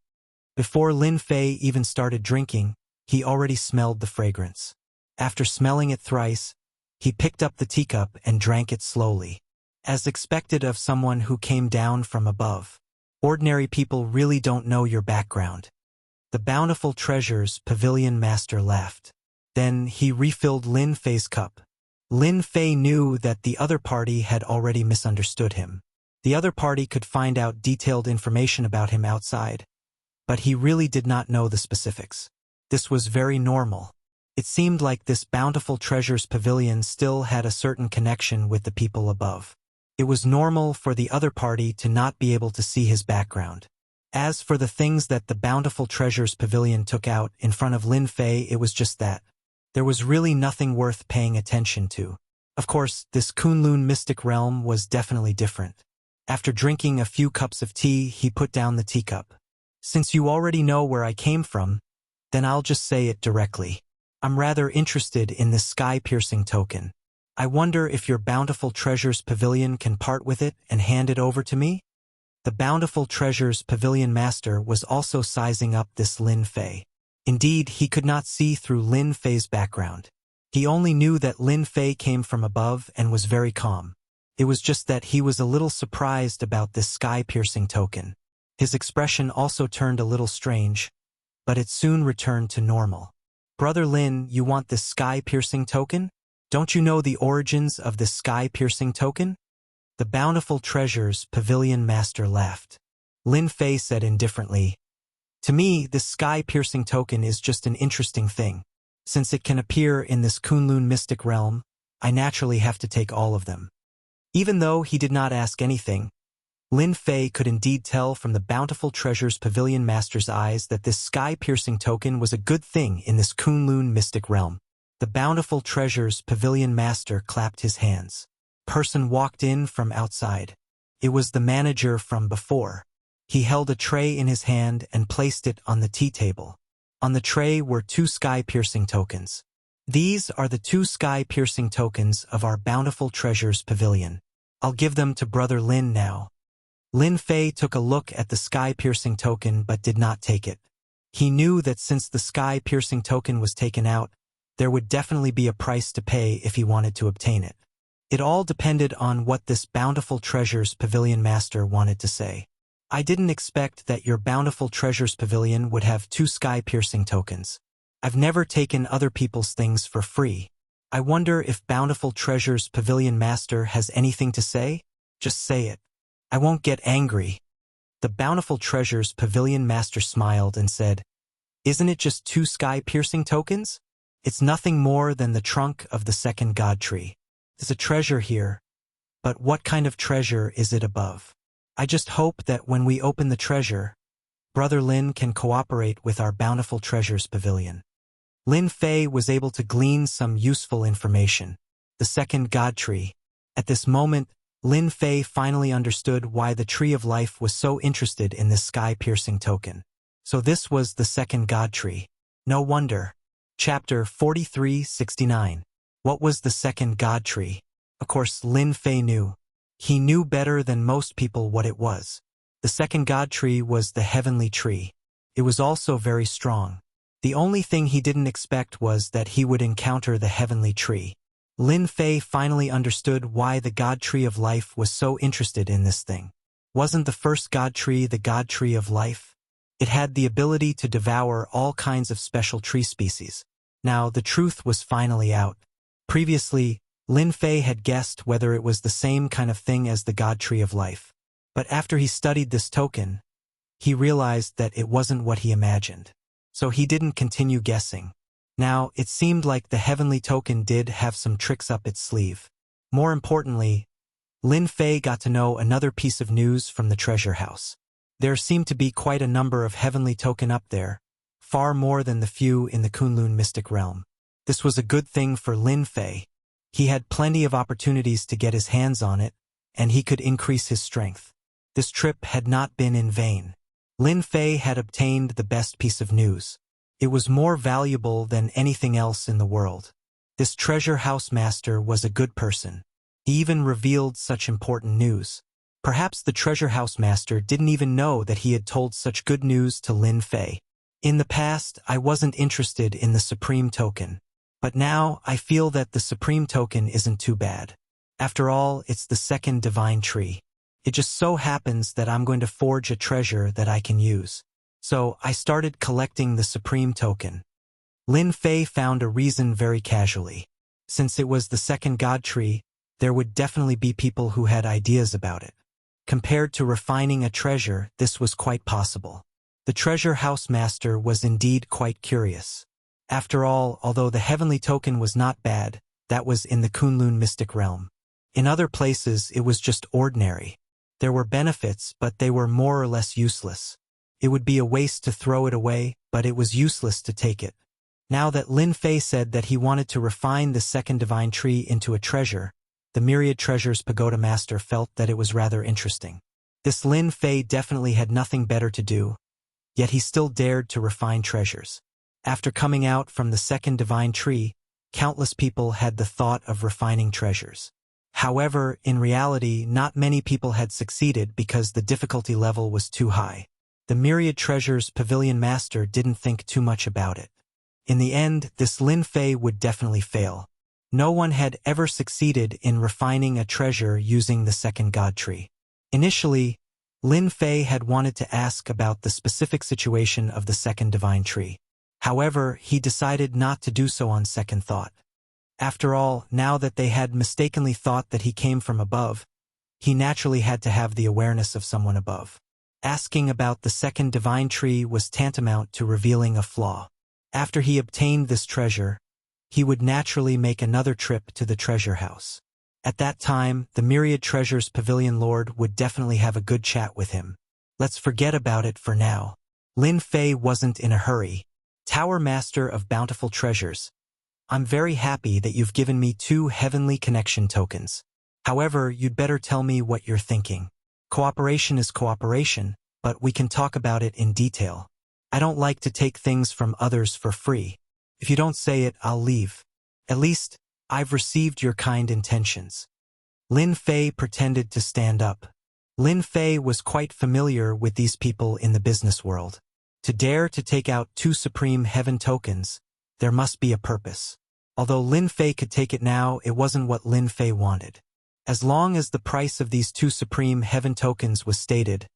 Before Lin Fei even started drinking, he already smelled the fragrance. After smelling it thrice, he picked up the teacup and drank it slowly. As expected of someone who came down from above. Ordinary people really don't know your background. The Bountiful Treasures Pavilion master laughed. Then he refilled Lin Fei's cup. Lin Fei knew that the other party had already misunderstood him. The other party could find out detailed information about him outside, but he really did not know the specifics. This was very normal. It seemed like this Bountiful Treasures Pavilion still had a certain connection with the people above. It was normal for the other party to not be able to see his background. As for the things that the Bountiful Treasures Pavilion took out in front of Lin Fei, it was just that. There was really nothing worth paying attention to. Of course, this Kunlun mystic realm was definitely different. After drinking a few cups of tea, he put down the teacup. Since you already know where I came from, then I'll just say it directly. I'm rather interested in this sky-piercing token. I wonder if your Bountiful Treasures Pavilion can part with it and hand it over to me? The Bountiful Treasures Pavilion master was also sizing up this Lin Fei. Indeed, he could not see through Lin Fei's background. He only knew that Lin Fei came from above and was very calm. It was just that he was a little surprised about this sky-piercing token. His expression also turned a little strange, but it soon returned to normal. Brother Lin, you want this sky-piercing token? Don't you know the origins of this sky-piercing token? The Bountiful Treasures Pavilion master laughed. Lin Fei said indifferently, to me, this sky-piercing token is just an interesting thing. Since it can appear in this Kunlun mystic realm, I naturally have to take all of them. Even though he did not ask anything, Lin Fei could indeed tell from the Bountiful Treasures Pavilion master's eyes that this sky-piercing token was a good thing in this Kunlun mystic realm. The Bountiful Treasures Pavilion master clapped his hands. Person walked in from outside. It was the manager from before. He held a tray in his hand and placed it on the tea table. On the tray were 2 sky-piercing tokens. These are the 2 sky-piercing tokens of our Bountiful Treasures Pavilion. I'll give them to Brother Lin now. Lin Fei took a look at the sky-piercing token but did not take it. He knew that since the sky-piercing token was taken out, there would definitely be a price to pay if he wanted to obtain it. It all depended on what this bountiful treasures pavilion master wanted to say. I didn't expect that your bountiful treasures pavilion would have 2 sky-piercing tokens. I've never taken other people's things for free. I wonder if bountiful treasures pavilion master has anything to say? Just say it. I won't get angry. The bountiful treasures pavilion master smiled and said, "Isn't it just 2 sky-piercing tokens? It's nothing more than the trunk of the second god tree. There's a treasure here, but what kind of treasure is it above? I just hope that when we open the treasure, Brother Lin can cooperate with our bountiful treasures pavilion." Lin Fei was able to glean some useful information. The second god tree. At this moment, Lin Fei finally understood why the Tree of Life was so interested in this sky-piercing token. So this was the second god tree. No wonder. Chapter 4369. What was the second god tree? Of course, Lin Fei knew. He knew better than most people what it was. The second god tree was the heavenly tree. It was also very strong. The only thing he didn't expect was that he would encounter the heavenly tree. Lin Fei finally understood why the god tree of life was so interested in this thing. Wasn't the first god tree the god tree of life? It had the ability to devour all kinds of special tree species. Now the truth was finally out. Previously, Lin Fei had guessed whether it was the same kind of thing as the god tree of life. But after he studied this token, he realized that it wasn't what he imagined. So he didn't continue guessing. Now, it seemed like the heavenly token did have some tricks up its sleeve. More importantly, Lin Fei got to know another piece of news from the treasure house. There seemed to be quite a number of heavenly token up there, far more than the few in the Kunlun mystic realm. This was a good thing for Lin Fei. He had plenty of opportunities to get his hands on it, and he could increase his strength. This trip had not been in vain. Lin Fei had obtained the best piece of news. It was more valuable than anything else in the world. This treasure house master was a good person. He even revealed such important news. Perhaps the treasure house master didn't even know that he had told such good news to Lin Fei. In the past, I wasn't interested in the supreme token. But now, I feel that the supreme token isn't too bad. After all, it's the second divine tree. It just so happens that I'm going to forge a treasure that I can use. So, I started collecting the supreme token. Lin Fei found a reason very casually. Since it was the second god tree, there would definitely be people who had ideas about it. Compared to refining a treasure, this was quite possible. The treasure house master was indeed quite curious. After all, although the heavenly token was not bad, that was in the Kunlun mystic realm. In other places, it was just ordinary. There were benefits, but they were more or less useless. It would be a waste to throw it away, but it was useless to take it. Now that Lin Fei said that he wanted to refine the second divine tree into a treasure, the Myriad Treasures Pagoda Master felt that it was rather interesting. This Lin Fei definitely had nothing better to do, yet he still dared to refine treasures. After coming out from the second divine tree, countless people had the thought of refining treasures. However, in reality, not many people had succeeded because the difficulty level was too high. The Myriad Treasures Pavilion Master didn't think too much about it. In the end, this Lin Fei would definitely fail. No one had ever succeeded in refining a treasure using the second god tree. Initially, Lin Fei had wanted to ask about the specific situation of the second divine tree. However, he decided not to do so on second thought. After all, now that they had mistakenly thought that he came from above, he naturally had to have the awareness of someone above. Asking about the second divine tree was tantamount to revealing a flaw. After he obtained this treasure, he would naturally make another trip to the treasure house. At that time, the Myriad Treasures Pavilion Lord would definitely have a good chat with him. Let's forget about it for now. Lin Fei wasn't in a hurry. Tower Master of Bountiful Treasures, I'm very happy that you've given me 2 heavenly connection tokens. However, you'd better tell me what you're thinking. Cooperation is cooperation, but we can talk about it in detail. I don't like to take things from others for free. If you don't say it, I'll leave. At least, I've received your kind intentions. Lin Fei pretended to stand up. Lin Fei was quite familiar with these people in the business world. To dare to take out 2 supreme heaven tokens, there must be a purpose. Although Lin Fei could take it now, it wasn't what Lin Fei wanted. As long as the price of these 2 supreme heaven tokens was stated,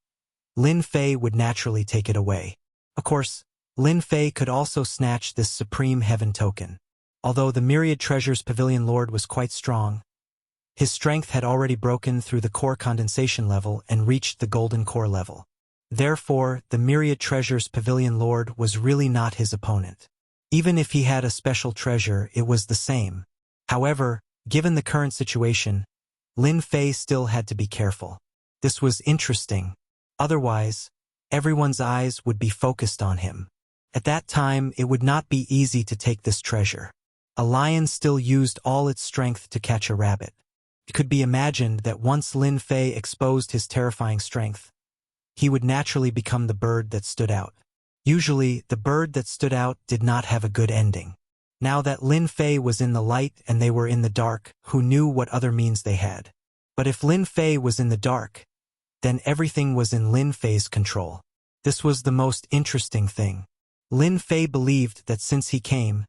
Lin Fei would naturally take it away. Of course, Lin Fei could also snatch this supreme heaven token. Although the Myriad Treasures Pavilion Lord was quite strong, his strength had already broken through the core condensation level and reached the golden core level. Therefore, the Myriad Treasures Pavilion Lord was really not his opponent. Even if he had a special treasure, it was the same. However, given the current situation, Lin Fei still had to be careful. This was interesting. Otherwise, everyone's eyes would be focused on him. At that time, it would not be easy to take this treasure. A lion still used all its strength to catch a rabbit. It could be imagined that once Lin Fei exposed his terrifying strength, he would naturally become the bird that stood out. Usually, the bird that stood out did not have a good ending. Now that Lin Fei was in the light and they were in the dark, who knew what other means they had? But if Lin Fei was in the dark, then everything was in Lin Fei's control. This was the most interesting thing. Lin Fei believed that since he came,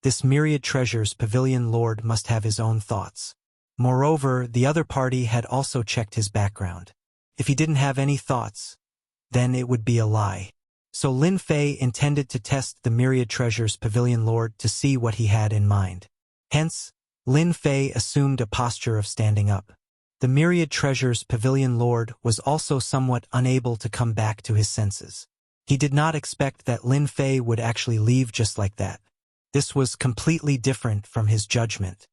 this Myriad Treasures Pavilion Lord must have his own thoughts. Moreover, the other party had also checked his background. If he didn't have any thoughts, then it would be a lie. So Lin Fei intended to test the Myriad Treasures Pavilion Lord to see what he had in mind. Hence, Lin Fei assumed a posture of standing up. The Myriad Treasures Pavilion Lord was also somewhat unable to come back to his senses. He did not expect that Lin Fei would actually leave just like that. This was completely different from his judgment.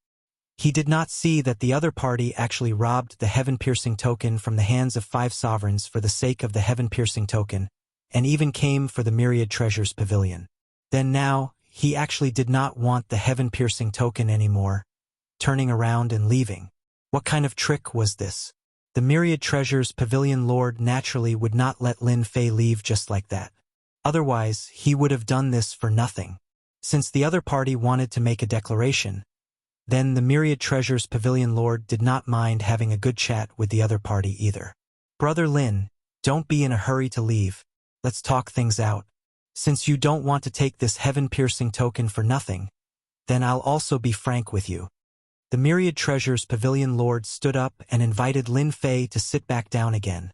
He did not see that the other party actually robbed the heaven-piercing token from the hands of 5 sovereigns for the sake of the heaven-piercing token, and even came for the Myriad Treasures Pavilion. Then now, he actually did not want the heaven-piercing token anymore, turning around and leaving. What kind of trick was this? The Myriad Treasures Pavilion Lord naturally would not let Lin Fei leave just like that. Otherwise, he would have done this for nothing. Since the other party wanted to make a declaration, then the Myriad Treasures Pavilion Lord did not mind having a good chat with the other party either. Brother Lin, don't be in a hurry to leave. Let's talk things out. Since you don't want to take this heaven-piercing token for nothing, then I'll also be frank with you. The Myriad Treasures Pavilion Lord stood up and invited Lin Fei to sit back down again,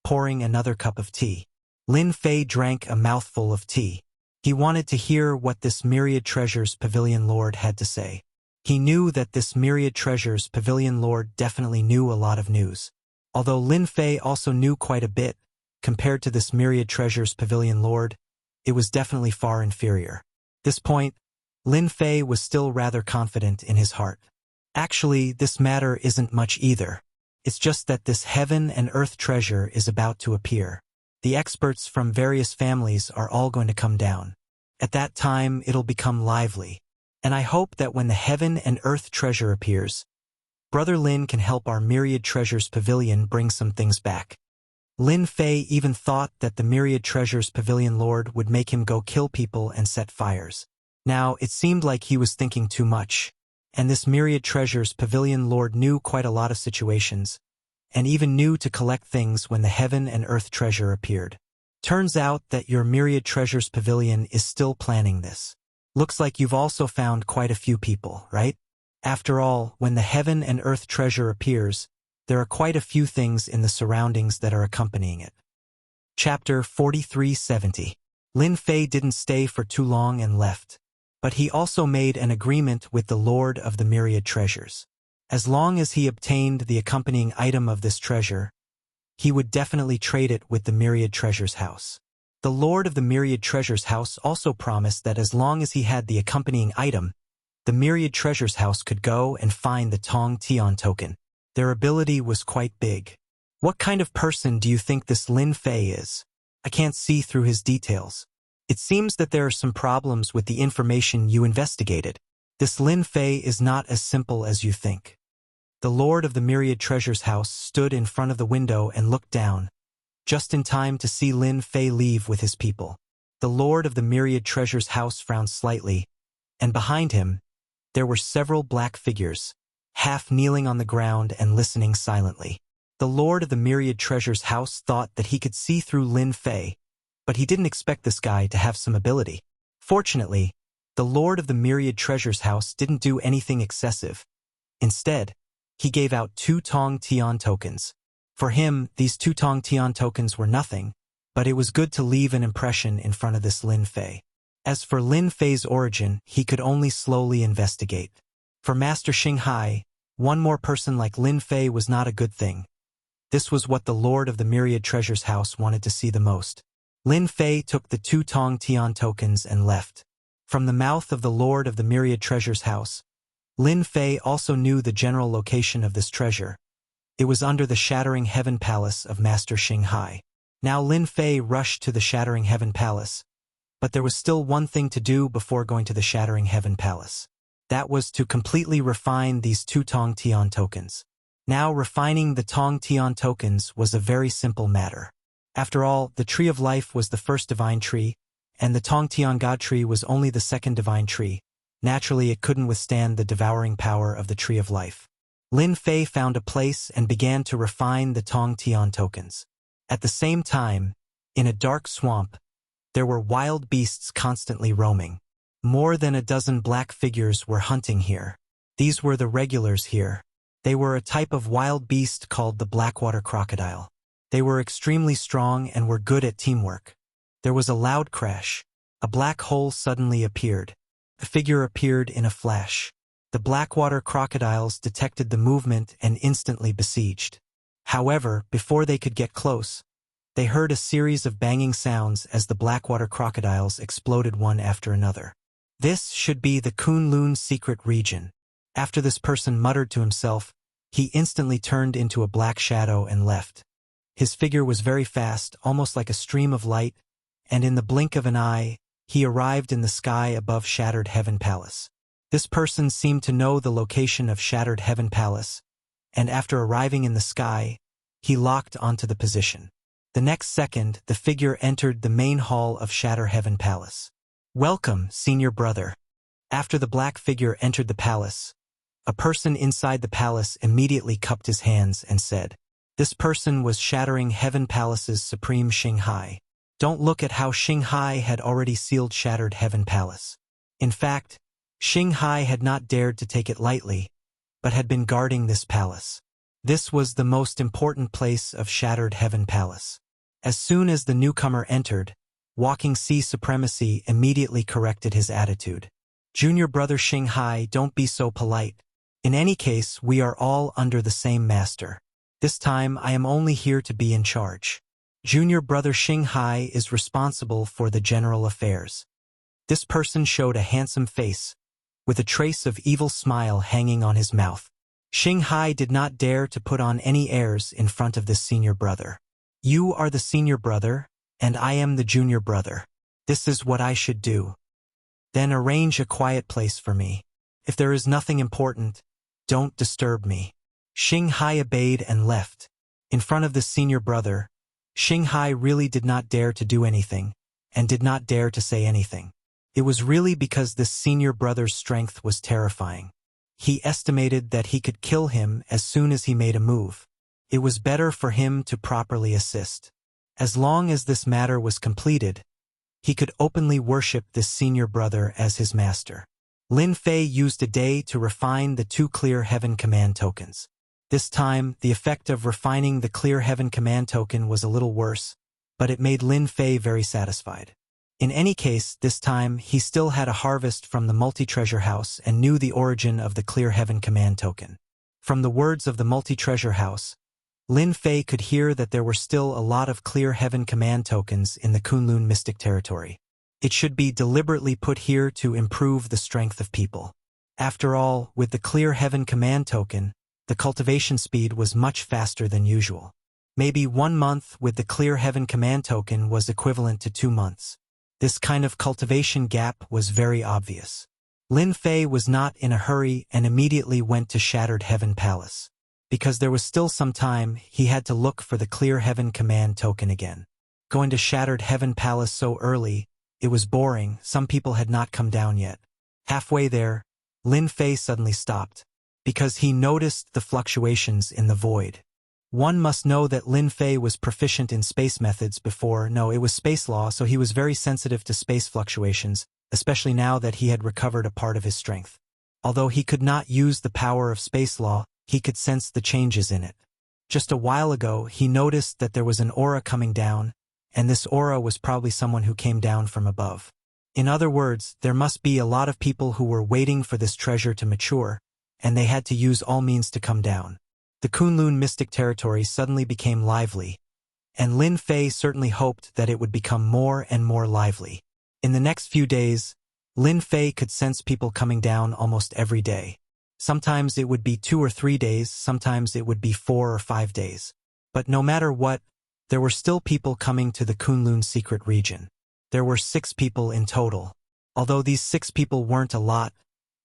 pouring another cup of tea. Lin Fei drank a mouthful of tea. He wanted to hear what this Myriad Treasures Pavilion Lord had to say. He knew that this Myriad Treasures Pavilion Lord definitely knew a lot of news. Although Lin Fei also knew quite a bit, compared to this Myriad Treasures Pavilion Lord, it was definitely far inferior. At this point, Lin Fei was still rather confident in his heart. Actually, this matter isn't much either. It's just that this heaven and earth treasure is about to appear. The experts from various families are all going to come down. At that time, it'll become lively. And I hope that when the heaven and earth treasure appears, Brother Lin can help our Myriad Treasures Pavilion bring some things back. Lin Fei even thought that the Myriad Treasures Pavilion Lord would make him go kill people and set fires. Now, it seemed like he was thinking too much. And this Myriad Treasures Pavilion Lord knew quite a lot of situations, and even knew to collect things when the heaven and earth treasure appeared. Turns out that your Myriad Treasures Pavilion is still planning this. Looks like you've also found quite a few people, right? After all, when the heaven and earth treasure appears, there are quite a few things in the surroundings that are accompanying it. Chapter 4370. Lin Fei didn't stay for too long and left. But he also made an agreement with the Lord of the Myriad Treasures. As long as he obtained the accompanying item of this treasure, he would definitely trade it with the Myriad Treasures house. The Lord of the Myriad Treasures house also promised that as long as he had the accompanying item, the Myriad Treasures house could go and find the Tong Tian token. Their ability was quite big. What kind of person do you think this Lin Fei is? I can't see through his details. It seems that there are some problems with the information you investigated. This Lin Fei is not as simple as you think. The Lord of the Myriad Treasures house stood in front of the window and looked down, just in time to see Lin Fei leave with his people. The Lord of the Myriad Treasures house frowned slightly, and behind him, there were several black figures, half kneeling on the ground and listening silently. The Lord of the Myriad Treasures house thought that he could see through Lin Fei, but he didn't expect this guy to have some ability. Fortunately, The Lord of the Myriad Treasures house didn't do anything excessive. Instead, he gave out 2 Tong Tian tokens. For him, these 2 Tong Tian tokens were nothing, but it was good to leave an impression in front of this Lin Fei. As for Lin Fei's origin, he could only slowly investigate. For Master Xinghai, one more person like Lin Fei was not a good thing. This was what the Lord of the Myriad Treasures house wanted to see the most. Lin Fei took the 2 Tong Tian tokens and left. From the mouth of the Lord of the Myriad Treasures house, Lin Fei also knew the general location of this treasure. It was under the Shattering Heaven Palace of Master Xinghai. Now Lin Fei rushed to the Shattering Heaven Palace, but there was still one thing to do before going to the Shattering Heaven Palace. That was to completely refine these 2 Tong Tian tokens. Now refining the Tong Tian tokens was a very simple matter. After all, the Tree of Life was the first divine tree, and the Tong Tian God tree was only the second divine tree. Naturally, it couldn't withstand the devouring power of the Tree of Life. Lin Fei found a place and began to refine the Tong Tian tokens. At the same time, in a dark swamp, there were wild beasts constantly roaming. More than a dozen black figures were hunting here. These were the regulars here. They were a type of wild beast called the Blackwater crocodile. They were extremely strong and were good at teamwork. There was a loud crash. A black hole suddenly appeared. The figure appeared in a flash. The Blackwater crocodiles detected the movement and instantly besieged. However, before they could get close, they heard a series of banging sounds as the Blackwater crocodiles exploded one after another. This should be the Kunlun secret region. After this person muttered to himself, he instantly turned into a black shadow and left. His figure was very fast, almost like a stream of light, and in the blink of an eye, he arrived in the sky above Shattered Heaven Palace. This person seemed to know the location of Shattered Heaven Palace, and after arriving in the sky, he locked onto the position. The next second, the figure entered the main hall of Shattered Heaven Palace. "Welcome, senior brother." After the black figure entered the palace, a person inside the palace immediately cupped his hands and said, this person was Shattering Heaven Palace's Supreme Xinghai. Don't look at how Xinghai had already sealed Shattered Heaven Palace. In fact, Xinghai had not dared to take it lightly, but had been guarding this palace. This was the most important place of Shattered Heaven Palace. As soon as the newcomer entered, Walking Sea Supremacy immediately corrected his attitude. Junior brother Xinghai, don't be so polite. In any case, we are all under the same master. This time I am only here to be in charge. Junior brother Xinghai is responsible for the general affairs. This person showed a handsome face, with a trace of evil smile hanging on his mouth. Xinghai did not dare to put on any airs in front of this senior brother. You are the senior brother, and I am the junior brother. This is what I should do. Then arrange a quiet place for me. If there is nothing important, don't disturb me. Xinghai obeyed and left. In front of the senior brother, Xinghai really did not dare to do anything, and did not dare to say anything. It was really because this senior brother's strength was terrifying. He estimated that he could kill him as soon as he made a move. It was better for him to properly assist. As long as this matter was completed, he could openly worship this senior brother as his master. Lin Fei used a day to refine the 2 Clear Heaven Command tokens. This time, the effect of refining the Clear Heaven Command token was a little worse, but it made Lin Fei very satisfied. In any case, this time, he still had a harvest from the multi-treasure house and knew the origin of the Clear Heaven Command token. From the words of the multi-treasure house, Lin Fei could hear that there were still a lot of Clear Heaven Command tokens in the Kunlun Mystic territory. It should be deliberately put here to improve the strength of people. After all, with the Clear Heaven Command token, the cultivation speed was much faster than usual. Maybe 1 month with the Clear Heaven Command token was equivalent to 2 months. This kind of cultivation gap was very obvious. Lin Fei was not in a hurry and immediately went to Shattered Heaven Palace. Because there was still some time, he had to look for the Clear Heaven Command token again. Going to Shattered Heaven Palace so early, it was boring. Some people had not come down yet. Halfway there, Lin Fei suddenly stopped, because he noticed the fluctuations in the void. One must know that Lin Fei was proficient in space methods before. No, it was space law, so he was very sensitive to space fluctuations. especially now that he had recovered a part of his strength. Although he could not use the power of space law, he could sense the changes in it. Just a while ago, he noticed that there was an aura coming down, and this aura was probably someone who came down from above. In other words, there must be a lot of people who were waiting for this treasure to mature, and they had to use all means to come down. The Kunlun mystic territory suddenly became lively, and Lin Fei certainly hoped that it would become more and more lively. In the next few days, Lin Fei could sense people coming down almost every day. Sometimes it would be 2 or 3 days, sometimes it would be 4 or 5 days. But no matter what, there were still people coming to the Kunlun secret region. There were 6 people in total. Although these 6 people weren't a lot,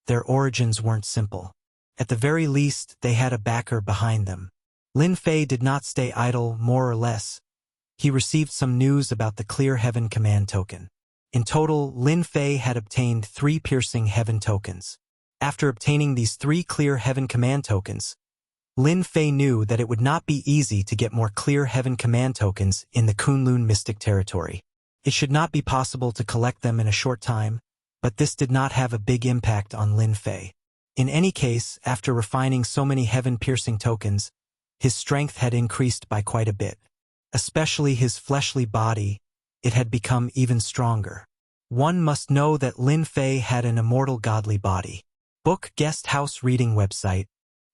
their origins weren't simple. At the very least, they had a backer behind them. Lin Fei did not stay idle, more or less. He received some news about the Clear Heaven Command token. In total, Lin Fei had obtained 3 Piercing Heaven tokens. After obtaining these 3 Clear Heaven Command tokens, Lin Fei knew that it would not be easy to get more Clear Heaven Command tokens in the Kunlun mystic territory. It should not be possible to collect them in a short time, but this did not have a big impact on Lin Fei. In any case, after refining so many heaven-piercing tokens, his strength had increased by quite a bit. Especially his fleshly body, it had become even stronger. One must know that Lin Fei had an immortal godly body. Book Guest House Reading Website,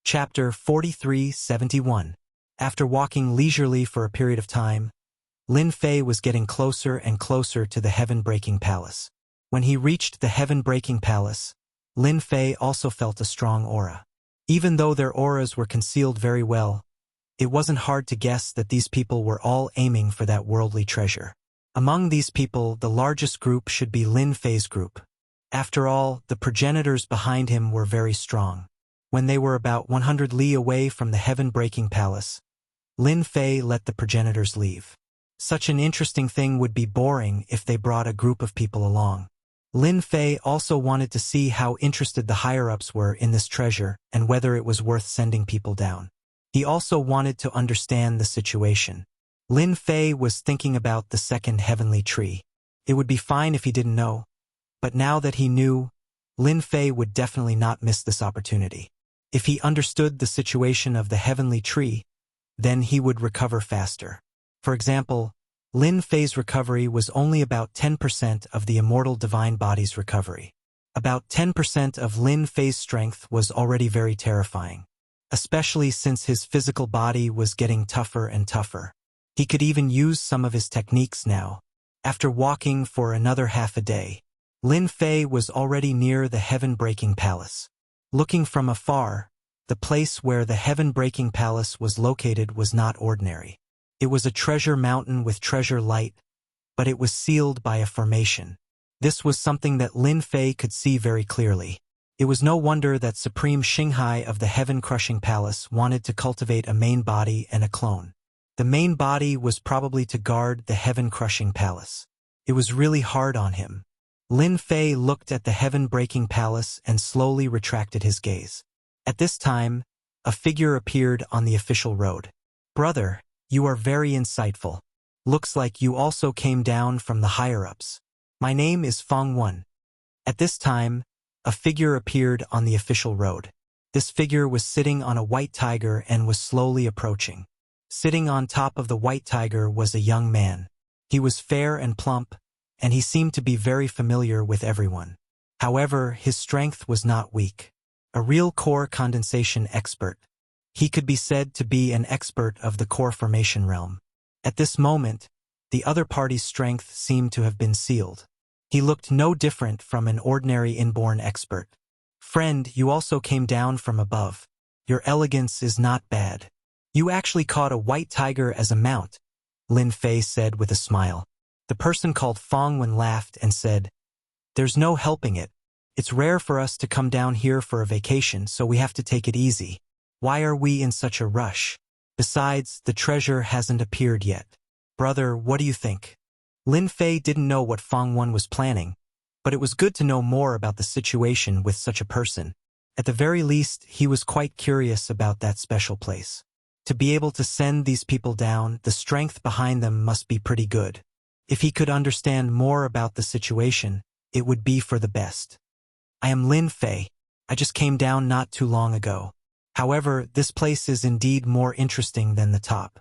Chapter 4371. After walking leisurely for a period of time, Lin Fei was getting closer and closer to the Heaven-Breaking Palace. When he reached the Heaven-Breaking Palace, Lin Fei also felt a strong aura. Even though their auras were concealed very well, it wasn't hard to guess that these people were all aiming for that worldly treasure. Among these people, the largest group should be Lin Fei's group. After all, the progenitors behind him were very strong. When they were about 100 li away from the Heaven-Breaking Palace, Lin Fei let the progenitors leave. Such an interesting thing would be boring if they brought a group of people along. Lin Fei also wanted to see how interested the higher-ups were in this treasure and whether it was worth sending people down. He also wanted to understand the situation. Lin Fei was thinking about the second heavenly tree. It would be fine if he didn't know, but now that he knew, Lin Fei would definitely not miss this opportunity. If he understood the situation of the heavenly tree, then he would recover faster. For example, Lin Fei's recovery was only about 10% of the immortal divine body's recovery. About 10% of Lin Fei's strength was already very terrifying, especially since his physical body was getting tougher and tougher. He could even use some of his techniques now. After walking for another half a day, Lin Fei was already near the Heaven-Breaking Palace. Looking from afar, the place where the Heaven-Breaking Palace was located was not ordinary. It was a treasure mountain with treasure light, but it was sealed by a formation. This was something that Lin Fei could see very clearly. It was no wonder that Supreme Xinghai of the Heaven-Crushing Palace wanted to cultivate a main body and a clone. The main body was probably to guard the Heaven-Crushing Palace. It was really hard on him. Lin Fei looked at the Heaven-Breaking Palace and slowly retracted his gaze. At this time, a figure appeared on the official road. "Brother, you are very insightful. Looks like you also came down from the higher-ups. My name is Fong Wen." At this time, a figure appeared on the official road. This figure was sitting on a white tiger and was slowly approaching. Sitting on top of the white tiger was a young man. He was fair and plump, and he seemed to be very familiar with everyone. However, his strength was not weak. A real core condensation expert. He could be said to be an expert of the core formation realm. At this moment, the other party's strength seemed to have been sealed. He looked no different from an ordinary inborn expert. "Friend, you also came down from above. Your elegance is not bad. You actually caught a white tiger as a mount," Lin Fei said with a smile. The person called Fong Wen laughed and said, "There's no helping it. It's rare for us to come down here for a vacation, so we have to take it easy. Why are we in such a rush? Besides, the treasure hasn't appeared yet. Brother, what do you think?" Lin Fei didn't know what Fong Wen was planning, but it was good to know more about the situation with such a person. At the very least, he was quite curious about that special place. To be able to send these people down, the strength behind them must be pretty good. If he could understand more about the situation, it would be for the best. I am Lin Fei. I just came down not too long ago. However, this place is indeed more interesting than the top.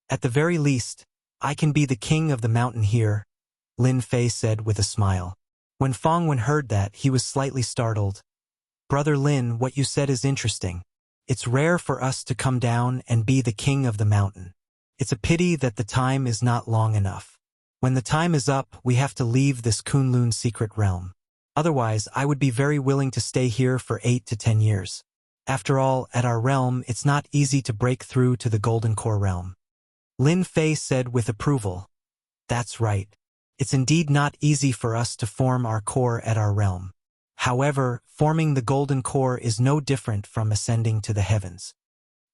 At the very least, I can be the king of the mountain here, Lin Fei said with a smile. When Fong Wen heard that, he was slightly startled. Brother Lin, what you said is interesting. It's rare for us to come down and be the king of the mountain. It's a pity that the time is not long enough. When the time is up, we have to leave this Kunlun secret realm. Otherwise, I would be very willing to stay here for 8 to 10 years. After all, at our realm, it's not easy to break through to the Golden Core realm. Lin Fei said with approval. That's right. It's indeed not easy for us to form our core at our realm. However, forming the Golden Core is no different from ascending to the heavens.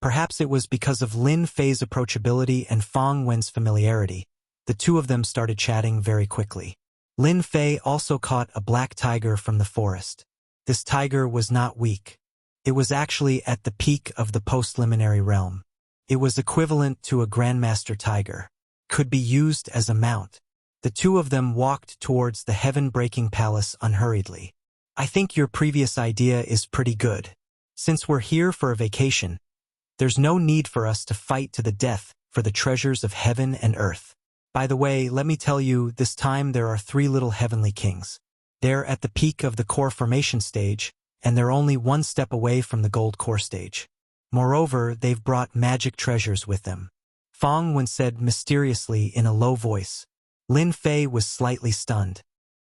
Perhaps it was because of Lin Fei's approachability and Fong Wen's familiarity. The two of them started chatting very quickly. Lin Fei also caught a black tiger from the forest. This tiger was not weak. It was actually at the peak of the post-liminary realm. It was equivalent to a Grandmaster tiger. Could be used as a mount. The two of them walked towards the heaven-breaking palace unhurriedly. I think your previous idea is pretty good. Since we're here for a vacation, there's no need for us to fight to the death for the treasures of heaven and earth. By the way, let me tell you, this time there are 3 little heavenly kings. They're at the peak of the core formation stage, and they're only 1 step away from the gold core stage. Moreover, they've brought magic treasures with them. Fong Wen said mysteriously in a low voice. Lin Fei was slightly stunned.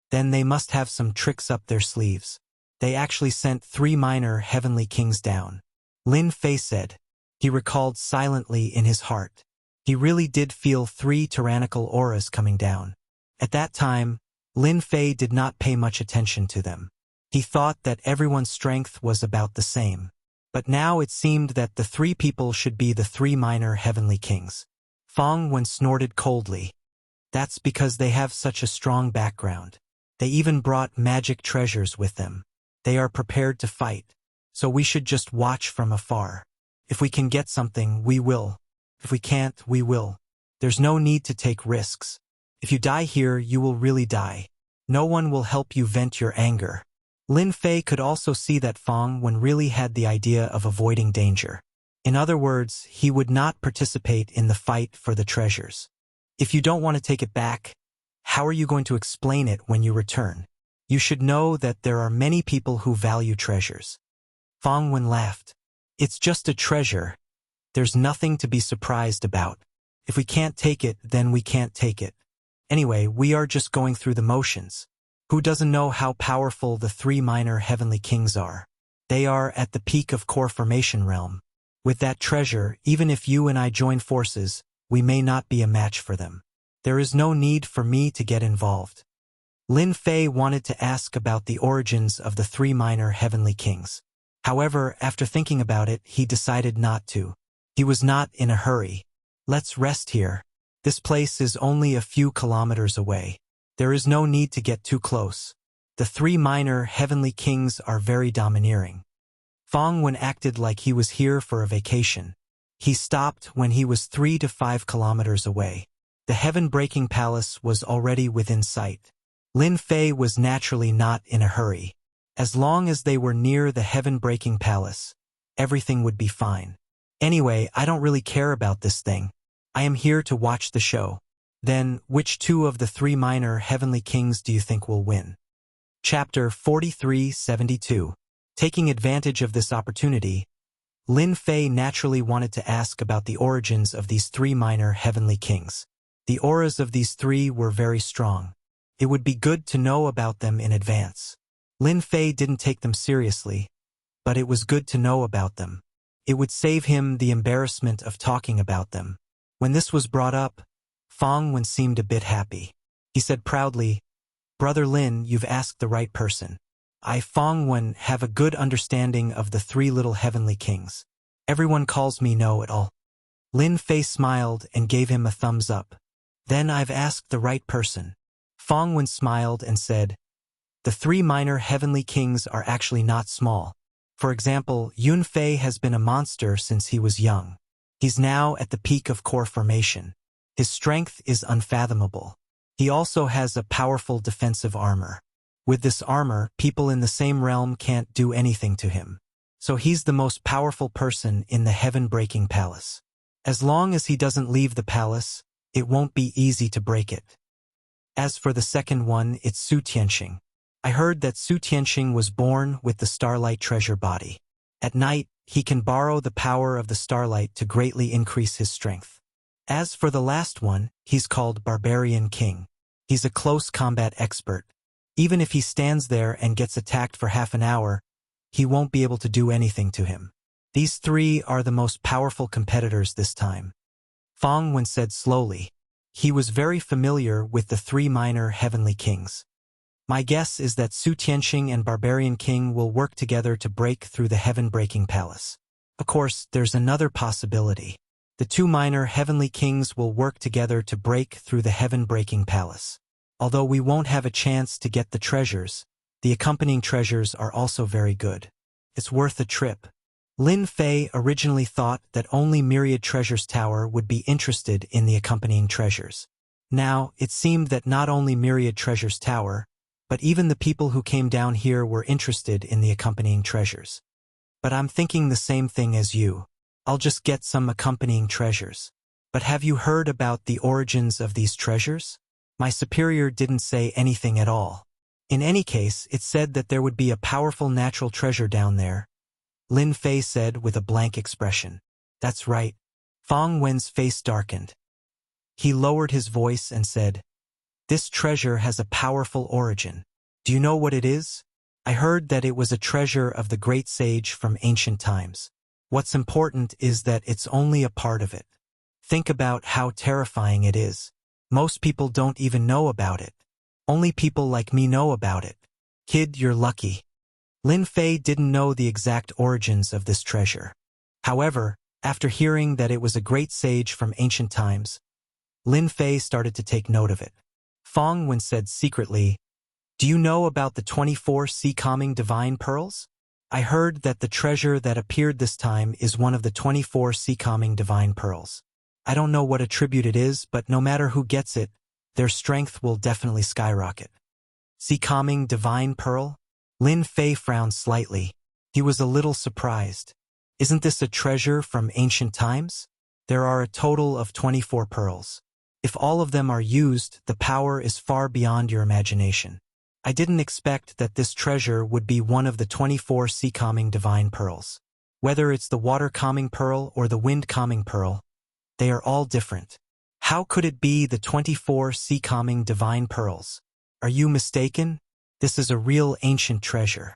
Then they must have some tricks up their sleeves. They actually sent 3 minor heavenly kings down. Lin Fei said. He recalled silently in his heart. He really did feel 3 tyrannical auras coming down. At that time, Lin Fei did not pay much attention to them. He thought that everyone's strength was about the same. But now it seemed that the 3 people should be the 3 minor heavenly kings. Fong Wen snorted coldly. That's because they have such a strong background. They even brought magic treasures with them. They are prepared to fight. So we should just watch from afar. If we can get something, we will. If we can't, we will. There's no need to take risks. If you die here, you will really die. No one will help you vent your anger. Lin Fei could also see that Fong Wen really had the idea of avoiding danger. In other words, he would not participate in the fight for the treasures. If you don't want to take it back, how are you going to explain it when you return? You should know that there are many people who value treasures. Fong Wen laughed. It's just a treasure. There's nothing to be surprised about. If we can't take it, then we can't take it. Anyway, we are just going through the motions. Who doesn't know how powerful the 3 minor heavenly kings are? They are at the peak of core formation realm. With that treasure, even if you and I join forces, we may not be a match for them. There is no need for me to get involved. Lin Fei wanted to ask about the origins of the 3 minor heavenly kings. However, after thinking about it, he decided not to. He was not in a hurry. Let's rest here. This place is only a few kilometers away. There is no need to get too close. The 3 minor heavenly kings are very domineering. Fong Wen acted like he was here for a vacation. He stopped when he was 3 to 5 kilometers away. The heaven-breaking palace was already within sight. Lin Fei was naturally not in a hurry. As long as they were near the heaven-breaking palace, everything would be fine. Anyway, I don't really care about this thing. I am here to watch the show. Then, which 2 of the 3 minor heavenly kings do you think will win? Chapter 4372. Taking advantage of this opportunity, Lin Fei naturally wanted to ask about the origins of these 3 minor heavenly kings. The auras of these 3 were very strong. It would be good to know about them in advance. Lin Fei didn't take them seriously, but it was good to know about them. It would save him the embarrassment of talking about them. When this was brought up, Fong Wen seemed a bit happy. He said proudly, Brother Lin, you've asked the right person. I, Fong Wen, have a good understanding of the 3 little heavenly kings. Everyone calls me know-it-all. Lin Fei smiled and gave him a thumbs up. Then I've asked the right person. Fong Wen smiled and said, the 3 minor heavenly kings are actually not small. For example, Yun Fei has been a monster since he was young. He's now at the peak of core formation. His strength is unfathomable. He also has a powerful defensive armor. With this armor, people in the same realm can't do anything to him. So he's the most powerful person in the heaven-breaking palace. As long as he doesn't leave the palace, it won't be easy to break it. As for the second one, it's Su Tianxing. I heard that Su Tianxing was born with the starlight treasure body. At night, he can borrow the power of the starlight to greatly increase his strength. As for the last one, he's called Barbarian King. He's a close combat expert. Even if he stands there and gets attacked for half an hour, he won't be able to do anything to him. These three are the most powerful competitors this time. Fang Wen said slowly. He was very familiar with the three minor heavenly kings. My guess is that Su Tianxing and Barbarian King will work together to break through the heaven-breaking palace. Of course, there's another possibility. The two minor heavenly kings will work together to break through the heaven-breaking palace. Although we won't have a chance to get the treasures, the accompanying treasures are also very good. It's worth a trip. Lin Fei originally thought that only Myriad Treasures Tower would be interested in the accompanying treasures. Now, it seemed that not only Myriad Treasures Tower, but even the people who came down here were interested in the accompanying treasures. But I'm thinking the same thing as you. I'll just get some accompanying treasures. But have you heard about the origins of these treasures? My superior didn't say anything at all. In any case, it said that there would be a powerful natural treasure down there. Lin Fei said with a blank expression. That's right. Fang Wen's face darkened. He lowered his voice and said, This treasure has a powerful origin. Do you know what it is? I heard that it was a treasure of the great sage from ancient times. What's important is that it's only a part of it. Think about how terrifying it is. Most people don't even know about it. Only people like me know about it. Kid, you're lucky. Lin Fei didn't know the exact origins of this treasure. However, after hearing that it was a great sage from ancient times, Lin Fei started to take note of it. Fang Wen said secretly, Do you know about the 24 sea-calming divine pearls? I heard that the treasure that appeared this time is one of the 24 sea-calming divine pearls. I don't know what attribute it is, but no matter who gets it, their strength will definitely skyrocket. Sea-calming divine pearl? Lin Fei frowned slightly. He was a little surprised. Isn't this a treasure from ancient times? There are a total of 24 pearls. If all of them are used, the power is far beyond your imagination. I didn't expect that this treasure would be one of the 24 sea-calming divine pearls. Whether it's the water-calming pearl or the wind-calming pearl, they are all different. How could it be the 24 sea-calming divine pearls? Are you mistaken? This is a real ancient treasure.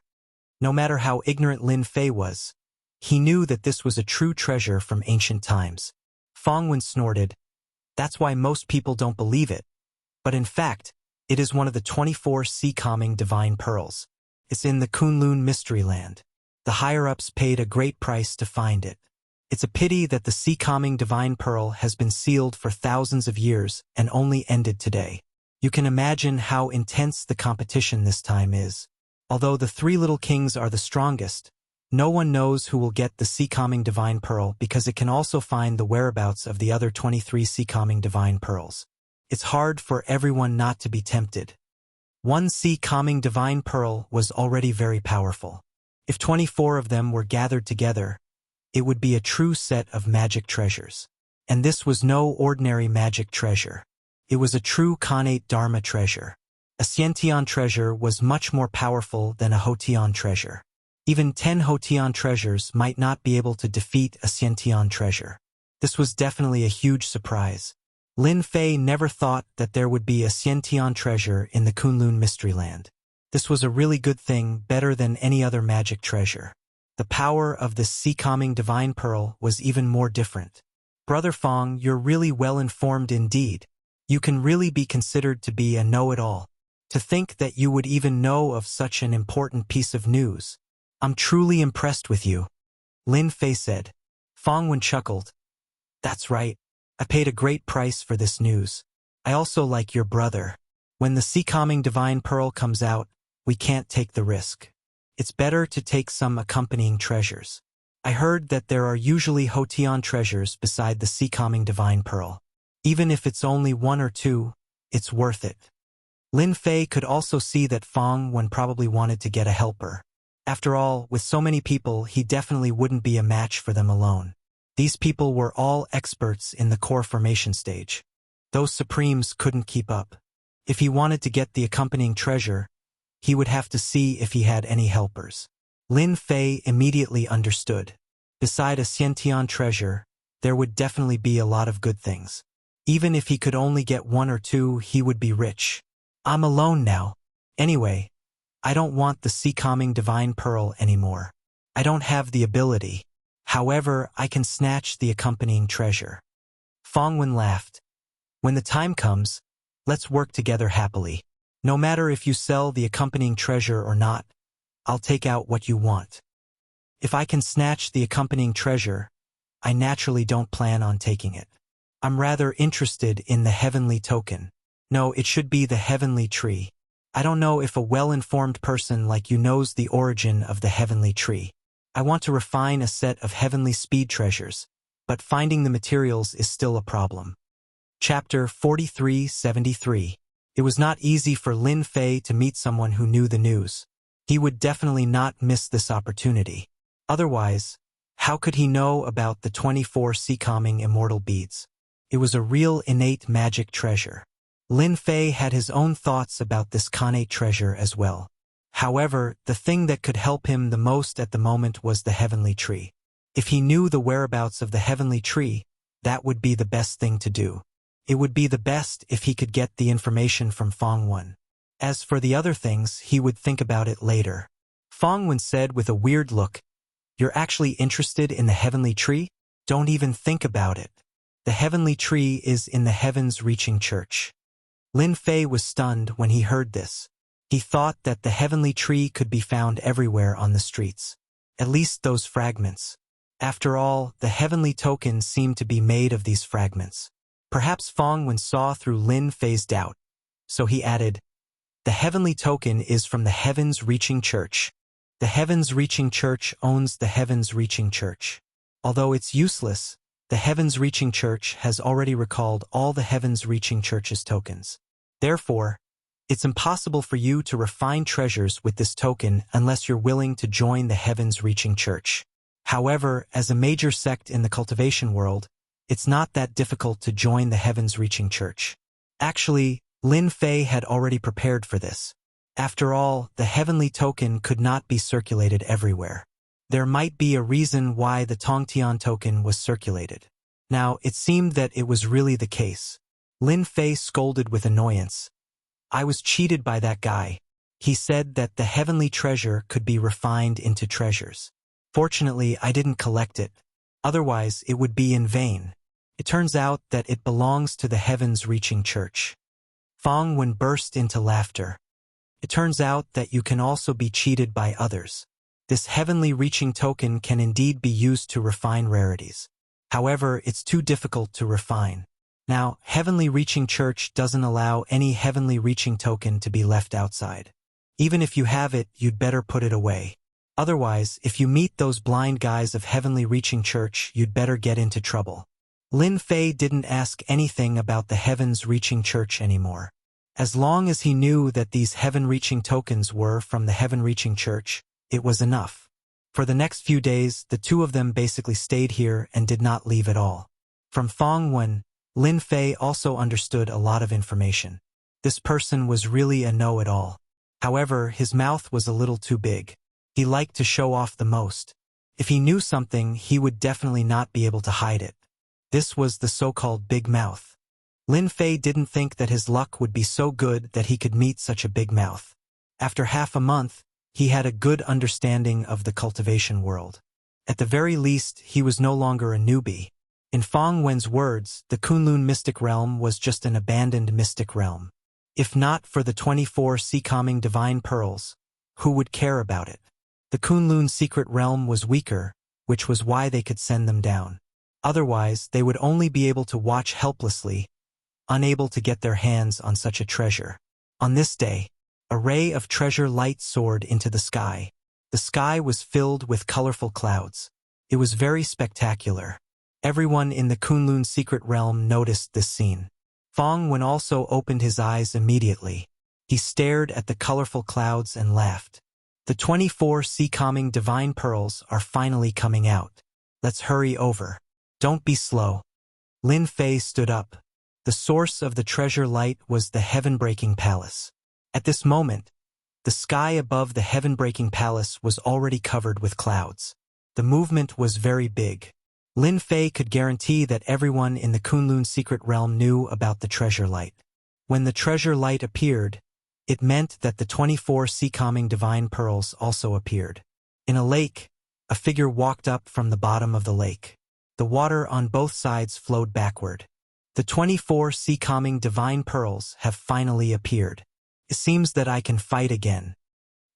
No matter how ignorant Lin Fei was, he knew that this was a true treasure from ancient times. Fang Wen snorted. That's why most people don't believe it. But in fact, it is one of the 24 sea-calming divine pearls. It's in the Kunlun Mystery Land. The higher-ups paid a great price to find it. It's a pity that the sea-calming divine pearl has been sealed for thousands of years and only ended today. You can imagine how intense the competition this time is. Although the three little kings are the strongest, no one knows who will get the sea-calming divine pearl because it can also find the whereabouts of the other 23 sea-calming divine pearls. It's hard for everyone not to be tempted. One sea-calming divine pearl was already very powerful. If 24 of them were gathered together, it would be a true set of magic treasures. And this was no ordinary magic treasure. It was a true Khanate Dharma treasure. A Xiantian treasure was much more powerful than a Hotian treasure. Even 10 Hotian treasures might not be able to defeat a Xiantian treasure. This was definitely a huge surprise. Lin Fei never thought that there would be a Xiantian treasure in the Kunlun Mystery Land. This was a really good thing, better than any other magic treasure. The power of this sea-calming divine pearl was even more different. Brother Fang, you're really well-informed indeed. You can really be considered to be a know-it-all. To think that you would even know of such an important piece of news. I'm truly impressed with you. Lin Fei said. Fang Wen chuckled. That's right. I paid a great price for this news. I also like your brother. When the sea-calming divine pearl comes out, we can't take the risk. It's better to take some accompanying treasures. I heard that there are usually Hotian treasures beside the sea-calming divine pearl. Even if it's only one or two, it's worth it. Lin Fei could also see that Fang Wen probably wanted to get a helper. After all, with so many people, he definitely wouldn't be a match for them alone. These people were all experts in the core formation stage. Those Supremes couldn't keep up. If he wanted to get the accompanying treasure, he would have to see if he had any helpers. Lin Fei immediately understood. Beside a Xiantian treasure, there would definitely be a lot of good things. Even if he could only get 1 or 2, he would be rich. I'm alone now. Anyway, I don't want the sea-calming divine pearl anymore. I don't have the ability. However, I can snatch the accompanying treasure. Fang Wen laughed. When the time comes, let's work together happily. No matter if you sell the accompanying treasure or not, I'll take out what you want. If I can snatch the accompanying treasure, I naturally don't plan on taking it. I'm rather interested in the heavenly token. No, it should be the heavenly tree. I don't know if a well-informed person like you knows the origin of the heavenly tree. I want to refine a set of heavenly speed treasures, but finding the materials is still a problem. Chapter 4373. It was not easy for Lin Fei to meet someone who knew the news. He would definitely not miss this opportunity. Otherwise, how could he know about the 24 sea-calming immortal beads? It was a real innate magic treasure. Lin Fei had his own thoughts about this connate treasure as well. However, the thing that could help him the most at the moment was the heavenly tree. If he knew the whereabouts of the heavenly tree, that would be the best thing to do. It would be the best if he could get the information from Fang Wen. As for the other things, he would think about it later. Fang Wen said with a weird look, "You're actually interested in the heavenly tree? Don't even think about it. The heavenly tree is in the heavens-reaching church." Lin Fei was stunned when he heard this. He thought that the heavenly tree could be found everywhere on the streets. At least those fragments. After all, the heavenly token seemed to be made of these fragments. Perhaps Fang Wen saw through Lin Fei's doubt, so he added, "The heavenly token is from the heavens-reaching church. The heavens-reaching church owns the heavens-reaching church. Although it's useless, the heavens-reaching church has already recalled all the heavens-reaching church's tokens. Therefore, it's impossible for you to refine treasures with this token unless you're willing to join the heavens-reaching church. However, as a major sect in the cultivation world, it's not that difficult to join the heavens-reaching church." Actually, Lin Fei had already prepared for this. After all, the heavenly token could not be circulated everywhere. There might be a reason why the Tongtian token was circulated. Now, it seemed that it was really the case. Lin Fei scolded with annoyance. "I was cheated by that guy. He said that the heavenly treasure could be refined into treasures. Fortunately, I didn't collect it. Otherwise, it would be in vain. It turns out that it belongs to the heavens-reaching church." Fang Wen burst into laughter. "It turns out that you can also be cheated by others. This heavenly reaching token can indeed be used to refine rarities. However, it's too difficult to refine. Now, heavenly reaching church doesn't allow any heavenly reaching token to be left outside. Even if you have it, you'd better put it away. Otherwise, if you meet those blind guys of heavenly reaching church, you'd better get into trouble." Lin Fei didn't ask anything about the heavens-reaching church anymore. As long as he knew that these heaven-reaching tokens were from the heaven-reaching church, it was enough. For the next few days, the two of them basically stayed here and did not leave at all. From Fang Wen, Lin Fei also understood a lot of information. This person was really a know-it-all. However, his mouth was a little too big. He liked to show off the most. If he knew something, he would definitely not be able to hide it. This was the so-called big mouth. Lin Fei didn't think that his luck would be so good that he could meet such a big mouth. After half a month, he had a good understanding of the cultivation world. At the very least, he was no longer a newbie. In Fang Wen's words, the Kunlun mystic realm was just an abandoned mystic realm. If not for the 24 sea-calming divine pearls, who would care about it? The Kunlun secret realm was weaker, which was why they could send them down. Otherwise, they would only be able to watch helplessly, unable to get their hands on such a treasure. On this day, a ray of treasure light soared into the sky. The sky was filled with colorful clouds. It was very spectacular. Everyone in the Kunlun secret realm noticed this scene. Fang Wen also opened his eyes immediately. He stared at the colorful clouds and laughed. The 24 sea-calming divine pearls are finally coming out. Let's hurry over. Don't be slow. Lin Fei stood up. The source of the treasure light was the heaven-breaking palace. At this moment, the sky above the heaven-breaking palace was already covered with clouds. The movement was very big. Lin Fei could guarantee that everyone in the Kunlun secret realm knew about the treasure light. When the treasure light appeared, it meant that the 24 sea-calming divine pearls also appeared. In a lake, a figure walked up from the bottom of the lake. The water on both sides flowed backward. The 24 sea-calming divine pearls have finally appeared. It seems that I can fight again.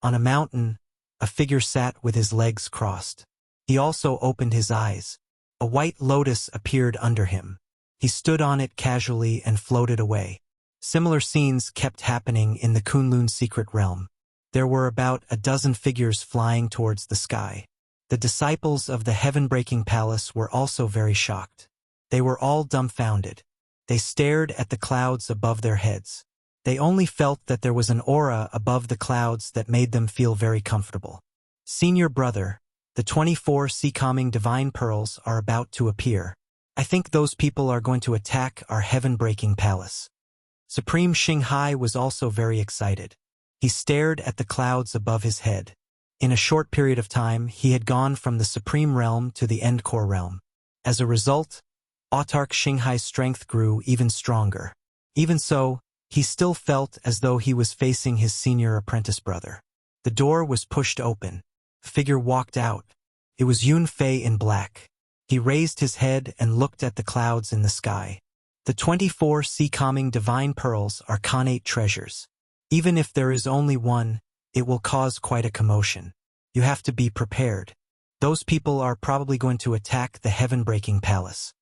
On a mountain, a figure sat with his legs crossed. He also opened his eyes. A white lotus appeared under him. He stood on it casually and floated away. Similar scenes kept happening in the Kunlun secret realm. There were about a dozen figures flying towards the sky. The disciples of the heaven-breaking palace were also very shocked. They were all dumbfounded. They stared at the clouds above their heads. They only felt that there was an aura above the clouds that made them feel very comfortable. Senior brother, the 24 sea-calming divine pearls are about to appear. I think those people are going to attack our heaven-breaking palace. Supreme Xinghai was also very excited. He stared at the clouds above his head. In a short period of time, he had gone from the Supreme Realm to the End-Core Realm. As a result, Autarch Xinghai's strength grew even stronger. Even so, he still felt as though he was facing his senior apprentice brother. The door was pushed open. A figure walked out. It was Yun Fei in black. He raised his head and looked at the clouds in the sky. The 24 sea-calming divine pearls are Khanate treasures. Even if there is only one, it will cause quite a commotion. You have to be prepared. Those people are probably going to attack the heaven-breaking palace.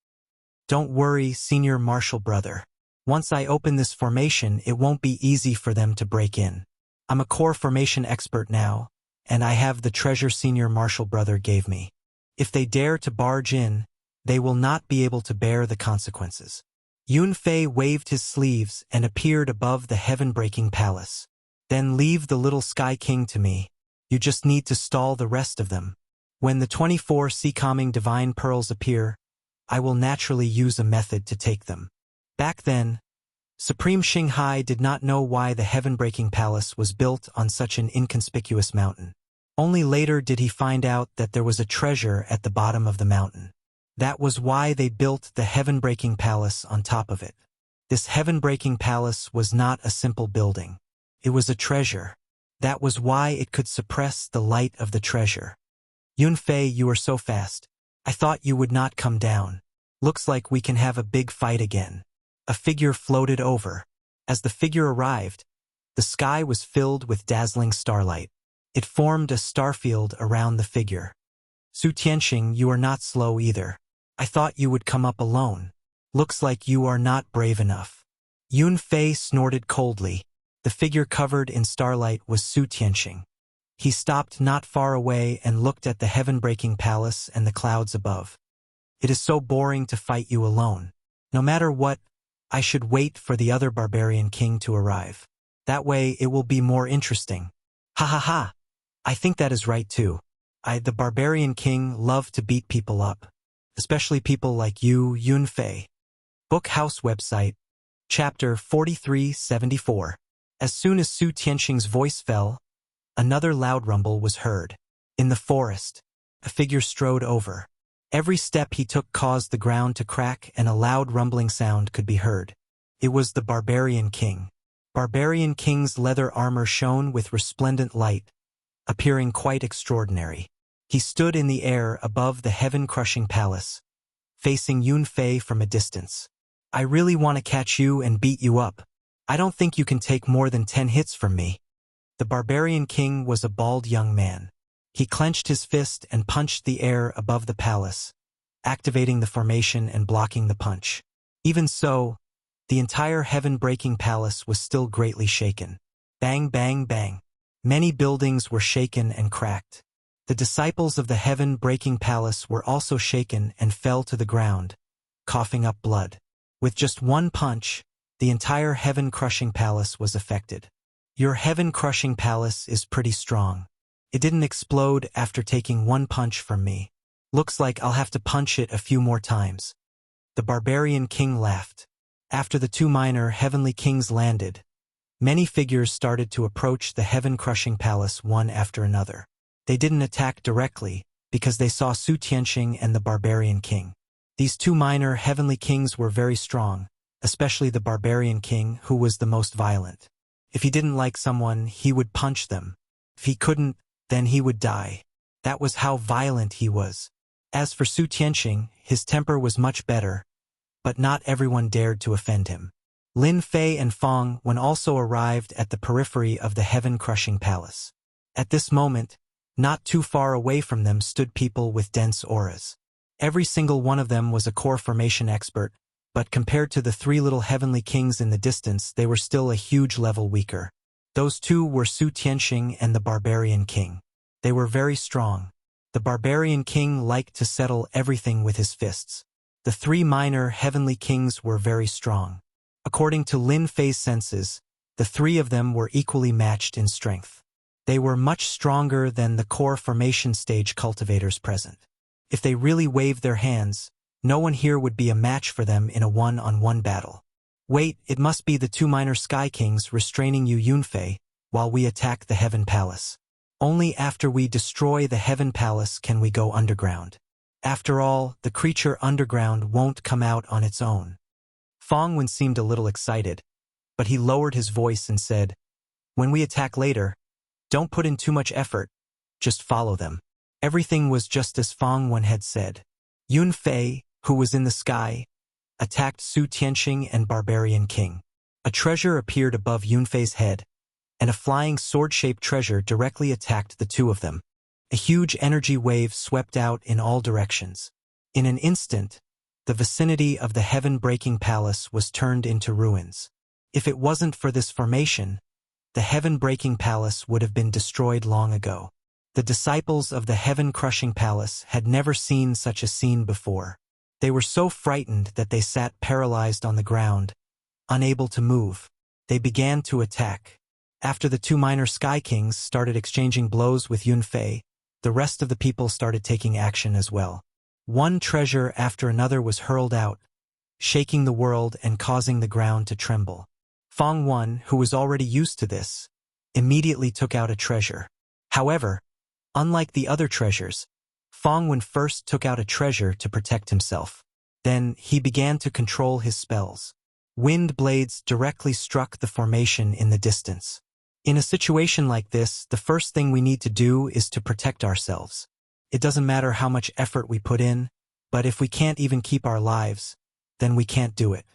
Don't worry, senior martial brother. Once I open this formation, it won't be easy for them to break in. I'm a core formation expert now, and I have the treasure senior martial brother gave me. If they dare to barge in, they will not be able to bear the consequences. Yun Fei waved his sleeves and appeared above the heaven-breaking palace. Then leave the little Sky King to me. You just need to stall the rest of them. When the 24 sea-calming divine pearls appear, I will naturally use a method to take them. Back then, Supreme Xinghai did not know why the heaven-breaking palace was built on such an inconspicuous mountain. Only later did he find out that there was a treasure at the bottom of the mountain. That was why they built the heaven-breaking palace on top of it. This heaven-breaking palace was not a simple building. It was a treasure. That was why it could suppress the light of the treasure. Yun Fei, you are so fast. I thought you would not come down. Looks like we can have a big fight again. A figure floated over. As the figure arrived, the sky was filled with dazzling starlight. It formed a starfield around the figure. Su Tianxing, you are not slow either. I thought you would come up alone. Looks like you are not brave enough. Yun Fei snorted coldly. The figure covered in starlight was Su Tianxing. He stopped not far away and looked at the heaven-breaking palace and the clouds above. It is so boring to fight you alone. No matter what, I should wait for the other barbarian king to arrive. That way it will be more interesting. Ha ha ha! I think that is right too. The barbarian king, love to beat people up. Especially people like you, Yun Fei. Book House website. Chapter 4374. As soon as Su Tianxing's voice fell, another loud rumble was heard. In the forest, a figure strode over. Every step he took caused the ground to crack and a loud rumbling sound could be heard. It was the barbarian king. Barbarian king's leather armor shone with resplendent light, appearing quite extraordinary. He stood in the air above the heaven-crushing palace, facing Yun Fei from a distance. I really want to catch you and beat you up. I don't think you can take more than 10 hits from me. The barbarian king was a bald young man. He clenched his fist and punched the air above the palace, activating the formation and blocking the punch. Even so, the entire heaven-breaking palace was still greatly shaken. Bang, bang, bang. Many buildings were shaken and cracked. The disciples of the heaven-breaking palace were also shaken and fell to the ground, coughing up blood. With just one punch, the entire heaven-crushing palace was affected. Your heaven-crushing palace is pretty strong. It didn't explode after taking one punch from me. Looks like I'll have to punch it a few more times." The barbarian king laughed. After the two minor heavenly kings landed, many figures started to approach the heaven-crushing palace one after another. They didn't attack directly, because they saw Su Tianqing and the barbarian king. These two minor heavenly kings were very strong, especially the barbarian king, who was the most violent. If he didn't like someone, he would punch them. If he couldn't, then he would die. That was how violent he was. As for Su Tianqing, his temper was much better, but not everyone dared to offend him. Lin Fei and Fong Wen also arrived at the periphery of the heaven-crushing palace. At this moment, not too far away from them stood people with dense auras. Every single one of them was a core formation expert, but compared to the three little heavenly kings in the distance, they were still a huge level weaker. Those two were Su Tianqing and the barbarian king. They were very strong. The barbarian king liked to settle everything with his fists. The three minor heavenly kings were very strong. According to Lin Fei's senses, the three of them were equally matched in strength. They were much stronger than the core formation stage cultivators present. If they really waved their hands, no one here would be a match for them in a one-on-one battle. Wait, it must be the two minor sky kings restraining you, Yunfei, while we attack the Heaven Palace. Only after we destroy the Heaven Palace can we go underground. After all, the creature underground won't come out on its own. Fong Wen seemed a little excited, but he lowered his voice and said, "When we attack later, don't put in too much effort, just follow them." Everything was just as Fong Wen had said. Yunfei, who was in the sky, attacked Su Tianqing and Barbarian King. A treasure appeared above Yunfei's head, and a flying sword-shaped treasure directly attacked the two of them. A huge energy wave swept out in all directions. In an instant, the vicinity of the heaven-breaking palace was turned into ruins. If it wasn't for this formation, the heaven-breaking palace would have been destroyed long ago. The disciples of the heaven-crushing palace had never seen such a scene before. They were so frightened that they sat paralyzed on the ground, unable to move. They began to attack. After the two minor Sky Kings started exchanging blows with Yunfei, the rest of the people started taking action as well. One treasure after another was hurled out, shaking the world and causing the ground to tremble. Fong Wen, who was already used to this, immediately took out a treasure. However, unlike the other treasures, Fong Wen first took out a treasure to protect himself. Then he began to control his spells. Wind blades directly struck the formation in the distance. In a situation like this, the first thing we need to do is to protect ourselves. It doesn't matter how much effort we put in, but if we can't even keep our lives, then we can't do it.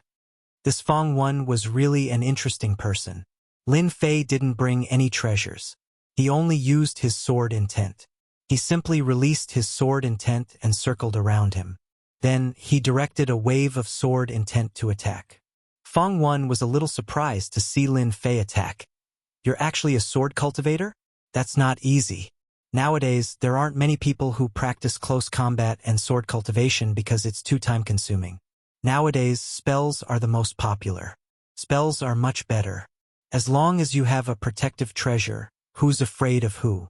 This Fong Wen was really an interesting person. Lin Fei didn't bring any treasures. He only used his sword intent. He simply released his sword intent and circled around him. Then he directed a wave of sword intent to attack. Fong Wen was a little surprised to see Lin Fei attack. "You're actually a sword cultivator? That's not easy." Nowadays, there aren't many people who practice close combat and sword cultivation because it's too time-consuming. Nowadays, spells are the most popular. Spells are much better. As long as you have a protective treasure, who's afraid of who?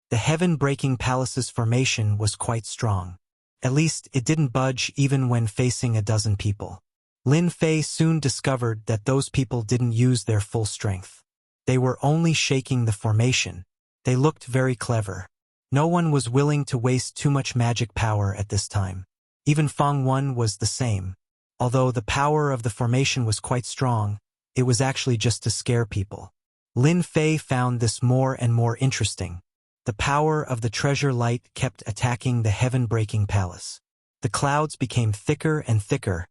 The heaven-breaking palace's formation was quite strong. At least, it didn't budge even when facing a dozen people. Lin Fei soon discovered that those people didn't use their full strength. They were only shaking the formation. They looked very clever. No one was willing to waste too much magic power at this time. Even Fong Wen was the same. Although the power of the formation was quite strong, it was actually just to scare people. Lin Fei found this more and more interesting. The power of the treasure light kept attacking the heaven-breaking palace. The clouds became thicker and thicker,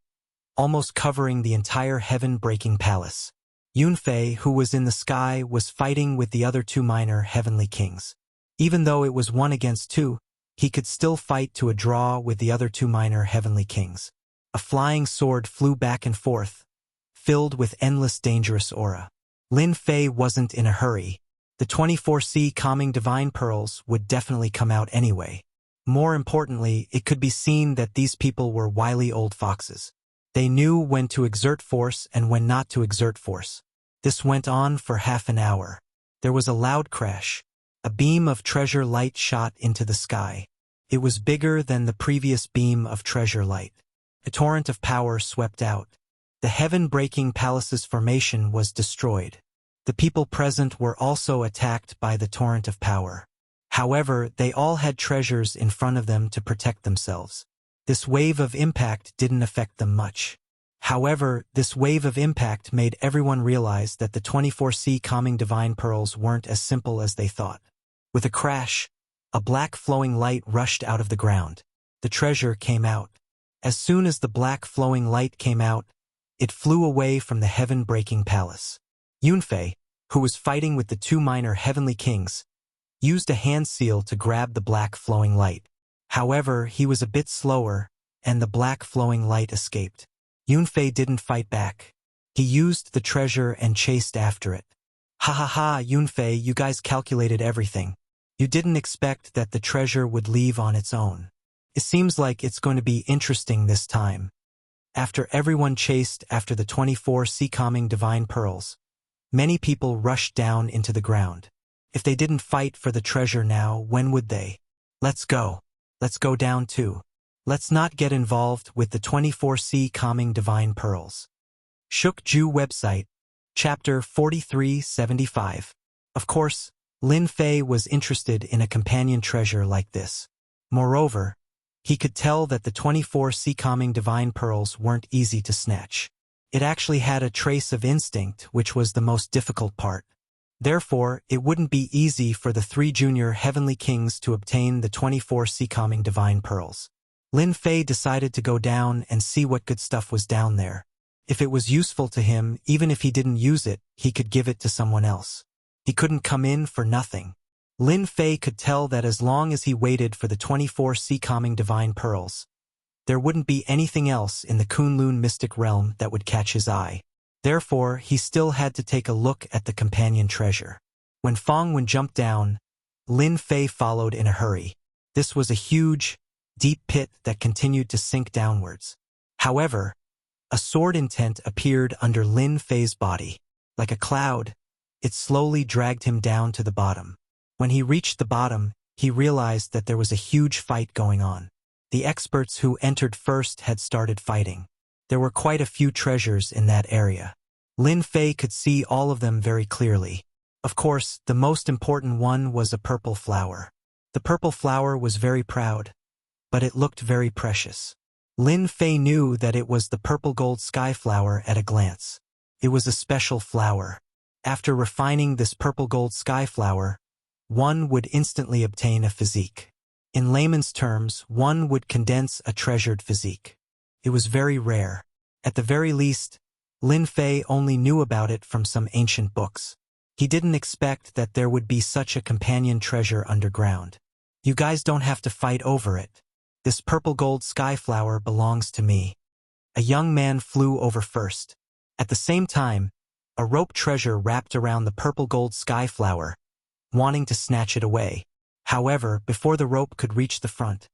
almost covering the entire heaven-breaking palace. Yunfei, who was in the sky, was fighting with the other two minor heavenly kings. Even though it was 1-against-2, he could still fight to a draw with the other two minor heavenly kings. A flying sword flew back and forth, filled with endless dangerous aura. Lin Fei wasn't in a hurry. The 24C calming divine pearls would definitely come out anyway. More importantly, it could be seen that these people were wily old foxes. They knew when to exert force and when not to exert force. This went on for half an hour. There was a loud crash. A beam of treasure light shot into the sky. It was bigger than the previous beam of treasure light. A torrent of power swept out. The heaven-breaking palace's formation was destroyed. The people present were also attacked by the torrent of power. However, they all had treasures in front of them to protect themselves. This wave of impact didn't affect them much. However, this wave of impact made everyone realize that the 24C calming divine pearls weren't as simple as they thought. With a crash, a black flowing light rushed out of the ground. The treasure came out. As soon as the black flowing light came out, it flew away from the heaven-breaking palace. Yunfei, who was fighting with the two minor heavenly kings, used a hand seal to grab the black flowing light. However, he was a bit slower, and the black flowing light escaped. Yunfei didn't fight back. He used the treasure and chased after it. Ha ha ha, Yunfei, you guys calculated everything. You didn't expect that the treasure would leave on its own. It seems like it's going to be interesting this time. After everyone chased after the 24C calming divine pearls, many people rushed down into the ground. If they didn't fight for the treasure now, when would they? Let's go. Let's go down too. Let's not get involved with the 24C calming divine pearls. Shukju website, chapter 4375. Of course, Lin Fei was interested in a companion treasure like this. Moreover, he could tell that the 24C calming divine pearls weren't easy to snatch. It actually had a trace of instinct, which was the most difficult part. Therefore, it wouldn't be easy for the three junior heavenly kings to obtain the 24C calming divine pearls. Lin Fei decided to go down and see what good stuff was down there. If it was useful to him, even if he didn't use it, he could give it to someone else. He couldn't come in for nothing. Lin Fei could tell that as long as he waited for the 24C calming divine pearls, there wouldn't be anything else in the Kunlun mystic realm that would catch his eye. Therefore, he still had to take a look at the companion treasure. When Feng Wen jumped down, Lin Fei followed in a hurry. This was a huge, deep pit that continued to sink downwards. However, a sword intent appeared under Lin Fei's body. Like a cloud, it slowly dragged him down to the bottom. When he reached the bottom, he realized that there was a huge fight going on. The experts who entered first had started fighting. There were quite a few treasures in that area. Lin Fei could see all of them very clearly. Of course, the most important one was a purple flower. The purple flower was very proud, but it looked very precious. Lin Fei knew that it was the purple gold sky flower at a glance. It was a special flower. After refining this purple gold sky flower, one would instantly obtain a physique. In layman's terms, one would condense a treasured physique. It was very rare. At the very least, Lin Fei only knew about it from some ancient books. He didn't expect that there would be such a companion treasure underground. You guys don't have to fight over it. This purple gold sky flower belongs to me. A young man flew over first. At the same time, a rope treasure wrapped around the purple gold sky flower, wanting to snatch it away. However, before the rope could reach the front,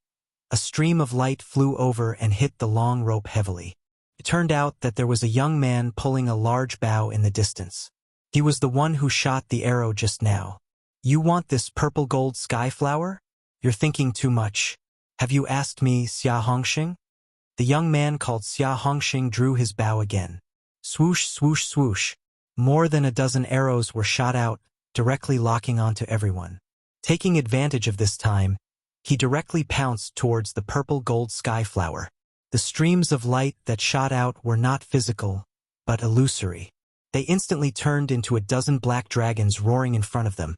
a stream of light flew over and hit the long rope heavily. It turned out that there was a young man pulling a large bow in the distance. He was the one who shot the arrow just now. You want this purple gold sky flower? You're thinking too much. Have you asked me, Xia Hongxing? The young man called Xia Hongxing drew his bow again. Swoosh, swoosh, swoosh. More than a dozen arrows were shot out, directly locking onto everyone. Taking advantage of this time, he directly pounced towards the purple gold sky flower. The streams of light that shot out were not physical, but illusory. They instantly turned into a dozen black dragons roaring in front of them,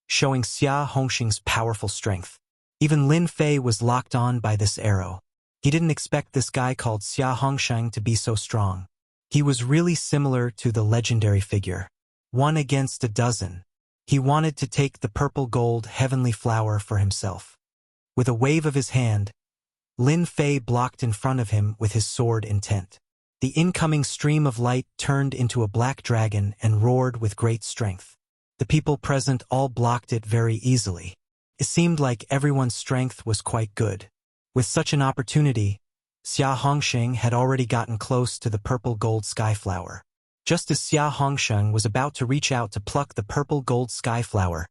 showing Xia Hongxing's powerful strength. Even Lin Fei was locked on by this arrow. He didn't expect this guy called Xia Hongxing to be so strong. He was really similar to the legendary figure. 1 against a dozen. He wanted to take the purple gold heavenly flower for himself. With a wave of his hand, Lin Fei blocked in front of him with his sword intent. The incoming stream of light turned into a black dragon and roared with great strength. The people present all blocked it very easily. It seemed like everyone's strength was quite good. With such an opportunity, Xia Hongxing had already gotten close to the purple gold sky flower. Just as Xia Hongsheng was about to reach out to pluck the purple gold sky flower,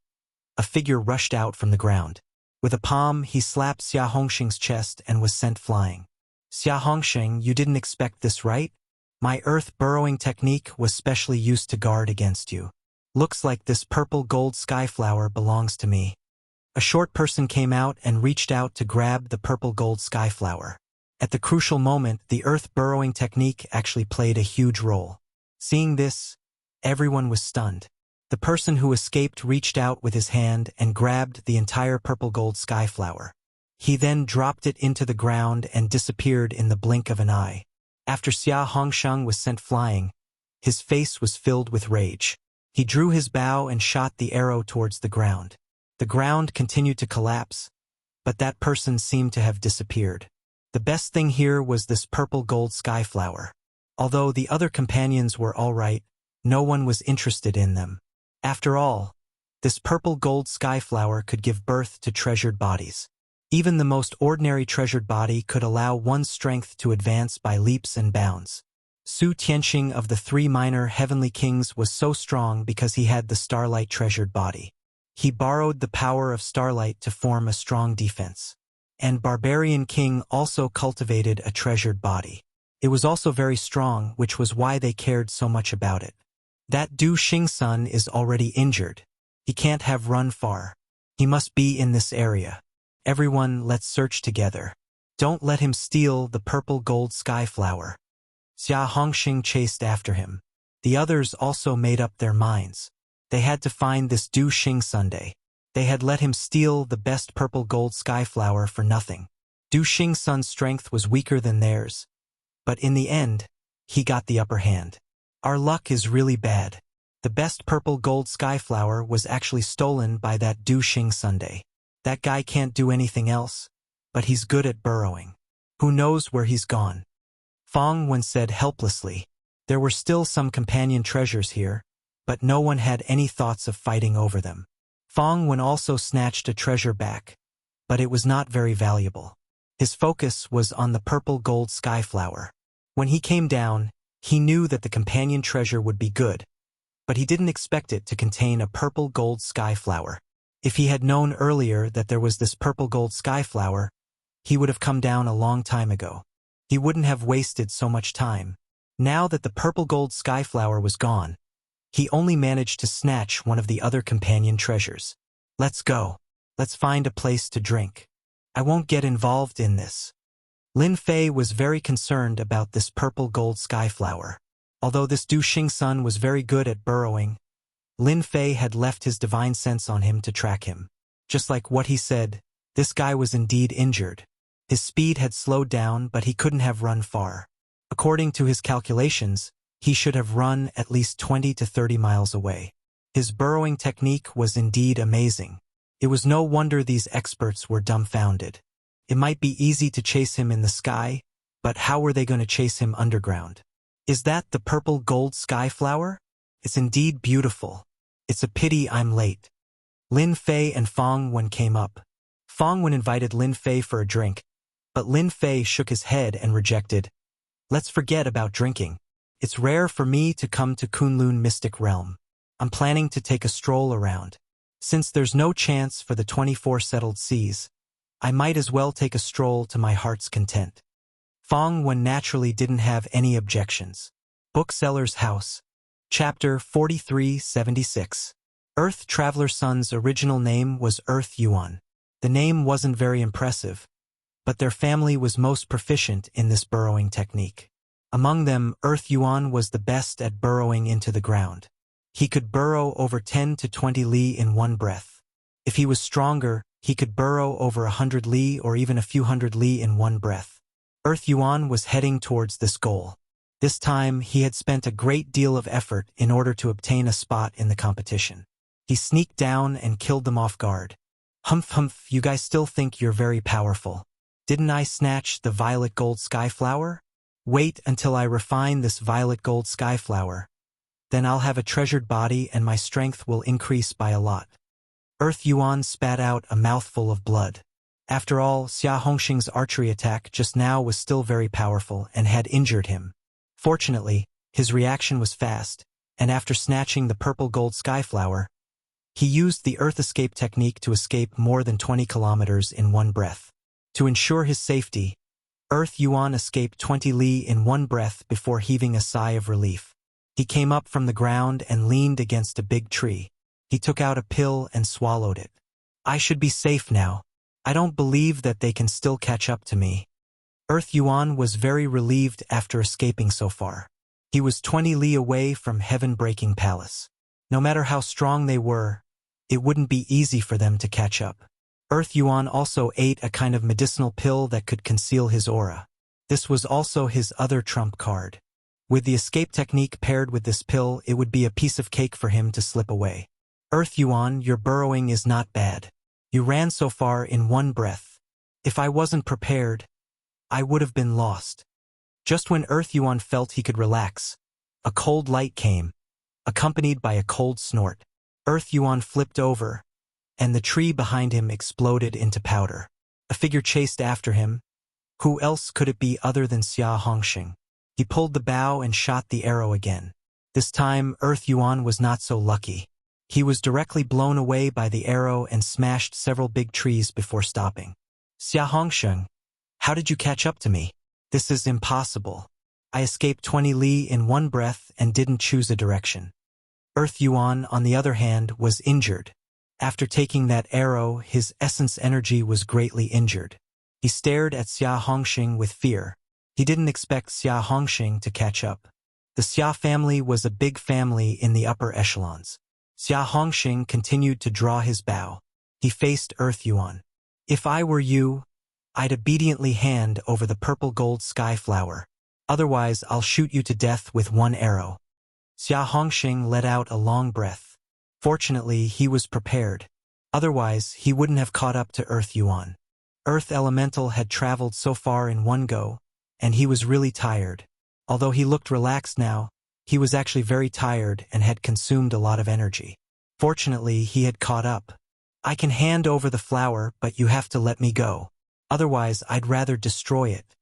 a figure rushed out from the ground. With a palm, he slapped Xia Hongsheng's chest and was sent flying. Xia Hongsheng, you didn't expect this, right? My earth burrowing technique was specially used to guard against you. Looks like this purple gold sky flower belongs to me. A short person came out and reached out to grab the purple gold sky flower. At the crucial moment, the earth burrowing technique actually played a huge role. Seeing this, everyone was stunned. The person who escaped reached out with his hand and grabbed the entire purple gold sky flower. He then dropped it into the ground and disappeared in the blink of an eye. After Xia Hongsheng was sent flying, his face was filled with rage. He drew his bow and shot the arrow towards the ground. The ground continued to collapse, but that person seemed to have disappeared. The best thing here was this purple gold sky flower. Although the other companions were all right, no one was interested in them. After all, this purple gold sky flower could give birth to treasured bodies. Even the most ordinary treasured body could allow one's strength to advance by leaps and bounds. Su Tianxing of the 3 minor heavenly kings was so strong because he had the starlight treasured body. He borrowed the power of starlight to form a strong defense. And Barbarian King also cultivated a treasured body. It was also very strong, which was why they cared so much about it. That Du Xingsun is already injured. He can't have run far. He must be in this area. Everyone, let's search together. Don't let him steal the purple gold sky flower. Xia Hongsheng chased after him. The others also made up their minds. They had to find this Du Xingsun. They had let him steal the best purple gold sky flower for nothing. Du Xingsun's strength was weaker than theirs, but in the end, he got the upper hand. Our luck is really bad. The best purple gold sky flower was actually stolen by that Du Xingsun. That guy can't do anything else, but he's good at burrowing. Who knows where he's gone? Fong Wen said helplessly. There were still some companion treasures here, but no one had any thoughts of fighting over them. Fong Wen also snatched a treasure back, but it was not very valuable. His focus was on the purple gold sky flower. When he came down, he knew that the companion treasure would be good, but he didn't expect it to contain a purple gold sky flower. If he had known earlier that there was this purple gold sky flower, he would have come down a long time ago. He wouldn't have wasted so much time. Now that the purple gold sky flower was gone, he only managed to snatch one of the other companion treasures. Let's go. Let's find a place to drink. I won't get involved in this. Lin Fei was very concerned about this purple gold sky flower. Although this Du Xingsun was very good at burrowing, Lin Fei had left his divine sense on him to track him. Just like what he said, this guy was indeed injured. His speed had slowed down, but he couldn't have run far. According to his calculations, he should have run at least 20 to 30 miles away. His burrowing technique was indeed amazing. It was no wonder these experts were dumbfounded. It might be easy to chase him in the sky, but how were they going to chase him underground? Is that the purple gold sky flower? It's indeed beautiful. It's a pity I'm late. Lin Fei and Fong Wen came up. Fong Wen invited Lin Fei for a drink, but Lin Fei shook his head and rejected. Let's forget about drinking. It's rare for me to come to Kunlun Mystic Realm. I'm planning to take a stroll around. Since there's no chance for the 24 settled seas, I might as well take a stroll to my heart's content. Fong Wen naturally didn't have any objections. Bookseller's House. Chapter 4376. Earth Traveler Sun's original name was Earth Yuan. The name wasn't very impressive, but their family was most proficient in this burrowing technique. Among them, Earth Yuan was the best at burrowing into the ground. He could burrow over 10 to 20 li in one breath. If he was stronger, he could burrow over 100 li or even a few hundred li in one breath. Earth Yuan was heading towards this goal. This time, he had spent a great deal of effort in order to obtain a spot in the competition. He sneaked down and killed them off guard. Humph humph, you guys still think you're very powerful. Didn't I snatch the violet gold sky flower? Wait until I refine this violet gold sky flower. Then I'll have a treasured body and my strength will increase by a lot. Earth Yuan spat out a mouthful of blood. After all, Xia Hongsheng's archery attack just now was still very powerful and had injured him. Fortunately, His reaction was fast, and after snatching the purple gold skyflower, he used the earth escape technique to escape more than 20 kilometers in one breath. To ensure his safety, Earth Yuan escaped 20 li in one breath before heaving a sigh of relief. He came up from the ground and leaned against a big tree. He took out a pill and swallowed it. I should be safe now. I don't believe that they can still catch up to me. Earth Yuan was very relieved after escaping so far. He was 20 li away from heaven-breaking palace. No matter how strong they were, it wouldn't be easy for them to catch up. Earth Yuan also ate a kind of medicinal pill that could conceal his aura. This was also his other trump card. With the escape technique paired with this pill, it would be a piece of cake for him to slip away. Earth Yuan, your burrowing is not bad. You ran so far in one breath. If I wasn't prepared, I would have been lost. Just when Earth Yuan felt he could relax, a cold light came, accompanied by a cold snort. Earth Yuan flipped over, and the tree behind him exploded into powder. A figure chased after him. Who else could it be other than Xia Hongxing? He pulled the bow and shot the arrow again. This time, Earth Yuan was not so lucky. He was directly blown away by the arrow and smashed several big trees before stopping. Xia Hongxing, how did you catch up to me? This is impossible. I escaped 20 li in one breath and didn't choose a direction. Earth Yuan, on the other hand, was injured. After taking that arrow, his essence energy was greatly injured. He stared at Xia Hongxing with fear. He didn't expect Xia Hongxing to catch up. The Xia family was a big family in the upper echelons. Xia Hongxing continued to draw his bow. He faced Earth Yuan. If I were you, I'd obediently hand over the purple gold sky flower. Otherwise, I'll shoot you to death with one arrow. Xia Hongxing let out a long breath. Fortunately, he was prepared. Otherwise, he wouldn't have caught up to Earth Yuan. Earth Elemental had traveled so far in one go, and he was really tired. Although he looked relaxed now, he was actually very tired and had consumed a lot of energy. Fortunately, he had caught up. I can hand over the flower, but you have to let me go. Otherwise, I'd rather destroy it.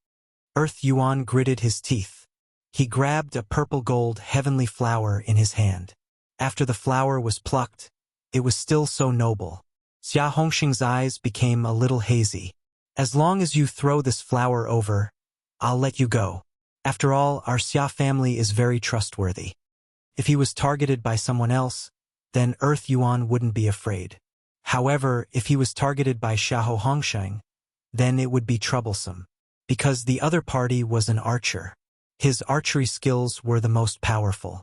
Earth Yuan gritted his teeth. He grabbed a purple gold heavenly flower in his hand. After the flower was plucked, it was still so noble. Xia Hongxing's eyes became a little hazy. As long as you throw this flower over, I'll let you go. After all, our Xia family is very trustworthy. If he was targeted by someone else, then Earth Yuan wouldn't be afraid. However, if he was targeted by Xiahou Hongxing, then it would be troublesome. Because the other party was an archer. His archery skills were the most powerful.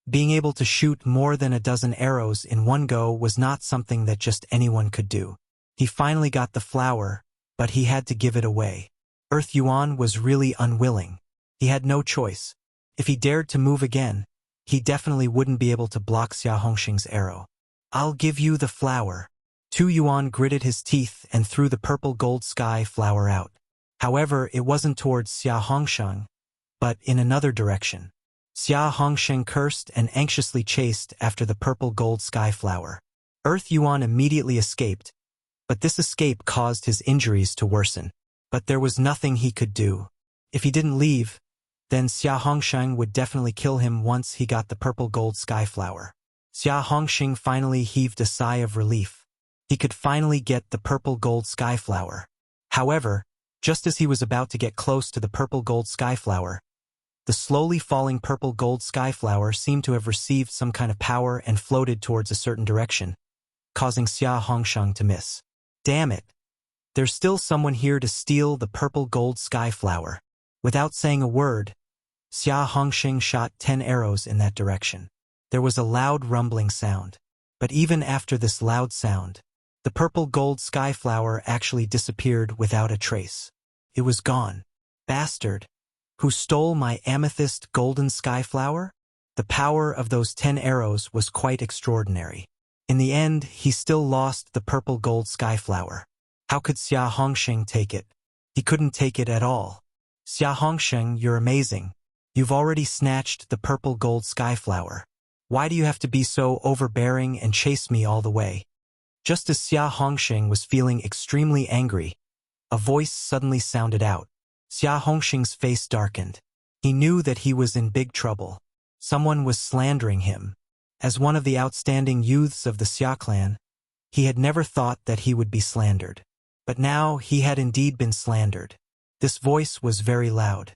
Being able to shoot more than a dozen arrows in one go was not something that just anyone could do. He finally got the flower, but he had to give it away. Earth Yuan was really unwilling. He had no choice. If he dared to move again, he definitely wouldn't be able to block Xia Hongxing's arrow. I'll give you the flower. Tu Yuan gritted his teeth and threw the purple gold sky flower out. However, it wasn't towards Xia Hongxing, but in another direction. Xia Hongxing cursed and anxiously chased after the purple gold sky flower. Earth Yuan immediately escaped, but this escape caused his injuries to worsen. But there was nothing he could do. If he didn't leave, then Xia Hongxing would definitely kill him once he got the purple gold sky flower. Xia Hongxing finally heaved a sigh of relief. He could finally get the purple gold sky flower. However, just as he was about to get close to the purple gold sky flower, the slowly falling purple gold skyflower seemed to have received some kind of power and floated towards a certain direction, causing Xia Hongxing to miss. Damn it! There's still someone here to steal the purple gold skyflower. Without saying a word, Xia Hongxing shot 10 arrows in that direction. There was a loud rumbling sound. But even after this loud sound, the purple gold skyflower actually disappeared without a trace. It was gone. Bastard! Who stole my amethyst golden skyflower? The power of those 10 arrows was quite extraordinary. In the end, he still lost the purple gold skyflower. How could Xia Hongxing take it? He couldn't take it at all. Xia Hongxing, you're amazing. You've already snatched the purple gold skyflower. Why do you have to be so overbearing and chase me all the way? Just as Xia Hongxing was feeling extremely angry, a voice suddenly sounded out. Xia Hongxing's face darkened. He knew that he was in big trouble. Someone was slandering him. As one of the outstanding youths of the Xia clan, he had never thought that he would be slandered. But now he had indeed been slandered. This voice was very loud.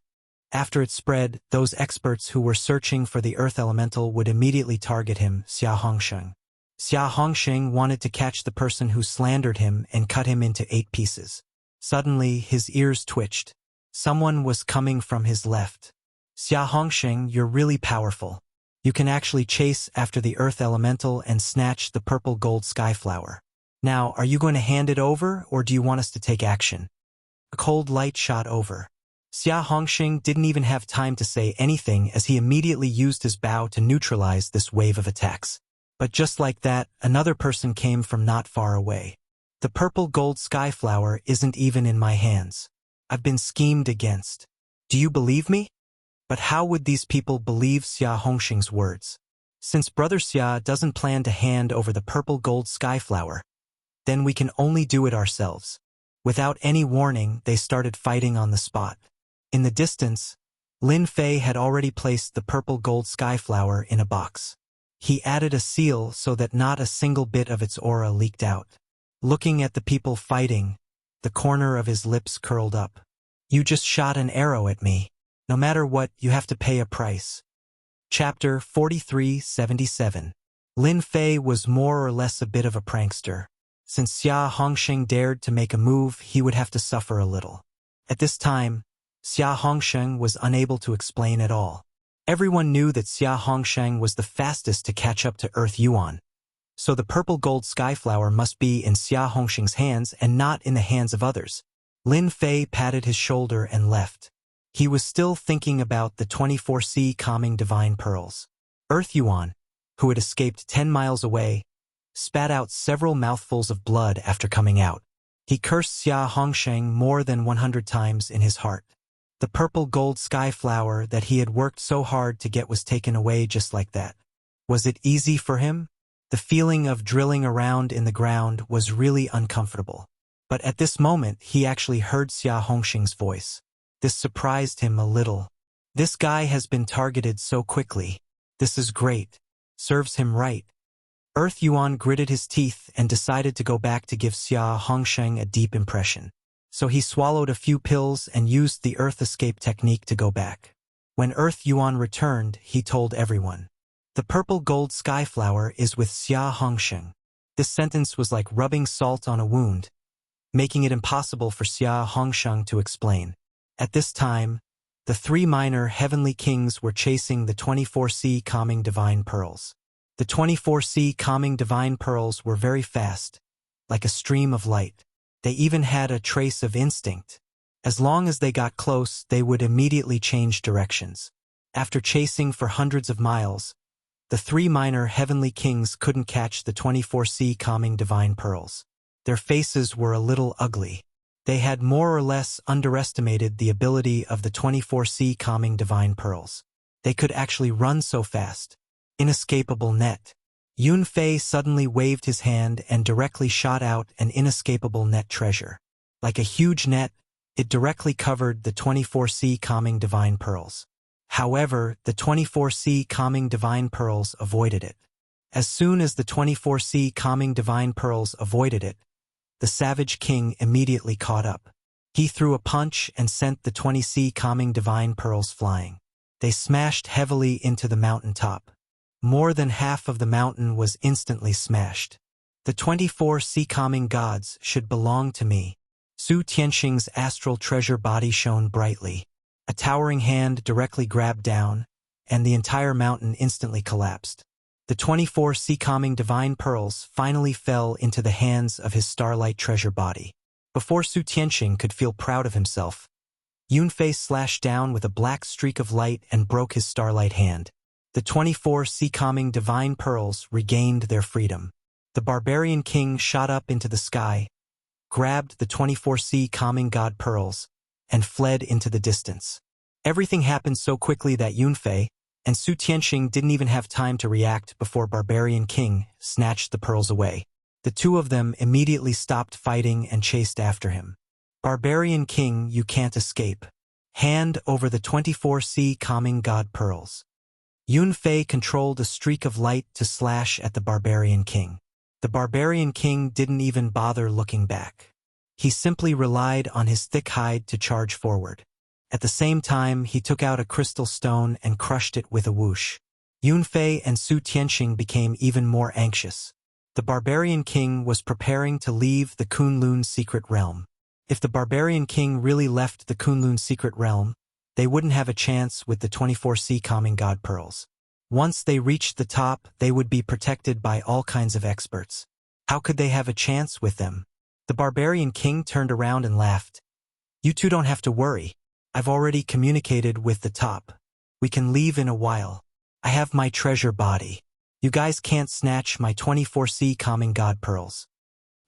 After it spread, those experts who were searching for the earth elemental would immediately target him, Xia Hongsheng. Xia Hongsheng wanted to catch the person who slandered him and cut him into 8 pieces. Suddenly, his ears twitched. Someone was coming from his left. Xia Hongsheng, you're really powerful. You can actually chase after the earth elemental and snatch the purple gold skyflower. Now, are you going to hand it over, or do you want us to take action? A cold light shot over. Xia Hongsheng didn't even have time to say anything as he immediately used his bow to neutralize this wave of attacks. But just like that, another person came from not far away. The purple gold skyflower isn't even in my hands. I've been schemed against. Do you believe me? But how would these people believe Xia Hongsheng's words? Since Brother Xia doesn't plan to hand over the purple gold skyflower, then we can only do it ourselves. Without any warning, they started fighting on the spot. In the distance, Lin Fei had already placed the purple gold skyflower in a box. He added a seal so that not a single bit of its aura leaked out. Looking at the people fighting, the corner of his lips curled up. You just shot an arrow at me. No matter what, you have to pay a price. Chapter 4377. Lin Fei was more or less a bit of a prankster. Since Xia Hongsheng dared to make a move, he would have to suffer a little. At this time, Xia Hongsheng was unable to explain at all. Everyone knew that Xia Hongsheng was the fastest to catch up to Earth Yuan. So the purple gold skyflower must be in Xia Hongsheng's hands and not in the hands of others. Lin Fei patted his shoulder and left. He was still thinking about the 24C calming divine pearls. Earth Yuan, who had escaped 10 miles away, spat out several mouthfuls of blood after coming out. He cursed Xia Hongsheng more than 100 times in his heart. The purple gold skyflower that he had worked so hard to get was taken away just like that. Was it easy for him? The feeling of drilling around in the ground was really uncomfortable. But at this moment, he actually heard Xia Hongsheng's voice. This surprised him a little. This guy has been targeted so quickly. This is great. Serves him right. Earth Yuan gritted his teeth and decided to go back to give Xia Hongsheng a deep impression. So he swallowed a few pills and used the Earth Escape technique to go back. When Earth Yuan returned, he told everyone. The purple gold skyflower is with Xia Hongsheng. This sentence was like rubbing salt on a wound, making it impossible for Xia Hongsheng to explain. At this time, the 3 minor heavenly kings were chasing the 24C calming divine pearls. The 24C calming divine pearls were very fast, like a stream of light. They even had a trace of instinct. As long as they got close, they would immediately change directions. After chasing for hundreds of miles, the 3 minor heavenly kings couldn't catch the 24C calming divine pearls. Their faces were a little ugly. They had more or less underestimated the ability of the 24C calming divine pearls. They could actually run so fast. Inescapable net. Yun Fei suddenly waved his hand and directly shot out an inescapable net treasure. Like a huge net, it directly covered the 24C calming divine pearls. However, the 24C calming divine pearls avoided it. As soon as the 24C calming divine pearls avoided it, the Savage King immediately caught up. He threw a punch and sent the 20C calming divine pearls flying. They smashed heavily into the mountain top. More than half of the mountain was instantly smashed. The 24C calming gods should belong to me. Su Tianxing's astral treasure body shone brightly. A towering hand directly grabbed down, and the entire mountain instantly collapsed. The 24C calming divine pearls finally fell into the hands of his starlight treasure body. Before Su Tianxing could feel proud of himself, Yun Fei slashed down with a black streak of light and broke his starlight hand. The 24C calming divine pearls regained their freedom. The barbarian king shot up into the sky, grabbed the 24C calming god pearls, and fled into the distance. Everything happened so quickly that Yun Fei and Su Tianxing didn't even have time to react before Barbarian King snatched the pearls away. The two of them immediately stopped fighting and chased after him. Barbarian King, you can't escape. Hand over the 24C calming god pearls. Yun Fei controlled a streak of light to slash at the barbarian king. The barbarian king didn't even bother looking back. He simply relied on his thick hide to charge forward. At the same time, he took out a crystal stone and crushed it with a whoosh. Yun Fei and Su Tianxing became even more anxious. The barbarian king was preparing to leave the Kunlun secret realm. If the barbarian king really left the Kunlun secret realm, they wouldn't have a chance with the 24C calming god pearls. Once they reached the top, they would be protected by all kinds of experts. How could they have a chance with them? The barbarian king turned around and laughed. You two don't have to worry. I've already communicated with the top. We can leave in a while. I have my treasure body. You guys can't snatch my 24C calming god pearls.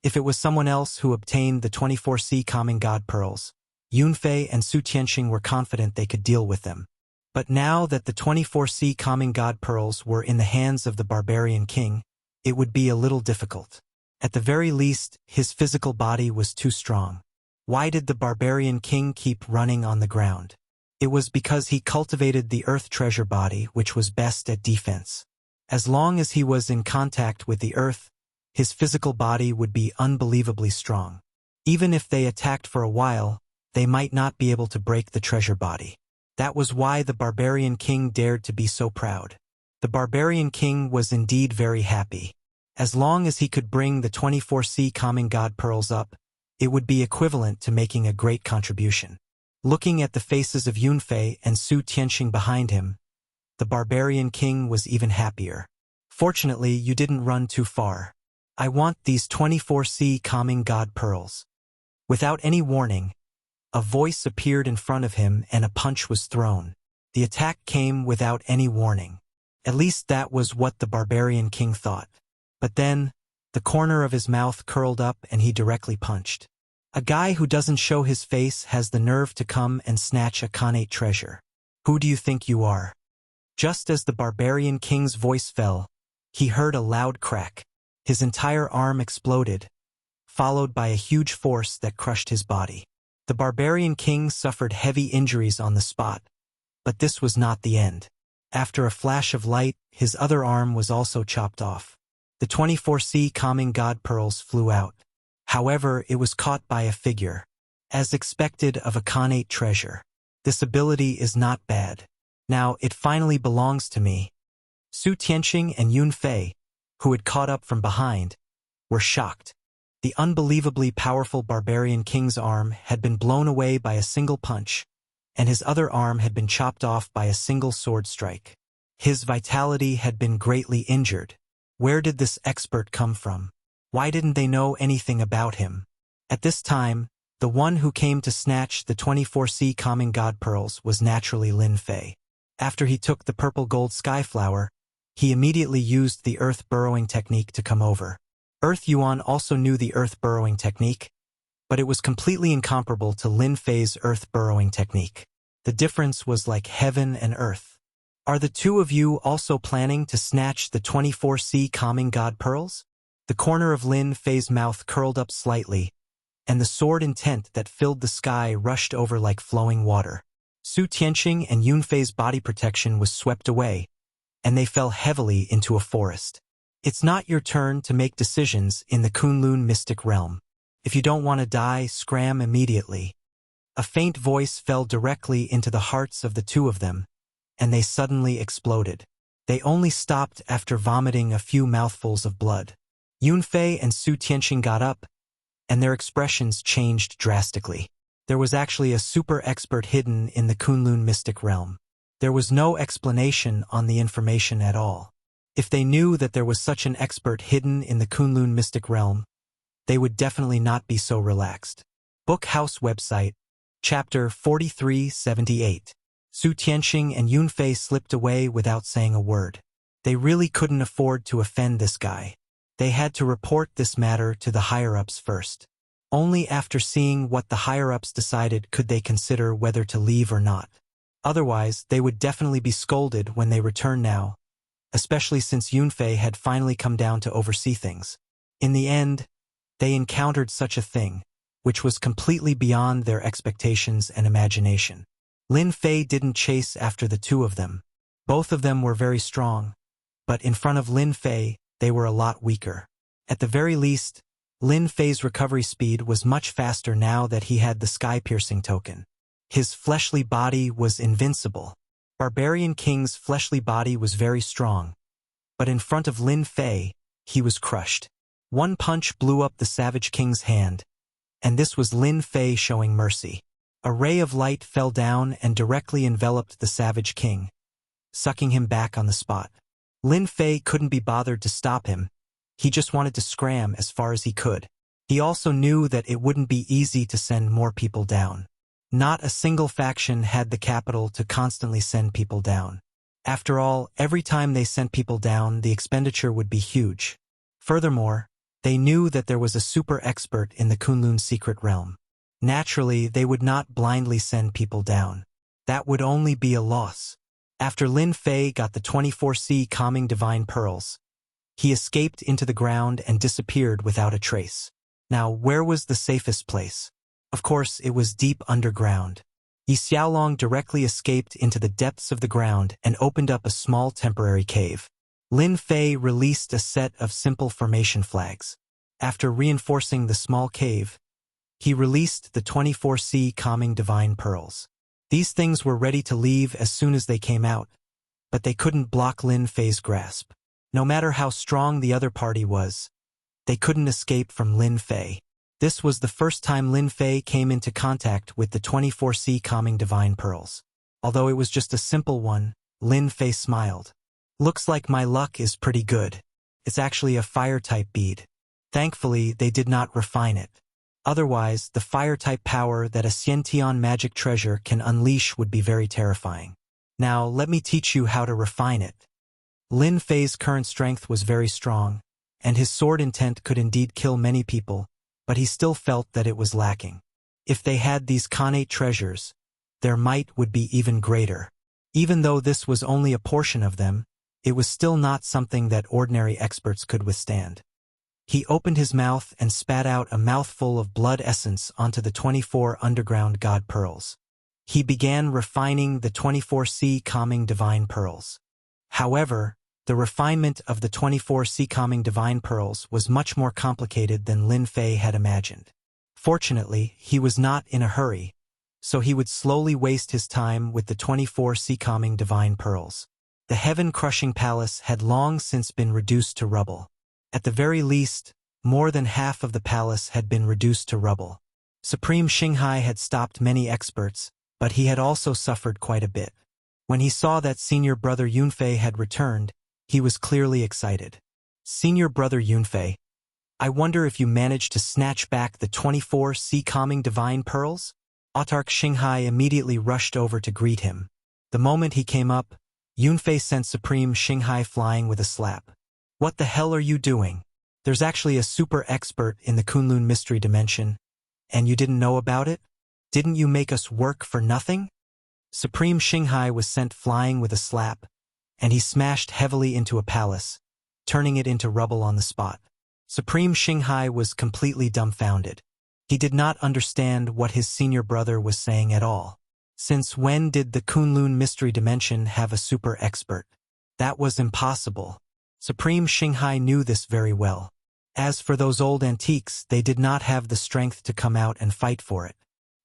If it was someone else who obtained the 24C calming god pearls, Yun Fei and Su Tianxing were confident they could deal with them. But now that the 24C calming god pearls were in the hands of the barbarian king, it would be a little difficult. At the very least, his physical body was too strong. Why did the barbarian king keep running on the ground? It was because he cultivated the earth treasure body, which was best at defense. As long as he was in contact with the earth, his physical body would be unbelievably strong. Even if they attacked for a while, they might not be able to break the treasure body. That was why the barbarian king dared to be so proud. The barbarian king was indeed very happy. As long as he could bring the 24C calming god pearls up, it would be equivalent to making a great contribution. Looking at the faces of Yun Fei and Su Tianxing behind him, the barbarian king was even happier. Fortunately, you didn't run too far. I want these 24C calming god pearls. Without any warning, a voice appeared in front of him and a punch was thrown. The attack came without any warning. At least that was what the barbarian king thought. But then, the corner of his mouth curled up and he directly punched. A guy who doesn't show his face has the nerve to come and snatch a Khanate treasure. Who do you think you are? Just as the barbarian king's voice fell, he heard a loud crack. His entire arm exploded, followed by a huge force that crushed his body. The barbarian king suffered heavy injuries on the spot, but this was not the end. After a flash of light, his other arm was also chopped off. The 24C calming god pearls flew out. However, it was caught by a figure. As expected of a Khanate treasure. This ability is not bad. Now, it finally belongs to me. Su Tianxing and Yun Fei, who had caught up from behind, were shocked. The unbelievably powerful barbarian king's arm had been blown away by a single punch, and his other arm had been chopped off by a single sword strike. His vitality had been greatly injured. Where did this expert come from? Why didn't they know anything about him? At this time, the one who came to snatch the 24C calming god pearls was naturally Lin Fei. After he took the purple gold skyflower, he immediately used the earth burrowing technique to come over. Earth Yuan also knew the earth burrowing technique, but it was completely incomparable to Lin Fei's earth burrowing technique. The difference was like heaven and earth. Are the two of you also planning to snatch the 24C calming god pearls? The corner of Lin Fei's mouth curled up slightly, and the sword intent that filled the sky rushed over like flowing water. Su Tianxing and Yun Fei's body protection was swept away, and they fell heavily into a forest. It's not your turn to make decisions in the Kunlun mystic realm. If you don't want to die, scram immediately. A faint voice fell directly into the hearts of the two of them, and they suddenly exploded. They only stopped after vomiting a few mouthfuls of blood. Yun Fei and Su Tianxing got up, and their expressions changed drastically. There was actually a super expert hidden in the Kunlun mystic realm. There was no explanation on the information at all. If they knew that there was such an expert hidden in the Kunlun mystic realm, they would definitely not be so relaxed. Book House website, Chapter 4378. Su Tianxing and Yun Fei slipped away without saying a word. They really couldn't afford to offend this guy. They had to report this matter to the higher-ups first. Only after seeing what the higher-ups decided could they consider whether to leave or not. Otherwise, they would definitely be scolded when they return now, especially since Yun Fei had finally come down to oversee things. In the end, they encountered such a thing, which was completely beyond their expectations and imagination. Lin Fei didn't chase after the two of them, Both of them were very strong, but in front of Lin Fei, they were a lot weaker. At the very least, Lin Fei's recovery speed was much faster now that he had the sky-piercing token. His fleshly body was invincible. Barbarian King's fleshly body was very strong, but in front of Lin Fei, he was crushed. One punch blew up the Savage King's hand, and this was Lin Fei showing mercy. A ray of light fell down and directly enveloped the Savage King, sucking him back on the spot. Lin Fei couldn't be bothered to stop him. He just wanted to scram as far as he could. He also knew that it wouldn't be easy to send more people down. Not a single faction had the capital to constantly send people down. After all, every time they sent people down, the expenditure would be huge. Furthermore, they knew that there was a super expert in the Kunlun secret realm. Naturally, they would not blindly send people down. That would only be a loss. After Lin Fei got the 24C calming divine pearls, he escaped into the ground and disappeared without a trace. Now, where was the safest place? Of course, it was deep underground. Yi Xiaolong directly escaped into the depths of the ground and opened up a small temporary cave. Lin Fei released a set of simple formation flags. After reinforcing the small cave, he released the 24C calming divine pearls. These things were ready to leave as soon as they came out, but they couldn't block Lin Fei's grasp. No matter how strong the other party was, they couldn't escape from Lin Fei. This was the first time Lin Fei came into contact with the 24C calming divine pearls. Although it was just a simple one, Lin Fei smiled. Looks like my luck is pretty good. It's actually a fire-type bead. Thankfully, they did not refine it. Otherwise, the fire-type power that a Xiantian magic treasure can unleash would be very terrifying. Now, let me teach you how to refine it. Lin Fei's current strength was very strong, and his sword intent could indeed kill many people, but he still felt that it was lacking. If they had these Khanate treasures, their might would be even greater. Even though this was only a portion of them, it was still not something that ordinary experts could withstand. He opened his mouth and spat out a mouthful of blood essence onto the 24 underground god pearls. He began refining the 24C calming divine pearls. However, the refinement of the 24C calming divine pearls was much more complicated than Lin Fei had imagined. Fortunately, he was not in a hurry, so he would slowly waste his time with the 24C calming divine pearls. The heaven-crushing palace had long since been reduced to rubble. At the very least, more than half of the palace had been reduced to rubble. Supreme Xinghai had stopped many experts, but he had also suffered quite a bit. When he saw that senior brother Yunfei had returned, he was clearly excited. Senior brother Yunfei, I wonder if you managed to snatch back the 24C calming divine pearls? Autarch Xinghai immediately rushed over to greet him. The moment he came up, Yunfei sent Supreme Xinghai flying with a slap. What the hell are you doing? There's actually a super expert in the Kunlun mystery dimension, and you didn't know about it? Didn't you make us work for nothing? Supreme Xinghai was sent flying with a slap, and he smashed heavily into a palace, turning it into rubble on the spot. Supreme Xinghai was completely dumbfounded. He did not understand what his senior brother was saying at all. Since when did the Kunlun mystery dimension have a super expert? That was impossible. Supreme Xinghai knew this very well. As for those old antiques, they did not have the strength to come out and fight for it.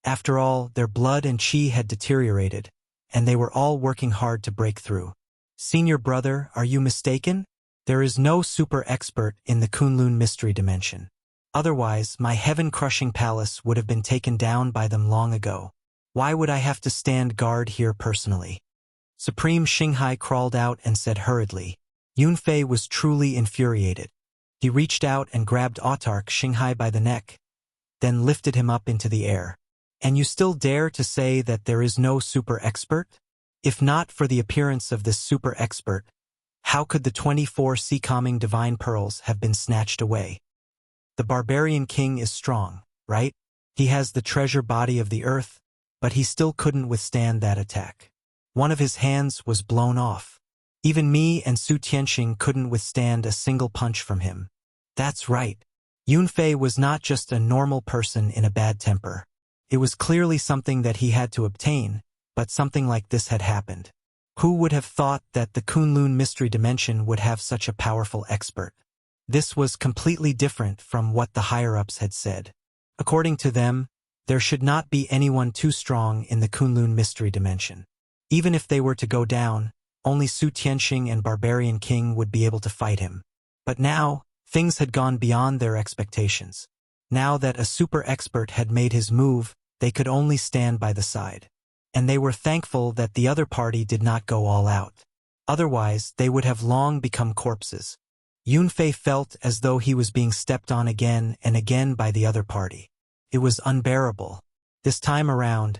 After all, their blood and chi had deteriorated, and they were all working hard to break through. Senior brother, are you mistaken? There is no super expert in the Kunlun mystery dimension. Otherwise, my heaven-crushing palace would have been taken down by them long ago. Why would I have to stand guard here personally? Supreme Xinghai crawled out and said hurriedly. Yunfei was truly infuriated. He reached out and grabbed Autarch Xinghai by the neck, then lifted him up into the air. And you still dare to say that there is no super expert? If not for the appearance of this super expert, how could the 24C calming divine pearls have been snatched away? The barbarian king is strong, right? He has the treasure body of the earth, but he still couldn't withstand that attack. One of his hands was blown off. Even me and Su Tianxing couldn't withstand a single punch from him. That's right. Yunfei was not just a normal person in a bad temper. It was clearly something that he had to obtain, but something like this had happened. Who would have thought that the Kunlun Mystery Dimension would have such a powerful expert? This was completely different from what the higher-ups had said. According to them, there should not be anyone too strong in the Kunlun Mystery Dimension. Even if they were to go down, only Su Tianxing and Barbarian King would be able to fight him. But now, things had gone beyond their expectations. Now that a super expert had made his move, they could only stand by the side. And they were thankful that the other party did not go all out. Otherwise, they would have long become corpses. Yunfei felt as though he was being stepped on again and again by the other party. It was unbearable. This time around,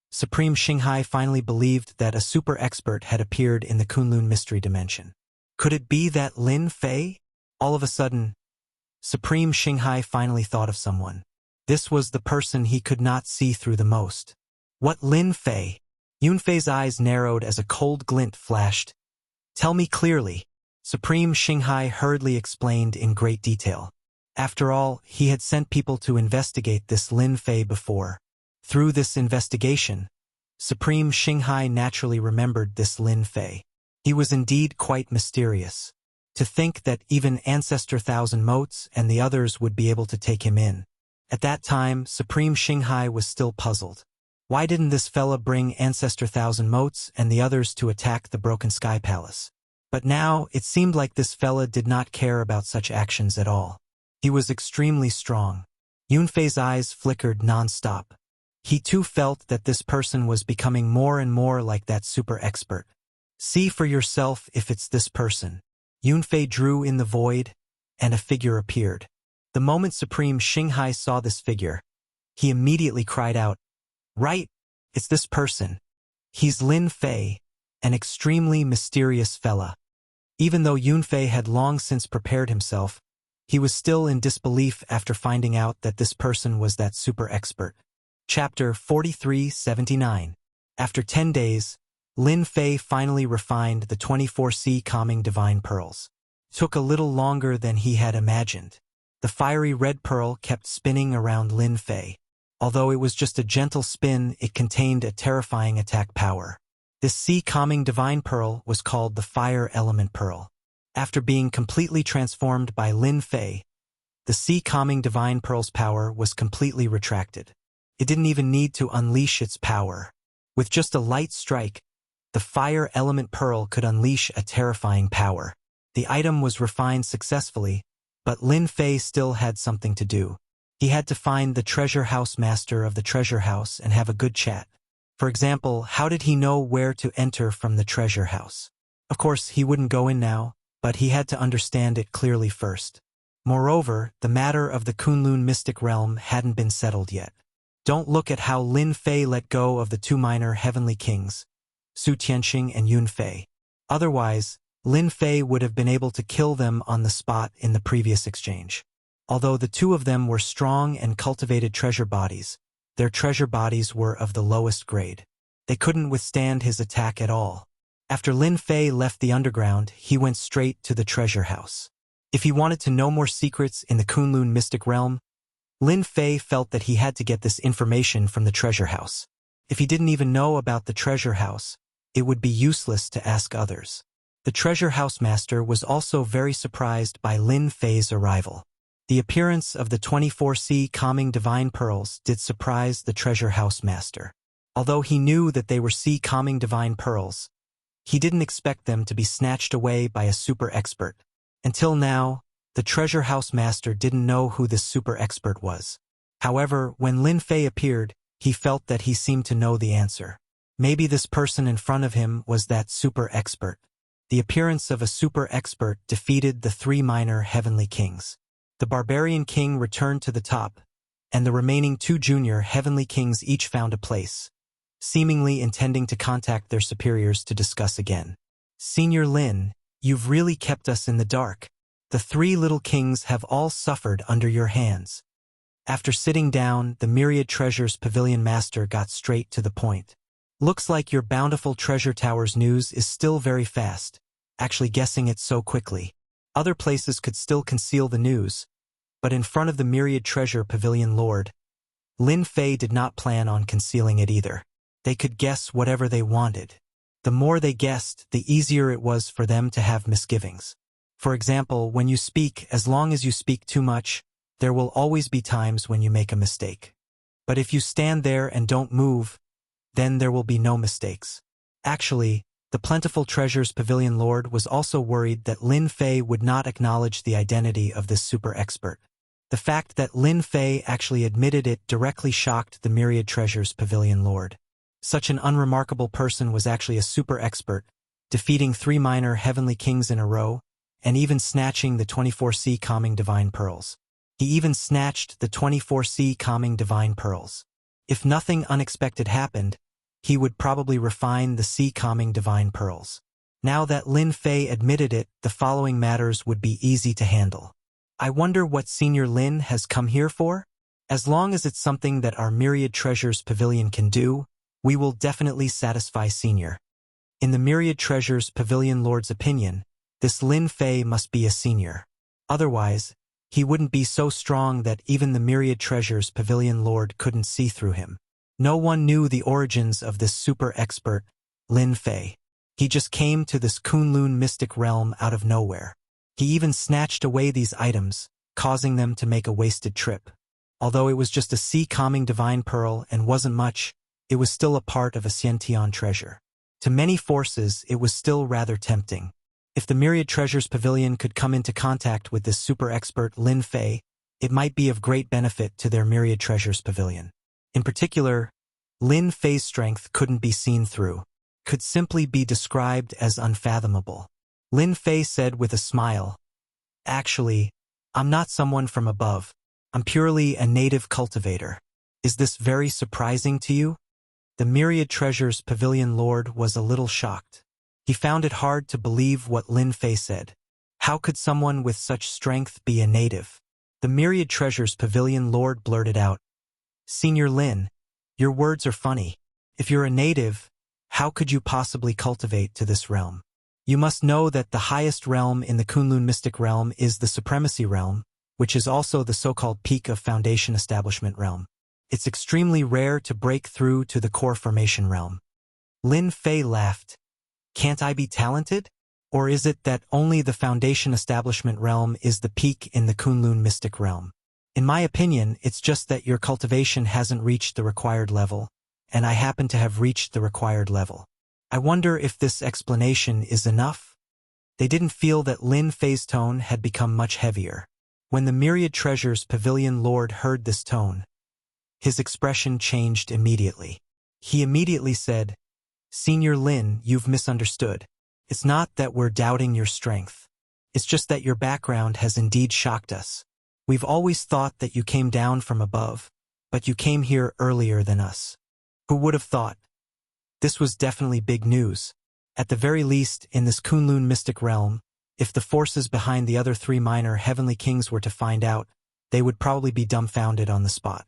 Supreme Xinghai finally believed that a super expert had appeared in the Kunlun Mystery Dimension. Could it be that Lin Fei? All of a sudden, Supreme Xinghai finally thought of someone. This was the person he could not see through the most. What Lin Fei? Yunfei's eyes narrowed as a cold glint flashed. Tell me clearly. Supreme Xinghai hurriedly explained in great detail. After all, he had sent people to investigate this Lin Fei before. Through this investigation, Supreme Xinghai naturally remembered this Lin Fei. He was indeed quite mysterious. To think that even Ancestor Thousand Motes and the others would be able to take him in. At that time, Supreme Xinghai was still puzzled. Why didn't this fella bring Ancestor Thousand Motes and the others to attack the Broken Sky Palace? But now, it seemed like this fella did not care about such actions at all. He was extremely strong. Yunfei's eyes flickered non-stop. He too felt that this person was becoming more and more like that super expert. See for yourself if it's this person. Yunfei drew in the void, and a figure appeared. The moment Supreme Xinghai saw this figure, he immediately cried out, "Right, it's this person. He's Lin Fei, an extremely mysterious fella." Even though Yunfei had long since prepared himself, he was still in disbelief after finding out that this person was that super expert. Chapter 4379. After 10 days, Lin Fei finally refined the 24C calming divine pearls. It took a little longer than he had imagined. The fiery red pearl kept spinning around Lin Fei. Although it was just a gentle spin, it contained a terrifying attack power. This sea calming divine pearl was called the Fire Element Pearl. After being completely transformed by Lin Fei, the sea calming divine pearl's power was completely retracted. It didn't even need to unleash its power. With just a light strike, the Fire Element Pearl could unleash a terrifying power. The item was refined successfully, but Lin Fei still had something to do. He had to find the treasure house master of the treasure house and have a good chat. For example, how did he know where to enter from the treasure house? Of course, he wouldn't go in now, but he had to understand it clearly first. Moreover, the matter of the Kunlun mystic realm hadn't been settled yet. Don't look at how Lin Fei let go of the two minor heavenly kings, Su Tianxing and Yunfei. Otherwise, Lin Fei would have been able to kill them on the spot in the previous exchange. Although the two of them were strong and cultivated treasure bodies, their treasure bodies were of the lowest grade. They couldn't withstand his attack at all. After Lin Fei left the underground, he went straight to the treasure house. If he wanted to know more secrets in the Kunlun mystic realm, Lin Fei felt that he had to get this information from the treasure house. If he didn't even know about the treasure house, it would be useless to ask others. The treasure house master was also very surprised by Lin Fei's arrival. The appearance of the 24C calming divine pearls did surprise the treasure house master. Although he knew that they were sea calming divine pearls, he didn't expect them to be snatched away by a super expert. Until now, the treasure house master didn't know who this super expert was. However, when Lin Fei appeared, he felt that he seemed to know the answer. Maybe this person in front of him was that super expert. The appearance of a super expert defeated the three minor heavenly kings. The Barbarian King returned to the top, and the remaining two junior heavenly kings each found a place, seemingly intending to contact their superiors to discuss again. Senior Lin, you've really kept us in the dark. The three little kings have all suffered under your hands. After sitting down, the Myriad Treasures Pavilion Master got straight to the point. Looks like your bountiful treasure tower's news is still very fast, actually guessing it so quickly. Other places could still conceal the news, but in front of the Myriad Treasure Pavilion Lord, Lin Fei did not plan on concealing it either. They could guess whatever they wanted. The more they guessed, the easier it was for them to have misgivings. For example, when you speak, as long as you speak too much, there will always be times when you make a mistake. But if you stand there and don't move, then there will be no mistakes. Actually, the Plentiful Treasures Pavilion Lord was also worried that Lin Fei would not acknowledge the identity of this super expert. The fact that Lin Fei actually admitted it directly shocked the Myriad Treasures Pavilion Lord. Such an unremarkable person was actually a super expert, defeating 3 minor heavenly kings in a row, and even snatching the 24C calming divine pearls. He even snatched the 24C calming divine pearls. If nothing unexpected happened, he would probably refine the C calming divine pearls. Now that Lin Fei admitted it, the following matters would be easy to handle. I wonder what Senior Lin has come here for? As long as it's something that our Myriad Treasures Pavilion can do, we will definitely satisfy Senior. In the Myriad Treasures Pavilion Lord's opinion, this Lin Fei must be a senior. Otherwise, he wouldn't be so strong that even the Myriad Treasures Pavilion Lord couldn't see through him. No one knew the origins of this super expert, Lin Fei. He just came to this Kunlun mystic realm out of nowhere. He even snatched away these items, causing them to make a wasted trip. Although it was just a sea calming divine pearl and wasn't much, it was still a part of a Xiantian treasure. To many forces, it was still rather tempting. If the Myriad Treasures Pavilion could come into contact with this super expert Lin Fei, it might be of great benefit to their Myriad Treasures Pavilion. In particular, Lin Fei's strength couldn't be seen through, could simply be described as unfathomable. Lin Fei said with a smile, "Actually, I'm not someone from above. I'm purely a native cultivator. Is this very surprising to you?" The Myriad Treasures Pavilion Lord was a little shocked. He found it hard to believe what Lin Fei said. How could someone with such strength be a native? The Myriad Treasures Pavilion Lord blurted out, "Senior Lin, your words are funny. If you're a native, how could you possibly cultivate to this realm? You must know that the highest realm in the Kunlun mystic realm is the Supremacy realm, which is also the so-called peak of Foundation Establishment realm. It's extremely rare to break through to the Core Formation realm." Lin Fei laughed. "Can't I be talented? Or is it that only the Foundation Establishment realm is the peak in the Kunlun mystic realm? In my opinion, it's just that your cultivation hasn't reached the required level, and I happen to have reached the required level. I wonder if this explanation is enough?" They didn't feel that Lin Fei's tone had become much heavier. When the Myriad Treasures Pavilion Lord heard this tone, his expression changed immediately. He immediately said, "Senior Lin, you've misunderstood. It's not that we're doubting your strength. It's just that your background has indeed shocked us. We've always thought that you came down from above, but you came here earlier than us. Who would have thought?" This was definitely big news. At the very least, in this Kunlun mystic realm, if the forces behind the other 3 minor heavenly kings were to find out, they would probably be dumbfounded on the spot.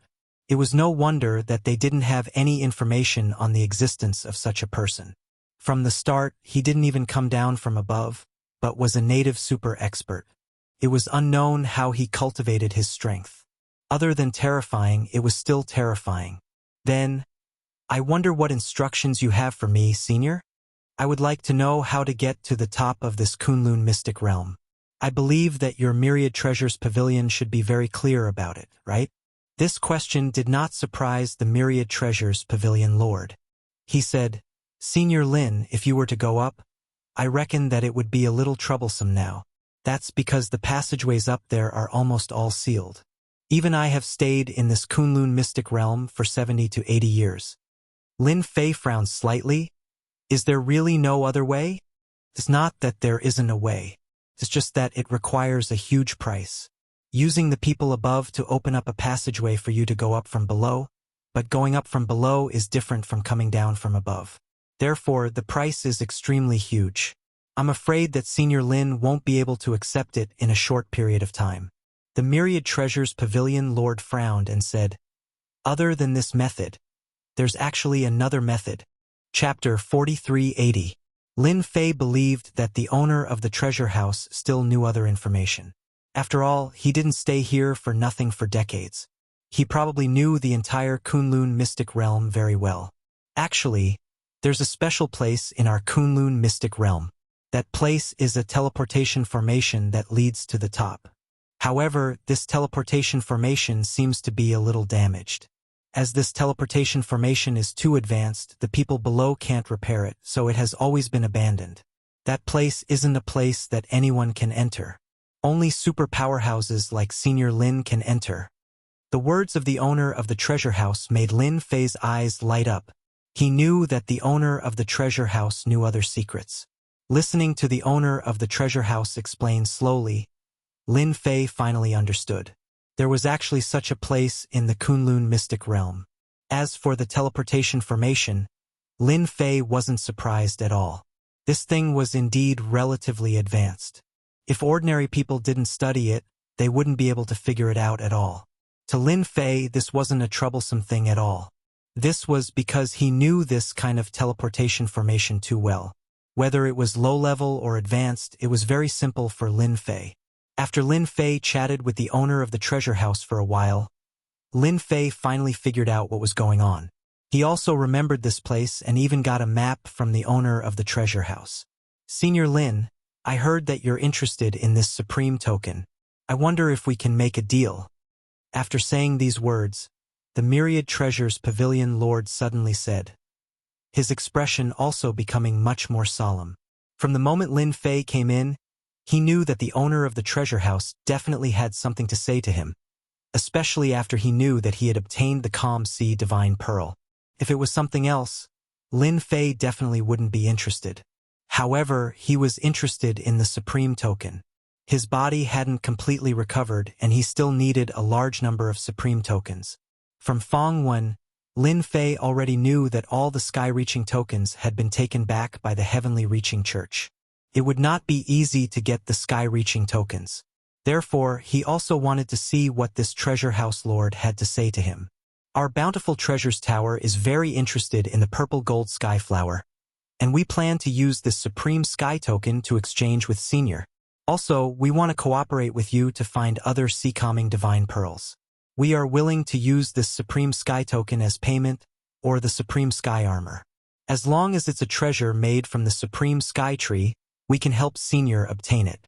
It was no wonder that they didn't have any information on the existence of such a person. From the start, he didn't even come down from above, but was a native super expert. It was unknown how he cultivated his strength. Other than terrifying, it was still terrifying. Then, "I wonder what instructions you have for me, Senior? I would like to know how to get to the top of this Kunlun mystic realm. I believe that your Myriad Treasures Pavilion should be very clear about it, right?" This question did not surprise the Myriad Treasures Pavilion Lord. He said, "Senior Lin, if you were to go up, I reckon that it would be a little troublesome now. That's because the passageways up there are almost all sealed. Even I have stayed in this Kunlun mystic realm for 70 to 80 years. Lin Fei frowned slightly. "Is there really no other way?" "It's not that there isn't a way. It's just that it requires a huge price. Using the people above to open up a passageway for you to go up from below, but going up from below is different from coming down from above. Therefore, the price is extremely huge. I'm afraid that Senior Lin won't be able to accept it in a short period of time." The Myriad Treasures Pavilion Lord frowned and said, "Other than this method, there's actually another method." Chapter 4380. Lin Fei believed that the owner of the treasure house still knew other information. After all, he didn't stay here for nothing for decades. He probably knew the entire Kunlun mystic realm very well. Actually, There's a special place in our Kunlun mystic realm. That place is a teleportation formation that leads to the top. However, this teleportation formation seems to be a little damaged. As this teleportation formation is too advanced, the people below can't repair it, so it has always been abandoned. That place isn't a place that anyone can enter. Only super powerhouses like Senior Lin can enter. The words of the owner of the treasure house made Lin Fei's eyes light up. He knew that the owner of the treasure house knew other secrets. Listening to the owner of the treasure house explain slowly, Lin Fei finally understood. There was actually such a place in the Kunlun mystic realm. As for the teleportation formation, Lin Fei wasn't surprised at all. This thing was indeed relatively advanced. If ordinary people didn't study it, they wouldn't be able to figure it out at all. To Lin Fei, this wasn't a troublesome thing at all. This was because he knew this kind of teleportation formation too well. Whether it was low-level or advanced, it was very simple for Lin Fei. After Lin Fei chatted with the owner of the treasure house for a while, Lin Fei finally figured out what was going on. He also remembered this place and even got a map from the owner of the treasure house. Senior Lin, I heard that you're interested in this supreme token. I wonder if we can make a deal. After saying these words, the Myriad Treasures Pavilion Lord suddenly said, his expression also becoming much more solemn. From the moment Lin Fei came in, he knew that the owner of the treasure house definitely had something to say to him, especially after he knew that he had obtained the Calm Sea Divine Pearl. If it was something else, Lin Fei definitely wouldn't be interested. However, he was interested in the Supreme Token. His body hadn't completely recovered and he still needed a large number of Supreme Tokens. From Fong Wen, Lin Fei already knew that all the sky-reaching tokens had been taken back by the Heavenly Reaching Church. It would not be easy to get the sky-reaching tokens. Therefore, he also wanted to see what this treasure house lord had to say to him. Our Bountiful Treasures Tower is very interested in the purple gold sky flower, and we plan to use this supreme sky token to exchange with Senior. Also, we want to cooperate with you to find other sea-calming divine pearls. We are willing to use this supreme sky token as payment, or the supreme sky armor. As long as it's a treasure made from the supreme sky tree, we can help Senior obtain it.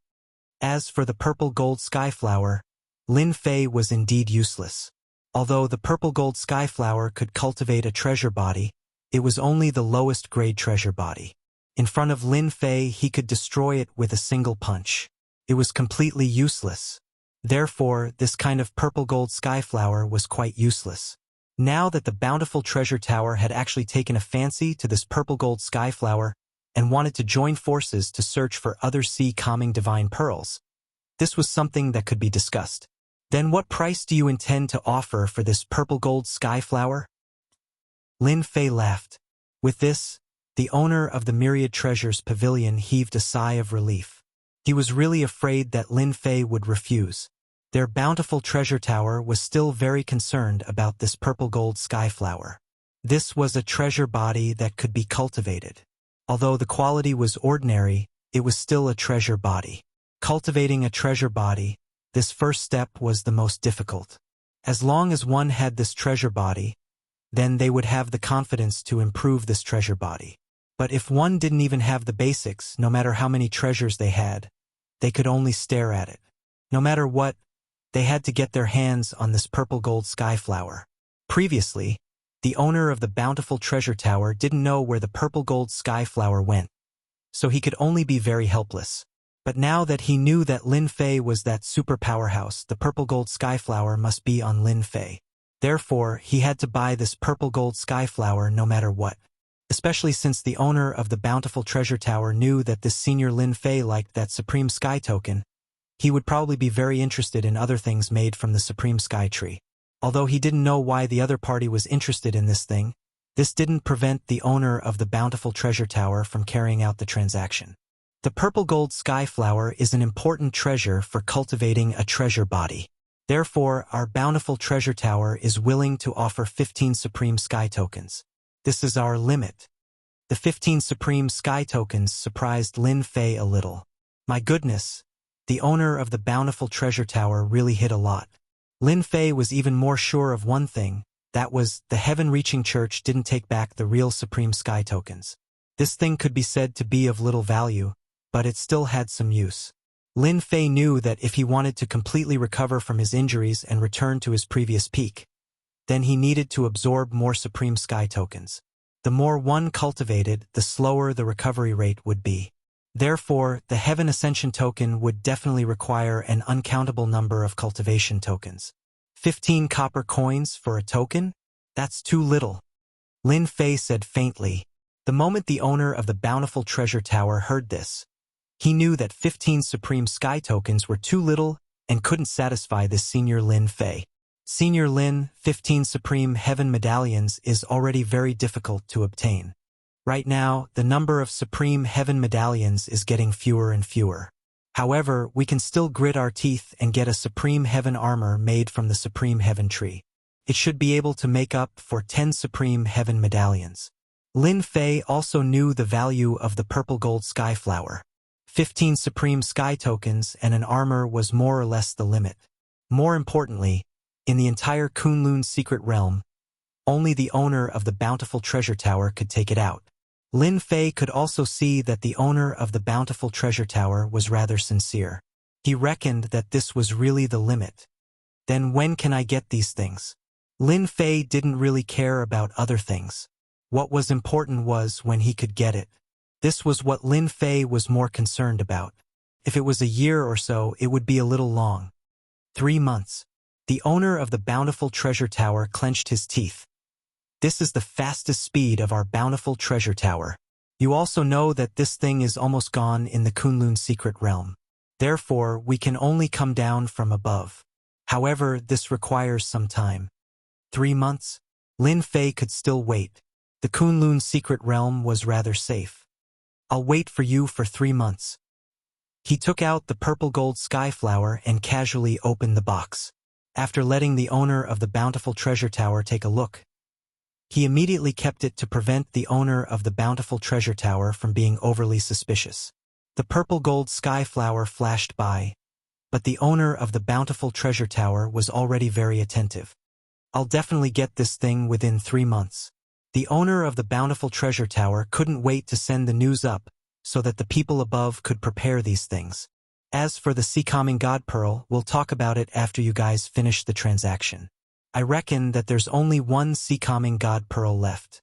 As for the purple gold sky flower, Lin Fei was indeed useless. Although the purple gold sky flower could cultivate a treasure body, it was only the lowest grade treasure body. In front of Lin Fei, he could destroy it with a single punch. It was completely useless. Therefore, this kind of purple gold sky flower was quite useless. Now that the Bountiful Treasure Tower had actually taken a fancy to this purple gold sky flower and wanted to join forces to search for other sea-calming divine pearls, this was something that could be discussed. Then what price do you intend to offer for this purple gold sky flower? Lin Fei laughed. With this, the owner of the Myriad Treasures Pavilion heaved a sigh of relief. He was really afraid that Lin Fei would refuse. Their Bountiful Treasure Tower was still very concerned about this purple gold sky flower. This was a treasure body that could be cultivated. Although the quality was ordinary, it was still a treasure body. Cultivating a treasure body, this first step was the most difficult. As long as one had this treasure body, then they would have the confidence to improve this treasure body. But if one didn't even have the basics, no matter how many treasures they had, they could only stare at it. No matter what, they had to get their hands on this purple gold sky flower. Previously, the owner of the Bountiful Treasure Tower didn't know where the purple gold sky flower went, so he could only be very helpless. But now that he knew that Lin Fei was that super powerhouse, the purple gold sky flower must be on Lin Fei. Therefore, he had to buy this purple gold sky flower no matter what. Especially since the owner of the Bountiful Treasure Tower knew that this Senior Lin Fei liked that Supreme Sky token, he would probably be very interested in other things made from the Supreme Sky tree. Although he didn't know why the other party was interested in this thing, this didn't prevent the owner of the Bountiful Treasure Tower from carrying out the transaction. The purple gold sky flower is an important treasure for cultivating a treasure body. Therefore, our Bountiful Treasure Tower is willing to offer 15 Supreme Sky tokens. This is our limit. The 15 Supreme Sky tokens surprised Lin Fei a little. My goodness, the owner of the Bountiful Treasure Tower really hit a lot. Lin Fei was even more sure of one thing, That was, the heaven-reaching church didn't take back the real supreme sky tokens. This thing could be said to be of little value, but it still had some use. Lin Fei knew that if he wanted to completely recover from his injuries and return to his previous peak, then he needed to absorb more supreme sky tokens. The more one cultivated, the slower the recovery rate would be. Therefore, the Heaven Ascension token would definitely require an uncountable number of cultivation tokens. 15 copper coins for a token? That's too little. Lin Fei said faintly. The moment the owner of the bountiful treasure tower heard this, he knew that 15 supreme sky tokens were too little and couldn't satisfy this Senior Lin Fei. Senior Lin, 15 supreme heaven medallions is already very difficult to obtain. Right now, the number of supreme heaven medallions is getting fewer and fewer. However, we can still grit our teeth and get a supreme heaven armor made from the supreme heaven tree. It should be able to make up for 10 supreme heaven medallions. Lin Fei also knew the value of the purple gold sky flower. 15 supreme sky tokens and an armor was more or less the limit. More importantly, in the entire Kunlun secret realm, only the owner of the bountiful treasure tower could take it out. Lin Fei could also see that the owner of the bountiful treasure tower was rather sincere. He reckoned that this was really the limit. Then when can I get these things? Lin Fei didn't really care about other things. What was important was when he could get it. This was what Lin Fei was more concerned about. If it was a year or so, it would be a little long. 3 months. The owner of the bountiful treasure tower clenched his teeth. This is the fastest speed of our bountiful treasure tower. You also know that this thing is almost gone in the Kunlun secret realm. Therefore, we can only come down from above. However, this requires some time. 3 months? Lin Fei could still wait. The Kunlun secret realm was rather safe. I'll wait for you for 3 months. He took out the purple gold sky flower and casually opened the box. After letting the owner of the bountiful treasure tower take a look, he immediately kept it to prevent the owner of the bountiful treasure tower from being overly suspicious. The purple gold sky flower flashed by, but the owner of the bountiful treasure tower was already very attentive. I'll definitely get this thing within 3 months. The owner of the bountiful treasure tower couldn't wait to send the news up so that the people above could prepare these things. As for the Seacoming God Pearl, we'll talk about it after you guys finish the transaction. I reckon that there's only one Seacoming God Pearl left.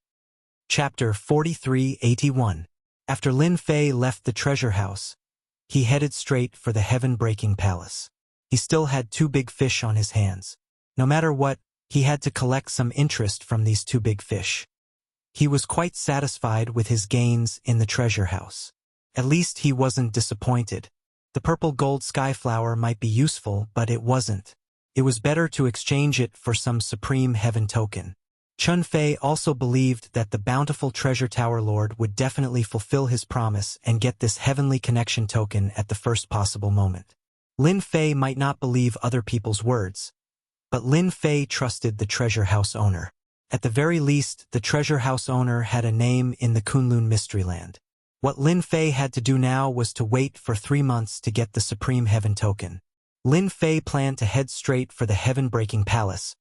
Chapter 4381. After Lin Fei left the treasure house, he headed straight for the heaven-breaking palace. He still had 2 big fish on his hands. No matter what, he had to collect some interest from these 2 big fish. He was quite satisfied with his gains in the treasure house. At least he wasn't disappointed. The purple gold sky flower might be useful, but it wasn't. It was better to exchange it for some supreme heaven token. Chun Fei also believed that the bountiful treasure tower lord would definitely fulfill his promise and get this heavenly connection token at the first possible moment. Lin Fei might not believe other people's words, but Lin Fei trusted the treasure house owner. At the very least, the treasure house owner had a name in the Kunlun Mysteryland. What Lin Fei had to do now was to wait for 3 months to get the Supreme Heaven token. Lin Fei planned to head straight for the heaven-breaking palace,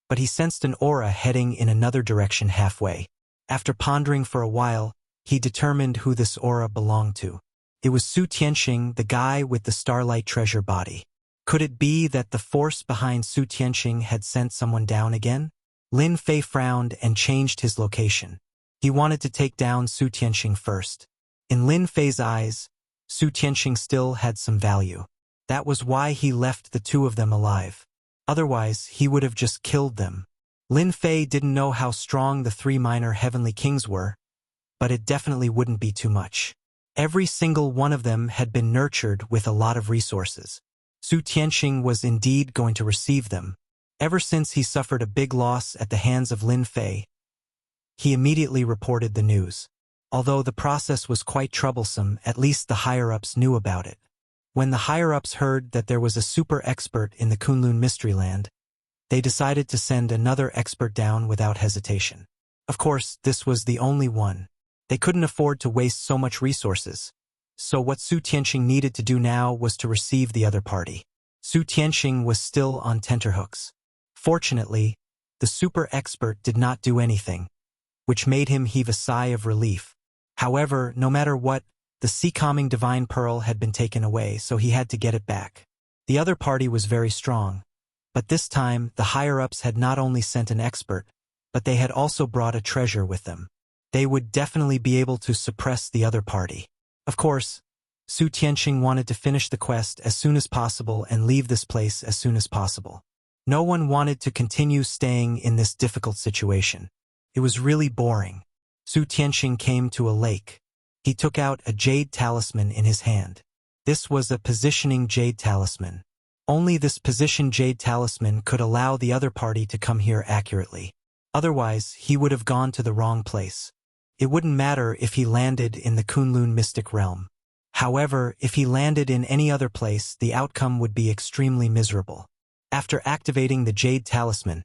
but he sensed an aura heading in another direction halfway. After pondering for a while, he determined who this aura belonged to. It was Su Tianxing, the guy with the starlight treasure body. Could it be that the force behind Su Tianxing had sent someone down again? Lin Fei frowned and changed his location. He wanted to take down Su Tianxing first. In Lin Fei's eyes, Su Tianxing still had some value. That was why he left the 2 of them alive. Otherwise, he would have just killed them. Lin Fei didn't know how strong the 3 minor heavenly kings were, but it definitely wouldn't be too much. Every single one of them had been nurtured with a lot of resources. Su Tianxing was indeed going to receive them. Ever since he suffered a big loss at the hands of Lin Fei, he immediately reported the news. Although the process was quite troublesome, at least the higher-ups knew about it. When the higher-ups heard that there was a super expert in the Kunlun Mysteryland, they decided to send another expert down without hesitation. Of course, this was the only one. They couldn't afford to waste so much resources. So what Su Tianxing needed to do now was to receive the other party. Su Tianxing was still on tenterhooks. Fortunately, The super expert did not do anything, which made him heave a sigh of relief. However, no matter what, the sea-calming divine pearl had been taken away, so he had to get it back. The other party was very strong, but this time the higher-ups had not only sent an expert, but they had also brought a treasure with them. They would definitely be able to suppress the other party. Of course, Su Tianqing wanted to finish the quest as soon as possible and leave this place as soon as possible. No one wanted to continue staying in this difficult situation. It was really boring. Su Tianqing came to a lake. He took out a jade talisman in his hand. This was a positioning jade talisman. Only this position jade talisman could allow the other party to come here accurately. Otherwise, he would have gone to the wrong place. It wouldn't matter if he landed in the Kunlun mystic realm. However, if he landed in any other place, the outcome would be extremely miserable. After activating the jade talisman,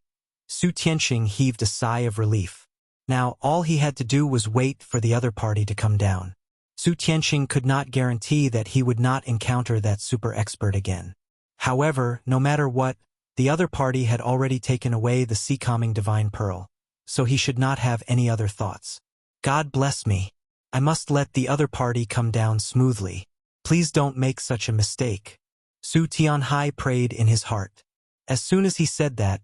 Su Tianqing heaved a sigh of relief. Now, all he had to do was wait for the other party to come down. Su Tianqing could not guarantee that he would not encounter that super expert again. However, no matter what, the other party had already taken away the sea-calming divine pearl, so he should not have any other thoughts. God bless me. I must let the other party come down smoothly. Please don't make such a mistake. Su Tianhai prayed in his heart. As soon as he said that,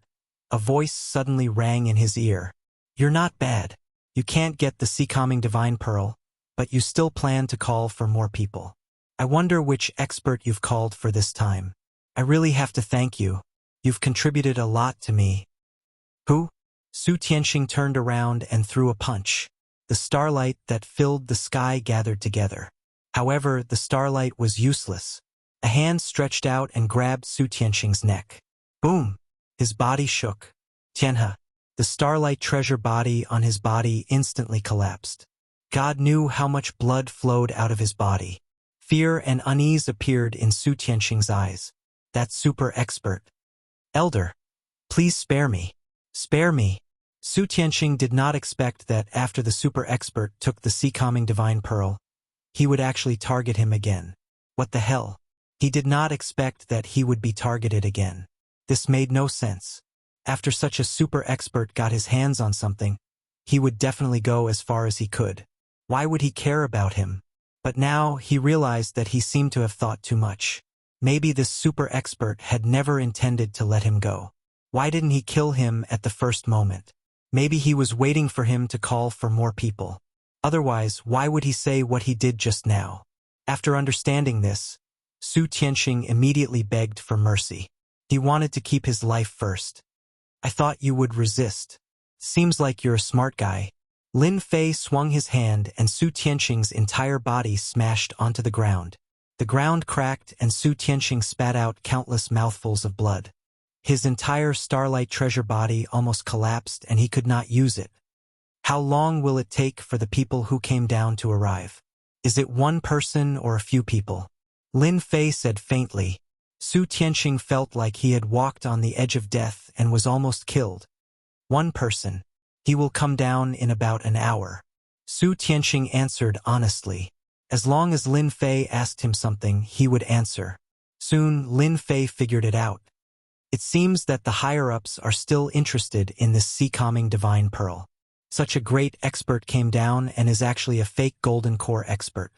a voice suddenly rang in his ear. You're not bad. You can't get the sea-calming divine pearl, but you still plan to call for more people. I wonder which expert you've called for this time. I really have to thank you. You've contributed a lot to me. Who? Su Tianqing turned around and threw a punch. The starlight that filled the sky gathered together. However, the starlight was useless. A hand stretched out and grabbed Su Tianqing's neck. Boom! His body shook. Tianhe. The starlight treasure body on his body instantly collapsed. God knew how much blood flowed out of his body. Fear and unease appeared in Su Tianqing's eyes. That super expert. Elder, please spare me. Spare me. Su Tianqing did not expect that after the super expert took the sea-calming divine pearl, he would actually target him again. What the hell? He did not expect that he would be targeted again. This made no sense. After such a super expert got his hands on something, he would definitely go as far as he could. Why would he care about him? But now he realized that he seemed to have thought too much. Maybe this super expert had never intended to let him go. Why didn't he kill him at the first moment? Maybe he was waiting for him to call for more people. Otherwise, why would he say what he did just now? After understanding this, Su Tianqing immediately begged for mercy. He wanted to keep his life first. I thought you would resist. Seems like you're a smart guy. Lin Fei swung his hand and Su Tianqing's entire body smashed onto the ground. The ground cracked and Su Tianqing spat out countless mouthfuls of blood. His entire starlight treasure body almost collapsed and he could not use it. How long will it take for the people who came down to arrive? Is it one person or a few people? Lin Fei said faintly. Su Tianqing felt like he had walked on the edge of death and was almost killed. One person. He will come down in about an hour. Su Tianqing answered honestly. As long as Lin Fei asked him something, he would answer. Soon, Lin Fei figured it out. It seems that the higher-ups are still interested in this sea-calming divine pearl. Such a great expert came down and is actually a fake golden core expert.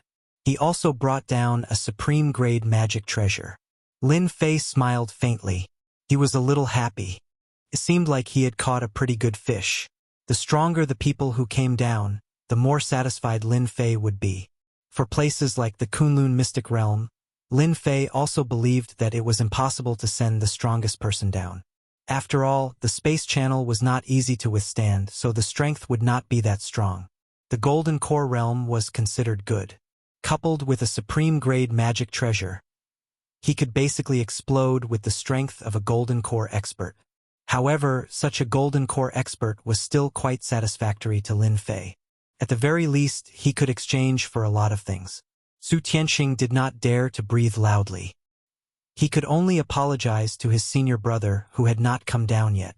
He also brought down a supreme-grade magic treasure. Lin Fei smiled faintly. He was a little happy. It seemed like he had caught a pretty good fish. The stronger the people who came down, the more satisfied Lin Fei would be. For places like the Kunlun mystic realm, Lin Fei also believed that it was impossible to send the strongest person down. After all, the space channel was not easy to withstand, so the strength would not be that strong. The golden core realm was considered good. Coupled with a supreme-grade magic treasure, he could basically explode with the strength of a golden core expert. However, such a golden core expert was still quite satisfactory to Lin Fei. At the very least, he could exchange for a lot of things. Su Tianqing did not dare to breathe loudly. He could only apologize to his senior brother who had not come down yet.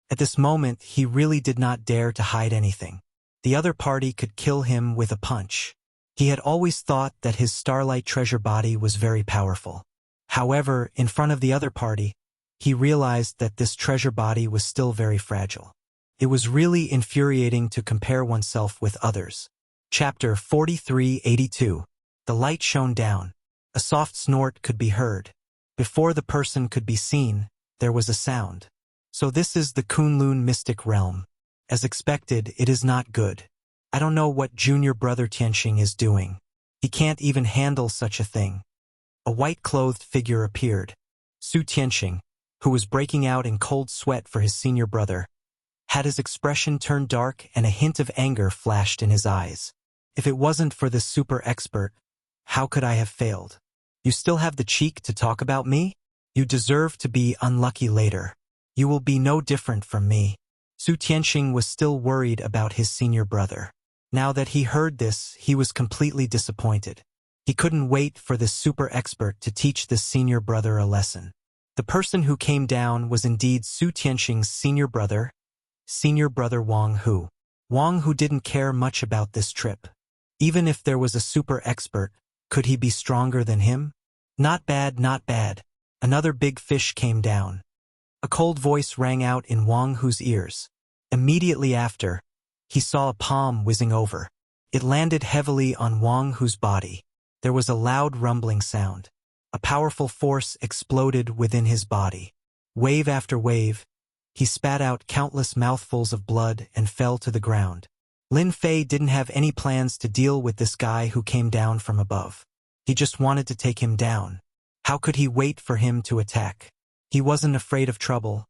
At this moment, he really did not dare to hide anything. The other party could kill him with a punch. He had always thought that his starlight treasure body was very powerful. However, in front of the other party, he realized that this treasure body was still very fragile. It was really infuriating to compare oneself with others. Chapter 4382. The light shone down. A soft snort could be heard. Before the person could be seen, there was a sound. So this is the Kunlun mystic realm. As expected, it is not good. I don't know what junior brother Tianxing is doing. He can't even handle such a thing. A white-clothed figure appeared. Su Tianxing, who was breaking out in cold sweat for his senior brother, had his expression turned dark and a hint of anger flashed in his eyes. If it wasn't for this super expert, how could I have failed? You still have the cheek to talk about me? You deserve to be unlucky later. You will be no different from me. Su Tianxing was still worried about his senior brother. Now that he heard this, he was completely disappointed. He couldn't wait for this super expert to teach this senior brother a lesson. The person who came down was indeed Su Tianxing's senior brother Wang Hu. Wang Hu didn't care much about this trip. Even if there was a super expert, could he be stronger than him? Not bad, not bad. Another big fish came down. A cold voice rang out in Wang Hu's ears. Immediately after, he saw a palm whizzing over. It landed heavily on Wang Hu's body. There was a loud rumbling sound. A powerful force exploded within his body. Wave after wave, he spat out countless mouthfuls of blood and fell to the ground. Lin Fei didn't have any plans to deal with this guy who came down from above. He just wanted to take him down. How could he wait for him to attack? He wasn't afraid of trouble,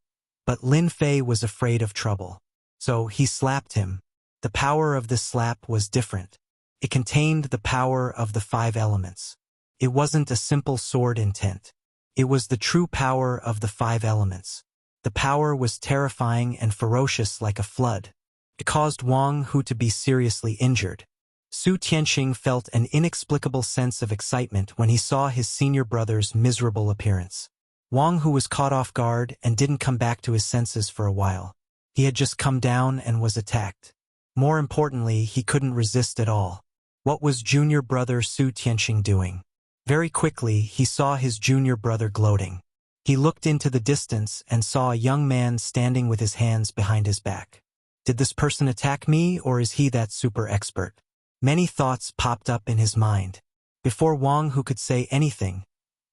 but Lin Fei was afraid of trouble. So he slapped him. The power of this slap was different. It contained the power of the 5 elements. It wasn't a simple sword intent. It was the true power of the 5 elements. The power was terrifying and ferocious like a flood. It caused Wang Hu to be seriously injured. Su Tianxing felt an inexplicable sense of excitement when he saw his senior brother's miserable appearance. Wang Hu was caught off guard and didn't come back to his senses for a while. He had just come down and was attacked. More importantly, he couldn't resist at all. What was junior brother Su Tianxing doing? Very quickly, he saw his junior brother gloating. He looked into the distance and saw a young man standing with his hands behind his back. Did this person attack me, or is he that super expert? Many thoughts popped up in his mind. Before Wang Hu could say anything,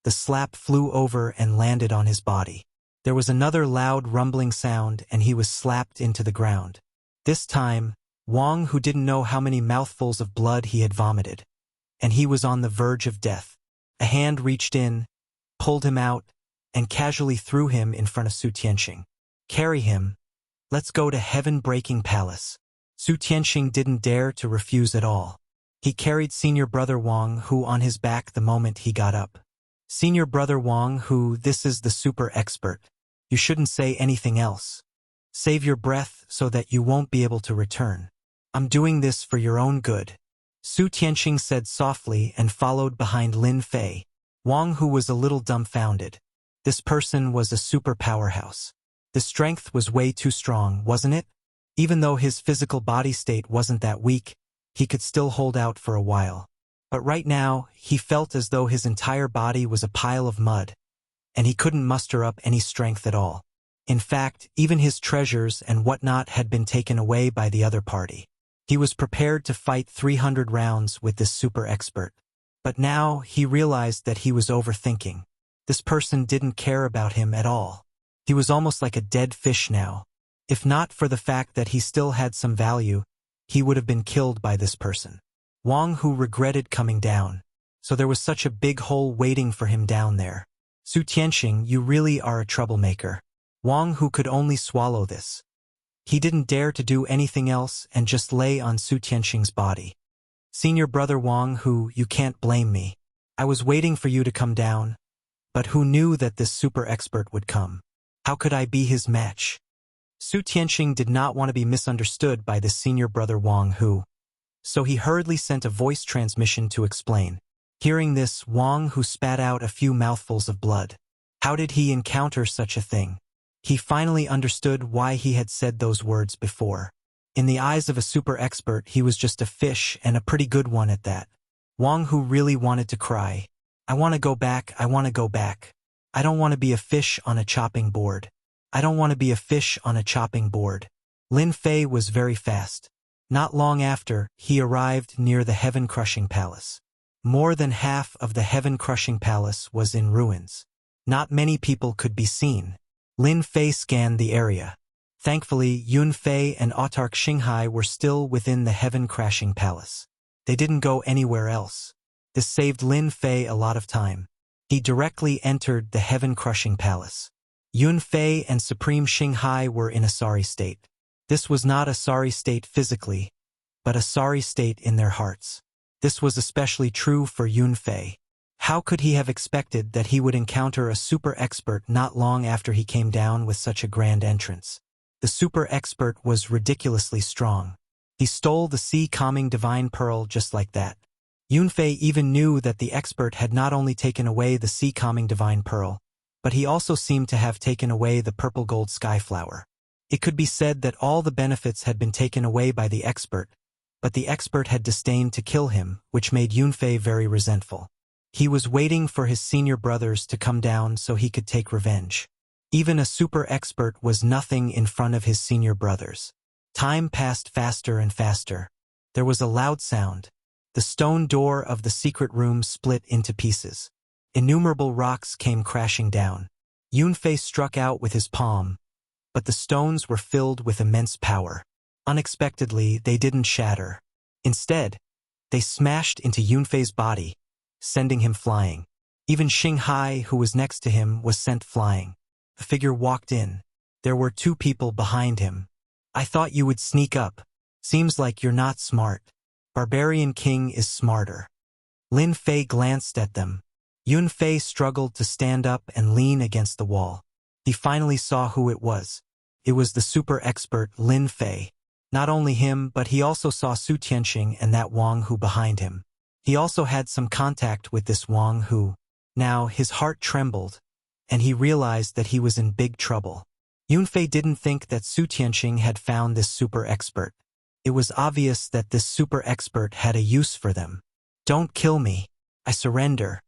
the slap flew over and landed on his body. There was another loud rumbling sound and he was slapped into the ground. This time, Wang Hu didn't know how many mouthfuls of blood he had vomited, and he was on the verge of death. A hand reached in, pulled him out, and casually threw him in front of Su Tianxing. Carry him. Let's go to Heaven-Breaking Palace. Su Tianxing didn't dare to refuse at all. He carried senior brother Wang Hu on his back the moment he got up. Senior brother Wang Hu, this is the super expert. You shouldn't say anything else. Save your breath so that you won't be able to return. I'm doing this for your own good. Su Tianxing said softly and followed behind Lin Fei. Wang Hu was a little dumbfounded. This person was a super powerhouse. The strength was way too strong, wasn't it? Even though his physical body state wasn't that weak, he could still hold out for a while. But right now, he felt as though his entire body was a pile of mud, and he couldn't muster up any strength at all. In fact, even his treasures and whatnot had been taken away by the other party. He was prepared to fight 300 rounds with this super expert. But now, he realized that he was overthinking. This person didn't care about him at all. He was almost like a dead fish now. If not for the fact that he still had some value, he would have been killed by this person. Wang Hu regretted coming down, so there was such a big hole waiting for him down there. Su Tianxing, you really are a troublemaker. Wang Hu could only swallow this. He didn't dare to do anything else and just lay on Su Tianxing's body. Senior brother Wang Hu, you can't blame me. I was waiting for you to come down, but who knew that this super expert would come? How could I be his match? Su Tianxing did not want to be misunderstood by this senior brother Wang Hu, so he hurriedly sent a voice transmission to explain. Hearing this, Wang Hu spat out a few mouthfuls of blood. How did he encounter such a thing? He finally understood why he had said those words before. In the eyes of a super expert, he was just a fish, and a pretty good one at that. Wang Hu really wanted to cry. I want to go back, I want to go back. I don't want to be a fish on a chopping board. I don't want to be a fish on a chopping board. Lin Fei was very fast. Not long after, he arrived near the heaven-crushing palace. More than half of the heaven-crushing palace was in ruins. Not many people could be seen. Lin Fei scanned the area. Thankfully, Yun Fei and autarch Xinghai were still within the heaven-crashing palace. They didn't go anywhere else. This saved Lin Fei a lot of time. He directly entered the heaven-crushing palace. Yun Fei and Supreme Xinghai were in a sorry state. This was not a sorry state physically, but a sorry state in their hearts. This was especially true for Yun Fei. How could he have expected that he would encounter a super expert not long after he came down with such a grand entrance? The super expert was ridiculously strong. He stole the sea-calming divine pearl just like that. Yun Fei even knew that the expert had not only taken away the sea-calming divine pearl, but he also seemed to have taken away the purple gold sky flower. It could be said that all the benefits had been taken away by the expert, but the expert had disdained to kill him, which made Yun Fei very resentful. He was waiting for his senior brothers to come down so he could take revenge. Even a super expert was nothing in front of his senior brothers. Time passed faster and faster. There was a loud sound. The stone door of the secret room split into pieces. Innumerable rocks came crashing down. Yun Fei struck out with his palm, but the stones were filled with immense power. Unexpectedly, they didn't shatter. Instead, they smashed into Yun Fei's body, sending him flying. Even Xinghai, who was next to him, was sent flying. A figure walked in. There were two people behind him. I thought you would sneak up. Seems like you're not smart. Barbarian King is smarter. Lin Fei glanced at them. Yun Fei struggled to stand up and lean against the wall. He finally saw who it was. It was the super expert Lin Fei. Not only him, but he also saw Su Tianxing and that Wang Hu behind him. He also had some contact with this Wang Hu. Now his heart trembled, and he realized that he was in big trouble. Yun Fei didn't think that Su Tianxing had found this super expert. It was obvious that this super expert had a use for them. Don't kill me. I surrender.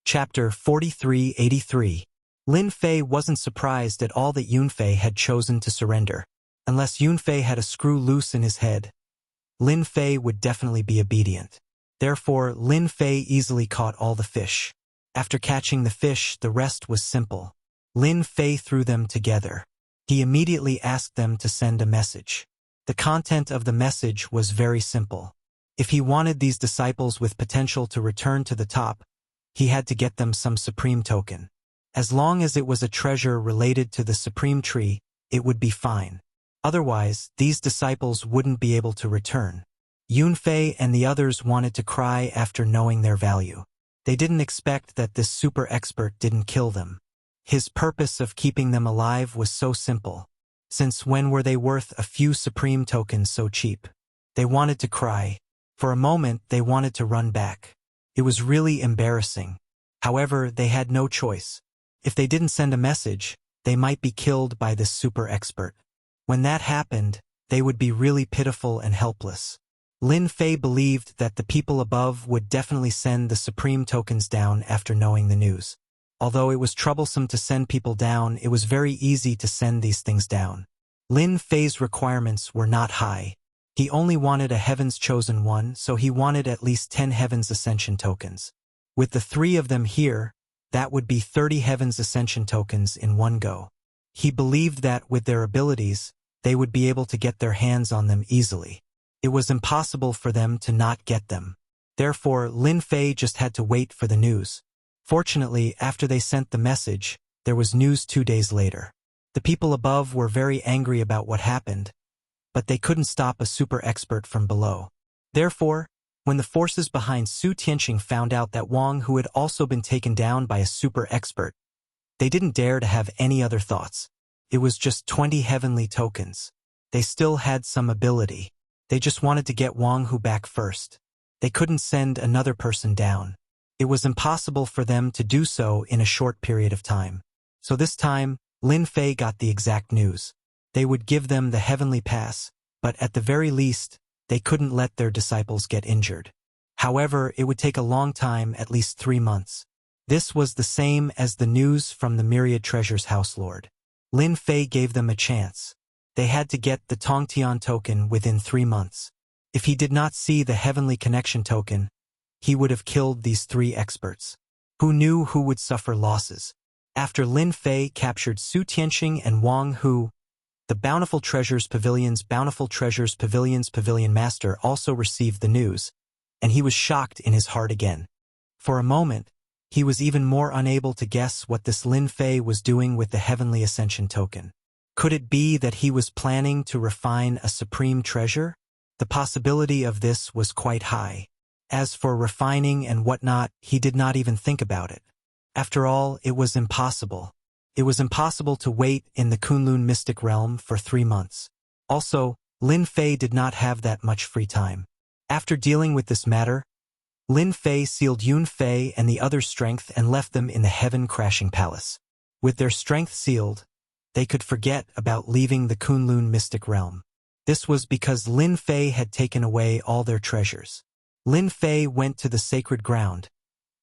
Chapter 4383. Lin Fei wasn't surprised at all that Yun Fei had chosen to surrender. Unless Yun Fei had a screw loose in his head, Lin Fei would definitely be obedient. Therefore, Lin Fei easily caught all the fish. After catching the fish, the rest was simple. Lin Fei threw them together. He immediately asked them to send a message. The content of the message was very simple. If he wanted these disciples with potential to return to the top, he had to get them some supreme token. As long as it was a treasure related to the supreme tree, it would be fine. Otherwise, these disciples wouldn't be able to return. Yun Fei and the others wanted to cry after knowing their value. They didn't expect that this super expert didn't kill them. His purpose of keeping them alive was so simple. Since when were they worth a few supreme tokens so cheap? They wanted to cry. For a moment, they wanted to run back. It was really embarrassing. However, they had no choice. If they didn't send a message, they might be killed by this super expert. When that happened, they would be really pitiful and helpless. Lin Fei believed that the people above would definitely send the supreme tokens down after knowing the news. Although it was troublesome to send people down, it was very easy to send these things down. Lin Fei's requirements were not high. He only wanted a Heaven's Chosen One, so he wanted at least 10 Heaven's Ascension tokens. With the 3 of them here, that would be 30 Heaven's Ascension tokens in one go. He believed that with their abilities, they would be able to get their hands on them easily. It was impossible for them to not get them. Therefore, Lin Fei just had to wait for the news. Fortunately, after they sent the message, there was news 2 days later. The people above were very angry about what happened, but they couldn't stop a super expert from below. Therefore, when the forces behind Su Tianxing found out that Wang Hu had also been taken down by a super expert, they didn't dare to have any other thoughts. It was just 20 heavenly tokens. They still had some ability. They just wanted to get Wang Hu back first. They couldn't send another person down. It was impossible for them to do so in a short period of time. So this time, Lin Fei got the exact news. They would give them the heavenly pass, but at the very least, they couldn't let their disciples get injured. However, it would take a long time, at least 3 months. This was the same as the news from the Myriad Treasures House Lord. Lin Fei gave them a chance. They had to get the Tongtian token within 3 months. If he did not see the Heavenly Connection token, he would have killed these 3 experts. Who knew who would suffer losses? After Lin Fei captured Su Tianxing and Wang Hu, the Bountiful Treasures Pavilion's Pavilion Master also received the news, and he was shocked in his heart again. For a moment, he was even more unable to guess what this Lin Fei was doing with the Heavenly Ascension token. Could it be that he was planning to refine a supreme treasure? The possibility of this was quite high. As for refining and whatnot, he did not even think about it. After all, it was impossible. It was impossible to wait in the Kunlun mystic realm for 3 months. Also, Lin Fei did not have that much free time. After dealing with this matter, Lin Fei sealed Yun Fei and the others' strength and left them in the heaven-crashing palace. With their strength sealed, they could forget about leaving the Kunlun mystic realm. This was because Lin Fei had taken away all their treasures. Lin Fei went to the sacred ground,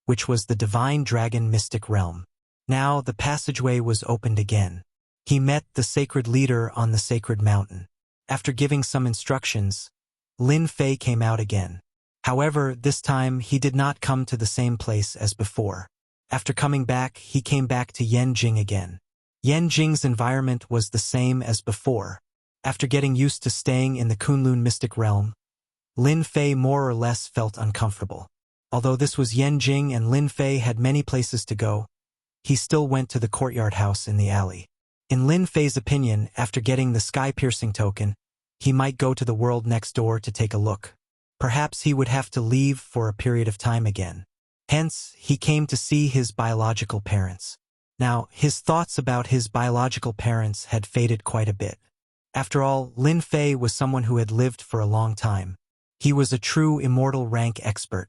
which was the divine dragon mystic realm. Now the passageway was opened again. He met the sacred leader on the sacred mountain. After giving some instructions, Lin Fei came out again. However, this time he did not come to the same place as before. After coming back, he came back to Yanjing again. Yanjing's environment was the same as before. After getting used to staying in the Kunlun mystic realm, Lin Fei more or less felt uncomfortable. Although this was Yanjing and Lin Fei had many places to go, he still went to the courtyard house in the alley. In Lin Fei's opinion, after getting the sky-piercing token, he might go to the world next door to take a look. Perhaps he would have to leave for a period of time again. Hence, he came to see his biological parents. Now, his thoughts about his biological parents had faded quite a bit. After all, Lin Fei was someone who had lived for a long time. He was a true immortal rank expert.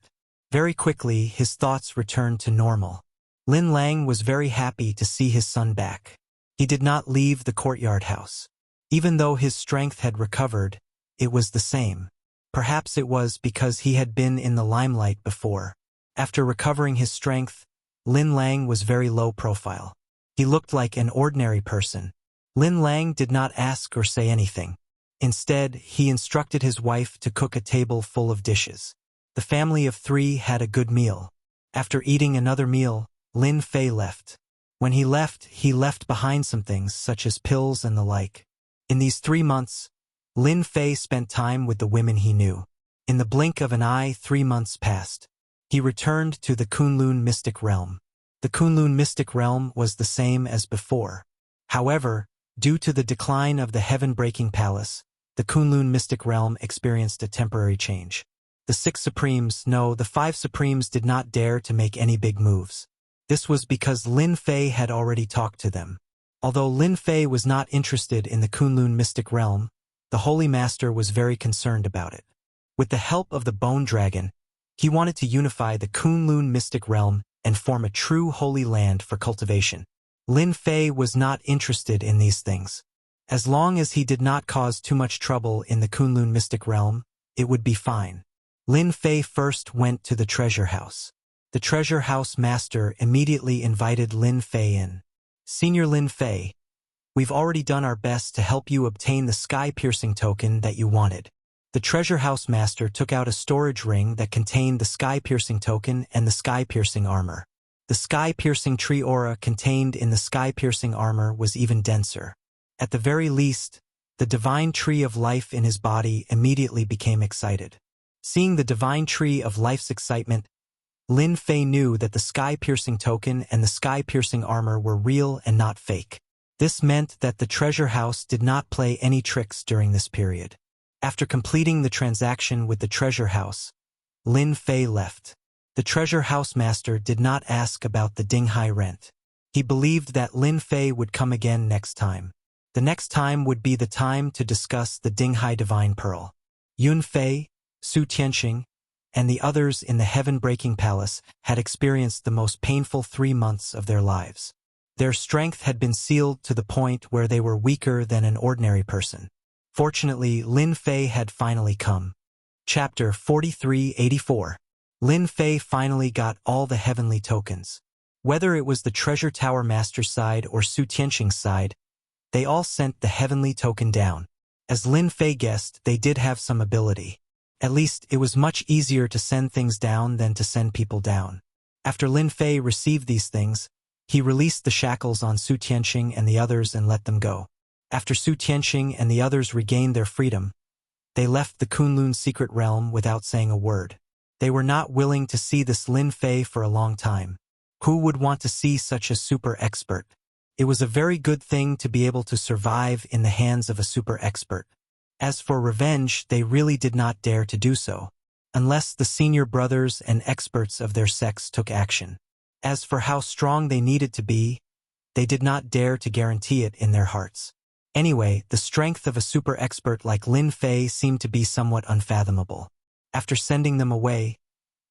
Very quickly, his thoughts returned to normal. Lin Lang was very happy to see his son back. He did not leave the courtyard house. Even though his strength had recovered, it was the same. Perhaps it was because he had been in the limelight before. After recovering his strength, Lin Lang was very low profile. He looked like an ordinary person. Lin Lang did not ask or say anything. Instead, he instructed his wife to cook a table full of dishes. The family of 3 had a good meal. After eating another meal, Lin Fei left. When he left behind some things such as pills and the like. In these 3 months, Lin Fei spent time with the women he knew. In the blink of an eye, 3 months passed. He returned to the Kunlun mystic realm. The Kunlun mystic realm was the same as before. However, due to the decline of the heaven-breaking palace, the Kunlun mystic realm experienced a temporary change. The 5 Supremes did not dare to make any big moves. This was because Lin Fei had already talked to them. Although Lin Fei was not interested in the Kunlun mystic realm, the Holy Master was very concerned about it. With the help of the Bone Dragon, he wanted to unify the Kunlun mystic realm and form a true holy land for cultivation. Lin Fei was not interested in these things. As long as he did not cause too much trouble in the Kunlun mystic realm, it would be fine. Lin Fei first went to the treasure house. The treasure house master immediately invited Lin Fei in. Senior Lin Fei, we've already done our best to help you obtain the sky-piercing token that you wanted. The treasure house master took out a storage ring that contained the sky-piercing token and the sky-piercing armor. The sky-piercing tree aura contained in the sky-piercing armor was even denser. At the very least, the divine tree of life in his body immediately became excited. Seeing the divine tree of life's excitement, Lin Fei knew that the sky-piercing token and the sky-piercing armor were real and not fake. This meant that the treasure house did not play any tricks during this period. After completing the transaction with the treasure house, Lin Fei left. The treasure house master did not ask about the Dinghai rent. He believed that Lin Fei would come again next time. The next time would be the time to discuss the Dinghai Divine Pearl. Yun Fei, Su Tianxing, and the others in the heaven-breaking palace had experienced the most painful 3 months of their lives. Their strength had been sealed to the point where they were weaker than an ordinary person. Fortunately, Lin Fei had finally come. Chapter 4384. Lin Fei finally got all the heavenly tokens. Whether it was the Treasure Tower Master's side or Su Tianqing's side, they all sent the heavenly token down. As Lin Fei guessed, they did have some ability. At least, it was much easier to send things down than to send people down. After Lin Fei received these things, he released the shackles on Su Tianqing and the others and let them go. After Su Tianqing and the others regained their freedom, they left the Kunlun secret realm without saying a word. They were not willing to see this Lin Fei for a long time. Who would want to see such a super expert? It was a very good thing to be able to survive in the hands of a super expert. As for revenge, they really did not dare to do so, unless the senior brothers and experts of their sex took action. As for how strong they needed to be, they did not dare to guarantee it in their hearts. Anyway, the strength of a super expert like Lin Fei seemed to be somewhat unfathomable. After sending them away,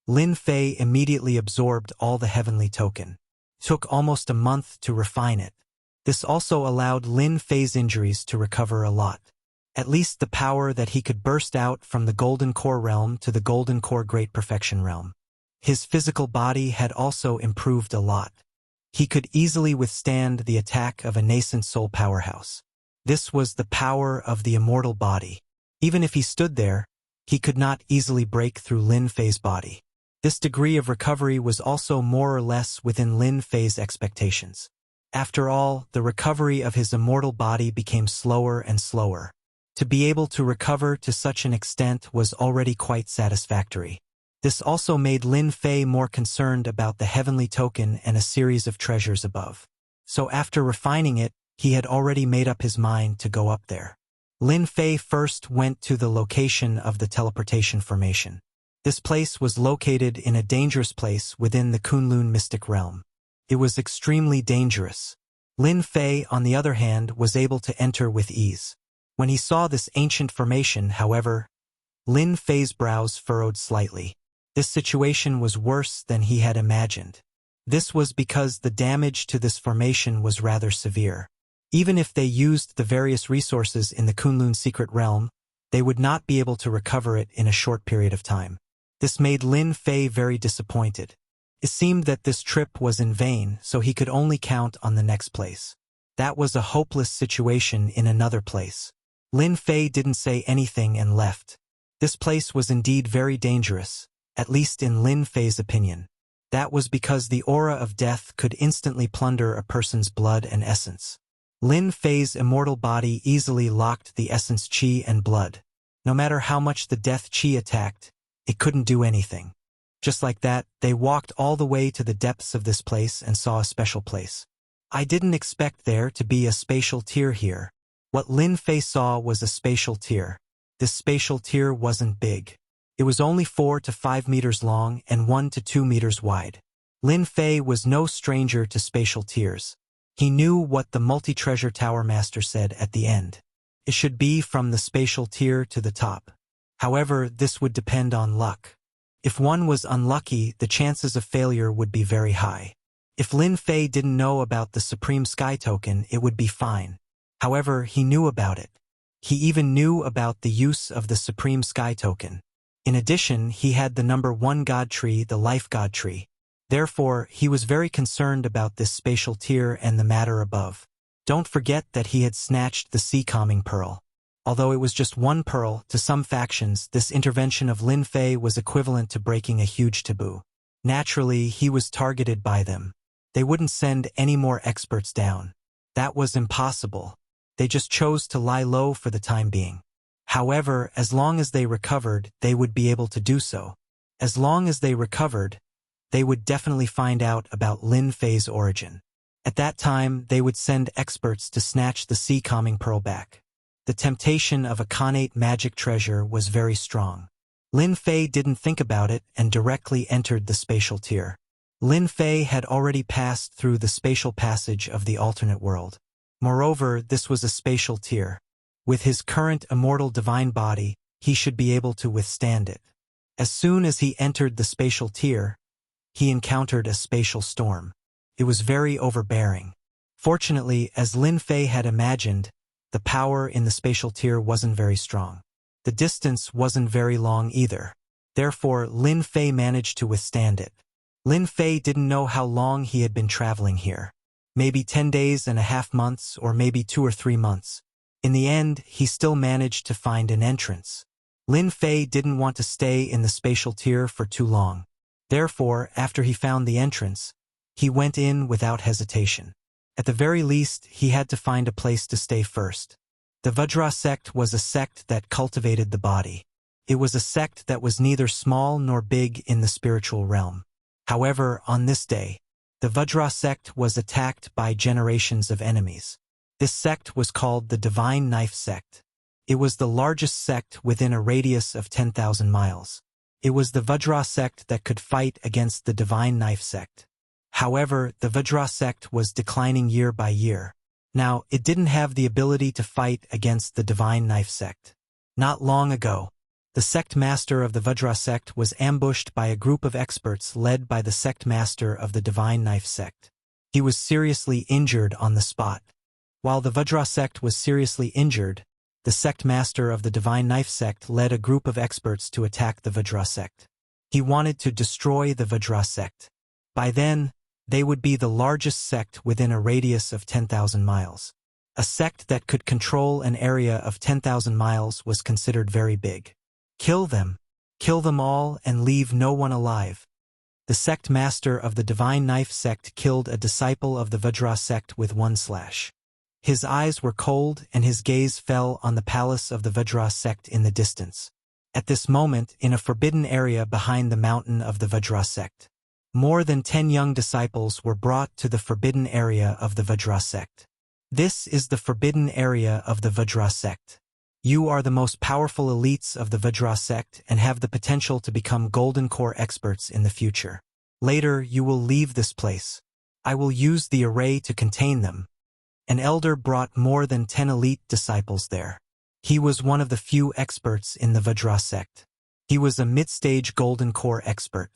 Lin Fei immediately absorbed all the heavenly token. It took almost a month to refine it. This also allowed Lin Fei's injuries to recover a lot. At least the power that he could burst out from the Golden Core realm to the Golden Core Great Perfection realm. His physical body had also improved a lot. He could easily withstand the attack of a nascent soul powerhouse. This was the power of the immortal body. Even if he stood there, he could not easily break through Lin Fei's body. This degree of recovery was also more or less within Lin Fei's expectations. After all, the recovery of his immortal body became slower and slower. To be able to recover to such an extent was already quite satisfactory. This also made Lin Fei more concerned about the heavenly token and a series of treasures above. So after refining it, he had already made up his mind to go up there. Lin Fei first went to the location of the teleportation formation. This place was located in a dangerous place within the Kunlun mystic realm. It was extremely dangerous. Lin Fei, on the other hand, was able to enter with ease. When he saw this ancient formation, however, Lin Fei's brows furrowed slightly. This situation was worse than he had imagined. This was because the damage to this formation was rather severe. Even if they used the various resources in the Kunlun secret realm, they would not be able to recover it in a short period of time. This made Lin Fei very disappointed. It seemed that this trip was in vain, so he could only count on the next place. That was a hopeless situation in another place. Lin Fei didn't say anything and left. This place was indeed very dangerous, at least in Lin Fei's opinion. That was because the aura of death could instantly plunder a person's blood and essence. Lin Fei's immortal body easily locked the essence qi and blood. No matter how much the death qi attacked, it couldn't do anything. Just like that, they walked all the way to the depths of this place and saw a special place. I didn't expect there to be a spatial tier here. What Lin Fei saw was a spatial tier. This spatial tier wasn't big. It was only 4 to 5 meters long and 1 to 2 meters wide. Lin Fei was no stranger to spatial tiers. He knew what the multi-treasure tower master said at the end. It should be from the spatial tier to the top. However, this would depend on luck. If one was unlucky, the chances of failure would be very high. If Lin Fei didn't know about the Supreme Sky Token, it would be fine. However, he knew about it. He even knew about the use of the Supreme Sky Token. In addition, he had the number 1 God Tree, the Life God Tree. Therefore, he was very concerned about this spatial tier and the matter above. Don't forget that he had snatched the Sea Calming Pearl. Although it was just 1 pearl, to some factions, this intervention of Lin Fei was equivalent to breaking a huge taboo. Naturally, he was targeted by them. They wouldn't send any more experts down. That was impossible. They just chose to lie low for the time being. However, as long as they recovered, they would be able to do so. As long as they recovered, they would definitely find out about Lin Fei's origin. At that time, they would send experts to snatch the Sea Calming Pearl back. The temptation of a Khanate magic treasure was very strong. Lin Fei didn't think about it and directly entered the spatial tier. Lin Fei had already passed through the spatial passage of the alternate world. Moreover, this was a spatial tier. With his current immortal divine body, he should be able to withstand it. As soon as he entered the spatial tier, he encountered a spatial storm. It was very overbearing. Fortunately, as Lin Fei had imagined, the power in the spatial tier wasn't very strong. The distance wasn't very long either. Therefore, Lin Fei managed to withstand it. Lin Fei didn't know how long he had been traveling here. Maybe 10 days and a half months, or maybe 2 or 3 months. In the end, he still managed to find an entrance. Lin Fei didn't want to stay in the spatial tier for too long. Therefore, after he found the entrance, he went in without hesitation. At the very least, he had to find a place to stay first. The Vajra sect was a sect that cultivated the body. It was a sect that was neither small nor big in the spiritual realm. However, on this day, the Vajra sect was attacked by generations of enemies. This sect was called the Divine Knife Sect. It was the largest sect within a radius of 10,000 miles. It was the Vajra sect that could fight against the Divine Knife Sect. However, the Vajra sect was declining year by year. Now, it didn't have the ability to fight against the Divine Knife Sect. Not long ago, the sect master of the Vajra sect was ambushed by a group of experts led by the sect master of the Divine Knife Sect. He was seriously injured on the spot. While the Vajra sect was seriously injured, the sect master of the Divine Knife Sect led a group of experts to attack the Vajra sect. He wanted to destroy the Vajra sect. By then, they would be the largest sect within a radius of 10,000 miles. A sect that could control an area of 10,000 miles was considered very big. Kill them all and leave no one alive. The sect master of the Divine Knife Sect killed a disciple of the Vajra sect with one slash. His eyes were cold and his gaze fell on the palace of the Vajra sect in the distance. At this moment, in a forbidden area behind the mountain of the Vajra sect, more than 10 young disciples were brought to the forbidden area of the Vajra sect. This is the forbidden area of the Vajra sect. You are the most powerful elites of the Vajra sect and have the potential to become golden core experts in the future. Later, you will leave this place. I will use the array to contain them. An elder brought more than 10 elite disciples there. He was one of the few experts in the Vajra sect. He was a mid-stage golden core expert.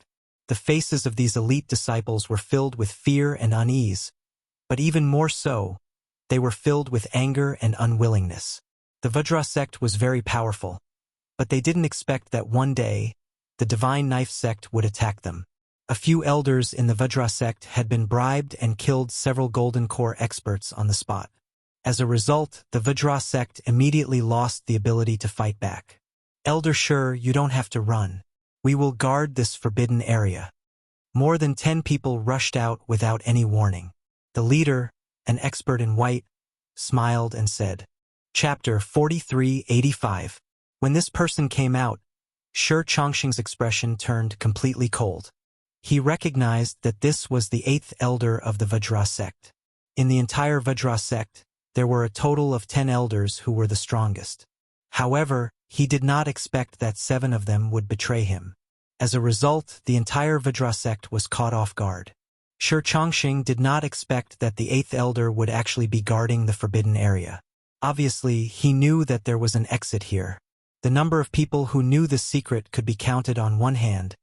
The faces of these elite disciples were filled with fear and unease, but even more so, they were filled with anger and unwillingness. The Vajra sect was very powerful, but they didn't expect that one day, the Divine Knife Sect would attack them. A few elders in the Vajra sect had been bribed and killed several golden core experts on the spot. As a result, the Vajra sect immediately lost the ability to fight back. Elder Sure, you don't have to run. We will guard this forbidden area. More than 10 people rushed out without any warning. The leader, an expert in white, smiled and said, Chapter 4385. When this person came out, Shi Chongqing's expression turned completely cold. He recognized that this was the 8th elder of the Vajra sect. In the entire Vajra sect, there were a total of 10 elders who were the strongest. However, he did not expect that 7 of them would betray him. As a result, the entire Vajra sect was caught off guard. Shi Chongqing did not expect that the 8th elder would actually be guarding the forbidden area. Obviously, he knew that there was an exit here. The number of people who knew this secret could be counted on one hand,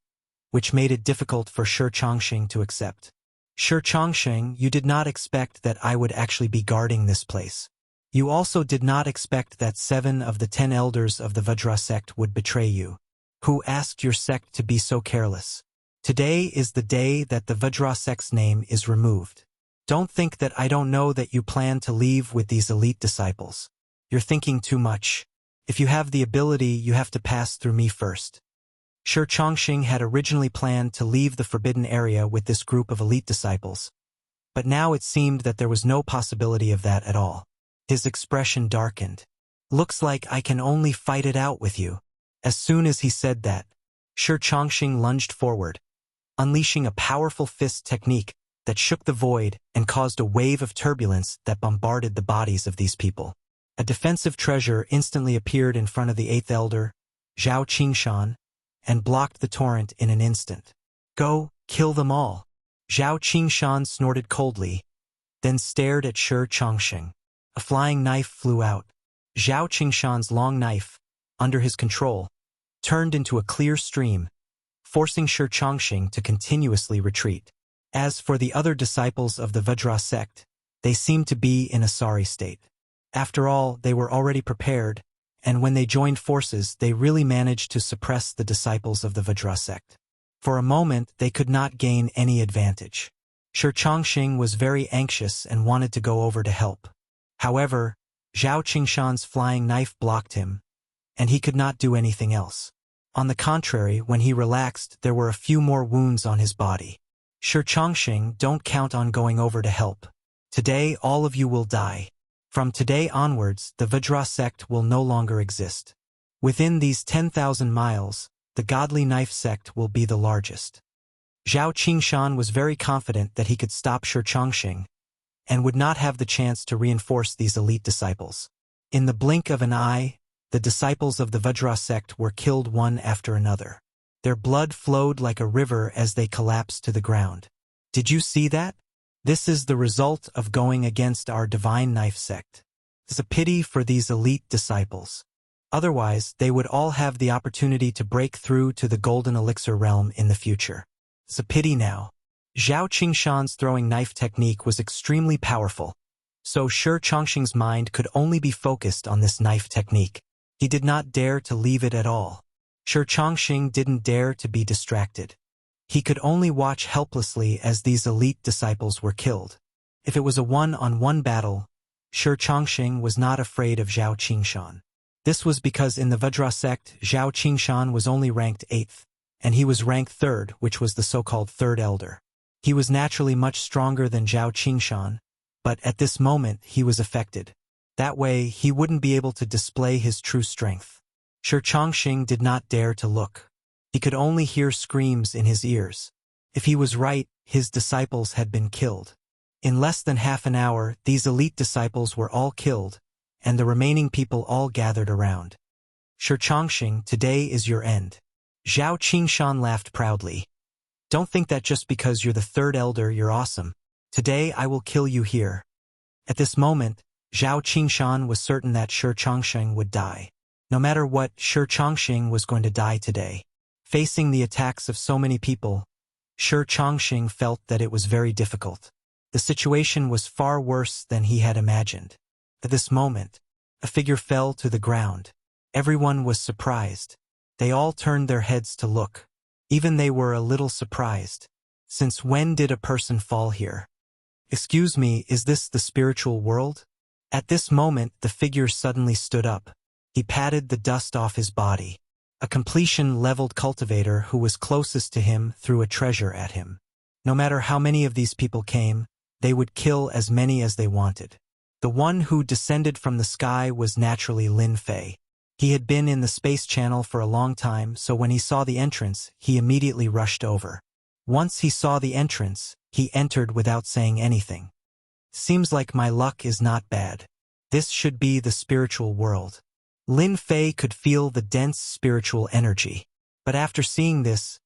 which made it difficult for Shi Chongqing to accept. Shi Chongqing, you did not expect that I would actually be guarding this place. You also did not expect that 7 of the 10 elders of the Vajra sect would betray you. Who asked your sect to be so careless? Today is the day that the Vajra sect's name is removed. Don't think that I don't know that you plan to leave with these elite disciples. You're thinking too much. If you have the ability, you have to pass through me first. Shi Chongqing had originally planned to leave the forbidden area with this group of elite disciples, but now it seemed that there was no possibility of that at all. His expression darkened. Looks like I can only fight it out with you. As soon as he said that, Shi Chongqing lunged forward, unleashing a powerful fist technique that shook the void and caused a wave of turbulence that bombarded the bodies of these people. A defensive treasure instantly appeared in front of the 8th elder, Zhao Qingshan, and blocked the torrent in an instant. Go, kill them all. Zhao Qingshan snorted coldly, then stared at Shi Chongqing. A flying knife flew out. Zhao Qingshan's long knife, under his control, turned into a clear stream, forcing Shi Chongqing to continuously retreat. As for the other disciples of the Vajra sect, they seemed to be in a sorry state. After all, they were already prepared, and when they joined forces, they really managed to suppress the disciples of the Vajra sect. For a moment, they could not gain any advantage. Shi Chongqing was very anxious and wanted to go over to help. However, Zhao Qingshan's flying knife blocked him, and he could not do anything else. On the contrary, when he relaxed, there were a few more wounds on his body. Shi Chongqing, don't count on going over to help. Today, all of you will die. From today onwards, the Vajra sect will no longer exist. Within these 10,000 miles, the Godly Knife sect will be the largest. Zhao Qingshan was very confident that he could stop Shi Chongqing, and would not have the chance to reinforce these elite disciples. In the blink of an eye, the disciples of the Vajra sect were killed one after another. Their blood flowed like a river as they collapsed to the ground. Did you see that? This is the result of going against our divine knife sect. It's a pity for these elite disciples. Otherwise, they would all have the opportunity to break through to the golden elixir realm in the future. It's a pity now. Zhao Qingshan's throwing knife technique was extremely powerful, so Shi Chongqing's mind could only be focused on this knife technique. He did not dare to leave it at all. Shi Chongqing didn't dare to be distracted. He could only watch helplessly as these elite disciples were killed. If it was a one-on-one battle, Shi Chongqing was not afraid of Zhao Qingshan. This was because in the Vajra sect, Zhao Qingshan was only ranked 8th, and he was ranked 3rd, which was the so-called 3rd elder. He was naturally much stronger than Zhao Qingshan, but at this moment he was affected. That way, he wouldn't be able to display his true strength. Shi Chongqing did not dare to look. He could only hear screams in his ears. If he was right, his disciples had been killed. In less than half an hour, these elite disciples were all killed, and the remaining people all gathered around. Shi Chongqing, today is your end. Zhao Qingshan laughed proudly. Don't think that just because you're the 3rd elder you're awesome. Today I will kill you here. At this moment, Zhao Qingshan was certain that Shi Chongqing would die. No matter what, Shi Chongqing was going to die today. Facing the attacks of so many people, Shi Chongqing felt that it was very difficult. The situation was far worse than he had imagined. At this moment, a figure fell to the ground. Everyone was surprised. They all turned their heads to look. Even they were a little surprised. Since when did a person fall here? Excuse me, is this the spiritual world? At this moment, the figure suddenly stood up. He patted the dust off his body. A completion-leveled cultivator who was closest to him threw a treasure at him. No matter how many of these people came, they would kill as many as they wanted. The one who descended from the sky was naturally Lin Fei. He had been in the space channel for a long time, so when he saw the entrance, he immediately rushed over. Once he saw the entrance, he entered without saying anything. Seems like my luck is not bad. This should be the spiritual world. Lin Fei could feel the dense spiritual energy. But after seeing this,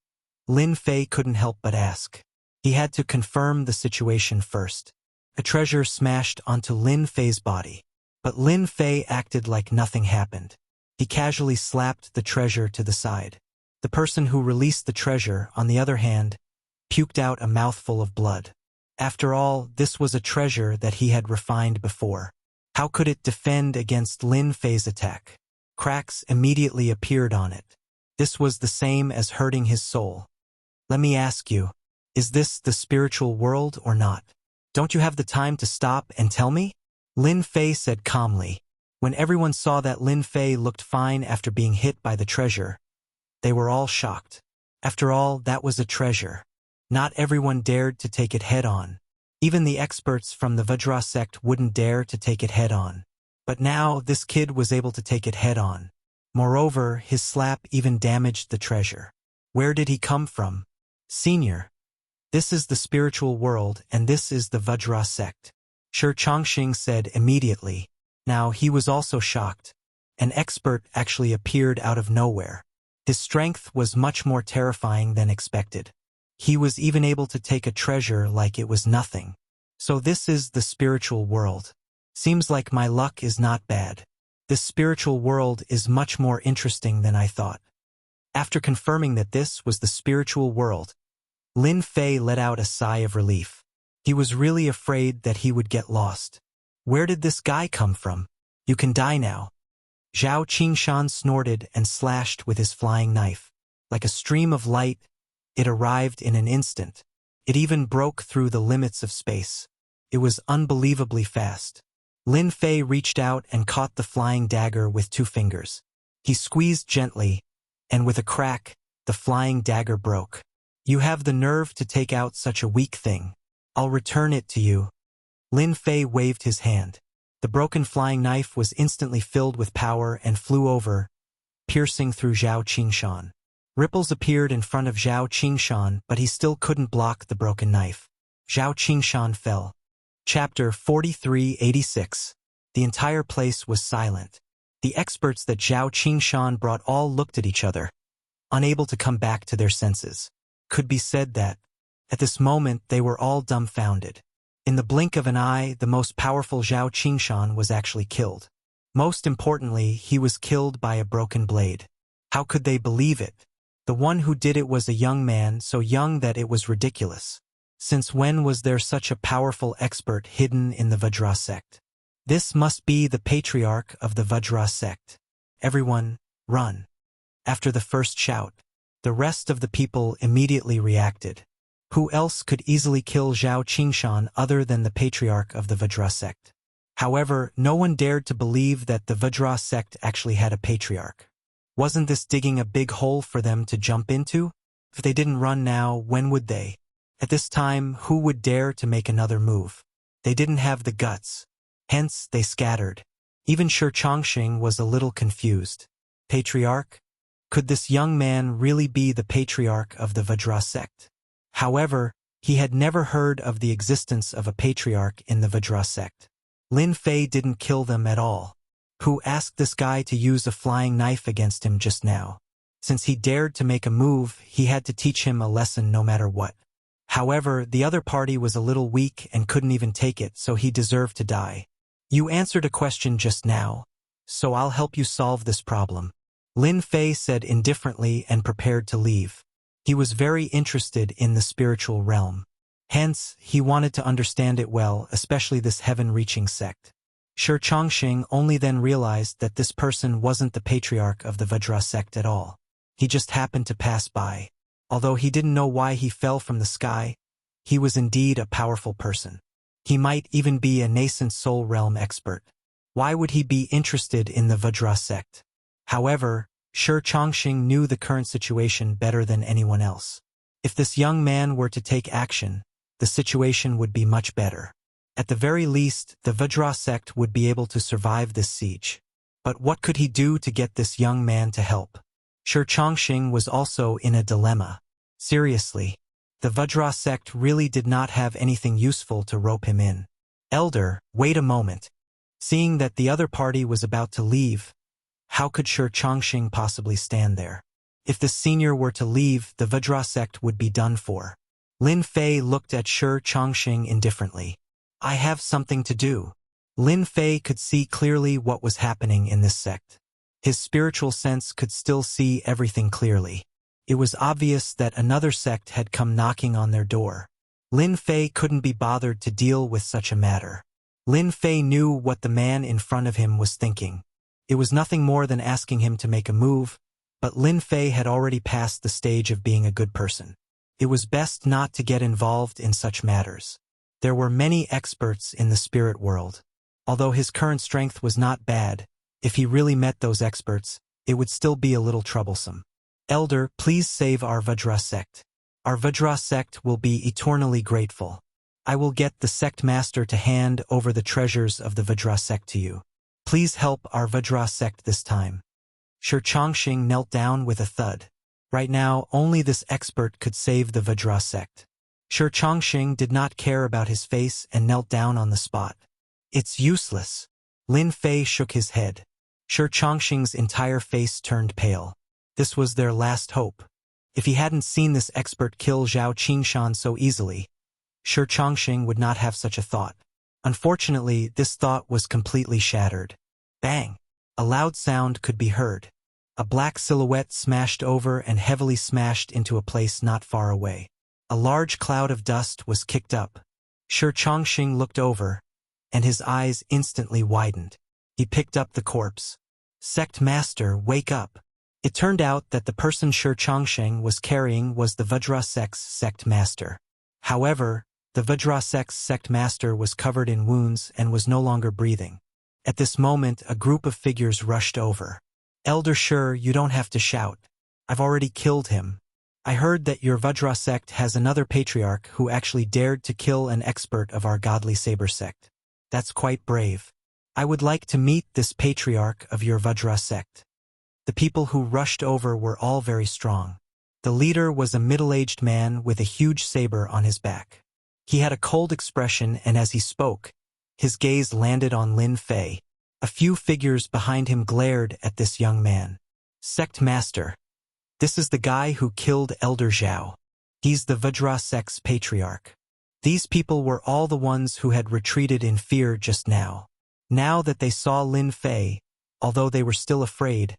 Lin Fei couldn't help but ask. He had to confirm the situation first. A treasure smashed onto Lin Fei's body. But Lin Fei acted like nothing happened. He casually slapped the treasure to the side. The person who released the treasure, on the other hand, puked out a mouthful of blood. After all, this was a treasure that he had refined before. How could it defend against Lin Fei's attack? Cracks immediately appeared on it. This was the same as hurting his soul. Let me ask you, is this the spiritual world or not? Don't you have the time to stop and tell me? Lin Fei said calmly. When everyone saw that Lin Fei looked fine after being hit by the treasure, they were all shocked. After all, that was a treasure. Not everyone dared to take it head-on. Even the experts from the Vajra sect wouldn't dare to take it head-on. But now, this kid was able to take it head-on. Moreover, his slap even damaged the treasure. Where did he come from? Senior. This is the spiritual world, and this is the Vajra sect. Shi Chongqing said immediately. Now, he was also shocked. An expert actually appeared out of nowhere. His strength was much more terrifying than expected. He was even able to take a treasure like it was nothing. So this is the spiritual world. Seems like my luck is not bad. This spiritual world is much more interesting than I thought. After confirming that this was the spiritual world, Lin Fei let out a sigh of relief. He was really afraid that he would get lost. Where did this guy come from? You can die now. Zhao Qingshan snorted and slashed with his flying knife. Like a stream of light, It arrived in an instant. It even broke through the limits of space. It was unbelievably fast. Lin Fei reached out and caught the flying dagger with 2 fingers. He squeezed gently, and with a crack, the flying dagger broke. "You have the nerve to take out such a weak thing. I'll return it to you." Lin Fei waved his hand. The broken flying knife was instantly filled with power and flew over, piercing through Zhao Qingshan. Ripples appeared in front of Zhao Qingshan, but he still couldn't block the broken knife. Zhao Qingshan fell. Chapter 4386. The entire place was silent. The experts that Zhao Qingshan brought all looked at each other, unable to come back to their senses. Could be said that, at this moment, they were all dumbfounded. In the blink of an eye, the most powerful Zhao Qingshan was actually killed. Most importantly, he was killed by a broken blade. How could they believe it? The one who did it was a young man, so young that it was ridiculous. Since when was there such a powerful expert hidden in the Vajra sect? This must be the patriarch of the Vajra sect. Everyone, run. After the first shout, the rest of the people immediately reacted. Who else could easily kill Zhao Qingshan other than the patriarch of the Vajra sect? However, no one dared to believe that the Vajra sect actually had a patriarch. Wasn't this digging a big hole for them to jump into? If they didn't run now, when would they? At this time, who would dare to make another move? They didn't have the guts. Hence, they scattered. Even Shi Chongqing was a little confused. Patriarch? Could this young man really be the patriarch of the Vajra sect? However, he had never heard of the existence of a patriarch in the Vajra sect. Lin Fei didn't kill them at all. Who asked this guy to use a flying knife against him just now? Since he dared to make a move, he had to teach him a lesson no matter what. However, the other party was a little weak and couldn't even take it, so he deserved to die. You answered a question just now, so I'll help you solve this problem. Lin Fei said indifferently and prepared to leave. He was very interested in the spiritual realm. Hence, he wanted to understand it well, especially this heaven-reaching sect. Shi Chongqing only then realized that this person wasn't the patriarch of the Vajra sect at all. He just happened to pass by. Although he didn't know why he fell from the sky, he was indeed a powerful person. He might even be a nascent soul realm expert. Why would he be interested in the Vajra sect? However, Shi Chongqing knew the current situation better than anyone else. If this young man were to take action, the situation would be much better. At the very least, the Vajra sect would be able to survive this siege. But what could he do to get this young man to help? Shi Chongqing was also in a dilemma. Seriously, the Vajra sect really did not have anything useful to rope him in. Elder, wait a moment. Seeing that the other party was about to leave, how could Shi Chongqing possibly stand there? If the senior were to leave, the Vajra sect would be done for. Lin Fei looked at Shi Chongqing indifferently. I have something to do. Lin Fei could see clearly what was happening in this sect. His spiritual sense could still see everything clearly. It was obvious that another sect had come knocking on their door. Lin Fei couldn't be bothered to deal with such a matter. Lin Fei knew what the man in front of him was thinking. It was nothing more than asking him to make a move, but Lin Fei had already passed the stage of being a good person. It was best not to get involved in such matters. There were many experts in the spirit world. Although his current strength was not bad, if he really met those experts, it would still be a little troublesome. Elder, please save our Vajra sect. Our Vajra sect will be eternally grateful. I will get the sect master to hand over the treasures of the Vajra sect to you. Please help our Vajra sect this time. Shi Chongqing knelt down with a thud. Right now, only this expert could save the Vajra sect. Shi Chongqing did not care about his face and knelt down on the spot. It's useless. Lin Fei shook his head. Shi Chongqing's entire face turned pale. This was their last hope. If he hadn't seen this expert kill Zhao Qingshan so easily, Shi Chongqing would not have such a thought. Unfortunately, this thought was completely shattered. Bang! A loud sound could be heard. A black silhouette smashed over and heavily smashed into a place not far away. A large cloud of dust was kicked up. Shi Chongqing looked over, and his eyes instantly widened. He picked up the corpse. Sect Master, wake up! It turned out that the person Shi Changsheng was carrying was the Vajrasex sect master. However, the Vajrasex sect master was covered in wounds and was no longer breathing. At this moment, a group of figures rushed over. "Elder Shi, you don't have to shout. I've already killed him. I heard that your Vajra sect has another patriarch who actually dared to kill an expert of our godly saber sect. That's quite brave. I would like to meet this patriarch of your Vajra sect." The people who rushed over were all very strong. The leader was a middle-aged man with a huge saber on his back. He had a cold expression, and as he spoke, his gaze landed on Lin Fei. A few figures behind him glared at this young man. "Sect Master. This is the guy who killed Elder Zhao. He's the Vajra sect's patriarch." These people were all the ones who had retreated in fear just now. Now that they saw Lin Fei, although they were still afraid,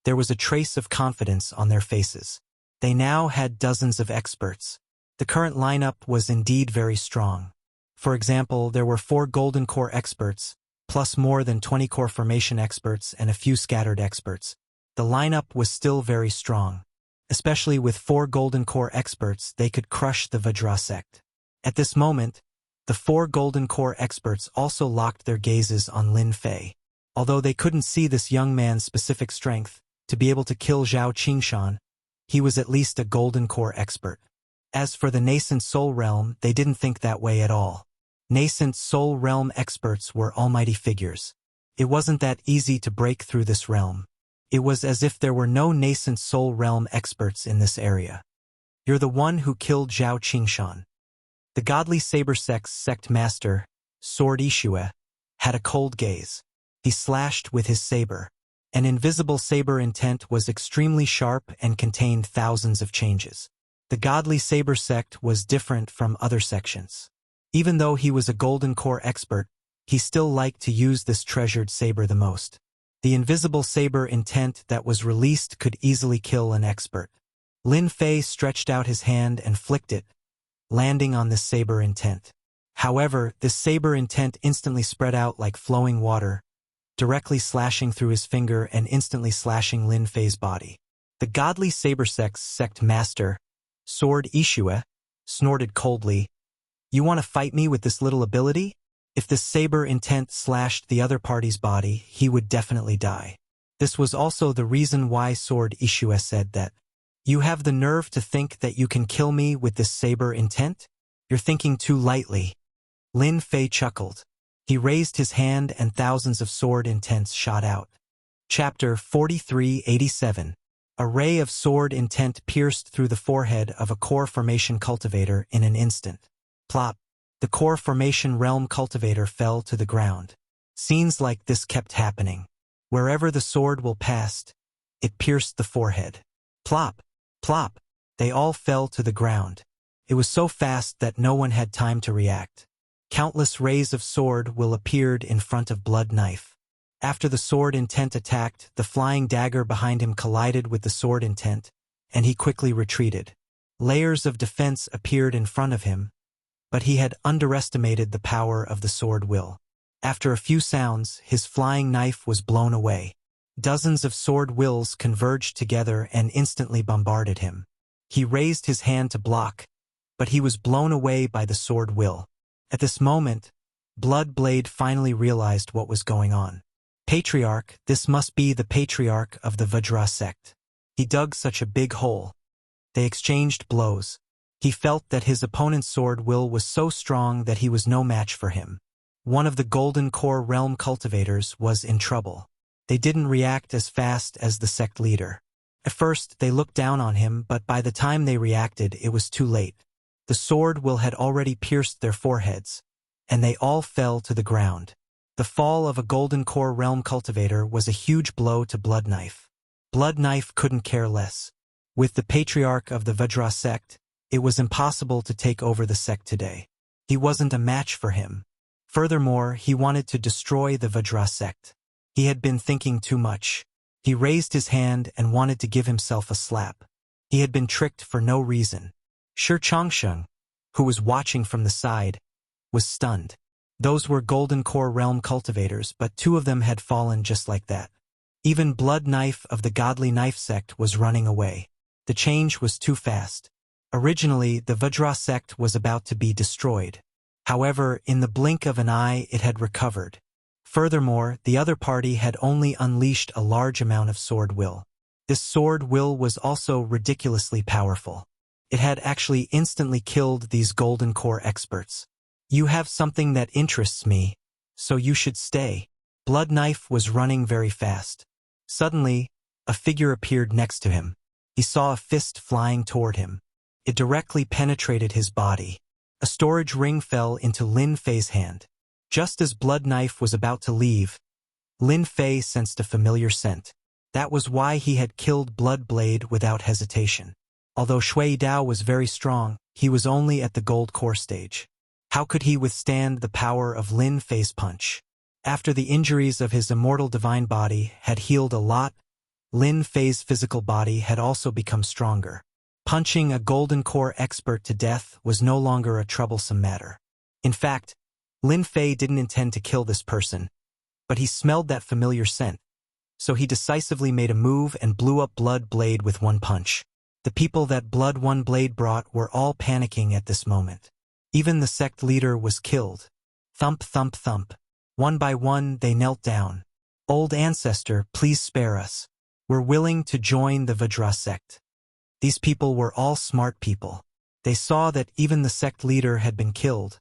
there was a trace of confidence on their faces. They now had dozens of experts. The current lineup was indeed very strong. For example, there were 4 Golden Core experts, plus more than 20 core formation experts and a few scattered experts. The lineup was still very strong. Especially with 4 Golden Core experts, they could crush the Vajra sect. At this moment, the 4 Golden Core experts also locked their gazes on Lin Fei. Although they couldn't see this young man's specific strength to be able to kill Zhao Qingshan, he was at least a Golden Core expert. As for the nascent Soul Realm, they didn't think that way at all. Nascent Soul Realm experts were almighty figures. It wasn't that easy to break through this realm. It was as if there were no nascent Soul Realm experts in this area. "You're the one who killed Zhao Qingshan." The godly saber sect's sect master, Sword Ishue, had a cold gaze. He slashed with his saber. An invisible saber intent was extremely sharp and contained thousands of changes. The godly saber sect was different from other sections. Even though he was a Golden Core expert, he still liked to use this treasured saber the most. The invisible saber intent that was released could easily kill an expert. Lin Fei stretched out his hand and flicked it, landing on this saber intent. However, this saber intent instantly spread out like flowing water, directly slashing through his finger and instantly slashing Lin Fei's body. The godly saber sect's sect master, Sword Ishue, snorted coldly. "You want to fight me with this little ability?" If this saber intent slashed the other party's body, he would definitely die. This was also the reason why Sword Ishue said that, "You have the nerve to think that you can kill me with this saber intent? You're thinking too lightly." Lin Fei chuckled. He raised his hand and thousands of sword intents shot out. Chapter 4387. A ray of sword intent pierced through the forehead of a core formation cultivator in an instant. Plop. The core formation realm cultivator fell to the ground. Scenes like this kept happening. Wherever the sword will passed, it pierced the forehead. Plop. Plop. They all fell to the ground. It was so fast that no one had time to react. Countless rays of sword will appeared in front of Blood Knife. After the sword intent attacked, the flying dagger behind him collided with the sword intent, and he quickly retreated. Layers of defense appeared in front of him, but he had underestimated the power of the sword will. After a few sounds, his flying knife was blown away. Dozens of sword wills converged together and instantly bombarded him. He raised his hand to block, but he was blown away by the sword will. At this moment, Blood Blade finally realized what was going on. Patriarch, this must be the patriarch of the Vajra sect. He dug such a big hole. They exchanged blows. He felt that his opponent's sword will was so strong that he was no match for him. One of the Golden Core Realm cultivators was in trouble. They didn't react as fast as the sect leader. At first, they looked down on him, but by the time they reacted, it was too late. The sword will had already pierced their foreheads, and they all fell to the ground. The fall of a Golden Core Realm cultivator was a huge blow to Blood Knife. Blood Knife couldn't care less. With the patriarch of the Vajra sect, it was impossible to take over the sect today. He wasn't a match for him. Furthermore, he wanted to destroy the Vajra sect. He had been thinking too much. He raised his hand and wanted to give himself a slap. He had been tricked for no reason. Shi Changsheng, who was watching from the side, was stunned. Those were Golden Core Realm cultivators, but 2 of them had fallen just like that. Even Blood Knife of the Godly Knife sect was running away. The change was too fast. Originally, the Vajra sect was about to be destroyed. However, in the blink of an eye it had recovered. Furthermore, the other party had only unleashed a large amount of sword will. This sword will was also ridiculously powerful. It had actually instantly killed these Golden Core experts. You have something that interests me, so you should stay. Blood Knife was running very fast. Suddenly, a figure appeared next to him. He saw a fist flying toward him. It directly penetrated his body. A storage ring fell into Lin Fei's hand. Just as Blood Knife was about to leave, Lin Fei sensed a familiar scent. That was why he had killed Blood Blade without hesitation. Although Shui Dao was very strong, he was only at the gold core stage. How could he withstand the power of Lin Fei's punch? After the injuries of his immortal divine body had healed a lot, Lin Fei's physical body had also become stronger. Punching a Golden Core expert to death was no longer a troublesome matter. In fact, Lin Fei didn't intend to kill this person, but he smelled that familiar scent. So he decisively made a move and blew up Blood Blade with one punch. The people that Blood One Blade brought were all panicking at this moment. Even the sect leader was killed. Thump, thump, thump. One by one they knelt down. Old ancestor, please spare us. We're willing to join the Vajra sect. These people were all smart people. They saw that even the sect leader had been killed,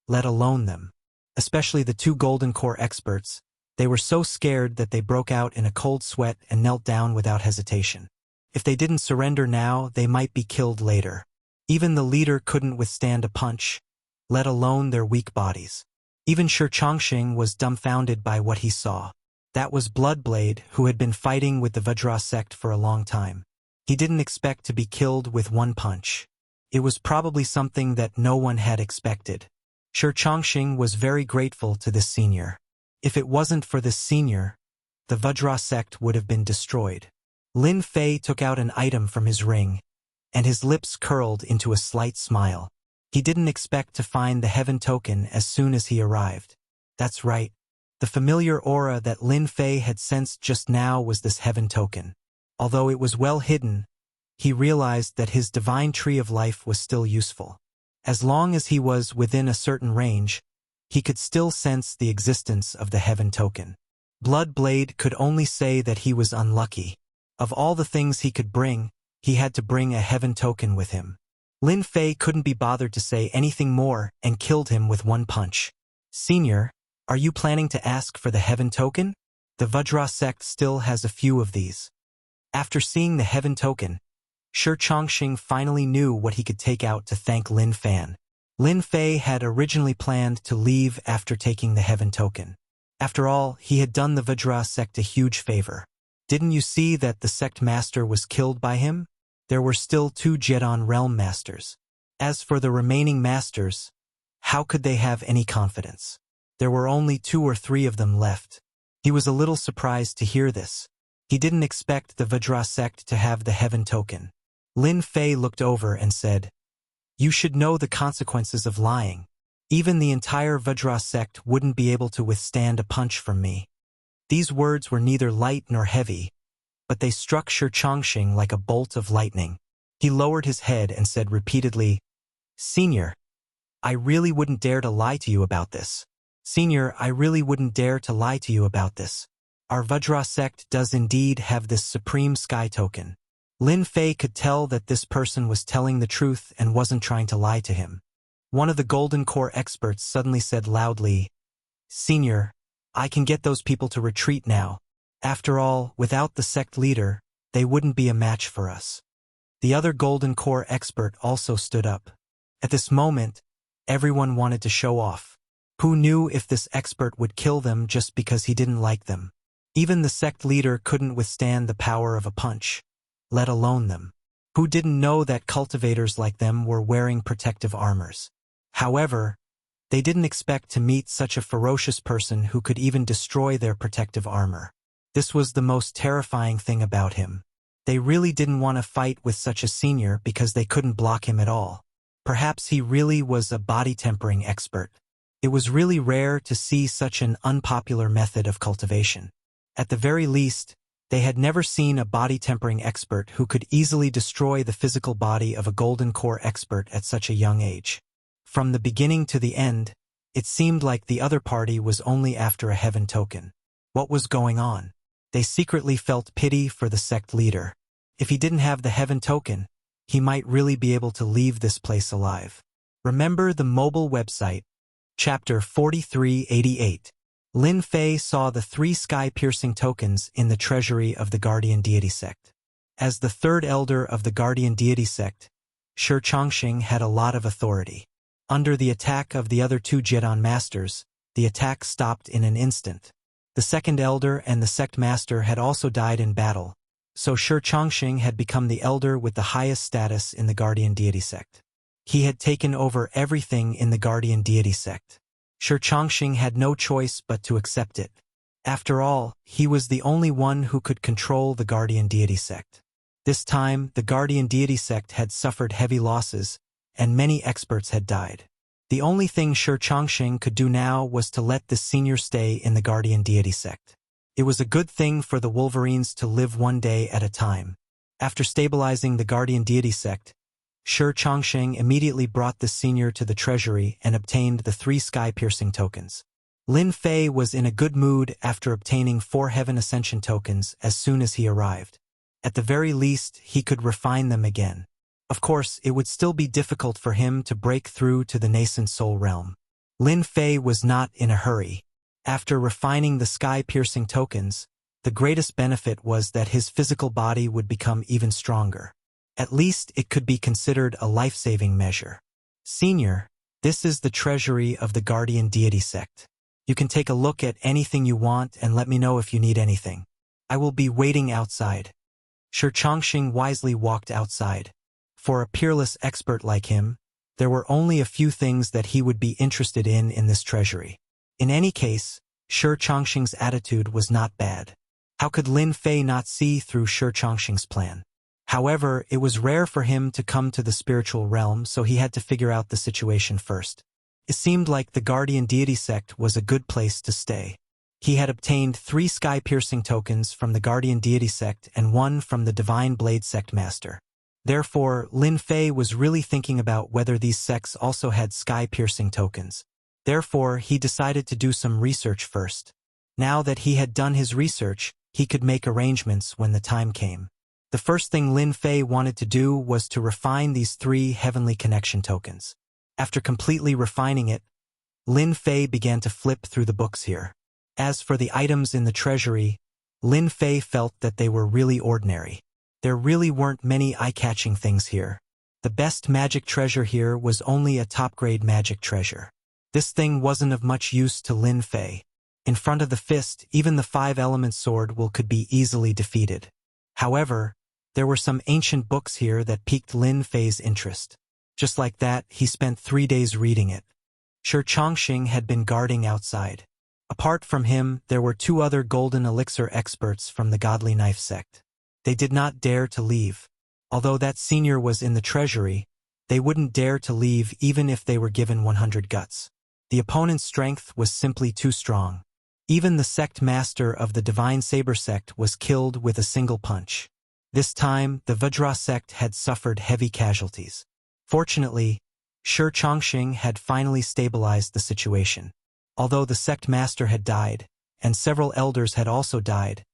let alone them. Especially the two Golden Core experts. They were so scared that they broke out in a cold sweat and knelt down without hesitation. If they didn't surrender now, they might be killed later. Even the leader couldn't withstand a punch, let alone their weak bodies. Even Shi Chongqing was dumbfounded by what he saw. That was Bloodblade, who had been fighting with the Vajra sect for a long time. He didn't expect to be killed with one punch. It was probably something that no one had expected. Shi Chongqing was very grateful to this senior. If it wasn't for this senior, the Vajra sect would have been destroyed. Lin Fei took out an item from his ring, and his lips curled into a slight smile. He didn't expect to find the heaven token as soon as he arrived. That's right. The familiar aura that Lin Fei had sensed just now was this heaven token. Although it was well hidden, he realized that his divine tree of life was still useful. As long as he was within a certain range, he could still sense the existence of the heaven token. Bloodblade could only say that he was unlucky. Of all the things he could bring, he had to bring a heaven token with him. Lin Fei couldn't be bothered to say anything more and killed him with one punch. Senior, are you planning to ask for the heaven token? The Vajra sect still has a few of these. After seeing the heaven token, Shi Chongqing finally knew what he could take out to thank Lin Fan. Lin Fei had originally planned to leave after taking the heaven token. After all, he had done the Vajra sect a huge favor. Didn't you see that the sect master was killed by him? There were still 2 Jedon realm masters. As for the remaining masters, how could they have any confidence? There were only 2 or 3 of them left. He was a little surprised to hear this. He didn't expect the Vajra sect to have the heaven token. Lin Fei looked over and said, "You should know the consequences of lying. Even the entire Vajra sect wouldn't be able to withstand a punch from me." These words were neither light nor heavy, but they struck Shi Chongqing like a bolt of lightning. He lowered his head and said repeatedly, "Senior, I really wouldn't dare to lie to you about this. Senior, I really wouldn't dare to lie to you about this. Our Vajra sect does indeed have this supreme sky token." Lin Fei could tell that this person was telling the truth and wasn't trying to lie to him. One of the Golden Core experts suddenly said loudly, "Senior, I can get those people to retreat now. After all, without the sect leader, they wouldn't be a match for us." The other Golden Core expert also stood up. At this moment, everyone wanted to show off. Who knew if this expert would kill them just because he didn't like them? Even the sect leader couldn't withstand the power of a punch, let alone them. Who didn't know that cultivators like them were wearing protective armors? However, they didn't expect to meet such a ferocious person who could even destroy their protective armor. This was the most terrifying thing about him. They really didn't want to fight with such a senior because they couldn't block him at all. Perhaps he really was a body tempering expert. It was really rare to see such an unpopular method of cultivation. At the very least, They had never seen a body-tempering expert who could easily destroy the physical body of a golden core expert at such a young age. From the beginning to the end, it seemed like the other party was only after a heaven token. What was going on? They secretly felt pity for the sect leader. If he didn't have the heaven token, he might really be able to leave this place alive. Remember the mobile website. Chapter 4388. Lin Fei saw the 3 sky-piercing tokens in the treasury of the Guardian Deity sect. As the third elder of the Guardian Deity sect, Shi Chongqing had a lot of authority. Under the attack of the other 2 Jidan masters, the attack stopped in an instant. The second elder and the sect master had also died in battle, so Shi Chongqing had become the elder with the highest status in the Guardian Deity sect. He had taken over everything in the Guardian Deity sect. Shi Chongqing had no choice but to accept it. After all, he was the only one who could control the Guardian Deity sect. This time, the Guardian Deity sect had suffered heavy losses, and many experts had died. The only thing Shi Chongqing could do now was to let this senior stay in the Guardian Deity sect. It was a good thing for the Wolverines to live one day at a time. After stabilizing the Guardian Deity sect, Shi Chongqing immediately brought the senior to the treasury and obtained the 3 sky-piercing tokens. Lin Fei was in a good mood after obtaining 4 Heaven Ascension tokens as soon as he arrived. At the very least, he could refine them again. Of course, it would still be difficult for him to break through to the nascent soul realm. Lin Fei was not in a hurry. After refining the sky-piercing tokens, the greatest benefit was that his physical body would become even stronger. At least it could be considered a life-saving measure. Senior, this is the treasury of the Guardian Deity sect. You can take a look at anything you want and let me know if you need anything. I will be waiting outside. Shi Chongqing wisely walked outside. For a peerless expert like him, there were only a few things that he would be interested in this treasury. In any case, Shi Chongqing's attitude was not bad. How could Lin Fei not see through Shi Chongqing's plan? However, it was rare for him to come to the spiritual realm, so he had to figure out the situation first. It seemed like the Guardian Deity sect was a good place to stay. He had obtained 3 sky-piercing tokens from the Guardian Deity sect and 1 from the Divine Blade sect master. Therefore, Lin Fei was really thinking about whether these sects also had sky-piercing tokens. Therefore, he decided to do some research first. Now that he had done his research, he could make arrangements when the time came. The first thing Lin Fei wanted to do was to refine these 3 heavenly connection tokens. After completely refining it, Lin Fei began to flip through the books here. As for the items in the treasury, Lin Fei felt that they were really ordinary. There really weren't many eye-catching things here. The best magic treasure here was only a top-grade magic treasure. This thing wasn't of much use to Lin Fei. In front of the fist, even the 5-element sword could be easily defeated. However, there were some ancient books here that piqued Lin Fei's interest. Just like that, he spent 3 days reading it. Shi Chongqing had been guarding outside. Apart from him, there were 2 other golden elixir experts from the Godly Knife sect. They did not dare to leave. Although that senior was in the treasury, they wouldn't dare to leave even if they were given 100 guts. The opponent's strength was simply too strong. Even the sect master of the Divine Saber sect was killed with a single punch. This time, the Vajra sect had suffered heavy casualties. Fortunately, Shi Chongqing had finally stabilized the situation. Although the sect master had died, and several elders had also died,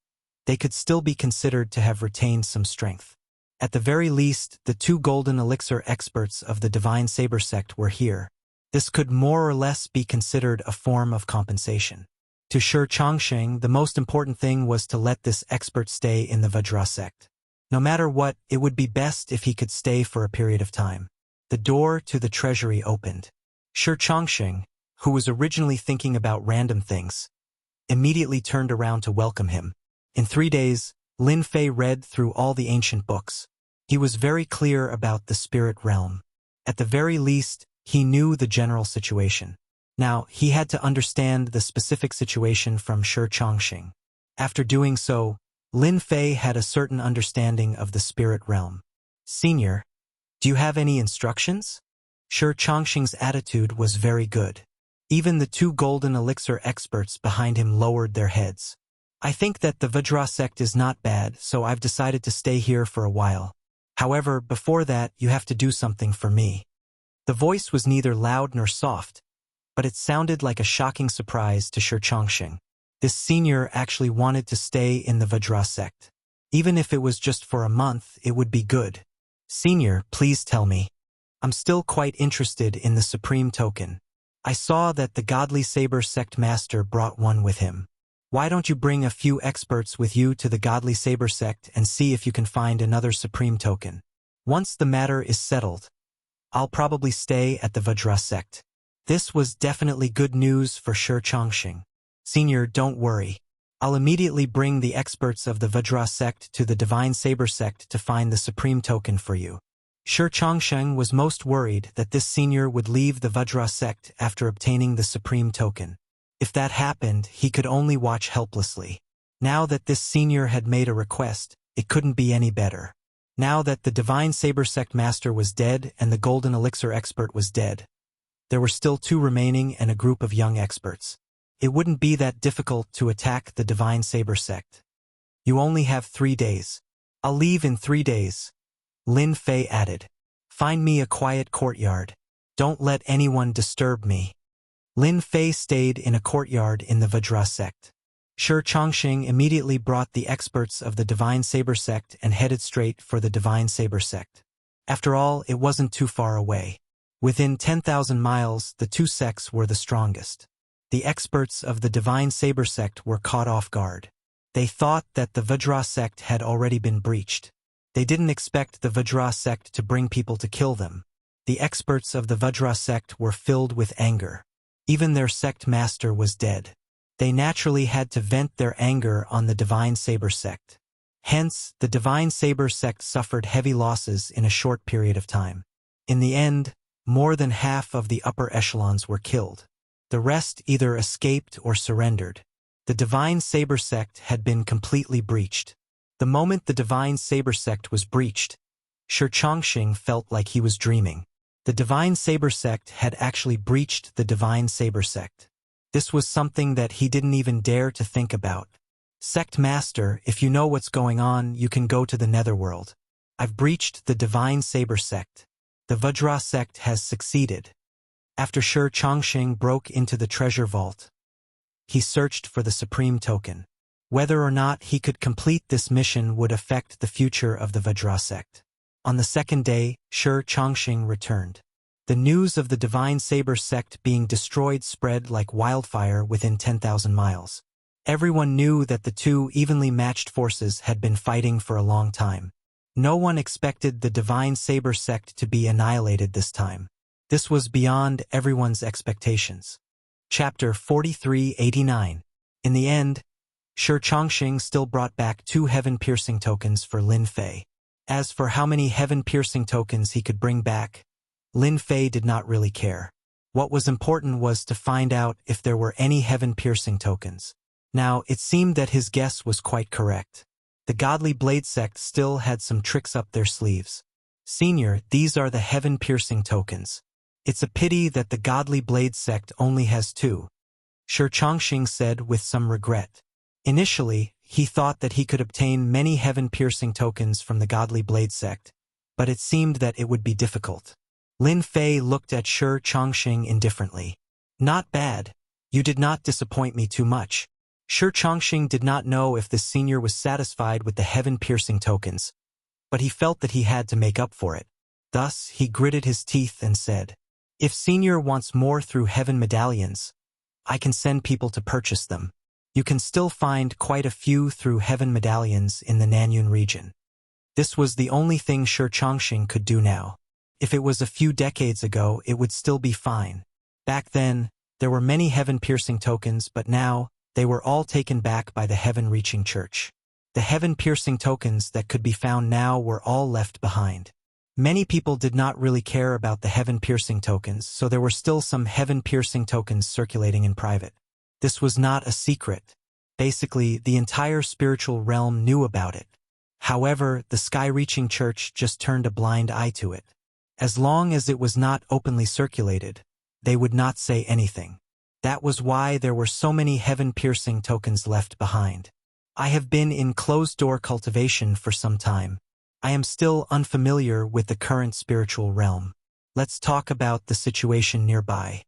they could still be considered to have retained some strength. At the very least, the 2 golden elixir experts of the Divine Saber sect were here. This could more or less be considered a form of compensation. To Shi Chongqing, the most important thing was to let this expert stay in the Vajra sect. No matter what, it would be best if he could stay for a period of time. The door to the treasury opened. Shi Chongqing, who was originally thinking about random things, immediately turned around to welcome him. In 3 days, Lin Fei read through all the ancient books. He was very clear about the spirit realm. At the very least, he knew the general situation. Now, he had to understand the specific situation from Shi Chongqing. After doing so, Lin Fei had a certain understanding of the spirit realm. Senior, do you have any instructions? Shi Chongqing's attitude was very good. Even the 2 golden elixir experts behind him lowered their heads. I think that the Vajra sect is not bad, so I've decided to stay here for a while. However, before that, you have to do something for me. The voice was neither loud nor soft, but it sounded like a shocking surprise to Shi Chongqing. This senior actually wanted to stay in the Vajra sect. Even if it was just for a month, it would be good. Senior, please tell me. I'm still quite interested in the Supreme Token. I saw that the Godly Saber sect master brought one with him. Why don't you bring a few experts with you to the Godly Saber sect and see if you can find another Supreme Token? Once the matter is settled, I'll probably stay at the Vajra sect. This was definitely good news for Shi Chongqing. Senior, don't worry. I'll immediately bring the experts of the Vajra sect to the Divine Saber sect to find the Supreme Token for you. Shi Chongqing was most worried that this senior would leave the Vajra sect after obtaining the Supreme Token. If that happened, he could only watch helplessly. Now that this senior had made a request, it couldn't be any better. Now that the Divine Saber sect master was dead and the Golden Elixir expert was dead, there were still 2 remaining and a group of young experts. It wouldn't be that difficult to attack the Divine Saber sect. You only have 3 days. I'll leave in 3 days. Lin Fei added. Find me a quiet courtyard. Don't let anyone disturb me. Lin Fei stayed in a courtyard in the Vajra sect. Shi Chongqing immediately brought the experts of the Divine Saber sect and headed straight for the Divine Saber sect. After all, it wasn't too far away. Within 10,000 miles, the 2 sects were the strongest. The experts of the Divine Saber sect were caught off guard. They thought that the Vajra sect had already been breached. They didn't expect the Vajra sect to bring people to kill them. The experts of the Vajra sect were filled with anger. Even their sect master was dead. They naturally had to vent their anger on the Divine Saber sect. Hence, the Divine Saber sect suffered heavy losses in a short period of time. In the end, more than half of the upper echelons were killed. The rest either escaped or surrendered. The Divine Saber sect had been completely breached. The moment the Divine Saber sect was breached, Shi Chongqing felt like he was dreaming. The Divine Saber sect had actually breached the Divine Saber sect. This was something that he didn't even dare to think about. Sect Master, if you know what's going on, you can go to the Netherworld. I've breached the Divine Saber sect. The Vajra sect has succeeded. After Shi Chongqing broke into the treasure vault, he searched for the Supreme Token. Whether or not he could complete this mission would affect the future of the Vajra sect. On the second day, Shi Chongqing returned. The news of the Divine Saber sect being destroyed spread like wildfire within 10,000 miles. Everyone knew that the 2 evenly matched forces had been fighting for a long time. No one expected the Divine Saber sect to be annihilated this time. This was beyond everyone's expectations. Chapter 4389. In the end, Shi Chongqing still brought back 2 heaven-piercing tokens for Lin Fei. As for how many heaven-piercing tokens he could bring back, Lin Fei did not really care. What was important was to find out if there were any heaven-piercing tokens. Now, it seemed that his guess was quite correct. The Godly Blade sect still had some tricks up their sleeves. Senior, these are the heaven-piercing tokens. It's a pity that the Godly Blade sect only has 2. Shi Chongqing said with some regret. Initially, he thought that he could obtain many heaven-piercing tokens from the Godly Blade sect, but it seemed that it would be difficult. Lin Fei looked at Shi Chongqing indifferently. Not bad. You did not disappoint me too much. Shi Chongqing did not know if the senior was satisfied with the heaven-piercing tokens, but he felt that he had to make up for it. Thus, he gritted his teeth and said, if senior wants more through heaven medallions, I can send people to purchase them. You can still find quite a few through heaven medallions in the Nanyun region. This was the only thing Shi Chongqing could do now. If it was a few decades ago, it would still be fine. Back then, there were many heaven-piercing tokens, but now, they were all taken back by the heaven-reaching church. The heaven-piercing tokens that could be found now were all left behind. Many people did not really care about the heaven-piercing tokens, so there were still some heaven-piercing tokens circulating in private. This was not a secret. Basically, the entire spiritual realm knew about it. However, the sky-reaching church just turned a blind eye to it. As long as it was not openly circulated, they would not say anything. That was why there were so many heaven-piercing tokens left behind. I have been in closed-door cultivation for some time. I am still unfamiliar with the current spiritual realm. Let's talk about the situation nearby.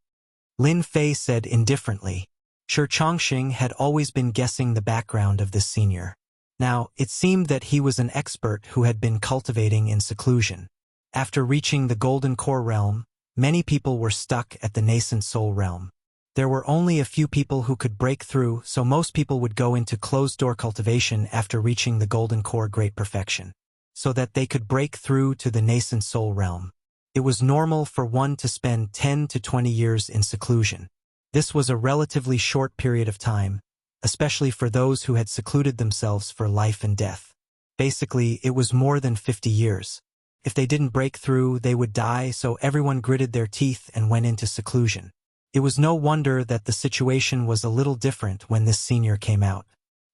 Lin Fei said indifferently. Shi Chongqing had always been guessing the background of this senior. Now, it seemed that he was an expert who had been cultivating in seclusion. After reaching the Golden Core realm, many people were stuck at the nascent soul realm. There were only a few people who could break through, so most people would go into closed-door cultivation after reaching the Golden Core Great Perfection, so that they could break through to the nascent soul realm. It was normal for one to spend 10 to 20 years in seclusion. This was a relatively short period of time, especially for those who had secluded themselves for life and death. Basically, it was more than 50 years. If they didn't break through, they would die, so everyone gritted their teeth and went into seclusion. It was no wonder that the situation was a little different when this senior came out.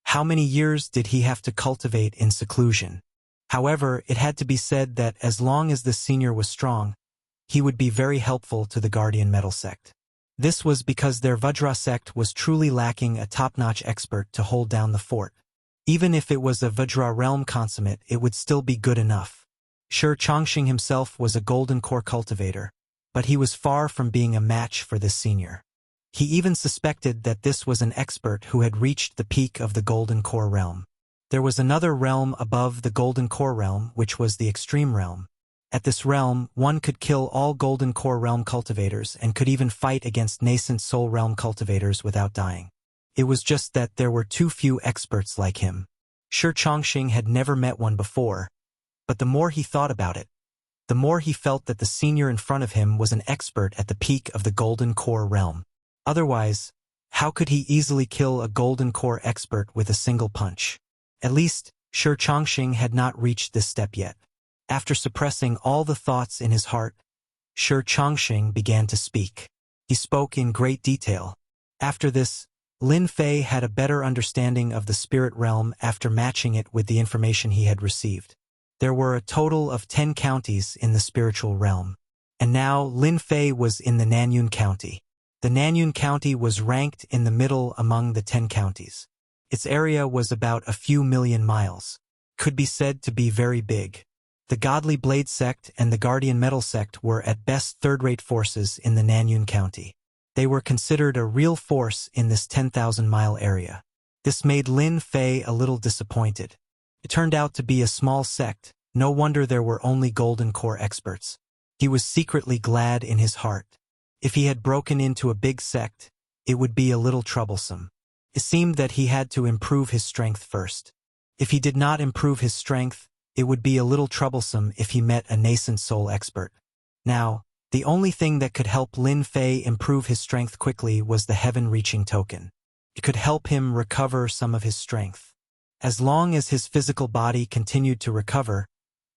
How many years did he have to cultivate in seclusion? However, it had to be said that as long as this senior was strong, he would be very helpful to the Guardian Metal sect. This was because their Vajra sect was truly lacking a top-notch expert to hold down the fort. Even if it was a Vajra realm consummate, it would still be good enough. Shi Chongqing himself was a Golden Core cultivator, but he was far from being a match for this senior. He even suspected that this was an expert who had reached the peak of the Golden Core realm. There was another realm above the Golden Core realm, which was the Extreme realm. At this realm, one could kill all Golden Core realm cultivators and could even fight against nascent Soul realm cultivators without dying. It was just that there were too few experts like him. Shi Chongqing had never met one before, but the more he thought about it, the more he felt that the senior in front of him was an expert at the peak of the Golden Core realm. Otherwise, how could he easily kill a Golden Core expert with a single punch? At least, Shi Chongqing had not reached this step yet. After suppressing all the thoughts in his heart, Shi Chongqing began to speak. He spoke in great detail. After this, Lin Fei had a better understanding of the spirit realm after matching it with the information he had received. There were a total of 10 counties in the spiritual realm. And now Lin Fei was in the Nanyun County. The Nanyun County was ranked in the middle among the 10 counties. Its area was about a few million miles. Could be said to be very big. The Godly Blade sect and the Guardian Metal sect were at best third-rate forces in the Nanyun County. They were considered a real force in this 10,000-mile area. This made Lin Fei a little disappointed. It turned out to be a small sect. No wonder there were only Golden Core experts. He was secretly glad in his heart. If he had broken into a big sect, it would be a little troublesome. It seemed that he had to improve his strength first. If he did not improve his strength, it would be a little troublesome if he met a nascent soul expert. Now, the only thing that could help Lin Fei improve his strength quickly was the heaven-reaching token. It could help him recover some of his strength. As long as his physical body continued to recover,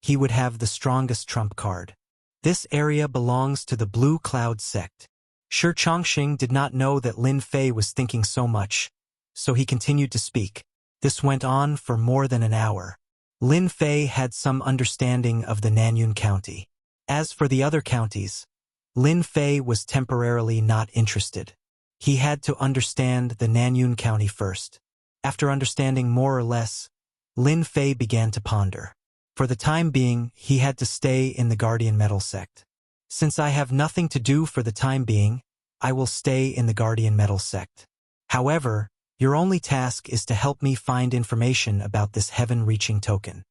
he would have the strongest trump card. This area belongs to the Blue Cloud sect. Shi Chongqing did not know that Lin Fei was thinking so much, so he continued to speak. This went on for more than an hour. Lin Fei had some understanding of the Nanyun County. As for the other counties, Lin Fei was temporarily not interested. He had to understand the Nanyun County first. After understanding more or less, Lin Fei began to ponder. For the time being, he had to stay in the Guardian Metal sect. Since I have nothing to do for the time being, I will stay in the Guardian Metal sect. However, your only task is to help me find information about this heaven-reaching token.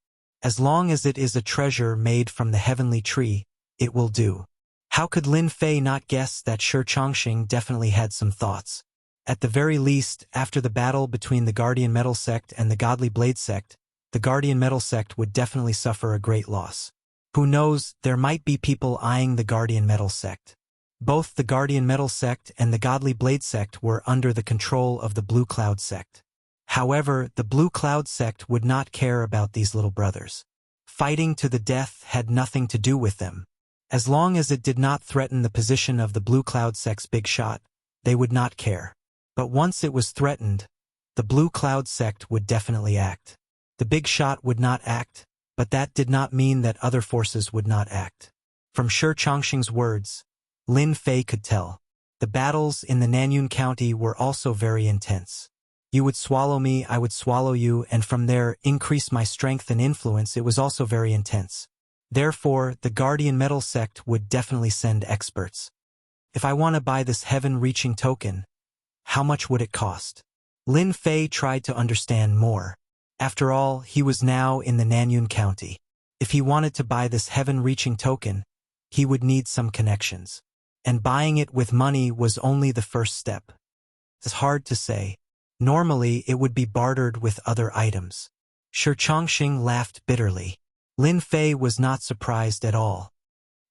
As long as it is a treasure made from the heavenly tree, it will do. How could Lin Fei not guess that Shi Chongqing definitely had some thoughts? At the very least, after the battle between the Guardian Metal sect and the Godly Blade sect, the Guardian Metal sect would definitely suffer a great loss. Who knows, there might be people eyeing the Guardian Metal sect. Both the Guardian Metal sect and the Godly Blade sect were under the control of the Blue Cloud sect. However, the Blue Cloud sect would not care about these little brothers. Fighting to the death had nothing to do with them. As long as it did not threaten the position of the Blue Cloud sect's big shot, they would not care. But once it was threatened, the Blue Cloud sect would definitely act. The big shot would not act, but that did not mean that other forces would not act. From Shi Chongqing's words, Lin Fei could tell. The battles in the Nanyun County were also very intense. You would swallow me, I would swallow you, and from there increase my strength and influence. It was also very intense. Therefore, the Guardian Metal sect would definitely send experts. If I want to buy this heaven-reaching token, how much would it cost? Lin Fei tried to understand more. After all, he was now in the Nanyun County. If he wanted to buy this heaven-reaching token, he would need some connections. And buying it with money was only the first step. It's hard to say. Normally, it would be bartered with other items. Shi Chongqing laughed bitterly. Lin Fei was not surprised at all.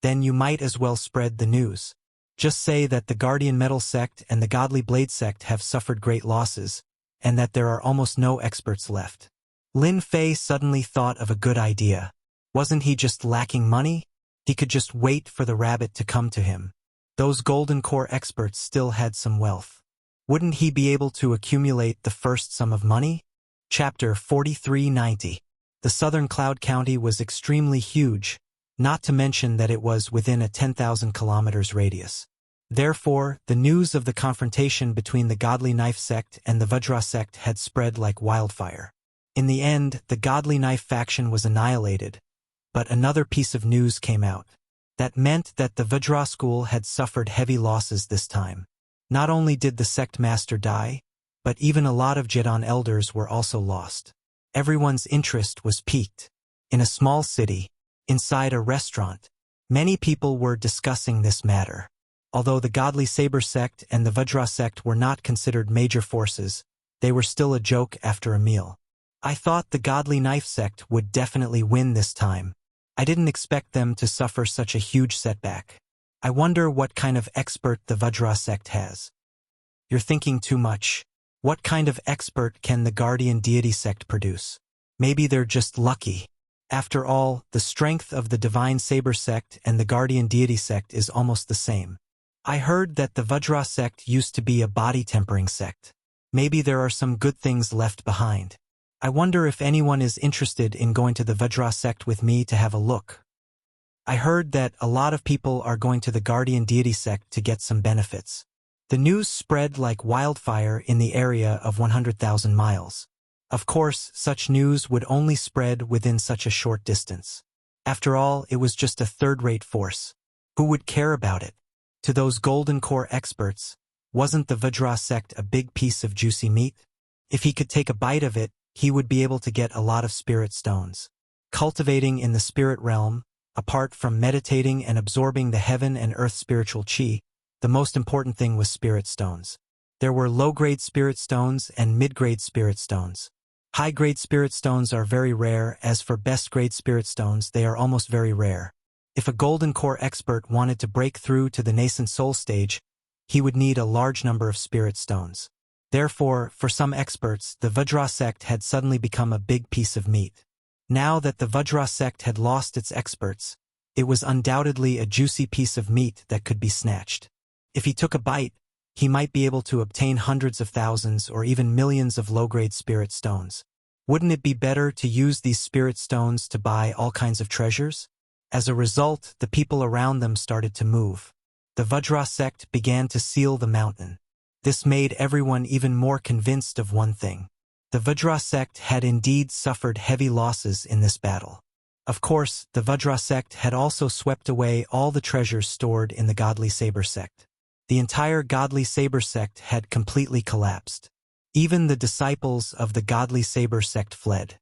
Then you might as well spread the news. Just say that the Guardian Metal sect and the Godly Blade sect have suffered great losses, and that there are almost no experts left. Lin Fei suddenly thought of a good idea. Wasn't he just lacking money? He could just wait for the rabbit to come to him. Those Golden Core experts still had some wealth. Wouldn't he be able to accumulate the first sum of money? Chapter 4390. The southern Cloud County was extremely huge, not to mention that it was within a 10,000 kilometers radius. Therefore, the news of the confrontation between the Godly Knife sect and the Vajra sect had spread like wildfire. In the end, the Godly Knife faction was annihilated, but another piece of news came out. That meant that the Vajra school had suffered heavy losses this time. Not only did the sect master die, but even a lot of Jedon elders were also lost. Everyone's interest was piqued. In a small city, inside a restaurant, many people were discussing this matter. Although the Godly Saber sect and the Vajra sect were not considered major forces, they were still a joke after a meal. I thought the Godly Knife sect would definitely win this time. I didn't expect them to suffer such a huge setback. I wonder what kind of expert the Vajra sect has. You're thinking too much. What kind of expert can the Guardian Deity sect produce? Maybe they're just lucky. After all, the strength of the Divine Saber sect and the Guardian Deity sect is almost the same. I heard that the Vajra sect used to be a body-tempering sect. Maybe there are some good things left behind. I wonder if anyone is interested in going to the Vajra sect with me to have a look. I heard that a lot of people are going to the Guardian Deity sect to get some benefits. The news spread like wildfire in the area of 100,000 miles. Of course, such news would only spread within such a short distance. After all, it was just a third-rate force. Who would care about it? To those Golden Core experts, wasn't the Vajra sect a big piece of juicy meat? If he could take a bite of it, he would be able to get a lot of spirit stones. Cultivating in the spirit realm, apart from meditating and absorbing the heaven and earth spiritual chi, the most important thing was spirit stones. There were low-grade spirit stones and mid-grade spirit stones. High-grade spirit stones are very rare. As for best-grade spirit stones, they are almost very rare. If a Golden Core expert wanted to break through to the nascent soul stage, he would need a large number of spirit stones. Therefore, for some experts, the Vajra sect had suddenly become a big piece of meat. Now that the Vajra sect had lost its experts, it was undoubtedly a juicy piece of meat that could be snatched. If he took a bite, he might be able to obtain hundreds of thousands or even millions of low-grade spirit stones. Wouldn't it be better to use these spirit stones to buy all kinds of treasures? As a result, the people around them started to move. The Vajra sect began to seal the mountain. This made everyone even more convinced of one thing. The Vajra sect had indeed suffered heavy losses in this battle. Of course, the Vajra sect had also swept away all the treasures stored in the Godly Saber sect. The entire Godly Saber sect had completely collapsed. Even the disciples of the Godly Saber sect fled.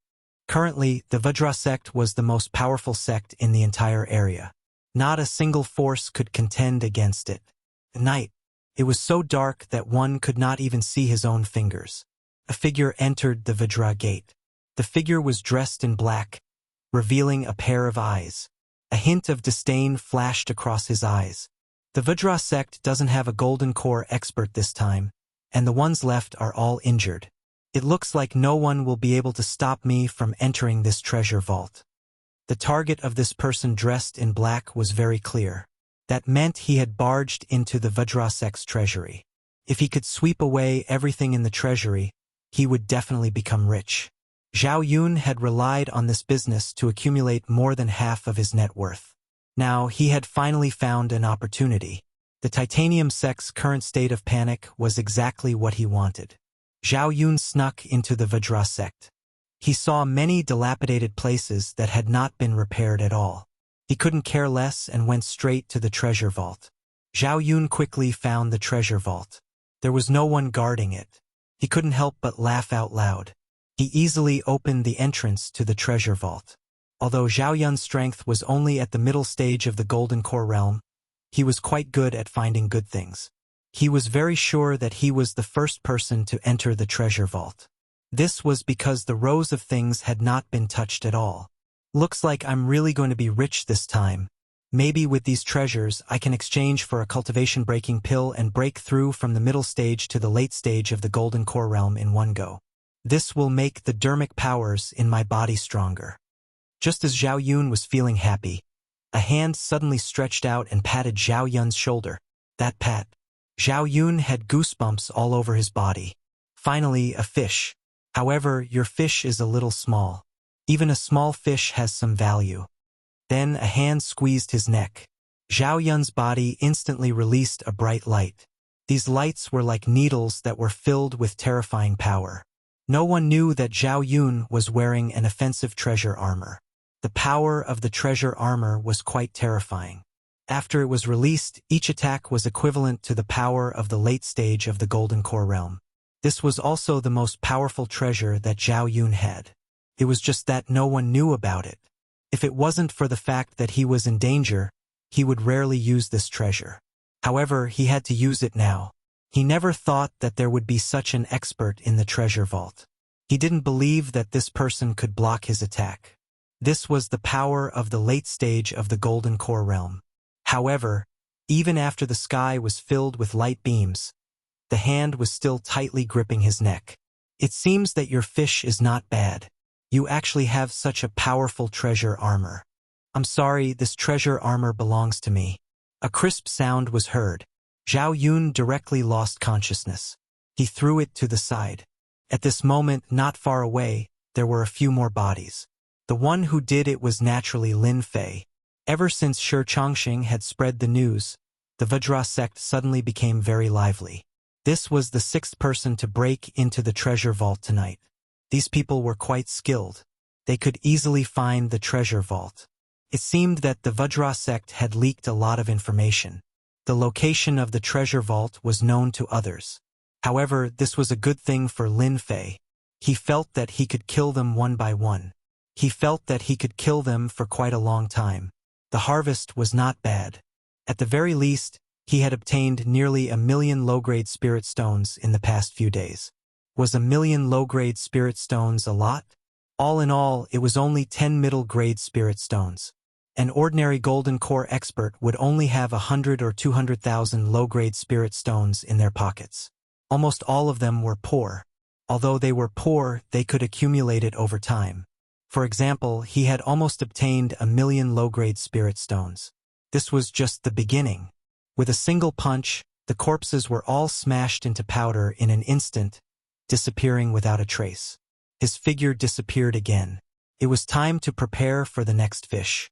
Currently, the Vajra sect was the most powerful sect in the entire area. Not a single force could contend against it. At night, it was so dark that one could not even see his own fingers. A figure entered the Vajra gate. The figure was dressed in black, revealing a pair of eyes. A hint of disdain flashed across his eyes. The Vajra sect doesn't have a Golden Core expert this time, and the ones left are all injured. It looks like no one will be able to stop me from entering this treasure vault. The target of this person dressed in black was very clear. That meant he had barged into the Vajra sect's treasury. If he could sweep away everything in the treasury, he would definitely become rich. Zhao Yun had relied on this business to accumulate more than half of his net worth. Now he had finally found an opportunity. The titanium sect's current state of panic was exactly what he wanted. Zhao Yun snuck into the Vajra sect. He saw many dilapidated places that had not been repaired at all. He couldn't care less and went straight to the treasure vault. Zhao Yun quickly found the treasure vault. There was no one guarding it. He couldn't help but laugh out loud. He easily opened the entrance to the treasure vault. Although Zhao Yun's strength was only at the middle stage of the Golden Core realm, he was quite good at finding good things. He was very sure that he was the first person to enter the treasure vault. This was because the rows of things had not been touched at all. Looks like I'm really going to be rich this time. Maybe with these treasures I can exchange for a cultivation breaking pill and break through from the middle stage to the late stage of the Golden Core realm in one go. This will make the dermic powers in my body stronger. Just as Zhao Yun was feeling happy, a hand suddenly stretched out and patted Zhao Yun's shoulder. That pat. Zhao Yun had goosebumps all over his body. Finally, a fish. However, your fish is a little small. Even a small fish has some value. Then a hand squeezed his neck. Zhao Yun's body instantly released a bright light. These lights were like needles that were filled with terrifying power. No one knew that Zhao Yun was wearing an offensive treasure armor. The power of the treasure armor was quite terrifying. After it was released, each attack was equivalent to the power of the late stage of the Golden Core realm. This was also the most powerful treasure that Zhao Yun had. It was just that no one knew about it. If it wasn't for the fact that he was in danger, he would rarely use this treasure. However, he had to use it now. He never thought that there would be such an expert in the treasure vault. He didn't believe that this person could block his attack. This was the power of the late stage of the Golden Core realm. However, even after the sky was filled with light beams, the hand was still tightly gripping his neck. It seems that your fish is not bad. You actually have such a powerful treasure armor. I'm sorry, this treasure armor belongs to me. A crisp sound was heard. Zhao Yun directly lost consciousness. He threw it to the side. At this moment, not far away, there were a few more bodies. The one who did it was naturally Lin Fei. Ever since Shi Chongqing had spread the news, the Vajra sect suddenly became very lively. This was the sixth person to break into the treasure vault tonight. These people were quite skilled. They could easily find the treasure vault. It seemed that the Vajra sect had leaked a lot of information. The location of the treasure vault was known to others. However, this was a good thing for Lin Fei. He felt that he could kill them one by one. He felt that he could kill them for quite a long time. The harvest was not bad. At the very least, he had obtained nearly 1 million low-grade spirit stones in the past few days. Was 1 million low-grade spirit stones a lot? All in all, it was only 10 middle-grade spirit stones. An ordinary Golden Core expert would only have 100 or 200,000 low-grade spirit stones in their pockets. Almost all of them were poor. Although they were poor, they could accumulate it over time. For example, he had almost obtained 1 million low-grade spirit stones. This was just the beginning. With a single punch, the corpses were all smashed into powder in an instant, disappearing without a trace. His figure disappeared again. It was time to prepare for the next fish.